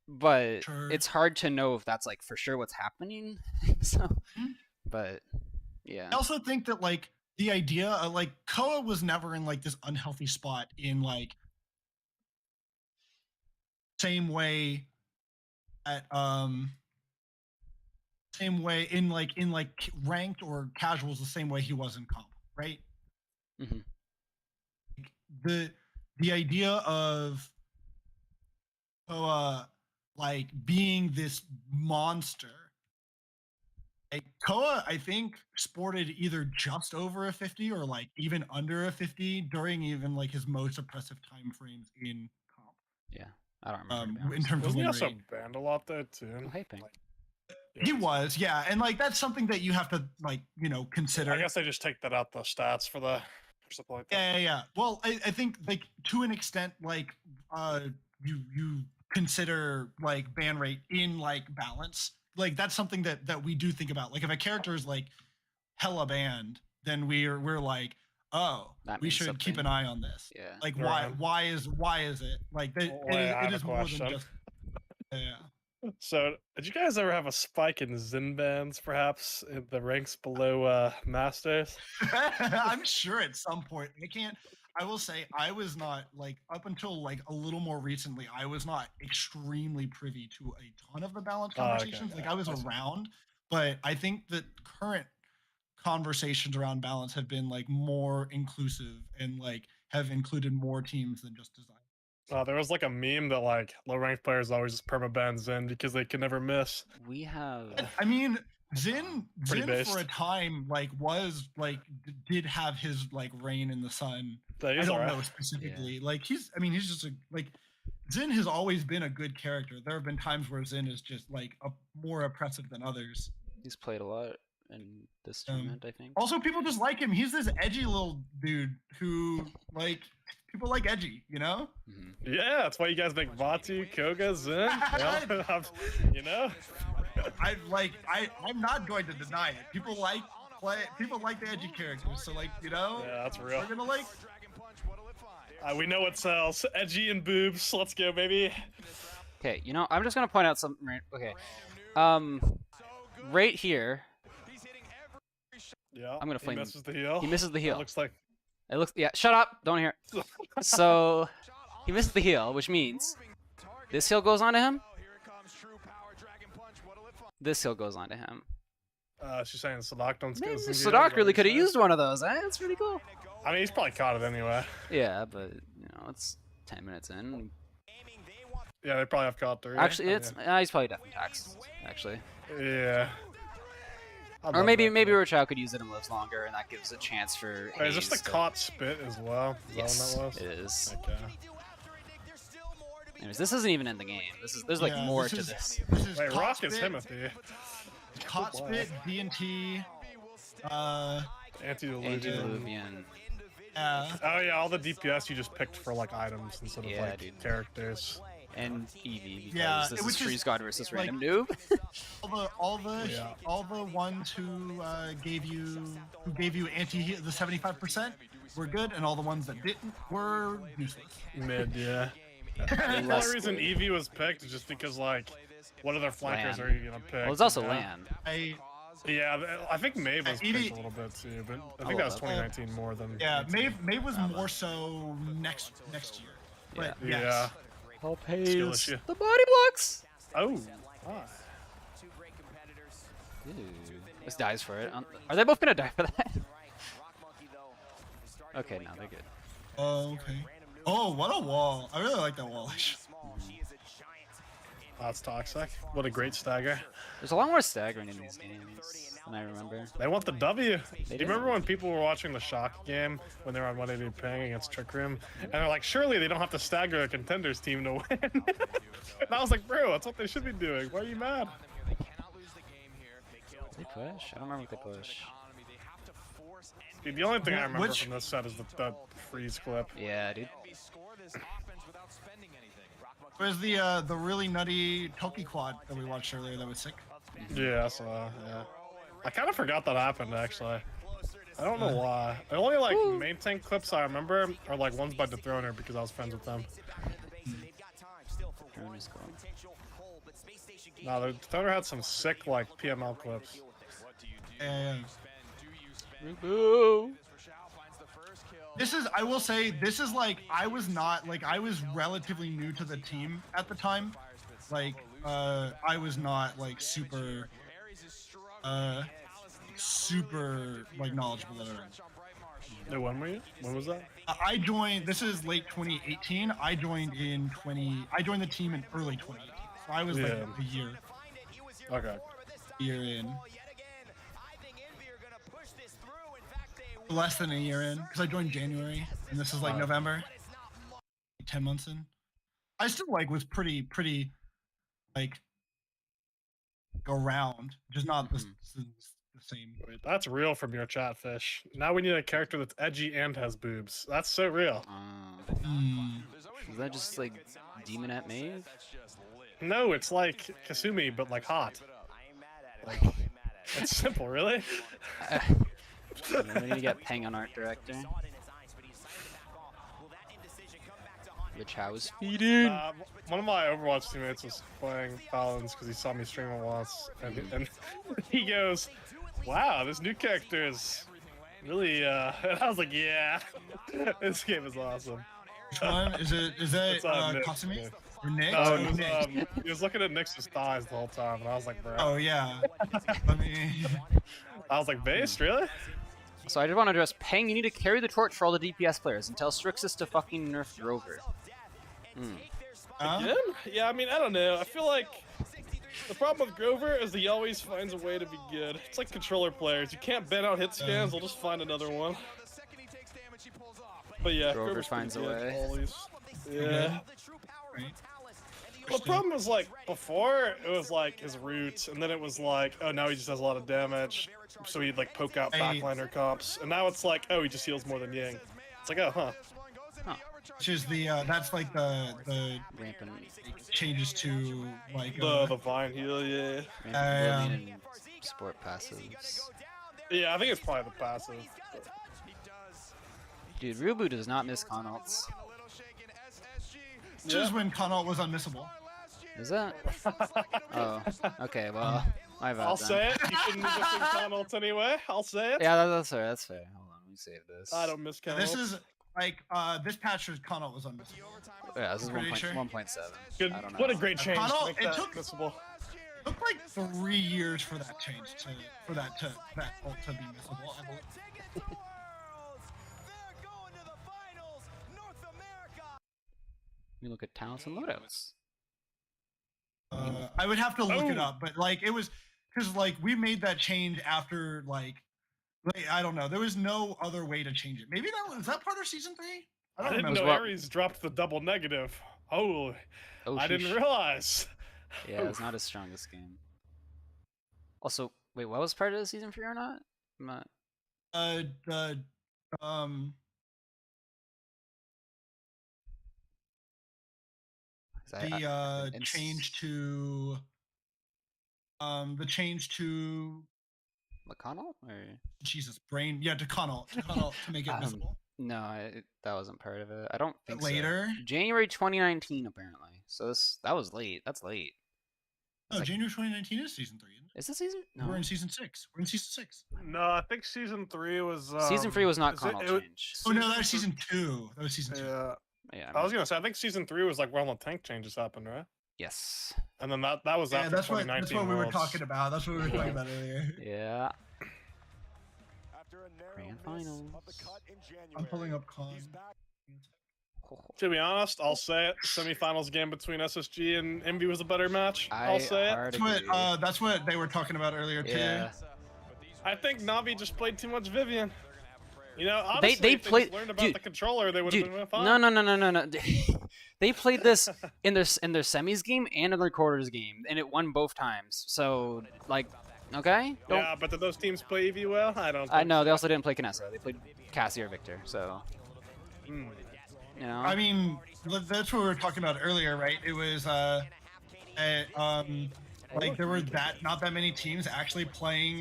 but it's hard to know if that's like for sure what's happening. So, but yeah. I also think that like the idea of like Koa was never in like this unhealthy spot in like same way at same way in like ranked or casuals the same way he was in comp, right? The idea of Koa like being this monster. Like, Koa, I think, sported either just over a 50 or like even under a 50 during even like his most oppressive time frames in comp. Yeah, I don't remember. In terms of he also banned a lot there too. He was, yeah, and like that's something that you have to like consider. I guess they just take that out the stats for the stuff like that. Yeah. Well, I think like to an extent, like you consider like ban rate in like balance. Like that's something that we do think about. Like if a character is like hella banned, then we're like, oh, That we means should keep an something. eye on this. Yeah. Like Right. why is it like Wait, I it have is a more question. than just yeah. So, did you guys ever have a spike in Zin bans, perhaps in the ranks below Masters? I'm sure at some point I will say I was not like up until like a little more recently, I was not extremely privy to a ton of the balance Oh, okay, conversations. Like yeah, I was I see. around, but I think that current conversations around balance have been like more inclusive and like have included more teams than just design. There was like a meme that like low ranked players always just permaban Zin because they can never miss. We have. I mean, Zin Pretty based. for a time like was like did have his like reign in the sun. Yeah, I he's don't alright. know specifically. Like he's just a like Zin has always been a good character. There have been times where Zin is just like more oppressive than others. He's played a lot in this tournament, I think. Also, people just like him. He's this edgy little dude who like people like edgy, you know? Mm-hmm. Yeah, that's why you guys make Vatu, Koga, Zin. You know? I'm not going to deny it. People like the edgy characters, so like, you know, Yeah, that's real. we're gonna like We know what sells. Edgy and boobs. Let's go, baby. Okay, you know, I'm just gonna point out something. Okay, right here. Yeah. I'm gonna flame He him. misses the heel. He misses the heel. It looks like. It looks. Yeah. Shut up. Don't hear. So he misses the heel, which means this heel goes onto him. This heel goes onto him. She's saying Sadak don't Maybe skills. Sadak really could have used one of those. That's pretty cool. I mean, he's probably caught it anyway. Yeah, but you know, it's 10 minutes in. Yeah, they probably have caught 3. Actually, it's he's probably definitely taxed. Actually, Yeah. or maybe Rochao could use it and lives longer, and that gives a chance for. Wait, is this the Hayes to- caught spit as well? Is Yes, that what that it was? is. Okay. Anyways, this isn't even in the game. There's like yeah, more this to is- this. This is Wait, Caught Rock is Spit, Timothy. Caught Spit, D&T, Antediluvian. Antediluvian. Oh yeah, all the DPS you just picked for like items instead of Yeah, like dude. characters. And Eevee, because Yeah, this is which is, Freeze God versus like, random noob. Yeah. all the ones who gave you anti the 75% were good, and all the ones that didn't were useless. Mid, yeah. The Less only reason good. Eevee was picked is just because like, what other flankers Lan. are you gonna pick? Well, it's also you know? Lan. Yeah, I think Maeve was Eevee- picked a little bit too, but I think that was 2019 more than. Yeah, 18. Maeve was more so next year. But Yeah. yes. Help Skill Hayes. issue. The body blocks. Oh. Ah. Dude, this dies for it. Are they both gonna die for that? Okay, no, they're good. Oh, okay. Oh, what a wall! I really like that wall. That's toxic. What a great stagger. There's a lot more staggering in these games than I remember. They want the W. Do you do. remember when people were watching the Shock game when they were on 180 ping against Trick Room? And they're like, surely they don't have to stagger a contenders team to win. And I was like, bro, that's what they should be doing. Why are you mad? They push? I don't remember if they push. Dude, the only thing I remember Which- from this set is the freeze clip. Yeah, dude. Where's the really nutty Toki quad that we watched earlier that was sick? Yeah, so, yeah. I kind of forgot that happened, actually. I don't know why. The only, like, main tank clips I remember are, like, ones by Dethroner because I was friends with them. Drone is going. No, the Dethroner had some sick, like, PML clips. And Boo! this is, I will say, this is like, I was relatively new to the team at the time. Like, I was not like super, like knowledgeable at it. Hey, when were you? When was that? I joined, this is late 2018. I joined the team in early 2018. So I was like Yeah. a year Okay. in. Less than a year in, because I joined January, and this is like November. 10 months in. I still like was pretty like around, just not the same. Wait, that's real from your chat, Fish. Now we need a character that's edgy and has boobs. That's so real. Is that just like demon at Maeve? No, it's like Kasumi, but like hot. Like, it's simple, really. We need to get Peng on art director. Which I was feeding. One of my Overwatch teammates was playing Paladins because he saw me streaming once, and he goes, "Wow, this new character is really." And I was like, "Yeah, this game is awesome." Which one? Is that Nick, Kasumi? yeah. Or Nick? No, Oh, Nick. he was looking at Nyx's thighs the whole time, and I was like, "Bro." Oh yeah. I mean, I was like, "Based, really?" So I just want to address Peng. You need to carry the torch for all the DPS players and tell Strixus to fucking nerf Drover. Again? Yeah, I mean, I don't know. I feel like the problem with Grover is he always finds a way to be good. It's like controller players. You can't ban out hit scans, they'll just find another one. But yeah, Grover Grover's finds a pretty good, way. always. Yeah. Well, the problem was like, before, it was like his roots, and then it was like, oh, now he just does a lot of damage, so he'd like poke out backliner comps, and now it's like, oh, he just heals more than Yang. It's like, oh, huh. which is the that's like the Rampant, changes to like The Vine heal, yeah. rampant Oblivion and sport passives. Yeah, I think it's probably the passive. Dude, Rubu does not miss Connalts. which is when Connaught was unmissable. Is that? Oh, okay, well, my bad I'll then. say it. You shouldn't be missing Connaughts anyway. I'll say it. Yeah, that's fair, that's fair. Hold on, let me save this. I don't miss Connaughts. This is like this patch was Connaught was unmissable. Yeah, this is Pretty sure. 1.7. Good. I don't know. What a great change. to Connaught, make it that took- missable. It took like 3 years for that change that ult to be missable. I believe. We look at talents and loadouts. I would have to look it up, but like it was because like we made that change after like I don't know. There was no other way to change it. Maybe that was that part of season 3. I I don't didn't remember. know what- Ares dropped the double negative. Holy. Oh, I didn't sheesh. realize. Yeah, it's not his strongest game. Also, wait, what was part of the season for you or not? I'm not. The 'Cause I- it's- change to McConnell? Or Jesus brain to Connaught to make it visible. no, that wasn't part of it. I don't think Later. so. January 2019, apparently. So that was late. That's late. No, like- January 2019 is season 3. Isn't it? Is this season? No. We're in season 6. We're in season 6. No, I think season 3 was. Season 3 was not is it- Connaught it was- change. Oh no, that was season 2. That was season 2. Yeah. Yeah, I was gonna say, I think season 3 was like when all the tank changes happened, right? yes. And then that was Yeah, after that's what 2019 we were Worlds. talking about. That's what we were talking about earlier. Yeah. Grand finals. I'm pulling up con. To be honest, I'll say it. Semifinals game between SSG and Envy was a better match. I'll say it. hard That's agree. what that's what they were talking about earlier too. Yeah. I think Navi just played too much Vivian. You know, honestly, they if played- just learned about dude, the controller, they would have Dude, been fine. no. They played this in their semis game and in their quarters game, and it won both times. So, like, okay? Yeah, but did those teams play EV well? I don't. I think know so. they also didn't play Kinessa. They played Cassie or Victor. So, Hmm. you know. I mean, that's what we were talking about earlier, right? It was like there were not that many teams actually playing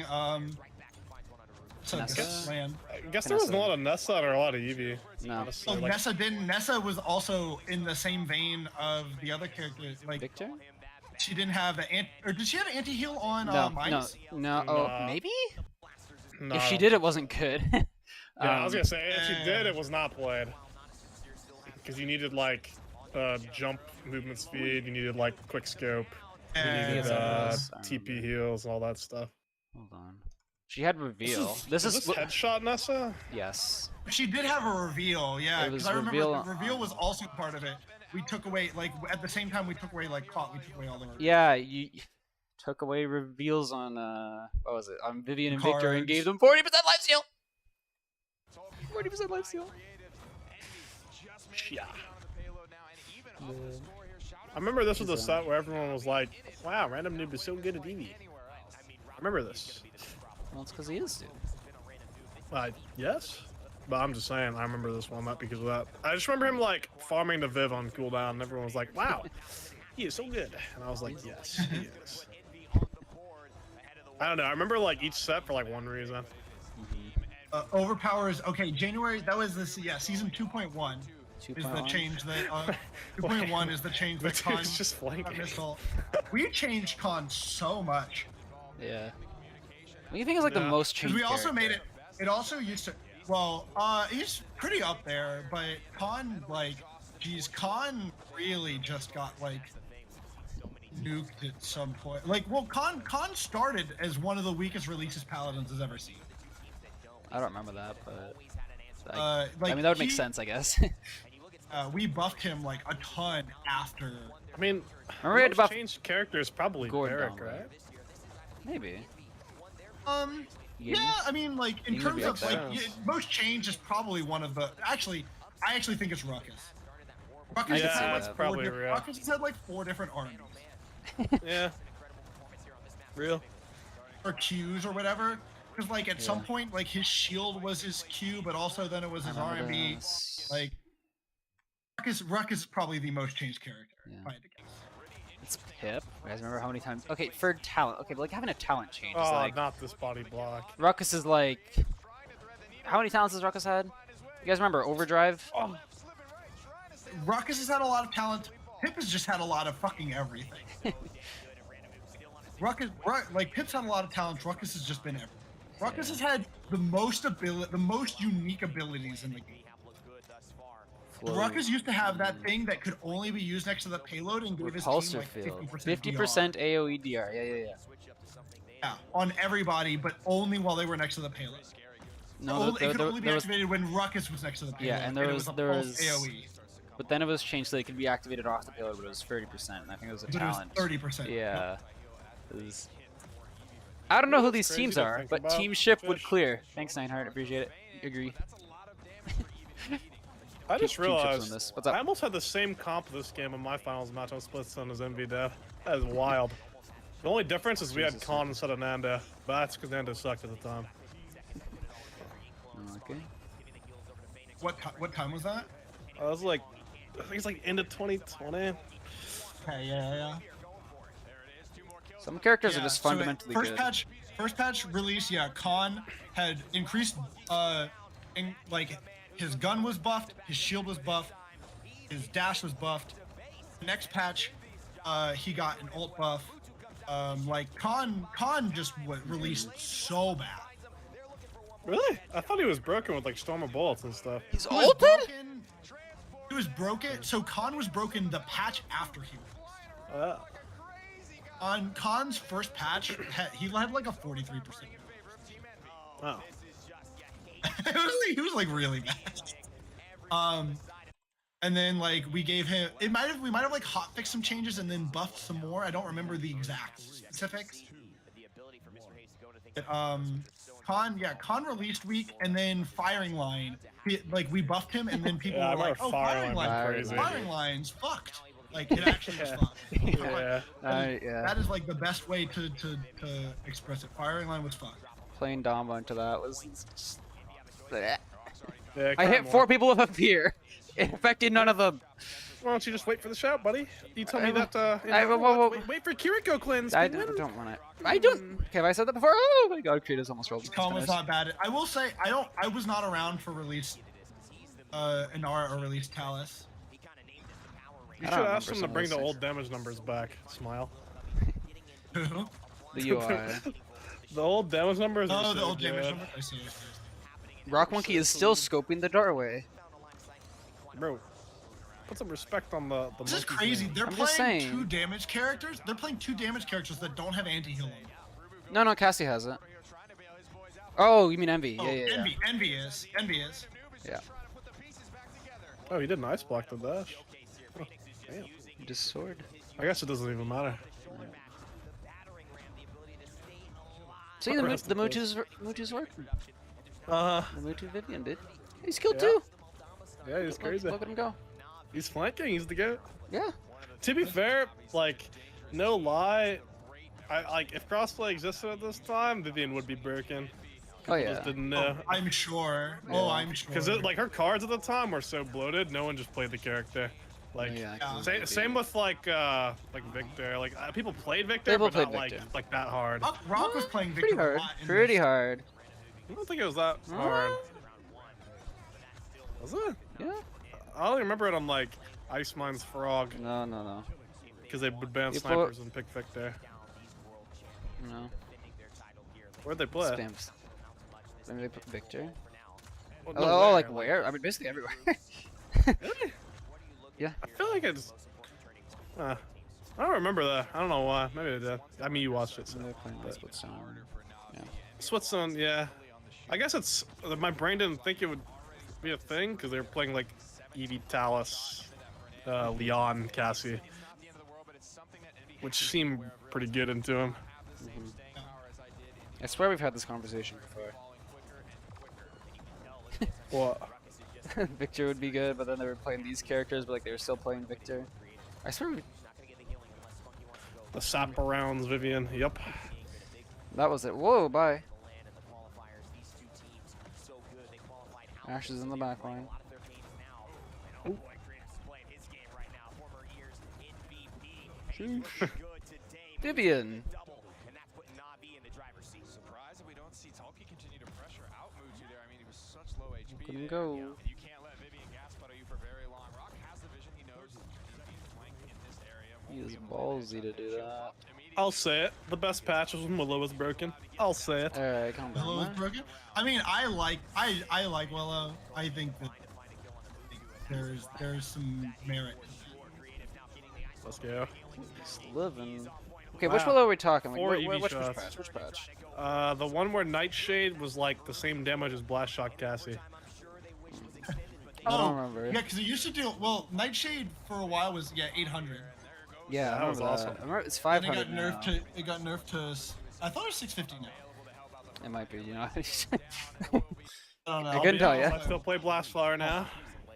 Nessa? land. I guess there wasn't a lot of Nessa or a lot of EV. No. honestly. Oh, Like, Nessa was also in the same vein of the other characters. Like Victor? she didn't have or did she have anti heal on No, Midas? no. No. Oh, maybe. no, If I she don't did, it wasn't good. Yeah, I was gonna say if she yeah. did, it was not played because you needed like jump movement speed, you needed like quick scope, you needed Yes, I remember. TP heals, all that stuff. Hold on. She had reveal. Is this headshot Nessa? Yes. She did have a reveal, yeah. It was Because I remember reveal- the reveal was also part of it. We took away like at the same time we took away like caught. We took away all the reveals. Yeah, you took away reveals on what was it? On Vivian and Victor and Cards. gave them 40% life steal. 40% life steal. Yeah. I remember this was the set where everyone was like, "Wow, random noob is so good at EV." I remember this. Well, it's because he is, dude. Yes. but I'm just saying I remember this one not because of that. I just remember him like farming the Viv on cooldown, and everyone was like, "Wow, he is so good," and I was like, "Yes, he is." I don't know. I remember like each set for like one reason. Overpowers. Okay, January. That was this. Yeah, season 2.1 is the change that. 2.1 is the change that Khan just flanking. Missile. We changed Khan so much. Yeah. What do you think is like the most changed? We also made it. It also used to. Well, he's pretty up there, but Khan like, geez, Khan really just got like nuked at some point. Like, well, Khan started as one of the weakest releases Paladins has ever seen. I don't remember that, but like, I mean that would make sense, I guess. We buffed him like a ton after. I mean, remember we had to buff changed characters probably Derek, right? Maybe. Yeah, I mean, like in terms of like most change is probably one of the. Actually, I actually think it's Ruckus. Ruckus has had like probably real. Ruckus has had like 4 different armies. Yeah. Real. Or Qs or whatever. Because like at some point, like his shield was his Q, but also then it was his RMB. Like Ruckus is probably the most changed character. If I had to guess. It's Pip. You guys remember how many times? Okay, for talent. Okay, but like having a talent change is Oh, like. not this body block. Ruckus is like. How many talents has Ruckus had? You guys remember Overdrive? Oh. Ruckus has had a lot of talent. Pip has just had a lot of fucking everything. Like Pip's had a lot of talents. Ruckus has just been everything. Ruckus has had the most unique abilities in the game. Ruckus used to have that thing that could only be used next to the payload and gave his team like 50% AoE DR. Yeah. Yeah, on everybody, but only while they were next to the payload. No, it could only be activated when Ruckus was next to the payload. Yeah, and there was AoE. But then it was changed so it could be activated off the payload, but it was 30%, and I think it was a talent. It was 30%. Yeah. It was... I don't know who these teams are, but Team Ship would clear. Thanks, Nineheart. Appreciate it. Agree. I just realized What's up? I almost had the same comp this game in my finals match on Split Sun as MV Dev. That is wild. The only difference is we had Khan instead of Nanda, but that's because Nanda sucked at the time. Okay. What time was that? I was like, I think it's like end of 2020. Okay, yeah. Some characters are just fundamentally first good. First patch release, yeah, Khan had increased, like, his gun was buffed, his shield was buffed, his dash was buffed. Next patch, he got an ult buff. Like, Khan just released so bad. Really? I thought he was broken with, like, Storm of Bullets and stuff. He's ulted? He was broken, so Khan was broken the patch after he released. On Khan's first patch, he had like a 43%. Oh. He was like really bad. And then like we gave him, we might have like hotfixed some changes and then buffed some more. I don't remember the exact specifics. But, Khan released week and then firing line. We buffed him and then people were like, oh, firing line's fucked. Like it actually is fun. That is like the best way to express it. Firing line was fun. Playing Dama into that was just... Yeah, I hit 4 people with a fear. It affected none of them. Why don't you just wait for the shout, buddy? You told me that. Wait for Kiriko cleanse. I don't want it. I don't. Okay, have I said that before? Oh my god, Kratos almost rolled. Khan was not bad. I will say I was not around for release. Inara or release Talus. You should ask them to bring the old damage numbers back. Smile. Who? The UI. The old damage numbers. Oh, the old damage numbers. I see. Rock Monkey is still scoping the doorway. Bro, put some respect on the this is crazy. Name. They're playing 2 damage characters. They're playing 2 damage characters that don't have anti-heal on them. No, Cassie has it. Oh, you mean Envy? Oh, yeah. Envy is. Yeah. Oh, he did an ice block to dash. Oh, damn. He just sword. I guess it doesn't even matter. See, the Mutu's working. The Mutu Vivian did. He's killed too. Yeah, he's crazy. Look at him go. He's flanking. He's the goat. Yeah. To be fair, like, no lie, if crossplay existed at this time, Vivian would be broken. Oh Just yeah. didn't know. I'm sure. Yeah. Oh, I'm sure. Because like her cards at the time were so bloated, no one just played the character. Like Yeah, 'cause Yeah. it'd be- same with like Victor. Like people played Victor, People but not played Victor. like that hard. Rock was playing pretty Victor a hard. lot in Pretty this. hard. I don't think it was that hard. Was it? Yeah. I only remember it on like Ice Mine's Frog No. because they would ban You put- snipers and pick Victor. No. Where'd they play? Spams. Maybe they put Victor. Well, Oh, no, like where? I mean, basically everywhere. Really? Yeah. I feel like it's. I don't remember that. I don't know why. Maybe I did. I mean, you watched it. So. They're playing this with sound. Yeah. Switzerland, yeah. I guess it's. My brain didn't think it would be a thing because they were playing like Evie, Talus, Leon, Cassie, which seemed pretty good into him. I swear we've had this conversation before. What? Victor would be good, but then they were playing these characters, but like they were still playing Victor. I swear The sap arounds, Vivian. Yep. that was it. Whoa, bye. Ashes in the back line. Vivian. Surprised that we don't see Talkie continue to pressure out Mutu there. I mean, he was such low HP. Couldn't go. You can't let Vivian gas puddle you for very long. Rock has the vision. He knows he's being flanked in this area. He is ballsy to do that. I'll say it. The best patch was when Willow was broken. I'll say it. Alright, calm down. Willow is man. broken. I mean, I like Willow. I think that there's some merit. Let's go. Just living. Okay, which Wow. Willow are we talking? Like, 4 which EV patch? shots. Which patch? The one where Nightshade was like the same damage as Blast Shock Cassie. I don't remember. Yeah, because it used to do Nightshade for a while was 800. Yeah, I That was remember awesome. that. I remember it's Then 500 it got nerfed to. I thought it was 650 now. It might be, you know. I don't know. I couldn't tell ya. I still play Blast Flower now.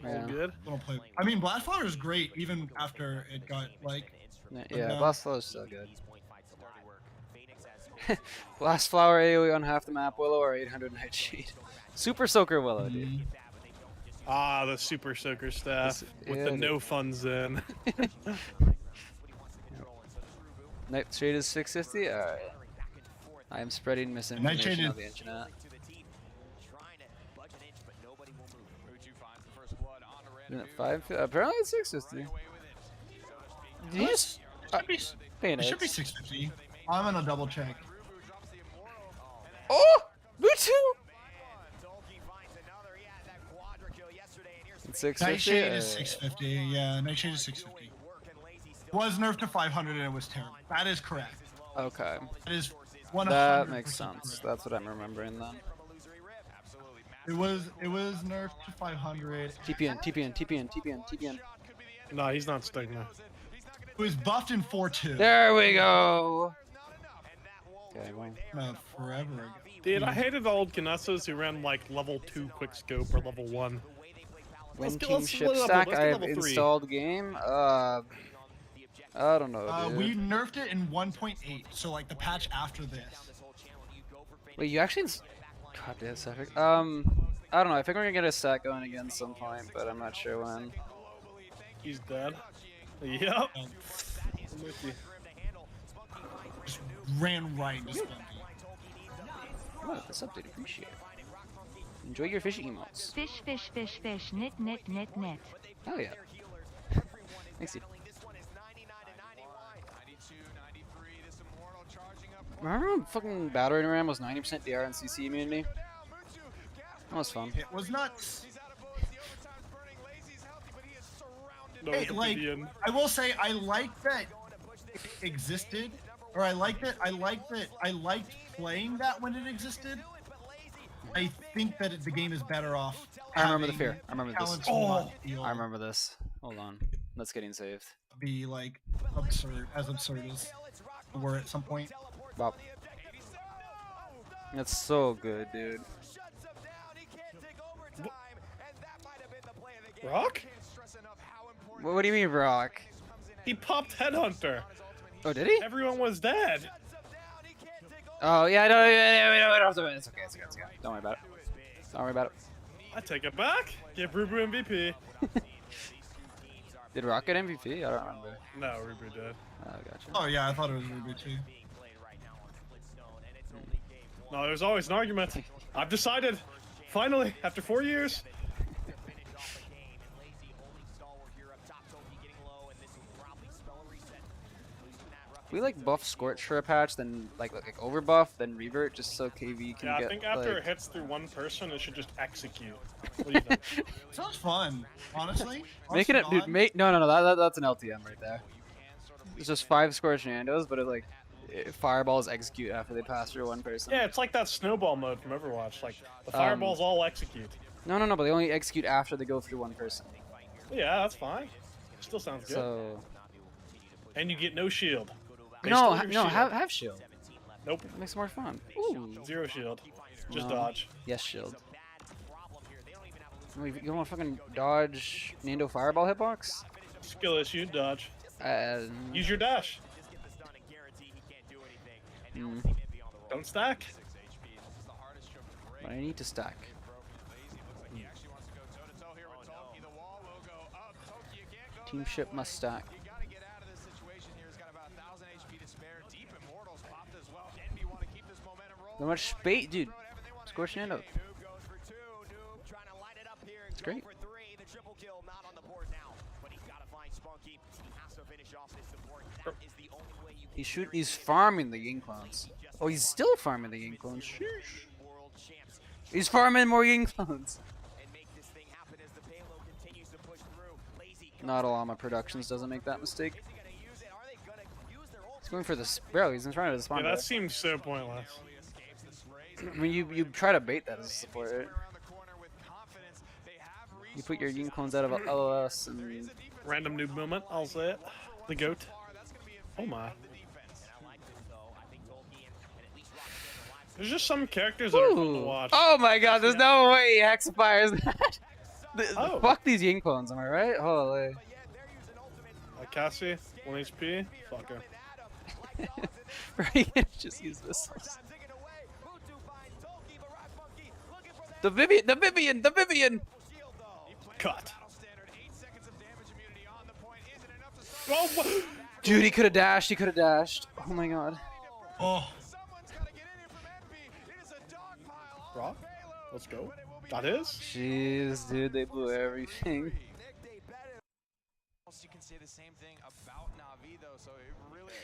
Yeah. All good. I mean, Blast Flower is great even after it got like. Yeah, Blast Flower is so good. Blast Flower AoE on half the map, Willow or 800 Nightshade. Super Soaker Willow, dude. Ah, the Super Soaker staff with yeah, the dude. no funds in. Nightshade is 650? Alright. I am spreading misinformation on the internet. Isn't it 5? Apparently it's 650. Yes. It should be 650. I'm gonna double check. Oh! Mutu! It's 650? Nightshade is 650. Yeah, Nightshade is 650. Was nerfed to 500 and it was terrible. That is correct. Okay. That is 100%. That makes sense. correct. That's what I'm remembering then. It was nerfed to 500. TPN. No, he's not Stigma. It was buffed in 4.2. There we go! Okay, well. Forever ago. Dude, I hated the old Kinessos who ran like level 2 quick scope or level 1. When get- Team let's Ship level up, Stack, let's I get have level 3. installed game. I don't know, dude. We nerfed it in 1.8, so like the patch after this. Wait, you actually... God damn, Suffolk. I don't know. I think we're gonna get a set going again some point, but I'm not sure when. He's dead. Yep. Just ran right into Spunky. Oh, this update, appreciate it. Enjoy your fish emotes. Fish, net. Oh yeah. Thanks, dude. Remember when fucking Battering Ram was 90% DR and CC immunity? That was fun. It was nuts. No, Hey, the like, Vivian. I will say I like that it existed, or I liked playing that when it existed. I think that the game is better off. I remember the having fear. I remember this. talents not feel- I remember this. Hold on. That's getting saved. Be like absurd as were at some point. Wow. That's so good, dude. Rock? What do you mean, Rock? He popped Headhunter. Oh, did he? Everyone was dead. Oh yeah, no, it's okay, it's okay. Don't worry about it. Don't worry about it. I take it back. Give Rubu MVP. Did Rocket MVP? I don't remember. No, Rubu did. Oh, gotcha. Oh yeah, I thought it was Ruby too. No, there's always an argument. I've decided, finally, after 4 years. We like buff Scorch for a patch, then like over buff, then revert, just so KV can Yeah, get. I think after like... it hits through one person, it should just execute. What do you think? Sounds fun, honestly. Making it, dude. No. That's an LTM right there. It's just 5 Scorch Nandos, but fireballs execute after they pass through one person. Yeah, it's like that snowball mode from Overwatch. Like the fireballs all execute. No, but they only execute after they go through one person. Yeah, that's fine. Still sounds good. So. And you get no shield. Have shield. Nope. It makes it more fun. Ooh. 0 shield. Just dodge. Yes, shield. You don't want to fucking dodge Nando Fireball hitbox? Skill issue, dodge. Use your dash. Don't stack. But I need to stack. Team ship must stack. So much bait, dude. Scorch Nando. It's great. He's farming the Ying clones. Oh, he's still farming the Ying clones. Sheesh. He's farming more Ying clones. Not Alama Productions doesn't make that mistake. He's going for the bro. He's in front of the spawn. Yeah, that seems so pointless. I mean, you try to bait that as a support, right? You put your Ying clones out of LOS and random noob moment. I'll say it. The goat. Oh my. There's just some characters that are fun to watch. Oh my god, there's no way he hexafires that. Oh. Fuck these Ying clones, am I right? Holy. Cassie, 1 HP. Fuck her. Right, just use missiles. The Vivian! Cut. Oh, dude, he could have dashed. Oh my god. Oh. Rock? Let's go. That is? Jeez, dude, they blew everything.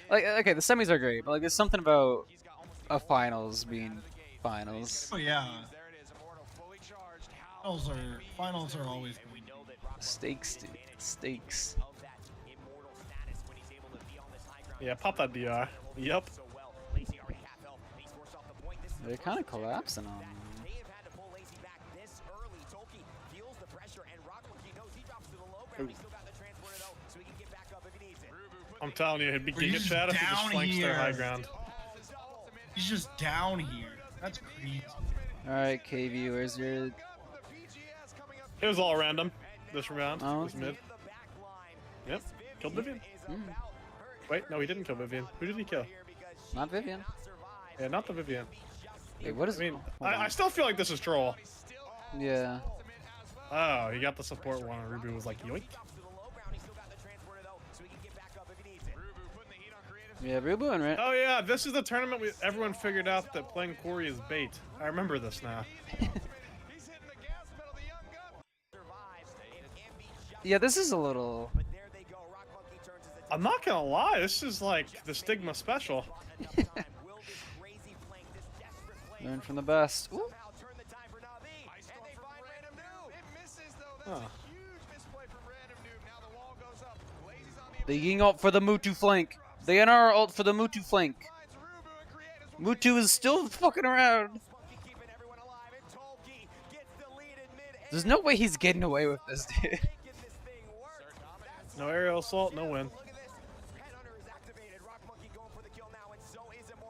Like, okay, the semis are great, but like, there's something about a finals being finals. Oh yeah. Finals are always going to be. Stakes, dude. Stakes. Yeah, pop that DR. Yep. They're kind of collapsing on me. I'm telling you, he'd be Giga Chat if he just flanks their high ground. He's just down here. That's crazy. Alright, KV, where's your... It was all random this round. Oh, this mid. Yep. Killed Vivian. Wait, no, he didn't kill Vivian. Who did he kill? Not Vivian. Yeah, not the Vivian. Wait, what is... I mean, I still feel like this is troll. Yeah. Oh, he got the support one and Rubu was like, yoink. Yeah, Rubu and Oh yeah, this is the tournament everyone figured out that playing Quarry is bait. I remember this now. Yeah, this is a little... I'm not gonna lie, this is like the Stigma special. Learn from the best. Ooh. Huh. They ying ult for the Mutu flank. They NR ult for the Mutu flank. Mutu is still fucking around. There's no way he's getting away with this, dude. No aerial assault, no win.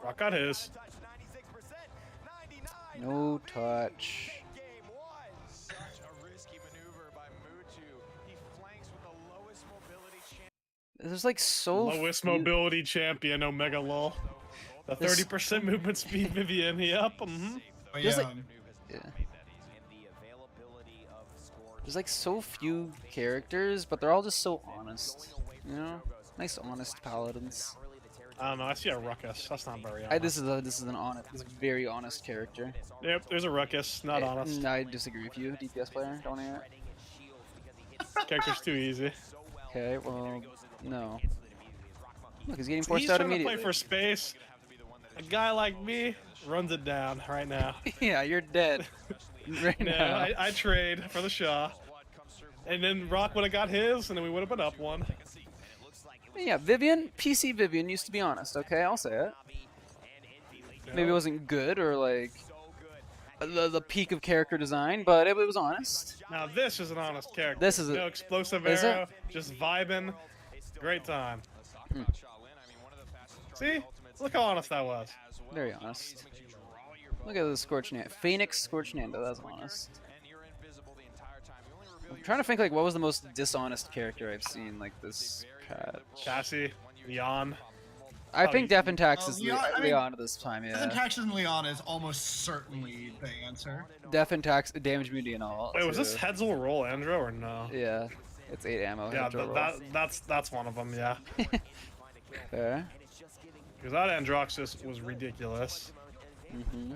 Rock got his. No touch. There's like so lowest mobility champion, Omega lol. The 30% movement speed Vivian. Yep. Oh, There's yeah. like, yeah. There's like so few characters, but they're all just so honest. You know, nice honest paladins. I don't know. I see a ruckus. That's not very honest. This is an honest, this is a very honest character. Yep. There's a ruckus. Not honest. I disagree with you, DPS player. Don't hear it. Character's too easy. Okay, well, no. Look, he's getting forced out trying immediately. to play for space. A guy like me runs it down right now. Yeah, you're dead. Right now. I trade for the Shaw. And then Rock would have got his, and then we would have been up one. Yeah, Vivian, PC Vivian used to be honest, okay? I'll say it. Maybe it wasn't good or like the peak of character design, but it was honest. Now this is an honest character. This is no explosive is arrow, just vibing. Great time. See? Look how honest that was. Very honest. Look at the Scorch Nando. Phoenix Scorch Nando, that's honest. I'm trying to think like what was the most dishonest character I've seen like this patch. Cassie, Leon. I think Death and Tax is Leon, Leon at this time, yeah. Death and Tax and Leon is almost certainly the answer. Death and Tax, damage immunity and all. Wait, was too. this heads will roll Andro or no? Yeah, it's 8 ammo. Yeah, that's one of them. Yeah. Fair. Because that Androxus was ridiculous. Mm-hmm.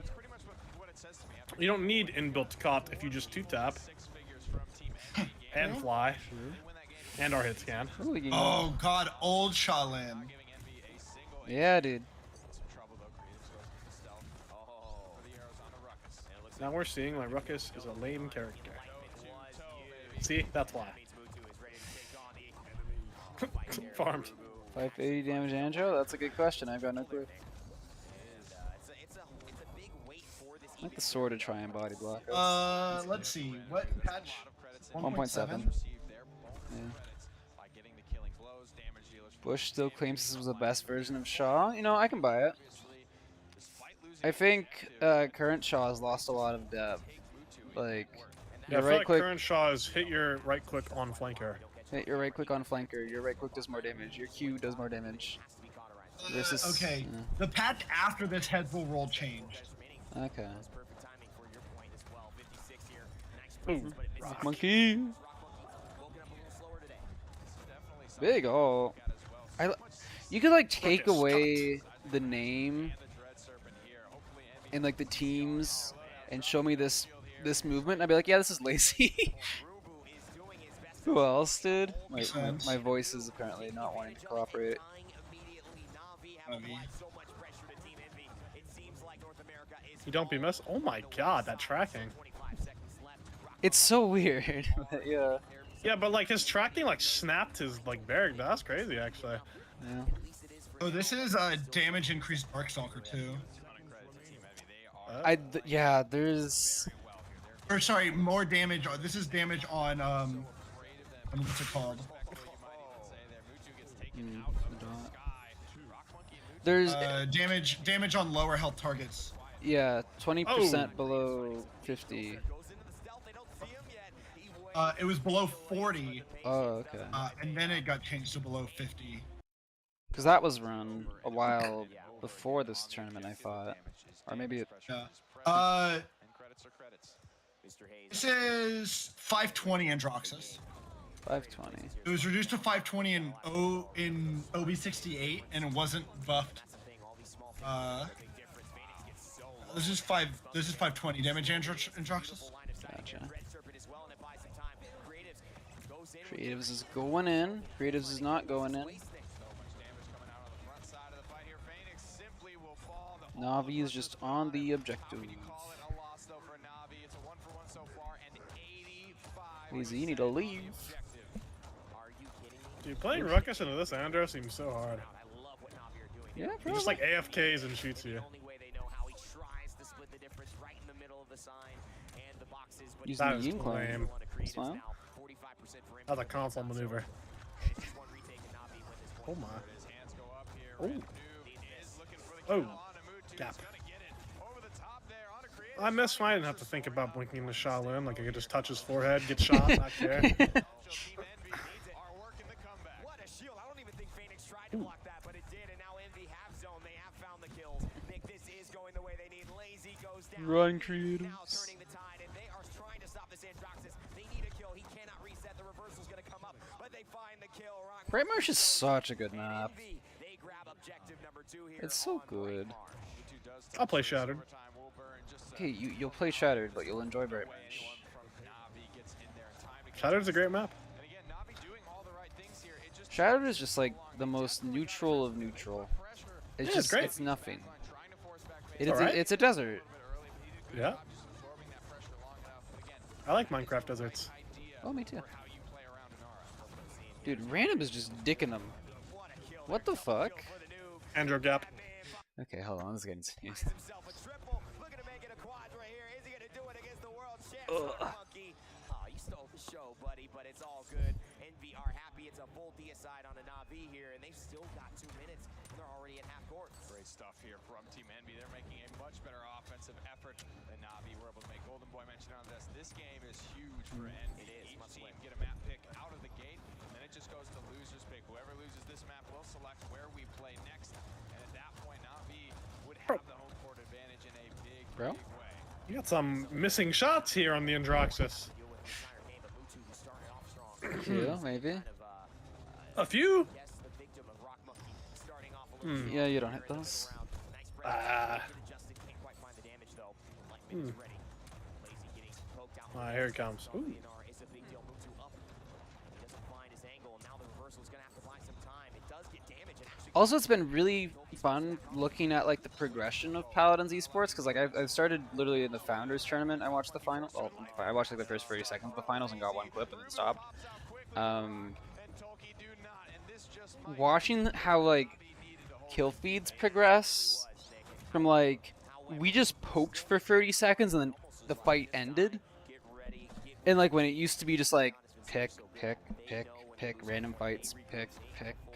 You don't need inbuilt caught if you just 2-tap. And fly. And our hit scan. Oh god, old Shaolin. Yeah, dude. Now we're seeing like Ruckus is a lame character. See? That's why. Farmed. 580 damage Andro? That's a good question. I've got no clue. I like the sword to try and body block. Let's see. What patch? 1.7. Yeah. Bush still claims this was the best version of Shaw. You know, I can buy it. I think current Shaw has lost a lot of depth. Like, yeah, I feel right like click. current Shaw is hit your right click on flanker. Hit your right click on flanker. Your right click does more damage. Your Q does more damage. Versus, okay, the patch after this heads will roll changed. Okay. Ooh, Monkey. Big ult. You could like take away the name and like the teams and show me this movement, and I'd be like, yeah, this is lazy. Who else, dude? My voice is apparently not wanting to cooperate. You don't be missed. Oh my god, that tracking. It's so weird. Yeah. Yeah, but like his tracking like snapped his like Berg. That's crazy actually. Yeah. Oh, this is damage increased Darkstalker too. Yeah, there's. Or sorry, more damage. This is damage on what's it called? There's damage on lower health targets. Yeah, 20% below 50. It was below 40. Oh, okay. And then it got changed to below 50. Because that was run a while before this tournament, I thought. Or maybe it... Yeah. This is 520 Androxus. 520. It was reduced to 520 in OB68, and it wasn't buffed. This is 520 damage Androxus. Gotcha. Creatives is going in. Creatives is not going in. Navi is just on the objective. Easy, you need to leave. Dude, playing Ruckus into this Andro seems so hard. Yeah, he just like AFKs and shoots you. Using That the is lame. Smile. That's a console maneuver. Oh my. Oh. Oh. Gap. I miss when I didn't have to think about blinking the Shaolin. Like I could just touch his forehead, get shot back there. Run, creatives. Bright Marsh is such a good map. It's so good. I'll play Shattered. Okay, you'll play Shattered, but you'll enjoy Bright Marsh. Shattered's a great map. Shattered is just like the most neutral of neutral. It's Yeah, just it's great. it's nothing. Alright. It's a desert. Yeah. I like Minecraft deserts. Oh, me too. Dude, random is just dicking them. What the fuck? Andrew Gap. Okay, hold on, let's get serious. You stole the show, buddy, but it's all good. Envy are happy. It's a full deicide on a Na'Vi here, and they've still got 2 minutes. They're already at half court. Great stuff here from Team Envy. They're making a much better offensive effort than Na'Vi were able to make. Golden Boy mentioned on this. This game is huge for Envy. Each team get a map pick out of the gate, and then it just goes to loser's pick. Whoever loses this map will select where we play next, and at that point, Na'Vi would have the home court advantage in a big, big way. You got some missing shots here on the Androxus. Yeah, maybe. A few? Yeah, you don't hit those. Here it comes. Ooh. Also, it's been really fun looking at like the progression of Paladins esports because like I've started literally in the Founders tournament. I watched the final. Well, I watched like the first 30 seconds of the finals and got one clip and then stopped. Watching how like kill feeds progress from like we just poked for 30 seconds and then the fight ended, and like when it used to be just like pick random fights, pick.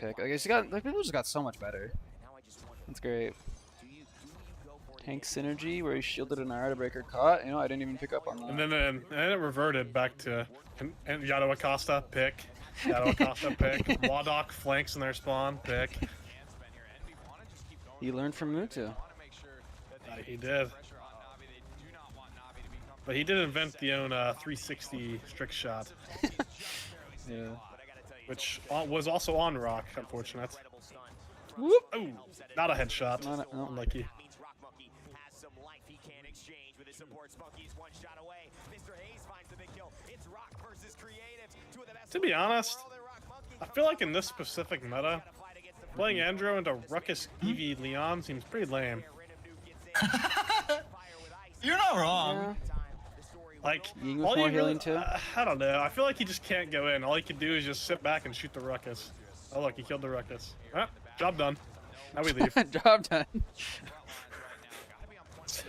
Like it's got like people just got so much better. That's great. Tank synergy where he shielded an Arada breaker caught. You know, I didn't even pick up on that. And then it reverted back to and Yado Acosta pick. Yado Acosta pick. Wadok flanks in their spawn pick. He learned from Mutu. He did. But he did invent the own 360 strict shot. Yeah. Which was also on Rock, unfortunate. Whoop. Oh, not a headshot. No. Unlucky. To be honest, I feel like in this specific meta, playing Andro into Ruckus Eevee Leon seems pretty lame. You're not wrong. Yeah. Like, Ying with all more you healing really, too. I don't know. I feel like he just can't go in. All he can do is just sit back and shoot the Ruckus. Oh look, he killed the Ruckus. Ah, job done. Now we leave. Job done.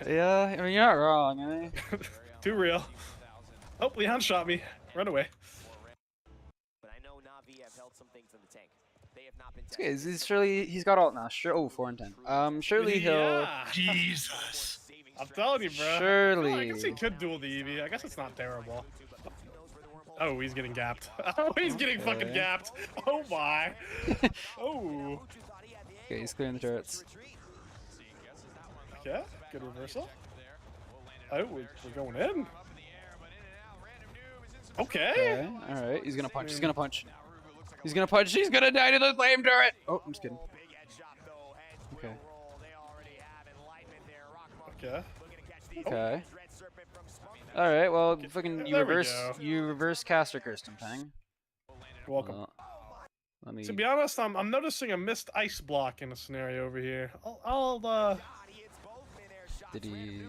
Yeah, I mean you're not wrong, eh? Too real. Oh, Leon shot me. Run away. But I know Na'Vi have held some things in the tank. They have not been It's okay. He's got alt now. Sure. Oh, 4 and 10. Surely he'll. Yeah. Jesus. I'm telling you, bro. Surely. I guess he could duel the Eevee. I guess it's not terrible. Oh, he's getting gapped. Oh, he's getting fucking gapped. Oh my. Oh. Okay, he's clearing the turrets. Okay, good reversal. Oh, we're going in. Okay. Alright. He's gonna punch. He's gonna punch. He's gonna punch. He's gonna die to the flame turret. Oh, I'm just kidding. Okay. Okay. Okay. Alright, well, fucking you There we reverse caster cursed him, Pang. You're welcome. Well, let me. To be honest, I'm noticing a missed ice block in a scenario over here. Did he?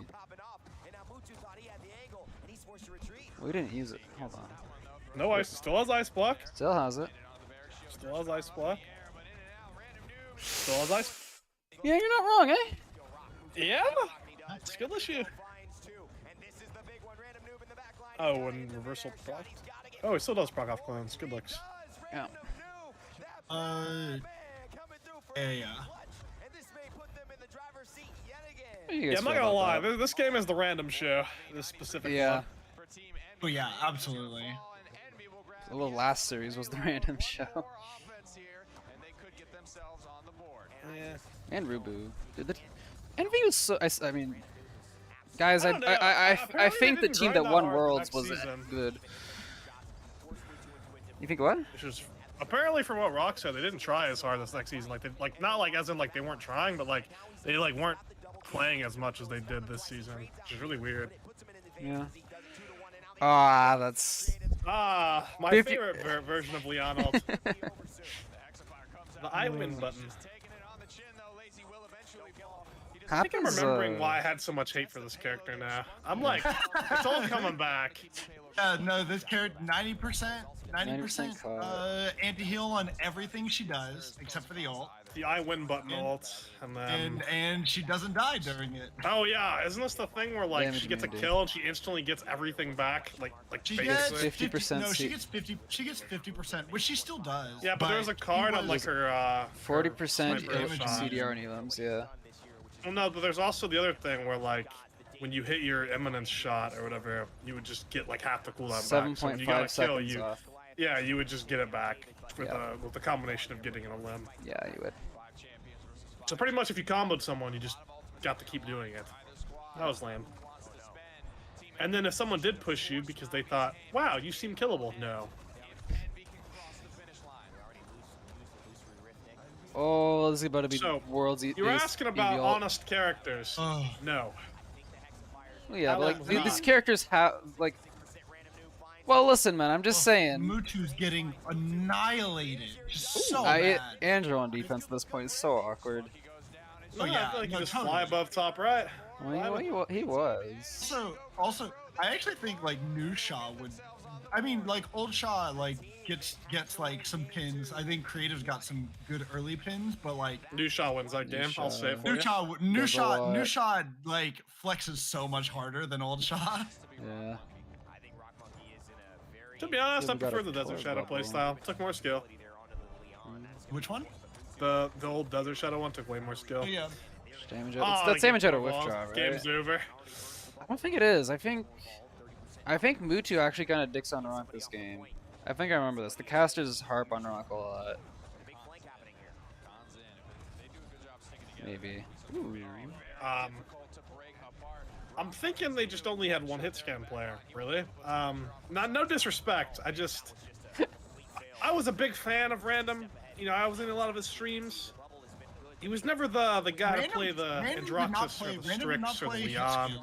We didn't use it. Hold on. No ice. Still has ice block. Still has it. Still has ice block. Still has ice. Yeah, you're not wrong, eh? Yeah. Skill issue. Oh, and reversal proc. Oh, he still does proc off clones. Good looks. Yeah. Yeah. Yeah, I'm not gonna lie. This game is the random show. This specific one. Oh yeah, absolutely. The little last series was the random show. Yeah. And Rubu. Dude, the Envy was so. I mean, Guys, I don't know. I Apparently think they the didn't team grind that that won hard Worlds next was season. good. You think what? Which is apparently from what Rock said, they didn't try as hard this next season. Like they not like as in like they weren't trying, but like they like weren't playing as much as they did this season. Which is really weird. Yeah. Ah, that's my 50 favorite version of Leon ult. The I win button. I think I'm remembering why I had so much hate for this character now. I'm like, it's all coming back. No, this character 90% anti-heal on everything she does except for the ult. The I win button ult, and then and she doesn't die during it. Oh yeah, isn't this the thing where like she gets a kill and she instantly gets everything back, like she basically? gets 50%. No, she gets 50. She gets 50%, which she still does. Yeah, but there's a card on like her 40% CDR and elims. Yeah. Well, no, but there's also the other thing where like when you hit your eminence shot or whatever, you would just get like half the cooldown back. So when you got a kill, you would just get it back with the combination of getting an elim. Yeah, you would. So pretty much if you comboed someone, you just got to keep doing it. That was lame. And then if someone did push you because they thought, wow, you seem killable, no. Oh, this is about to be so, Worlds. You were asking about honest characters. No. Well, yeah, but like these characters have like. Well, listen, man. I'm just saying. Mewtwo's getting annihilated. So bad. Andrew on defense at this point is so awkward. Oh yeah, I feel like you just fly above top right. Well, he was. Also, I actually think like new Shaw would. I mean, like old Shaw like gets like some pins. I think Creative's got some good early pins, but like new Shaw wins that game. I'll say it for New Shaw like flexes so much harder than old Shaw. Yeah. To be honest, I prefer the Desert Shadow playstyle. Took more skill. Which one? The old Desert Shadow one took way more skill. Yeah. That's damage out of withdraw, right? Game's over. I don't think it is. I think Mewtwo actually kind of dicks on Ronk this game. I think I remember this. The casters harp on Ronk a lot. Maybe. Ooh. I'm thinking they just only had one hit scan player, really. No disrespect. I was a big fan of Random. You know, I was in a lot of his streams. He was never the guy to play the Androxus or the Strix or the Leon.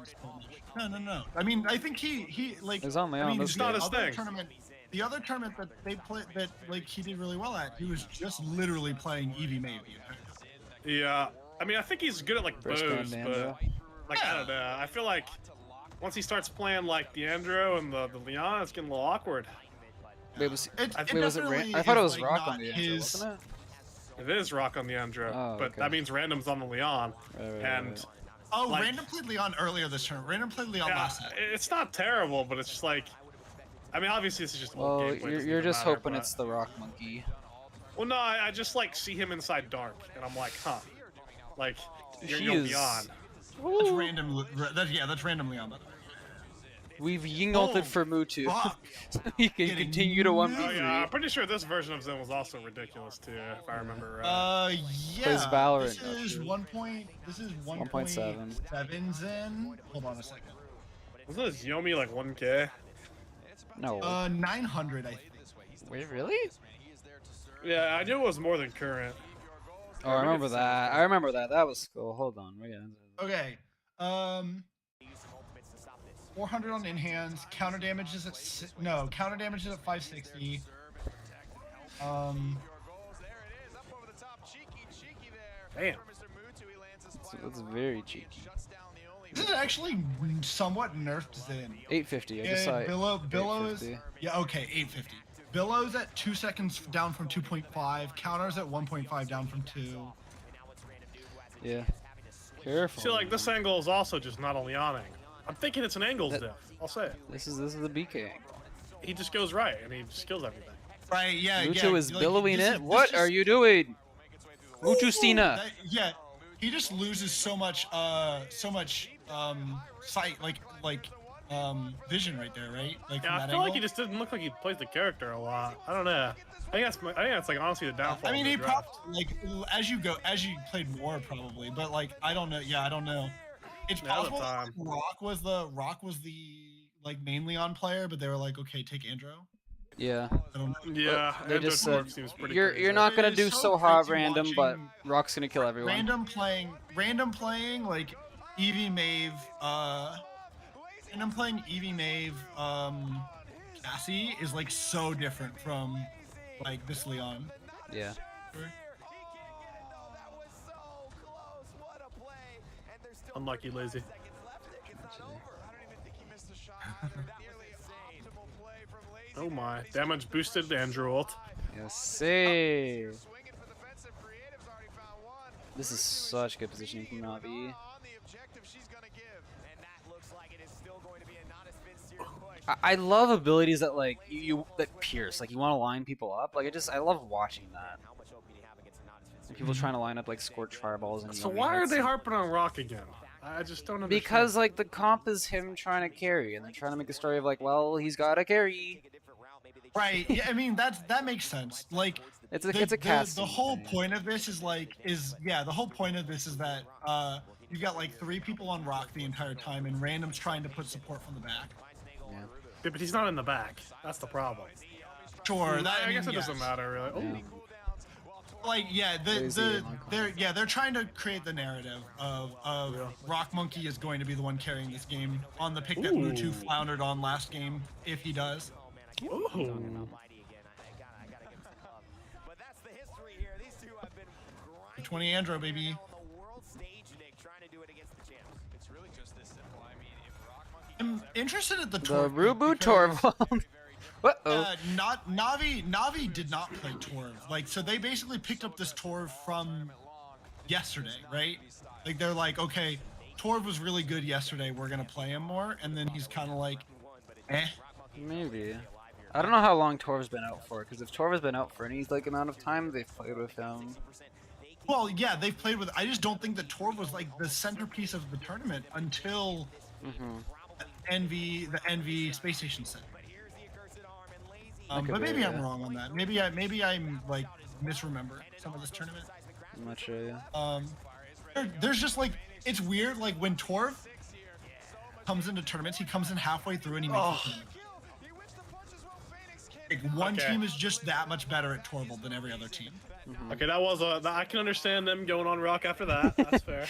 No. I mean, I think he like. He's on Leon. I mean, it's not his thing. The other tournament that they played that like he did really well at, he was just literally playing Eevee maybe. Yeah, I mean, I think he's good at like bows, but like I don't know. I feel like once he starts playing like the Andro and the Leon, it's getting a little awkward. Wait, was it I thought it was like Rock on the Andro, wasn't it? It is Rock on the Andro, but that means Random's on the Leon. Right. Oh, like, Random played Leon earlier this turn. Random played Leon last night. It's not terrible, but it's just like, I mean, obviously this is just well, you're just hoping it's the Rock Monkey. Well, no, I just like see him inside Dark, and I'm like, huh, like you're beyond. That's random. That's Random Leon. We've ying-ulted for Mewtwo. He can continue to 1v3. Oh, yeah, I'm pretty sure this version of Zen was also ridiculous too, if I remember right. Yeah. Plays Valorant. This is 1.7 Zen. Hold on a second. Wasn't this Yomi like 1K? No. 900, I think. Wait, really? Yeah, I knew it was more than current. Oh, I remember that. I remember that. That was cool. Hold on. Okay. 400 on in hands. Counter damage is at counter damage is at 560. Damn. That's very cheeky. This is actually somewhat nerfed Zen. 850. I just saw it. Billow is okay. 850. Billow's at 2 seconds down from 2.5. Counters at 1.5 down from 2. Yeah. Careful. See, like this angle is also just not only on angle. I'm thinking it's an angles diff. I'll say it. This is the BK angle. He just goes right and he just kills everything. Right? Yeah. Mewtwo is billowing it. What are you doing? Mewtwo Stina. Yeah. He just loses so much sight, vision right there, right? Like yeah, I feel like he just didn't look like he plays the character a lot. I don't know. I think that's like honestly the downfall. I mean, he probably like as you played more probably, but like I don't know. Yeah, I don't know. It's Now the possible time. Rock was the like main Leon player, but they were like, okay, take Andro. Yeah. I don't know. Yeah, They Endo just said, Dwarf seems pretty you're crazy. not gonna It is do so so hot crazy random, but watching Rock's gonna kill everyone. random playing like Eevee Mave, Cassie is like so different from like this Leon. Yeah. Unlucky, lazy. Oh my, damage boosted Andrew ult. Yes, see. This is such good positioning from Navi. I love abilities that like that pierce, like you want to line people up. Like I love watching that. And people trying to line up like scorch fireballs and. So why are they harping on Rock again? I just don't understand. Because like the comp is him trying to carry, and they're trying to make a story of like, well, he's got to carry. Right. Yeah. I mean that makes sense. Like it's a cast. The whole point of this is the whole point of this is that you got like 3 people on Rock the entire time, and random's trying to put support from the back. Yeah, but he's not in the back. That's the problem. Sure. I guess it doesn't matter really. Yeah. Like they're trying to create the narrative of Rock Monkey is going to be the one carrying this game on the pick that Mewtwo floundered on last game if he does. Ooh. 20 Andro, baby. I'm interested at the Torv. Rubu Torvald. Navi did not play Torv. Like, so they basically picked up this Torv from yesterday, right? Like, they're like, okay, Torv was really good yesterday. We're gonna play him more, and then he's kind of like, eh. Maybe. I don't know how long Torv's been out for, because if Torv has been out for any like amount of time, they've played with him. Well, yeah, they've played with. I just don't think that Torv was like the centerpiece of the tournament until the NV Space Station set. But maybe I'm wrong on that. Maybe I'm like misremember some of this tournament. I'm not sure. Yeah. There's just like it's weird. Like when Torv comes into tournaments, he comes in halfway through and he makes the tournament. Like one team is just that much better at Torvald than every other team. Okay, that was I can understand them going on Rock after that. That's fair.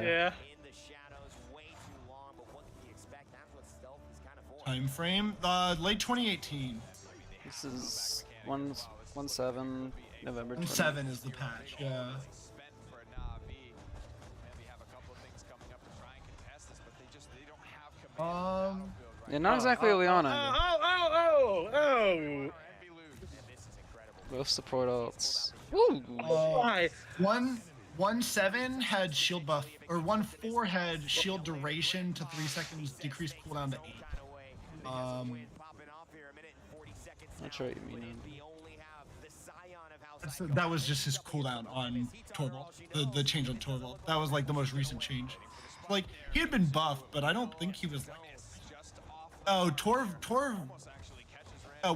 Yeah. Time frame, late 2018. This is 1/7 November. 1/7 is the patch. Yeah. Yeah, not exactly Leona. Oh! Both support ults. Woo! 1/7 had shield buff, or 1/4 had shield duration to 3 seconds, decreased cooldown to 8. Not sure what you mean. That was just his cooldown on Torvald, the change on Torvald. That was like the most recent change. Like he had been buffed, but I don't think he was like. Oh, Torv.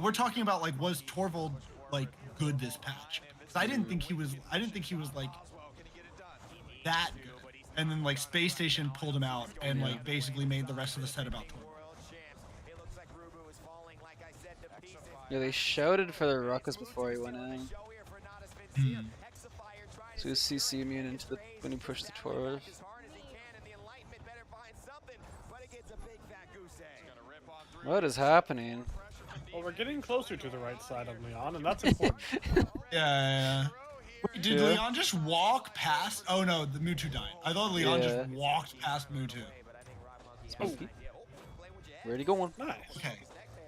We're talking about like was Torvald like good this patch? I didn't think he was. I didn't think he was like that good. And then like Space Station pulled him out and like basically made the rest of the set about Torvald. Yeah, they shouted for the ruckus before he went in. So he was CC immune into when he pushed the Torv. What is happening? Well, we're getting closer to the right side of Leon, and that's important. Yeah. Wait, did Leon just walk past? Oh no, the Mewtwo died. I thought Leon just walked past Mewtwo. Oh. Where'd he going? Nice. Okay.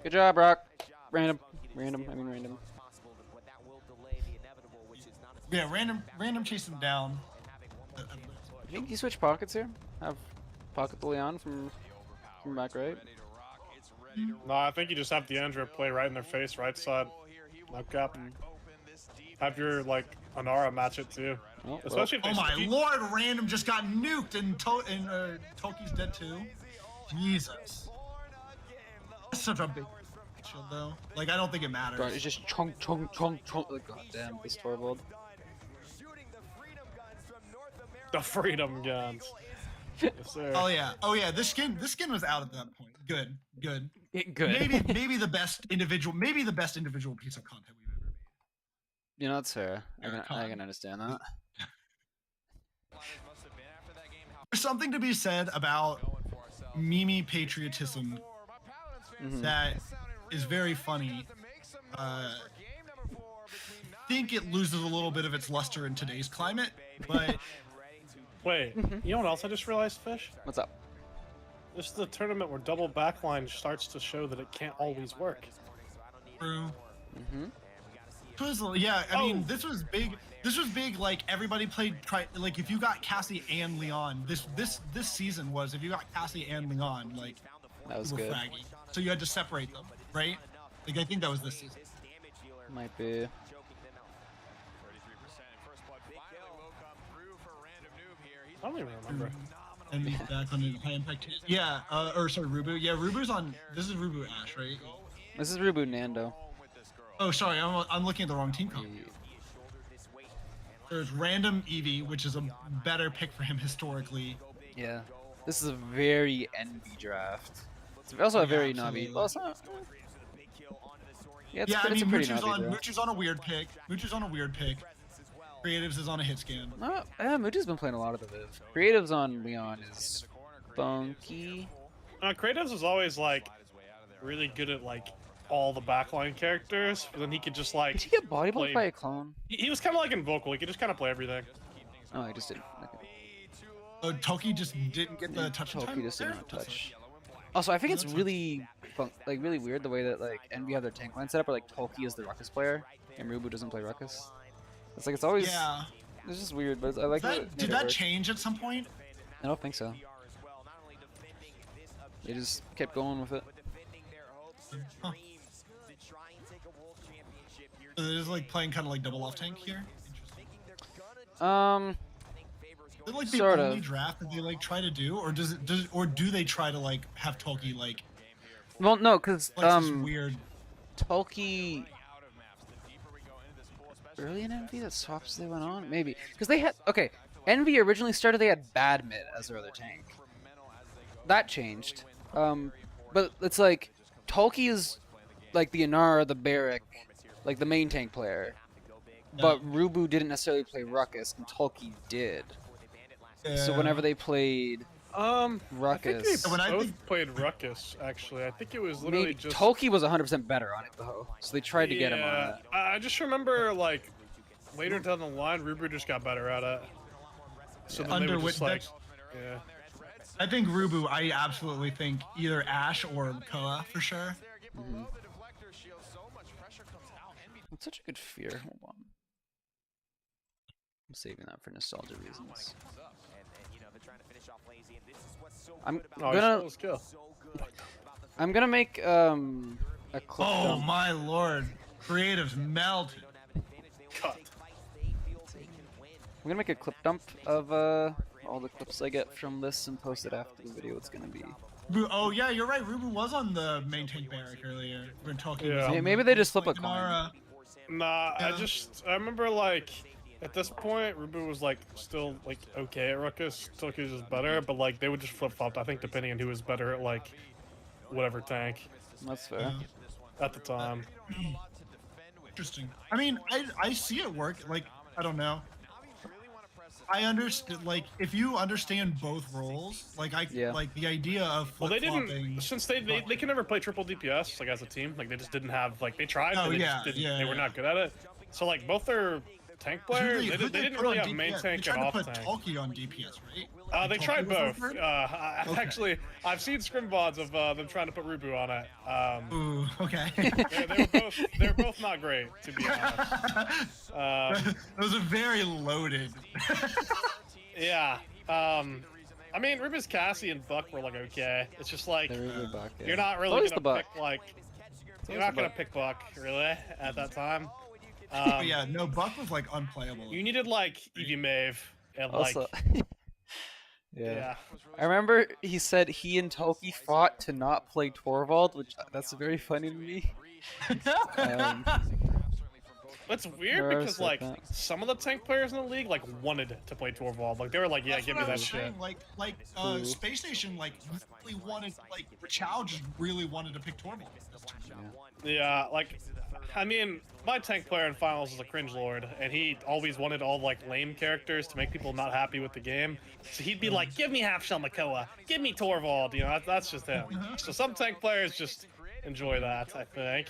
Good job, Rock. Random. Yeah, random chased him down. You think he switched pockets here? Have pocket the Leon from back right? No, I think you just have the Andrew play right in their face, right side. Knock up. Have your like Anara match it too. Oh, especially if they my lord, random just got nuked and Toki's dead too. Jesus. That's such a big shield though. Like I don't think it matters. God, it's just chunk. Like, God damn, this Torvald. The freedom guns. Yes, sir. Oh yeah. This skin was out at that point. Good. Good. Maybe the best individual piece of content we've ever made. You know, that's fair. I can understand that. There's something to be said about meme patriotism that is very funny. I think it loses a little bit of its luster in today's climate, but wait, you know what else I just realized, Fish? What's up? This is the tournament where double backline starts to show that it can't always work. True. Yeah, I mean, this was big. This was big. Like everybody played. Like if you got Cassie and Leon, this season was if you got Cassie and Leon, like that was were good. Fraggy. So you had to separate them, right? Like I think that was this season. Might be. I don't even remember. And he's back on the high impact. Yeah, Rubu. Yeah, Rubu's on. This is Rubu Ash, right? This is Rubu Nando. Oh, sorry, I'm looking at the wrong team comp. There's random Eevee, which is a better pick for him historically. Yeah, this is a very Envy draft. It's also a very Navi. Well, it's not. Yeah, I mean, pretty Navi draft. Muchu's on a weird pick. Creatives is on a hit scan. Yeah, Muchu's been playing a lot of the Viv. Creatives on Leon is funky. Creatives is always like really good at like all the backline characters, but then he could just like. Did he get body blocked by a clone? He was kind of like in Vocal. He could just kind of play everything. Oh, he just didn't. Okay. Toki just didn't get the touch. Toki just didn't touch. Also, I think it's really really weird the way that like Envy have their tank line set up, where like Toki is the Ruckus player and Rubu doesn't play Ruckus. It's like it's always. Yeah. It's just weird, but I like it. Did that change at some point? I don't think so. They just kept going with it. Huh. So they're just like playing kind of like double off tank here. Is it like the only draft that they like try to do, or do they try to like have Toki like? Well, no, because like, weird. Toki early in Envy that swaps they went on maybe because they had Envy originally started they had bad mid as their other tank. That changed, but it's like Toki is like the Inara, the Barrack, like the main tank player, but Rubu didn't necessarily play Ruckus and Toki did. So whenever they played Ruckus, I think they played Ruckus actually. I think it was literally just Toki was 100% better on it though, so they tried to get him on that. I just remember like later down the line, Rubu just got better at it. So then they were just like, yeah. I think Rubu. I absolutely think either Ash or Koa for sure. It's such a good fear. Hold on. I'm saving that for nostalgia reasons. I'm gonna make a clip. Oh my lord! Creatives melted. Cut. I'm gonna make a clip dump of all the clips I get from this and post it after the video. It's gonna be. Oh yeah, you're right. Rubu was on the main tank Barrack earlier. We're talking. Yeah, maybe they just flip a coin. Nah, I remember like at this point Rubu was like still like okay at Ruckus. Toki was just better, but like they would just flip flop. I think depending on who was better at like whatever tank. That's fair. At the time. Interesting. I mean, I see it work. Like I don't know. I understand. Like if you understand both roles, like like the idea of well, they didn't since they can never play triple DPS like as a team. Like they just didn't have like they tried. Oh, but they were not good at it. So like both their tank players, they didn't really have main tank and off tank. They tried to put Toki on DPS, right? They tried both. Actually, I've seen scrim VODs of them trying to put Rubu on it. Ooh, okay. they're both not great, to be honest. Those are very loaded. Yeah. I mean, Rubu's Cassie and Buck were like okay. It's just like you're not really gonna pick like you're not gonna pick Buck really at that time. Yeah, no, Buck was like unplayable. You needed like Eevee Mave and like. Also, yeah. I remember he said he and Toki fought to not play Torvald, which that's very funny to me. But It's weird because like some of the tank players in the league like wanted to play Torvald. Like they were like, yeah, That's give what me I that was shit. saying. Space Station really wanted, Chow just really wanted to pick Torvald. Yeah, like, I mean, my tank player in finals is a cringe lord, and he always wanted all like lame characters to make people not happy with the game. So he'd be like, give me half shell Makoa, give me Torvald. You know, that's just him. So some tank players just enjoy that, I think.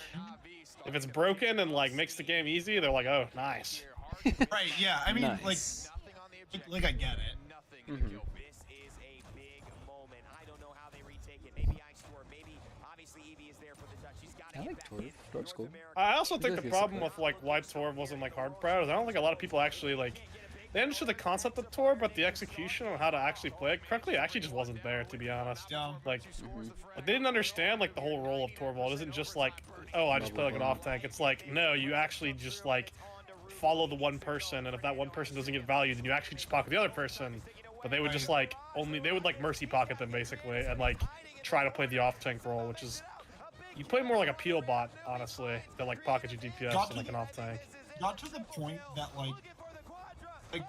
If it's broken and like makes the game easy, they're like, oh, nice. Right? Yeah. I mean, Nice. like I get it. This is a big moment. I don't know how they retake it. Maybe Ice Storm, maybe obviously Eevee is there for the touch. She's got to I get like back Torv. in. Torv's cool. I also think does the get problem support. with like why Torv wasn't like hard proud is I don't think a lot of people actually like they understood the concept of Torv, but the execution on how to actually play it correctly actually just wasn't there, to be honest. Yeah. Like they didn't understand like the whole role of Torvald isn't just like, oh, I just play like an off tank. It's like, no, you actually just like follow the one person, and if that one person doesn't get value, then you actually just pocket the other person. But they would just like they would like mercy pocket them basically, and like try to play the off tank role, which is you play more like a peel bot, honestly, than like pocket your DPS than like an off tank. Got to the point that like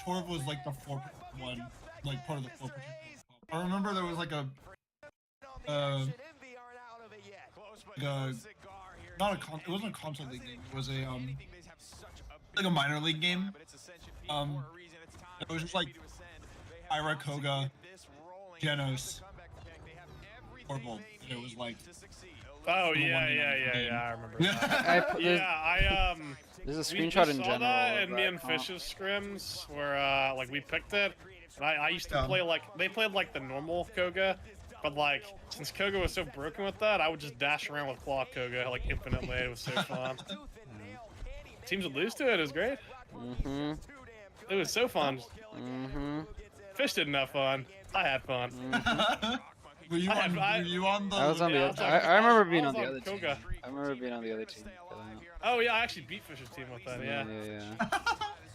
Torv was like the 4 one, like part of the 4 particular. I remember there was like a not a it wasn't a console league game. It was a like a minor league game. It was just like Ira, Koga, Genos, Torvald. It was like. Oh yeah, I remember that. There's a screenshot in we saw general. That and me and Fish's scrims where like we picked it. And I used to play like they played like the normal Koga, but like since Koga was so broken with that, I would just dash around with Claw Koga like infinitely. It was so fun. Teams would lose to it. It was great. It was so fun. Fish didn't have fun. I had fun. Were you on the? I was on the. I remember being on the other team. I remember being on the other team. Oh yeah, I actually beat Fish's team with that. Yeah.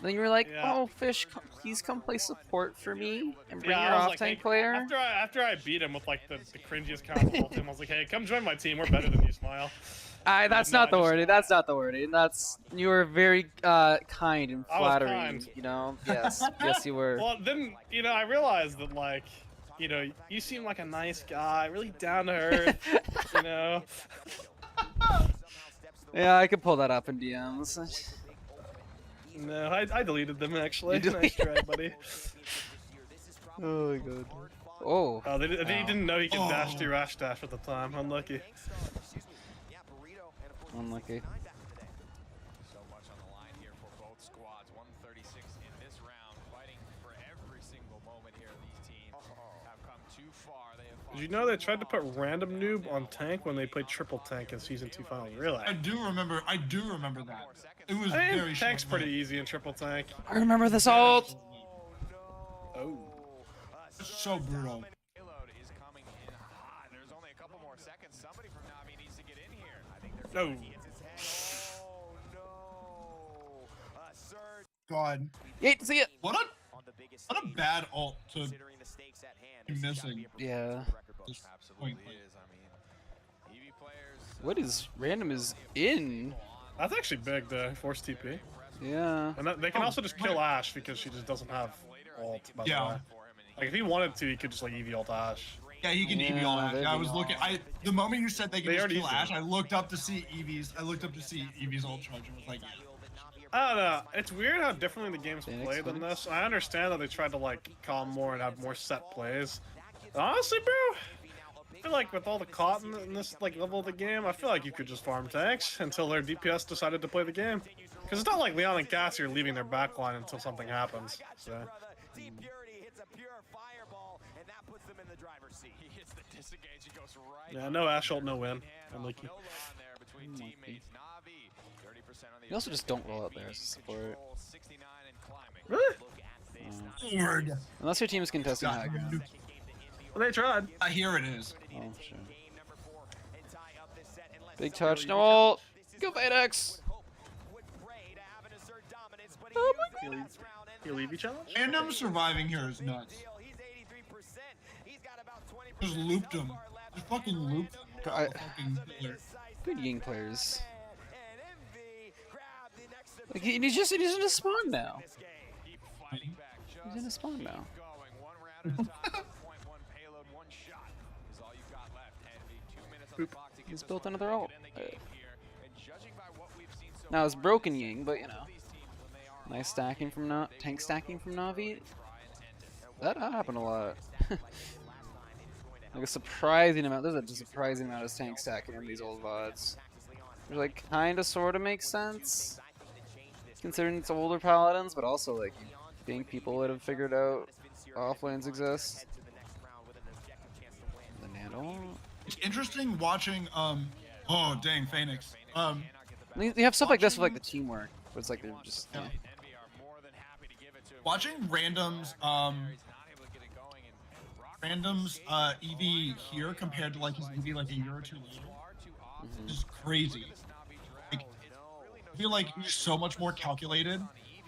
Then you were like, "Oh, Fish, please come play support for me and bring your off tank hey, player." After I beat him with like the cringiest console team, I was like, "Hey, come join my team. We're better than you, Smile." That's not the wording. That's not the wording. You were very kind and flattering. Kind. You know. Yes. Yes, you were. Well, then I realized that like. You seem like a nice guy, really down to earth, Yeah, I could pull that up in DMs. No, I deleted them actually. Nice try, buddy. Oh my god. Oh. They didn't know he could dash through Rash Dash at the time. Unlucky. Unlucky. So much on the line here for both squads. 136 in this round, fighting for every single moment here. These teams have come too far. Did you know they tried to put random noob on tank when they played triple tank in season 2 finals? Really? I do remember that. It was very tank's pretty easy in triple tank. I remember this ult. Oh. So brutal. Payload is coming in hot. There's only a couple more seconds. Somebody from Navi needs to get in here. I think they're No. God. Hate to see it. What a bad ult to be missing. Yeah. Absolutely is. I mean, EV players. What is random is in? That's actually big, the force TP. Yeah. And they can also just kill Ashe because she just doesn't have ult. By the way. Like if he wanted to, he could just like EV ult Ashe. Yeah, he can EV ult Ashe. I was looking. The moment you said they could just kill Ashe, I looked up to see Eevee's. I looked up to see Eevee's ult charge and was like, yeah. I don't know. It's weird how differently the game's played than this. I understand that they tried to like calm more and have more set plays. But honestly, bro, I feel like with all the caught in this like level of the game, I feel like you could just farm tanks until their DPS decided to play the game. Because it's not like Leon and Cassie are leaving their backline until something happens. So. Yeah, no Ashe ult, no win. Unlucky. You also just don't roll out there as a support. Really? Unless your team is contesting high ground. Well, they tried. Here it is. Oh, sure. Big touch, no ult! Go Vadex! Oh my god! You leave each challenge? Random surviving here is nuts. Just looped him. Just fucking looped him. Good Ying players. Like he's in a spawn now. He's in a spawn now. He's built another ult. Now it's broken Ying, but you know, nice stacking from tank stacking from Navi. That happened a lot. Like a surprising amount. There's a surprising amount of tank stacking in these old VODs. Which like kind of sort of makes sense, considering it's older paladins, but also like you think people would have figured out offlanes exist. The nano. It's interesting watching. Oh dang, Phoenix. You have stuff like this with like the teamwork, but it's like they're just. Yeah. Watching randoms EV here compared to like his EV like a year or two later is crazy. Like, I feel like he's so much more calculated.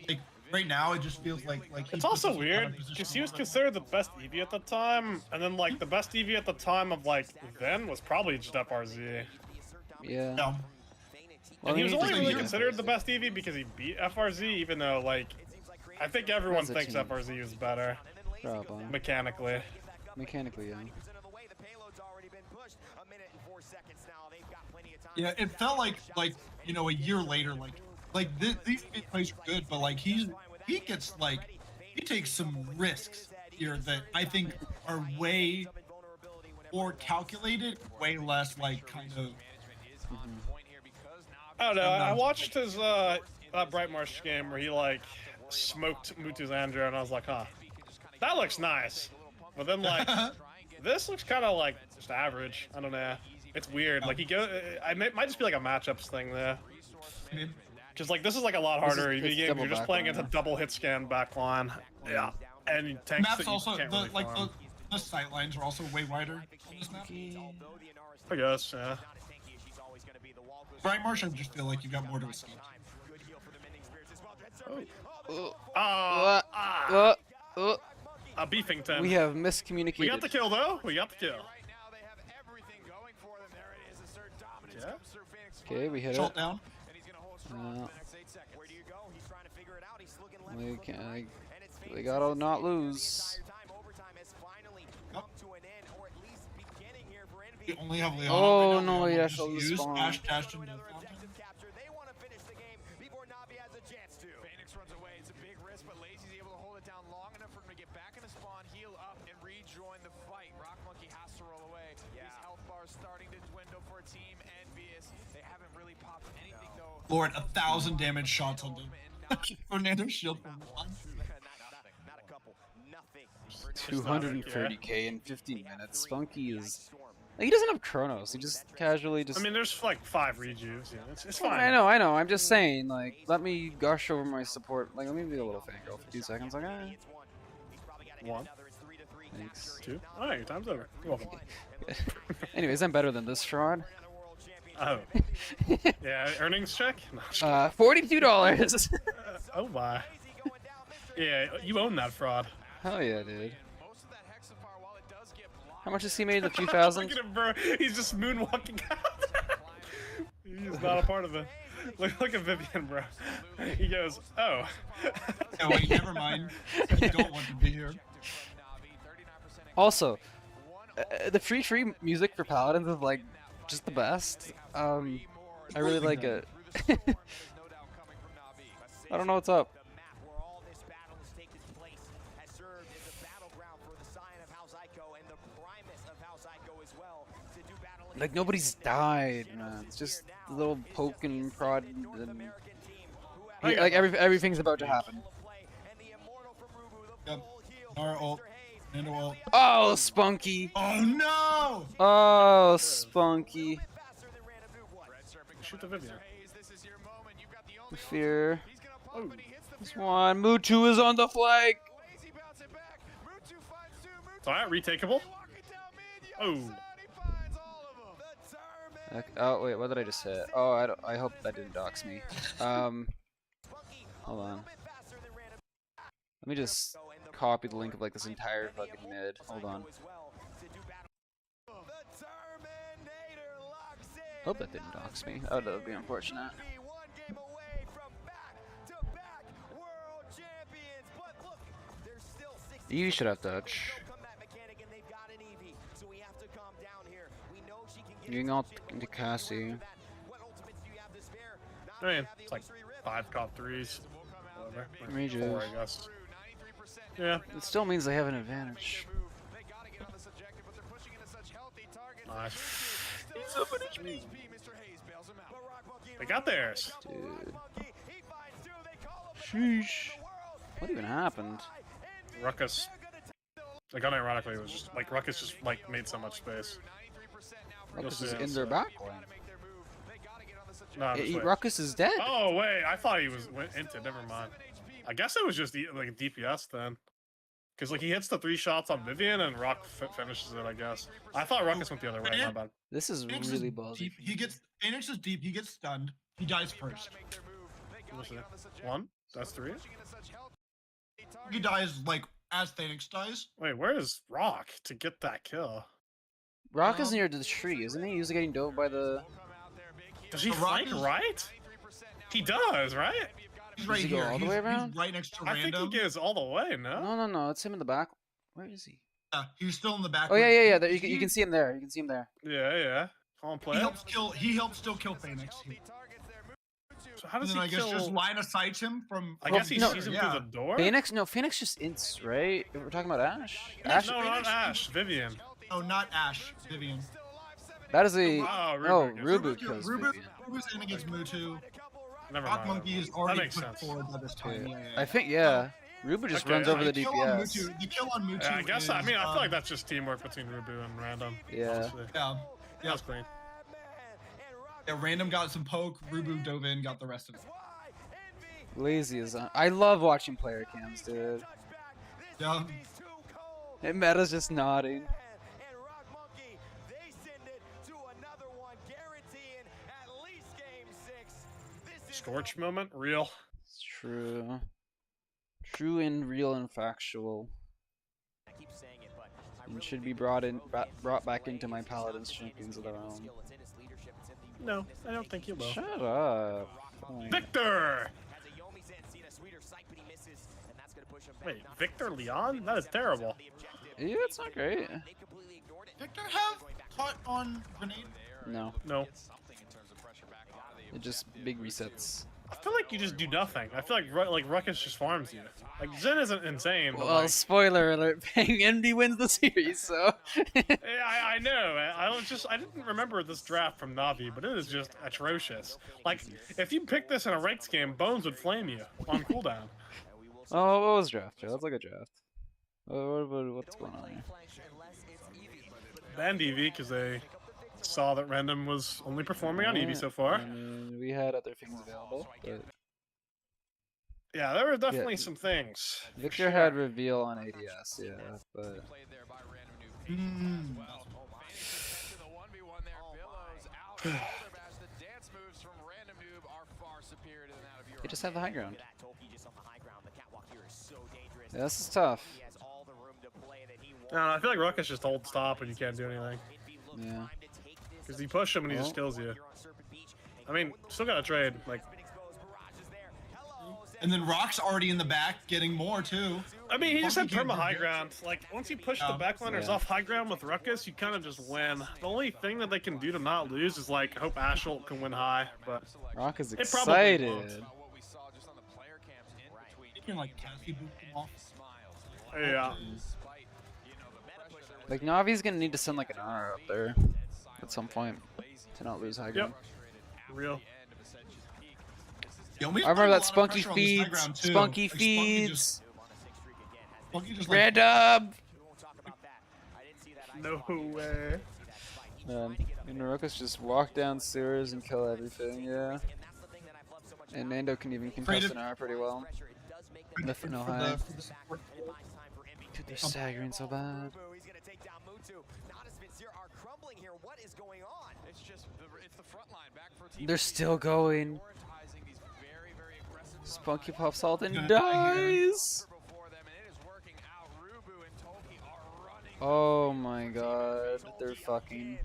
Like right now, it just feels like it's also weird because he was considered the best EV at the time, and then like the best EV at the time of like then was probably just FRZ. Yeah. Yeah. And he was only really considered the best EV because he beat FRZ, even though like I think everyone thinks FRZ is better. Probably. Mechanically. Mechanically, yeah. Yeah, it felt like you know a year later, these plays are good, but like he gets like he takes some risks here that I think are way more calculated, way less like kind of. I don't know. I watched his Bright Marsh game where he like smoked Mutu's Andrew, and I was like, huh, that looks nice. But then like this looks kind of like just average. I don't know. It's weird. Like I might just be like a matchups thing there. Because like this is like a lot harder. You're just playing against a double hit scan backline. Yeah. And tanks maps that you also can't really farm. the sight lines are also way wider on this map. I guess, yeah. Bright Marsh, I just feel like you got more to escape. Beefington. We have miscommunicated. We got the kill though. We got the kill. Yeah. Okay, we hit Shot it. down. They gotta not lose. We only have Leon. Oh right now. no, Leon yeah, just so the used spawn. Ash dashed into the fountain. Phoenix runs away. It's a big risk, but Lazy's able to hold it down long enough for him to get back in the spawn, heal up, and rejoin the fight. Rock Monkey has to roll away. These health bars starting to dwindle for Team Envious. They haven't really popped anything though. Lord, 1,000 damage shots on them. Fernando's shield from one. 230k in 15 minutes. Spunky is. Like, he doesn't have Chronos. He just casually just. I mean, there's like 5 rejuves. Yeah, it's fine. I know. I'm just saying, like, let me gush over my support. Like, let me be a little fangirl for 2 seconds. Like, 1. Thanks. 2. All right, your time's over. You're welcome. Anyways, I'm better than this fraud. Oh. Yeah, earnings check? No, $42. oh my. Yeah, you own that fraud. Hell yeah, dude. How much has he made in the few thousand? Look at him, bro. He's just moonwalking out. He's not a part of it. Look at Vivian, bro. He goes, oh. Oh, wait, never mind. I don't want to be here. Also, the free music for Paladins is like just the best. I really like it. I don't know what's up. Like nobody's died, man. It's just a little poke and prod, and like everything's about to happen. Yep. Nara ult. Nando ult. Oh, Spunky! Oh no! Oh, Spunky! Shoot the Vivian. Fear. This one. Mutu is on the flag. Alright, retakeable. Oh. Okay. Oh wait, what did I just hit? Oh, I hope that didn't dox me. Hold on. Let me just copy the link of like this entire fucking mid. Hold on. Hope that didn't dox me. Oh, that would be unfortunate. You should have touch. Getting out into Cassie. I mean, it's like 5 top 3s. Whatever. Or Mages. 4, I guess. Yeah. It still means they have an advantage. Nice. They got theirs. Dude. Sheesh. What even happened? Ruckus. Like, unironically, it was just like Ruckus just like made so much space. Ruckus is in their back lane. No, Ruckus is dead. Oh wait, I thought he went into. Never mind. I guess it was just like DPS then, because like he hits the 3 shots on Vivian and Rock finishes it. I guess. I thought Ruckus went the other way. My bad. This is really ballsy. He gets Phoenix is deep. He gets stunned. He dies first. 1. That's 3. He dies like as Phoenix dies. Wait, where is Rock to get that kill? Rock is near the tree, isn't he? He's getting dove by the. Does he flank right? He does, right? He's right Does he go here. all the way around? He's right next to I Random. think he goes all the way. No. No, it's him in the back. Where is he? Yeah, he's still in the back. Oh yeah. There, you can see him there. You can see him there. Yeah. Call him play. He helps still kill Phoenix. So how does and then he I guess kill? just line of sight him from. I guess he no, sees him through the door. Phoenix just ints, right? We're talking about Ash. Ash? No, not Ash. Vivian. Oh, not Ash. Vivian. That is a. Oh, Rubu kills Vivian. Rubu's in against Mewtwo. Never Rock mind. Monkey is That already makes put sense. forward by this time. Yeah. I think Rubu just runs over the The kill on DPS. Mewtwo- The kill on Mewtwo. Yeah, I guess. Is, I mean, I feel like that's just teamwork between Rubu and Random. Yeah. Honestly. Yeah. That's clean. Yeah, Random got some poke. Rubu dove in, got the rest of it. Lazy as I love watching player cams, dude. Yeah. And Meta's just nodding. Scorch moment, real. It's true. True and real and factual. And should be brought back into my Paladins champions of their own. No, I don't think you will. Shut up. Victor! Wait, Victor Leon? That is terrible. Yeah, it's not great. Victor have caught on grenade? No. No. It just big resets. I feel like you just do nothing. I feel like Ruckus just farms you. Like Zen isn't insane. But Well, like, spoiler alert, MD wins the series, so. yeah, I know. I didn't remember this draft from Navi, but it is just atrocious. Like, if you pick this in a ranked game, Bones would flame you on cooldown. Oh, what was draft? Let's look at draft. What's going on here? Banned Eevee because they saw that Random was only performing on Eevee so far. I mean, we had other things available, but Yeah, there were definitely some things. Victor had reveal on ADS, yeah, but they just have the high ground. Yeah, this is tough. No, I feel like Ruckus just holds stop and you can't do anything. Yeah. Because you push him and he just kills you. I mean, still gotta trade. Like, And then Rock's already in the back, getting more too. I mean, he just had Monkey can't perma do high good. ground. Like, once you push the backliners off high ground with Ruckus, you kind of just win. The only thing that they can do to not lose is like hope Ashel can win high, but Rock is it probably excited. won't. You can like Cassie boot them off. Yeah. Like Navi's gonna need to send like an honor up there at some point to not lose high ground. Real. Yeah, I remember that Spunky feeds. Spunky feeds. Random. No way. And Narokas just walk downstairs and kill everything. Yeah. And Nando can even contest an hour pretty well. Nothing no high. Dude, they're staggering so bad. They're still going. Spunky pops ult and dies. Oh my god, they're fucking.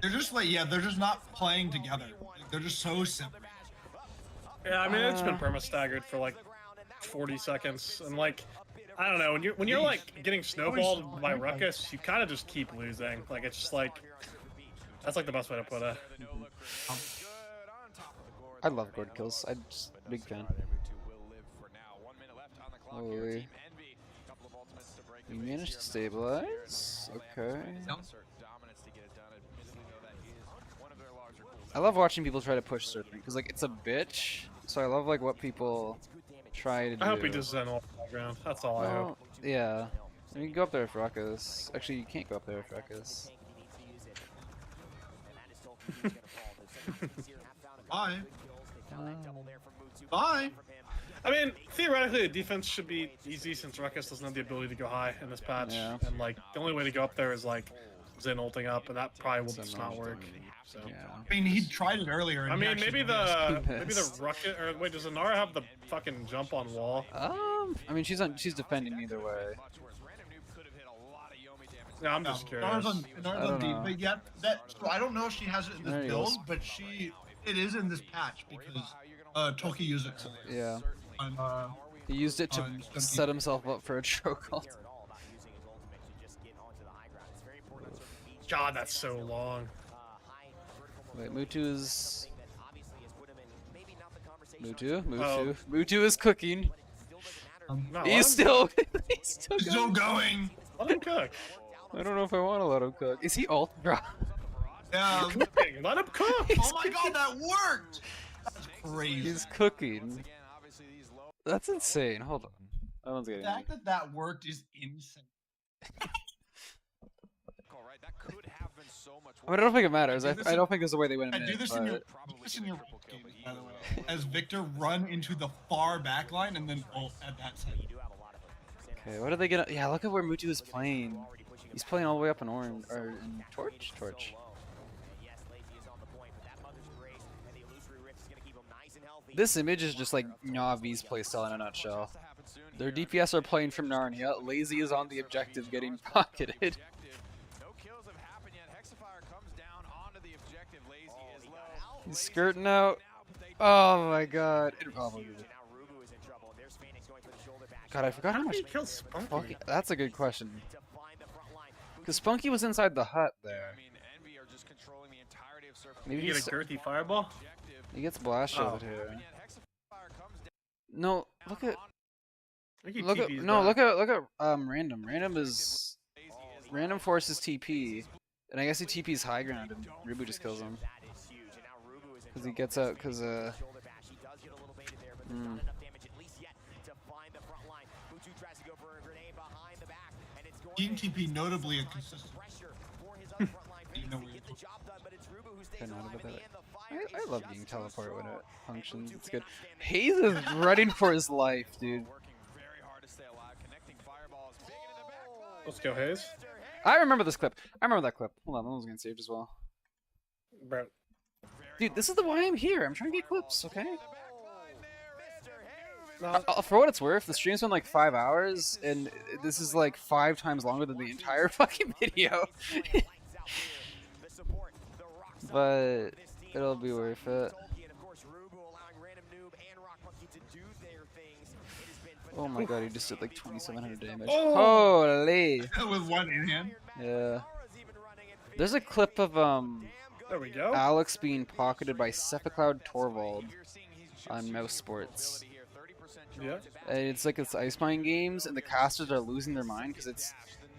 They're just like, yeah, they're just not playing together. They're just so separate. Yeah, I mean it's been perma staggered for like 40 seconds, and like I don't know, when you're like getting snowballed by Ruckus, you kind of just keep losing. Like it's just like that's like the best way to put it. I love gourd kills. I'm just a big fan. Holy. We managed to stabilize. Okay. I love watching people try to push Serpent because like it's a bitch. So I love like what people try to do. I hope he just Zen all the ground. That's all I hope. Yeah. I mean, you can go up there with Ruckus. Actually, you can't go up there with Ruckus. Bye. Bye. I mean, theoretically, the defense should be easy since Ruckus doesn't have the ability to go high in this patch. Yeah. And like, the only way to go up there is like Zen ulting up, and that probably will just not work. So. Yeah. I mean, he tried it earlier. And I mean, maybe the missed. Ruckus, or wait, does Inara have the fucking jump on wall? I mean, she's defending either way. Yeah, I'm just curious. Inara's on deep, but yeah, so I don't know if she has it in this build, but it is in this patch because Toki used it. Yeah. On, he used it to set himself up for a chokehold. God, that's so long. Wait, Mutu's... Mutu? Oh. Mutu is cooking. No, he's still going. Let him cook. I don't know if I want to let him cook. Is he ult, bro? Yeah. Let him cook. Oh my god, that worked! That's crazy. He's cooking. That's insane. Hold on. That one's getting The fact that worked is insane. I don't think it matters. I don't think there's a way they win. Do this in your game, by the way. As Victor run into the far back line and then ult at that side. Okay, what are they gonna? Yeah, look at where Mutu is playing. He's playing all the way up in orange or in torch. This image is just like Navi's playstyle in a nutshell. Their DPS are playing from Narnia. Lazy is on the objective getting pocketed. He's skirting out. Oh my god. God, I forgot how much. Spunky. That's a good question. Because Spunky was inside the hut there. Maybe you get a girthy fireball? He gets blast shielded here. No, look at random. Random forces TP, and I guess he TP's high ground, and Rubu just kills him because he gets out because King TP notably a consistent. I love being teleport when it functions. It's good. Hayes is running for his life, dude. Let's go, Hayes. I remember this clip. I remember that clip. Hold on, that one's getting saved as well. Bro. Dude, this is why I'm here. I'm trying to get clips, okay? For what it's worth, the stream's been like 5 hours, and this is like 5 times longer than the entire fucking video. But it'll be worth it. Oh my god, he just did like 2,700 damage. Oh! Holy! With one in hand? Yeah. There's a clip of there we go. Alex being pocketed by Cephacloud Torvald on Mouse Sports. Yeah. And it's like it's Ice Mine games, and the casters are losing their mind because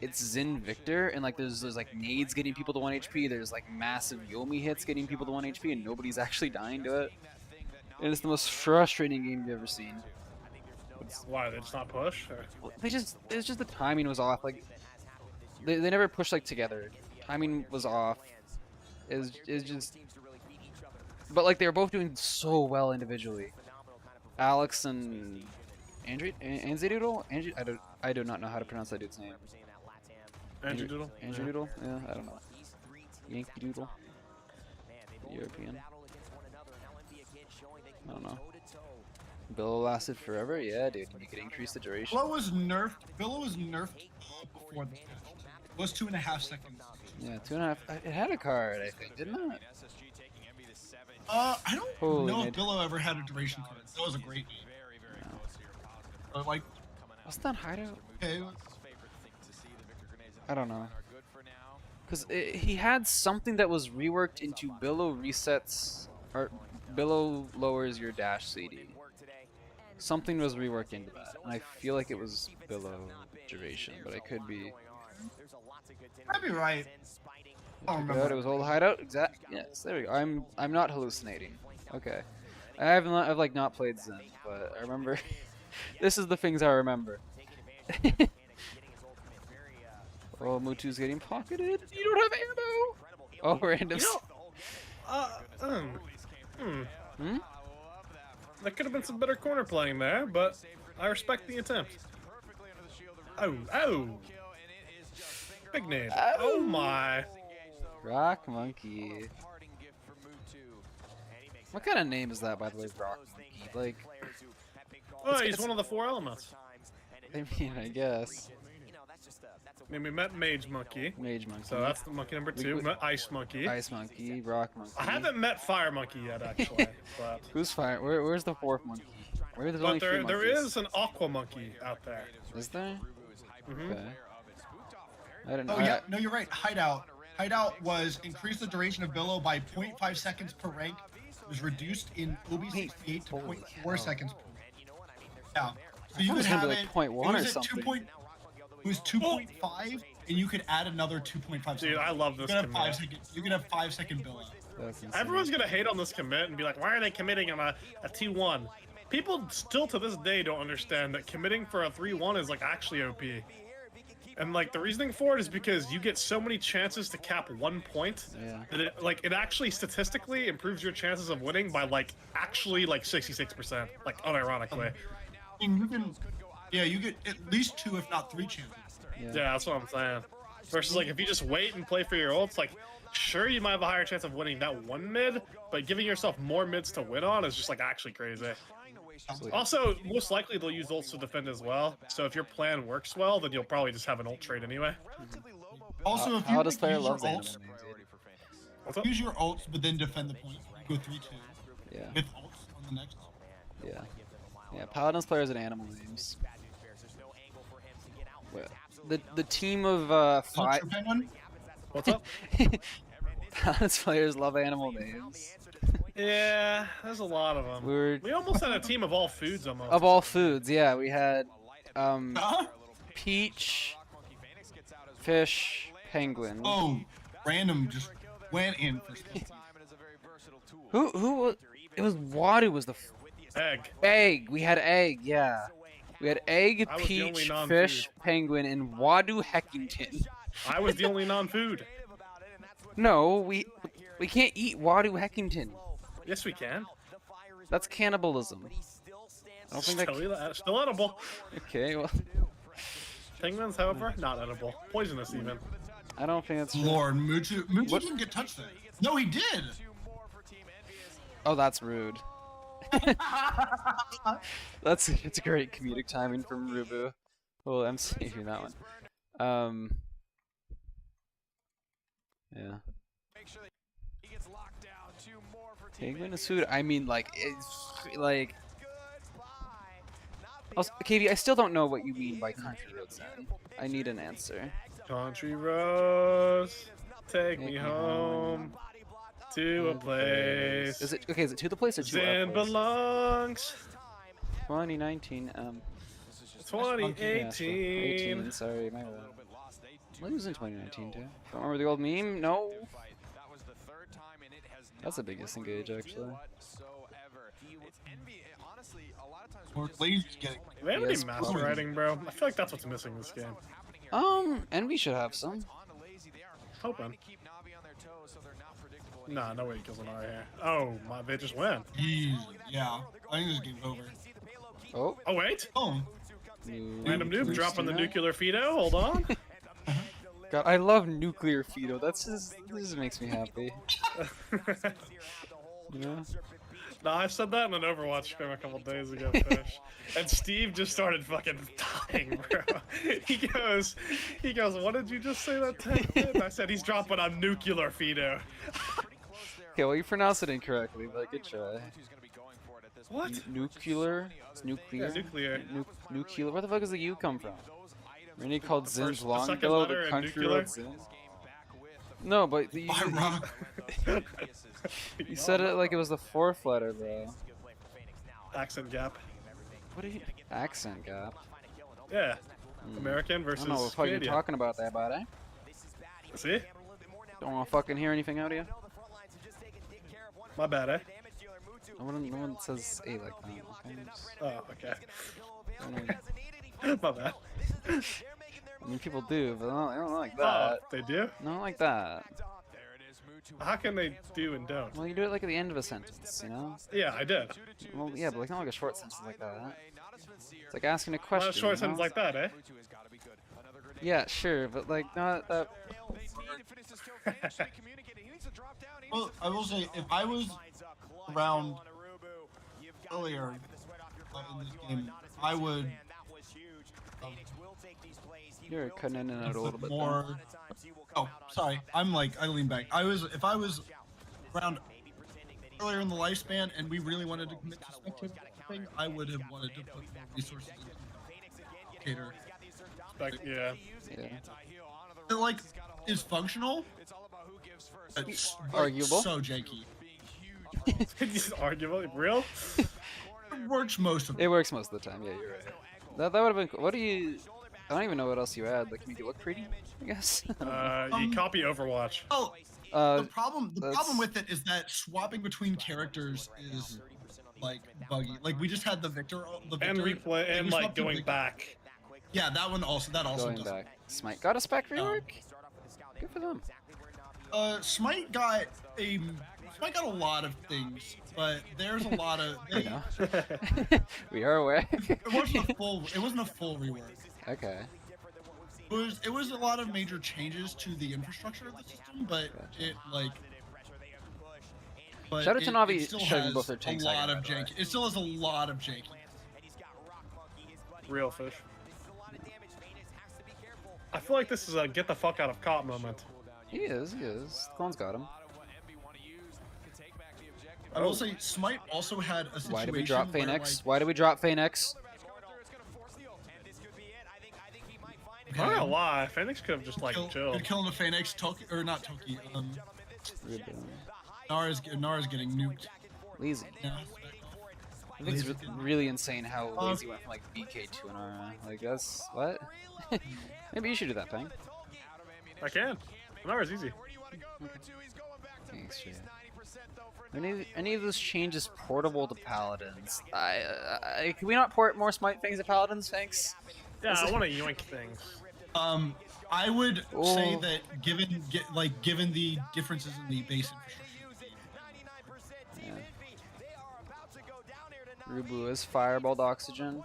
it's Zin Victor, and like there's like nades getting people to 1 HP, there's like massive Yomi hits getting people to 1 HP, and nobody's actually dying to it. And it's the most frustrating game you've ever seen. Why, they just not push? Or? It's just the timing was off. Like they never pushed like together. Timing was off. It's just, but like they were both doing so well individually. Alex and Anzidoodle? I do not know how to pronounce that dude's name. Andrew Doodle? Andrew Doodle? Yeah, I don't know. Yankee Doodle? European? I don't know. Billow lasted forever? Yeah, dude. You could increase the duration. Billow was nerfed before the patch. It was 2.5 seconds. Yeah, 2.5. It had a card, I think, didn't it? I don't Holy know if mid. Billow ever had a duration card. That was a great game. But like, Wasn't that hideout? okay, I don't know. Because he had something that was reworked into Billow resets, or Billow lowers your dash CD. Something was reworked into that, and I feel like it was Billow duration, but I could be. I'd be right. I don't Check it out. remember. It was old hideout. Exact. Yes, there we go. I'm not hallucinating. Okay. I've like not played Zen, but I remember. This is the things I remember. Oh, Mutu's getting pocketed. You don't have ammo. Oh, random. There could have been some better corner playing there, but I respect the attempt. Oh. Big nade. Oh my. Rock Monkey. What kind of name is that, by the way, Rock Monkey? Like, Oh, he's one of the 4 elements. I mean, I guess. I mean, we met Mage Monkey. Mage Monkey. So that's the monkey number 2. We met Ice Monkey. Ice Monkey, Rock Monkey. I haven't met Fire Monkey yet, actually. But Who's Fire? Where's the 4th monkey? There's only 3 there monkeys. is an Aqua Monkey out there. Is there? Mm-hmm. Okay. I don't know. Oh yeah, no, you're right. Hideout. Hideout was increase the duration of Billow by 0.5 seconds per rank. It was reduced in OB68 to 0.4 seconds per rank. Yeah. So you could have like it. 0.1 It or was at something. It was 2.5, and you could add another 2.5 seconds. Dude, I love this You could have commit. 5 seconds. You could have 5-second Billow. That's insane. Everyone's gonna hate on this commit and be like, why are they committing on a T1? People still to this day don't understand that committing for a 3-1 is like actually OP. And like the reasoning for it is because you get so many chances to cap 1 point that it actually statistically improves your chances of winning by like actually like 66%, like unironically. And you can, yeah, you get at least 2 if not 3 chances. Yeah, that's what I'm saying. Versus like if you just wait and play for your ults, like sure you might have a higher chance of winning that one mid, but giving yourself more mids to win on is just like actually crazy. Also, most likely they'll use ults to defend as well. So if your plan works well, then you'll probably just have an ult trade anyway. Also, if you How does player use your loves animal ults, What's up? use your ults, but then defend the point. You go 3-2 Yeah. with ults on the next. Yeah. Yeah. Paladins players and animal names. Well, the team of 5. What's up? Paladins players love animal names. Yeah, there's a lot of them. We almost had a team of all foods almost. Of all foods, yeah, we had peach, fish, penguin. Oh, random just went in for Who was it? Was Wadu was the egg. We had egg, yeah. We had egg, peach, fish, penguin, and Wadu Heckington. I was the only non-food. No, we can't eat Wadu Heckington. Yes, we can. That's cannibalism. I don't think that. Still edible. Okay, well. Penguins, however, not edible. Poisonous even. I don't think that's true. Lord, Mutu didn't get touched there. No, he did. Oh, that's rude. It's great comedic timing from Rubu. Well, I'm saving that one. Yeah. Penguin is food. I mean, like, it's like. Also, KV, I still don't know what you mean by country roads. Then I need an answer. Country roads, take me home to a place. Is it okay? Is it to the place or to Zen a place? belongs. 2019. 2018. Sorry, my bad. Well, it was in 2019 too. Don't remember the old meme? No. That's the biggest engage, actually. Please get it. Do they have any master writing, bro? I feel like that's what's missing in this game. Envy should have some. Hoping. Nah, no way he kills an eye here. Oh, they just win. Yeah, I think this game's over. Oh. Oh, wait. Oh. Random noob dropping the nuclear Fido. Hold on. God, I love nuclear Fido. This just makes me happy. Yeah. No, I said that in an Overwatch stream a couple days ago, Fish. And Steve just started fucking dying, bro. He goes, what did you just say that time? I said he's dropping a nuclear Fido. Okay, well you pronounced it incorrectly, but good try. What? Nuclear? It's nuclear? Yeah, nuclear. Nuclear? Where the fuck does the U come from? Randy called The Zin's first- the long second below letter the in country nuclear? road Zin. No, but the, you said it like it was the fourth letter, bro. Accent gap. What are you? Accent gap. Yeah. American I versus don't know what the fuck you're Canadian. talking about there, buddy. See? Don't want to fucking hear anything out of you. My bad, eh? No one says A like that. Okay? Oh, okay. Just- My bad. I mean, people do, but I don't like Oh, that. they do? Not like that. How can they do and don't? Well, you do it like at the end of a sentence, you know? Yeah, I did. Well, yeah, but like not like a short sentence like that. It's like asking a Not question. a short you know? sentence like that, eh? Yeah, sure, but like not that. Well, I will say, if I was around earlier in this game, I would. You're cutting in and out a little bit. More. Oh, sorry. I lean back. If I was around earlier in the lifespan and we really wanted to commit to spectator thing, I would have wanted to put more resources into spectator. Yeah. Yeah. It like is functional. It's Arguable. So janky. Just arguable. Real? It works most of the It works most of the time. Yeah, you're right. That would have been. Cool. What do you? I don't even know what else you add. Like, make it look pretty, I guess. You copy Overwatch. Oh, the problem with it is that swapping between characters is like buggy. Like we just had the Victor And replay and we like swapped to going Victor. back. Yeah, that also Going does. back. Smite got a spec rework. Good for them. Smite got a lot of things, but there's a lot of. You know. We are aware. It wasn't a full rework. Okay. It was a lot of major changes to the infrastructure of the system, but it like. But Shout out to Navi it still showing has both their tanks. a lot of jank. It still has a lot of jank. Real fish. I feel like this is a get the fuck out of cop moment. He is. Clone's got him. I will say, Smite also had a situation. Why did we drop where, Phoenix? like, Why did we drop Phoenix? I'm not gonna lie, Phoenix could have just like chilled. They're killing the Phoenix, Toki, or not Toki. Nara's getting nuked. Lazy. Yeah. I think it's really insane how lazy went from like BK to an Nara. Like that's what? Maybe you should do that, Peng. I can. Nara's easy. Thanks, yeah. Any of those changes portable to Paladins? Can we not port more Smite things to Paladins? Thanks. Yeah, I want to yoink things. I would say that given the differences in the base infrastructure. Yeah. Rubu is fireballed oxygen.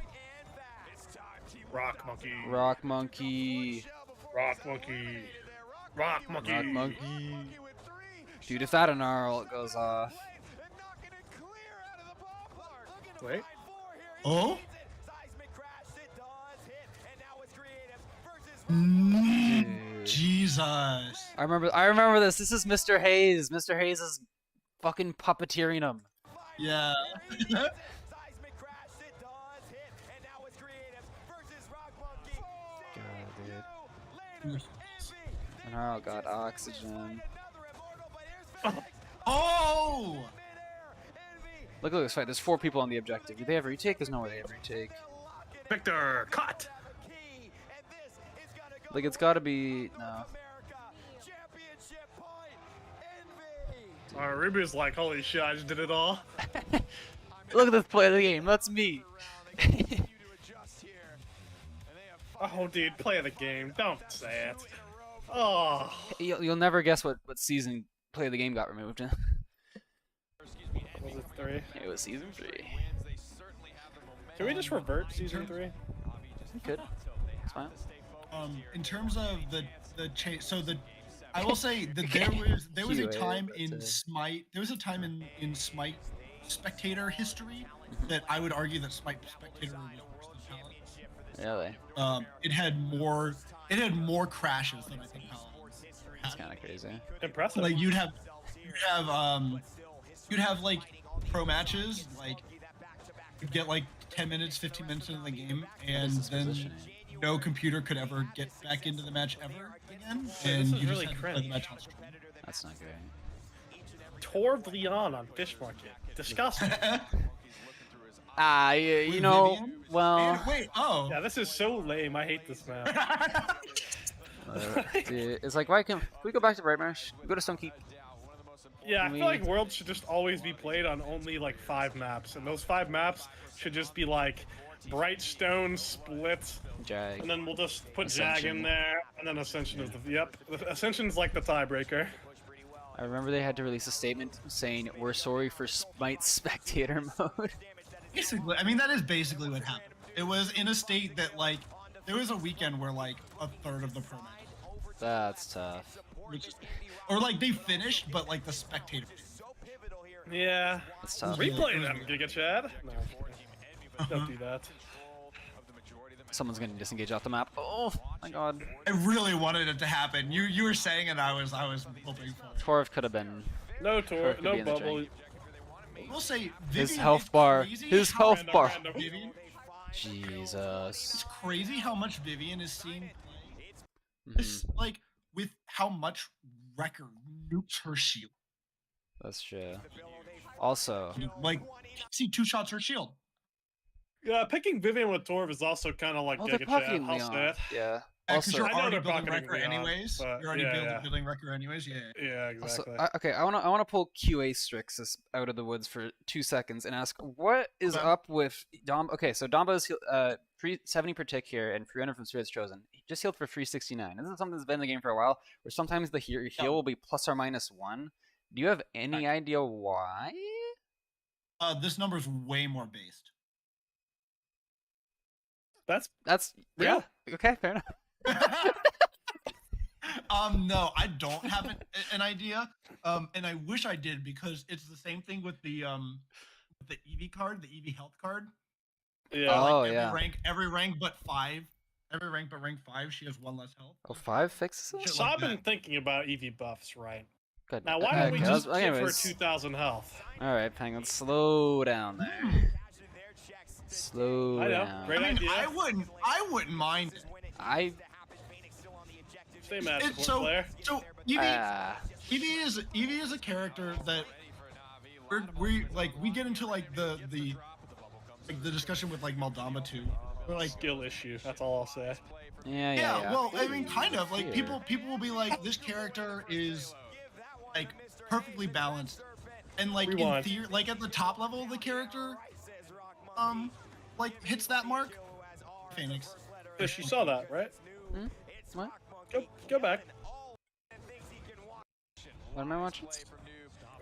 Rock monkey. Rock monkey. Rock monkey. Rock monkey. Rock monkey. Dude, if that Anarl goes off. Wait. Oh? Dude. Jesus. I remember this. This is Mr. Hayes. Mr. Hayes is fucking puppeteering him. Yeah. God, dude. Anarl got oxygen. Oh! Look at this fight. There's 4 people on the objective. Do they have retake? There's no way they have retake. Victor, cut! Like, it's gotta be... No. Ruby's like, holy shit, I just did it all. Look at this play of the game. That's me. Oh, dude, play the game. Don't say it. Oh. You'll never guess what season play of the game got removed. Was it 3? It was season 3. Can we just revert season 3? We could. It's fine. In terms of the change, so I will say that there was a time in Smite. There was a time in Smite spectator history that I would argue that Smite spectator was worse than Paladins. Really? It had more crashes than I think Paladins. That's kind of crazy. Impressive. Like you'd have you'd have like pro matches, like you'd get like 10 minutes, 15 minutes into the game, and then no computer could ever get back into the match ever again. And this is you really just had to play the cringe. match on stream. That's not great. Torv Leon on Fish Market. Disgusting. You Wait, know, Vivian? well, And wait, oh. Yeah, this is so lame. I hate this map. dude, it's like, why can we go back to Bright Marsh? Go to Stonekeep. Yeah, I We- feel like Worlds should just always be played on only like 5 maps, and those 5 maps should just be like Brightstone, Split, Jag. and then we'll just put Jag Ascension. in there, and then Ascension is the Ascension's like the tiebreaker. I remember they had to release a statement saying, "We're sorry for Smite spectator mode." Basically, I mean, that is basically what happened. It was in a state that, like, there was a weekend where, like, a third of the pro matches, That's tough. or like they finished, but like the spectators. Yeah. That's tough. Replay them, Giga Chad. No, don't do that. Someone's gonna disengage off the map. Oh my god. I really wanted it to happen. You were saying it. I was hoping for it. Torv could have been. No Torv could no be in the bubble. drink. We'll say His Vivian health is bar. crazy His how- health bar. Vivian, Jesus. it's crazy how much Vivian is seeing play. Mhm. This, like, with how much Wrecker nukes her shield. That's true. Also, Like, see 2 shots her shield. Yeah, picking Vivian with Torv is also kind of like oh, they're Giga Chad. pocketing I'll say Leon. it. Yeah. Because Also, you're I know already they're building pocketing Wrecker Leon, anyways. but You're already yeah. building Wrecker anyways. Yeah. Yeah, also, exactly. okay, I wanna pull QA Strixus out of the woods for 2 seconds and ask what is Okay. up with Dom. Okay, so Domba's 70 per tick here and 300 from Spirits Chosen. He just healed for 369. This is something that's been in the game for a while. Where sometimes the heal will be plus or minus 1. Do you have any idea why? This number's way more based. That's Yeah. Okay, fair enough. No, I don't have an idea. And I wish I did, because it's the same thing with the EV card, the EV health card. yeah. Oh, Like yeah. every rank but 5. Every rank but rank 5, she has 1 less health. Oh, 5 fixes it? Shit So like I've been that. thinking about EV buffs, right? Good. Now, why don't we Okay, just give her anyways. 2,000 health? Alright, Penguin, slow down there. Slow I know, down. great I mean, idea. I wouldn't mind it. I Stay mad at So player. Evie is a character that we get into like the discussion with like Maldama too. We're like, Skill issue. That's all I'll say. yeah. well, I mean, kind of like Here. people will be like, this character is like perfectly balanced, and like in Rewind. theory, like at the top level of the character, like hits that mark. Phoenix. Fish, you saw that, right? What? Go back. What am I watching?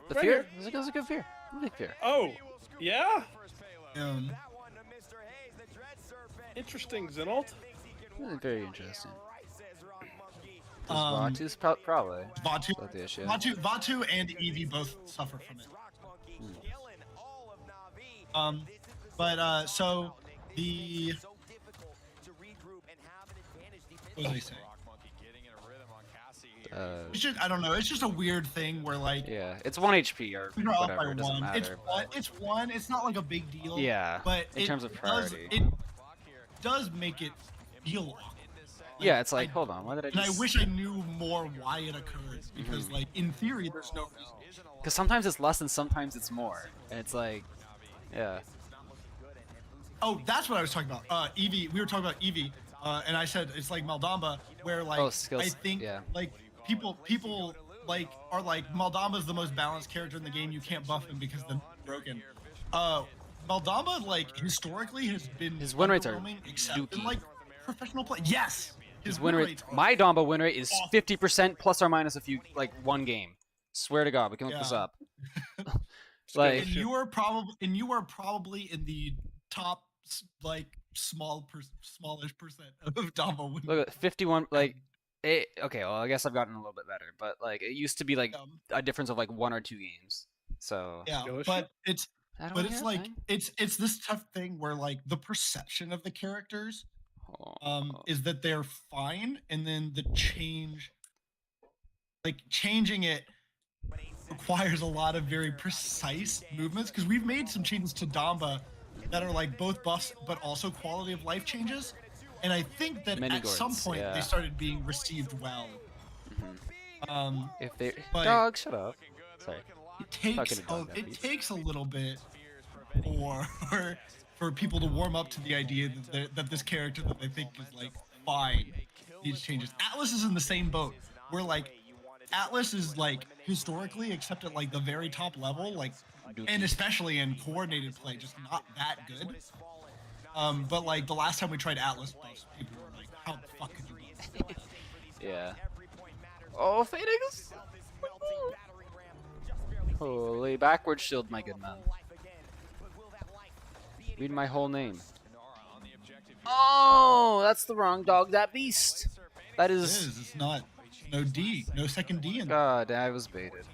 The Right Fear? here. It was a good Fear. I like Fear. Oh, yeah. Um, Interesting, Zenold. Really very interesting. Um, Vatu's probably. Vatu, That's the issue. Vatu and Eevee both suffer from it. So the what was I saying? It's just, I don't know. It's just a weird thing where like Yeah, it's 1 HP or we are off by whatever. It doesn't 1. matter. It's one. It's not like a big deal. Yeah, but in terms of priority. it does make it feel awkward. Yeah, it's like, hold on, why did I And I just... wish I knew more why it occurred, because like in theory there's no reason. Because sometimes it's less and sometimes it's more. And it's like, yeah. Oh, that's what I was talking about. Eevee. We were talking about Eevee, and I said it's like Maldamba, where like Oh, skills, I think yeah. like people like are like Maldamba's the most balanced character in the game. You can't buff him because they're broken. Maldamba like historically has been His win rates are underwhelming, except in dookie. like professional play. Yes, His win rate, rates are my Domba win rate is awesome. 50% plus or minus a few, like one game. Swear to God, we can look this Yeah. up. Like, And you are probably in the top like smallish percent of Damba win. look at 51, like, okay, well, I guess I've gotten a little bit better, but like, it used to be like a difference of like 1 or 2 games. So, Yeah, Skill issue? but it's I don't but it's hear like thing. it's this tough thing where like the perception of the characters Oh. is that they're fine, and then the changing it requires a lot of very precise movements, because we've made some changes to Damba that are like both buffs but also quality of life changes, and I think that Mini at some Gords, point they yeah. started being received well. If they but dog, shut up. Sorry. it takes a little bit for people to warm up to the idea that this character that they think is like fine needs changes. Atlas is in the same boat. Where like Atlas is like historically, except at like the very top level, like, and especially in coordinated play, just not that good. But like the last time we tried Atlas buffs, people were like, "How the fuck could you do this?" Yeah. Oh, Phoenix! Holy backward shield, my good man. Read my whole name. Oh, that's the wrong dog. That beast. That It is. is. It's not. No D. No second D in God, I was baited.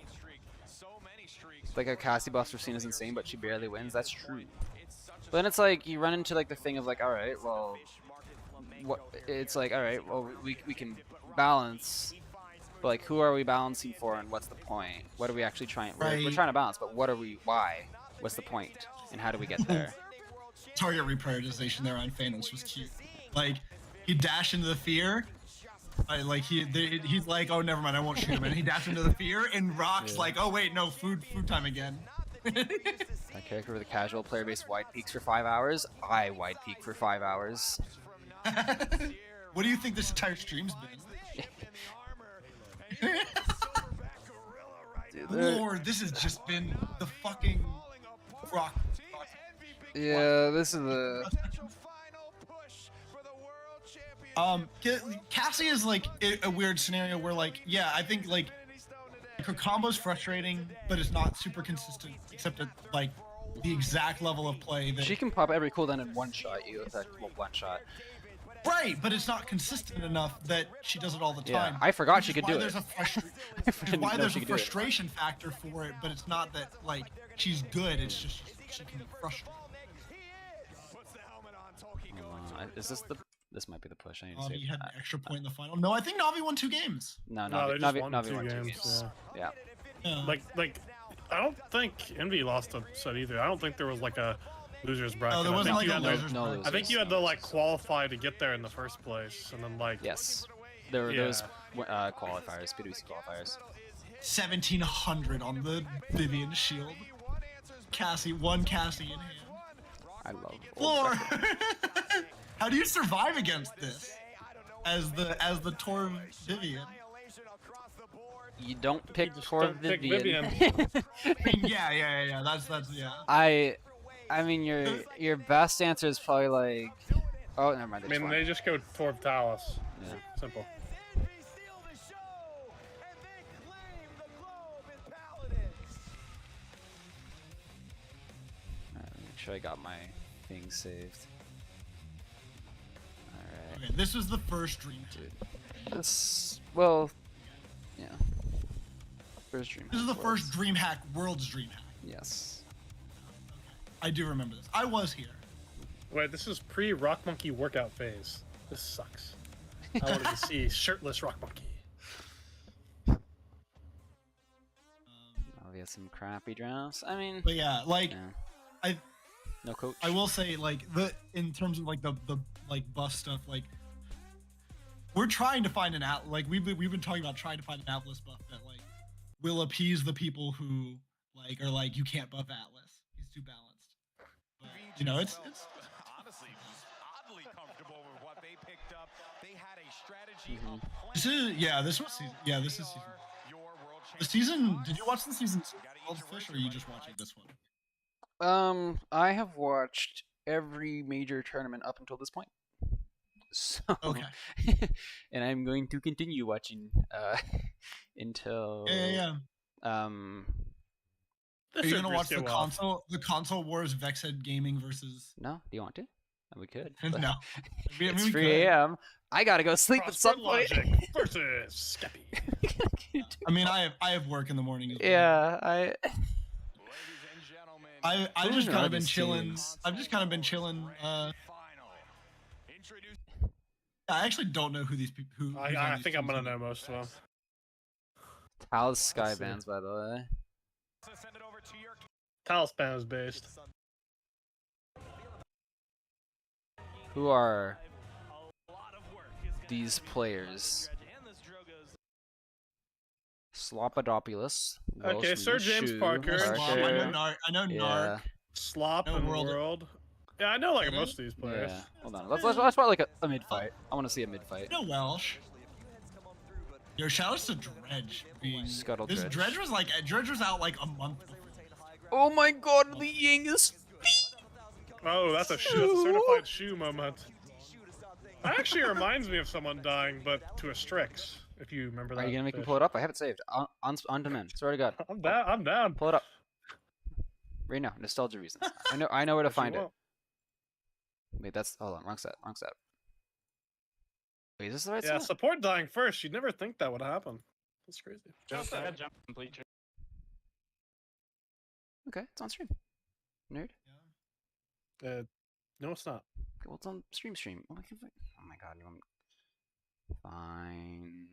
Like a Cassie buffs are seen as insane, but she barely wins. That's true. But then it's like you run into like the thing of like, all right, well, what? It's like, all right, well, we can balance. But like, who are we balancing for, and what's the point? What are we actually trying? We're trying to balance, but what are we? Why? What's the point? And how do we get there? Target reprioritization there on Phanos was cute. Like he dashed into the fear. Like he's like, oh, never mind, I won't shoot him. And he dashed into the fear, and Rock's like, oh wait, no, food time again. That character with a casual player base wide peaks for 5 hours. I wide peak for 5 hours. What do you think this entire stream's been? Dude, Lord, this has just been the fucking rock. Yeah, this is the. Cassie is like a weird scenario where like, yeah, I think like her combo's frustrating, but it's not super consistent, except at like the exact level of play that She can pop every cooldown in one shot. You with that one shot. right, but it's not consistent enough that she does it all the time. Yeah, I forgot she could do it. There's why there's a frustration factor for it, but it's not that like she's good. It's just she can be frustrated. Is this the? This might be the push. I need to Navi save had an that. extra point in the final. No, I think Navi won 2 games. No, they just won Navi two won 2 games, games. yeah. Yeah. Like I don't think Envy lost a set either. I don't think there was like a losers bracket. No, there wasn't like a losers no bracket. I think you had to like qualify to get there in the first place, and then like Yes. There were those qualifiers, PWC qualifiers. 1700 on the Vivian shield. Cassie in hand. I love Floor. How do you survive against this? As the Torv Vivian. You don't pick just Torv don't pick Vivian. I mean, yeah. That's yeah. I mean your best answer is probably like, oh, never mind. They just go Torv Talus. Yeah. Simple. Alright, make sure I got my thing saved. Alright. Okay, this was the first dream. Dude. Well, yeah. First dream. This is the first DreamHack World's DreamHack. Yes. I do remember this. I was here. Wait, this is pre-Rock Monkey workout phase. This sucks. I wanted to see shirtless Rock Monkey. Oh, we had some crappy drafts. I mean, But yeah, like yeah. No coach. I will say, like in terms of like the like bus stuff, like we're trying to find an like we've been talking about trying to find an Atlas buff that like will appease the people who like are like, you can't buff Atlas, he's too balanced. But, you know, it's honestly oddly comfortable with what they picked up. They had a strategy. this is season. The season. Did you watch the season 2 of Fish, or are you just watching this one? I have watched every major tournament up until this point. So, Okay. and I'm going to continue watching until Yeah. Are Are you gonna watch the console wars Vexed Gaming versus? No, do you want to? We could. No. It's 3 a.m. I gotta go sleep at some point. Logic versus Skeppy. I mean, I have work in the morning. As well. Yeah, I've just kind of been chilling. I've just kind of been chilling. I actually don't know who these people. I think I'm gonna know most of them. Tal's Sky bands, by the way. Talisman is based. Who are these players? Slopadopoulos. Okay, Sir James Parker. I know Narc. Slop No and World. World. Yeah, I know like most of these players. Yeah. Hold on. Let's try like a mid fight. I want to see a mid fight. No Welsh. Yo, shoutouts to Dredge being. Scuttle This Dredge. Dredge was out like a month before. Oh my god, the Ying is. Oh, that's a certified shoe moment. That actually reminds me of someone dying, but to a Strix, if you remember that. Are you gonna make me fish. pull it up? I have it saved. On demand. Swear to God. I'm down. I'm down. Pull it up. Right now, nostalgia reasons. I know where to find it. Wait, that's hold on, wrong set. Wait, is this the right set? Yeah, support dying first. You'd never think that would happen. That's crazy. Okay, it's on stream. Nerd. No, it's not. Well, it's on stream. Oh my god, you want me... Fine.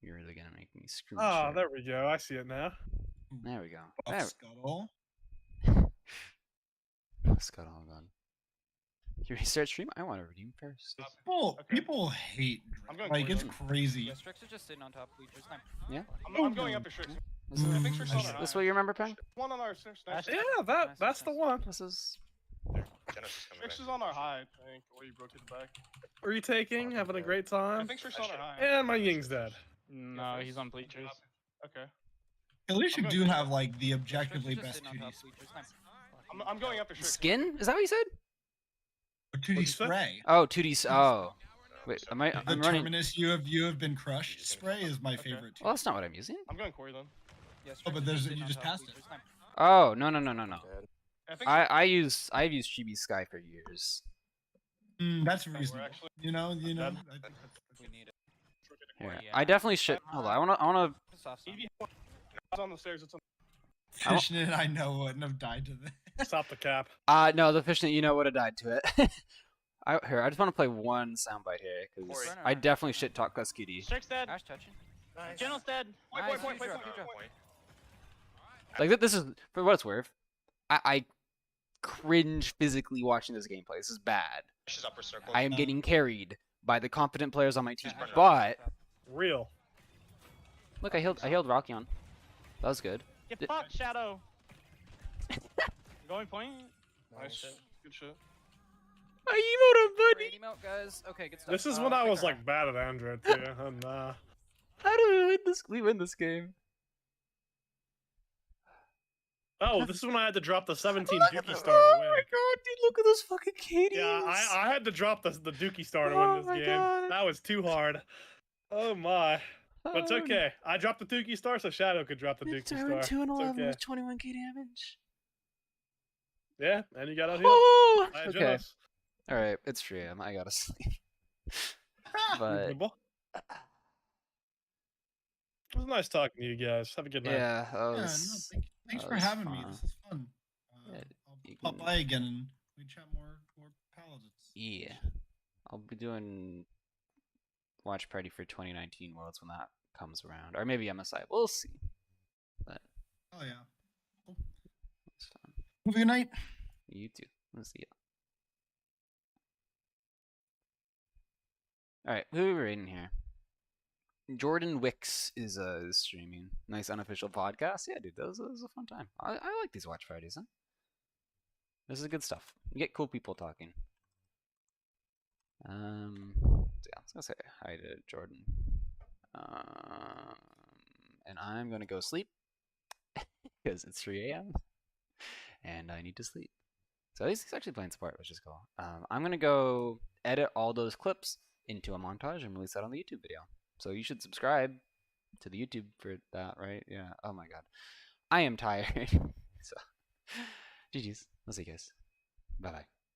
You're really gonna make me scream. Oh, there we go. I see it now. There we go. Scuttle. Scuttle gone. You restart stream? I want to redeem first. People hate Dredge. Like, it's crazy. Yeah, Strix is just sitting on top of bleachers. Yeah? I'm going up to Strix. This what you remember, Peng? One on our Yeah, that's the one. This is... Strix is on our high, I think, or you broke his back. Retaking, having a great time. I think Strix is on our high. And my Ying's dead. No, he's on bleachers. Okay. At least you do have like the objectively best 2D. I'm going up to Strix. Skin? Is that what you said? 2D spray. Oh, 2D. Oh. Wait, am I? The I'm running. Terminus, you have been crushed. Spray is my favorite. Well, that's not what I'm using. I'm going Corey then. Oh, but you just passed it. Oh, no. I've used Chibi Sky for years. That's reasonable. You know. I think We need it. Yeah. I definitely should. Hold on. I wanna. It's on the stairs. It's on. Fishnet, I know wouldn't have died to this. Stop the cap. No, the fishnet, would have died to it. I just want to play one soundbite here because I definitely shit talk Cuskitty. Strix dead. Ash touching. General's dead. Point. Like this is for what it's worth. I cringe physically watching this gameplay. This is bad. I am getting carried by the confident players on my team, but real. Look, I healed Rockion. That was good. Get fucked, Shadow. Going point. Nice. Good shit. I emote him, buddy. Emote, guys. Okay, good stuff. This is when I was like bad at Android too. Nah. How do we win this? We win this game. Oh, this is when I had to drop the 17 Dookie star to win. Oh my god, dude, look at those fucking kitties. Yeah, I had to drop the Dookie star to win this game. God. That was too hard. Oh my. But it's okay. I dropped the Dookie star so Shadow could drop the Dookie star. 2 and 11 okay. with 21k damage. Yeah, and you got out here. Oh, okay. Alright, it's 3 AM. I gotta sleep. But... It was nice talking to you guys. Have a good night. Yeah, thanks for having me. This is fun. I'll pop by again and we chat more Paladins. Yeah. I'll be doing watch party for 2019 Worlds when that comes around. Or maybe MSI. We'll see. But oh yeah. Cool. It's fun. Have a good night. You too. We'll see ya. Alright, who are we rating here? Jordan Wicks is streaming. Nice unofficial podcast. Yeah, dude, that was a fun time. I like these watch parties, huh? This is good stuff. You get cool people talking. Yeah, I was gonna say hi to Jordan. And I'm gonna go sleep because it's 3 AM and I need to sleep. So he's actually playing support, which is cool. I'm gonna go edit all those clips into a montage and release that on the YouTube video. So you should subscribe to the YouTube for that, right? Yeah. Oh my god. I am tired. So, GG's. I'll see you guys. Bye-bye.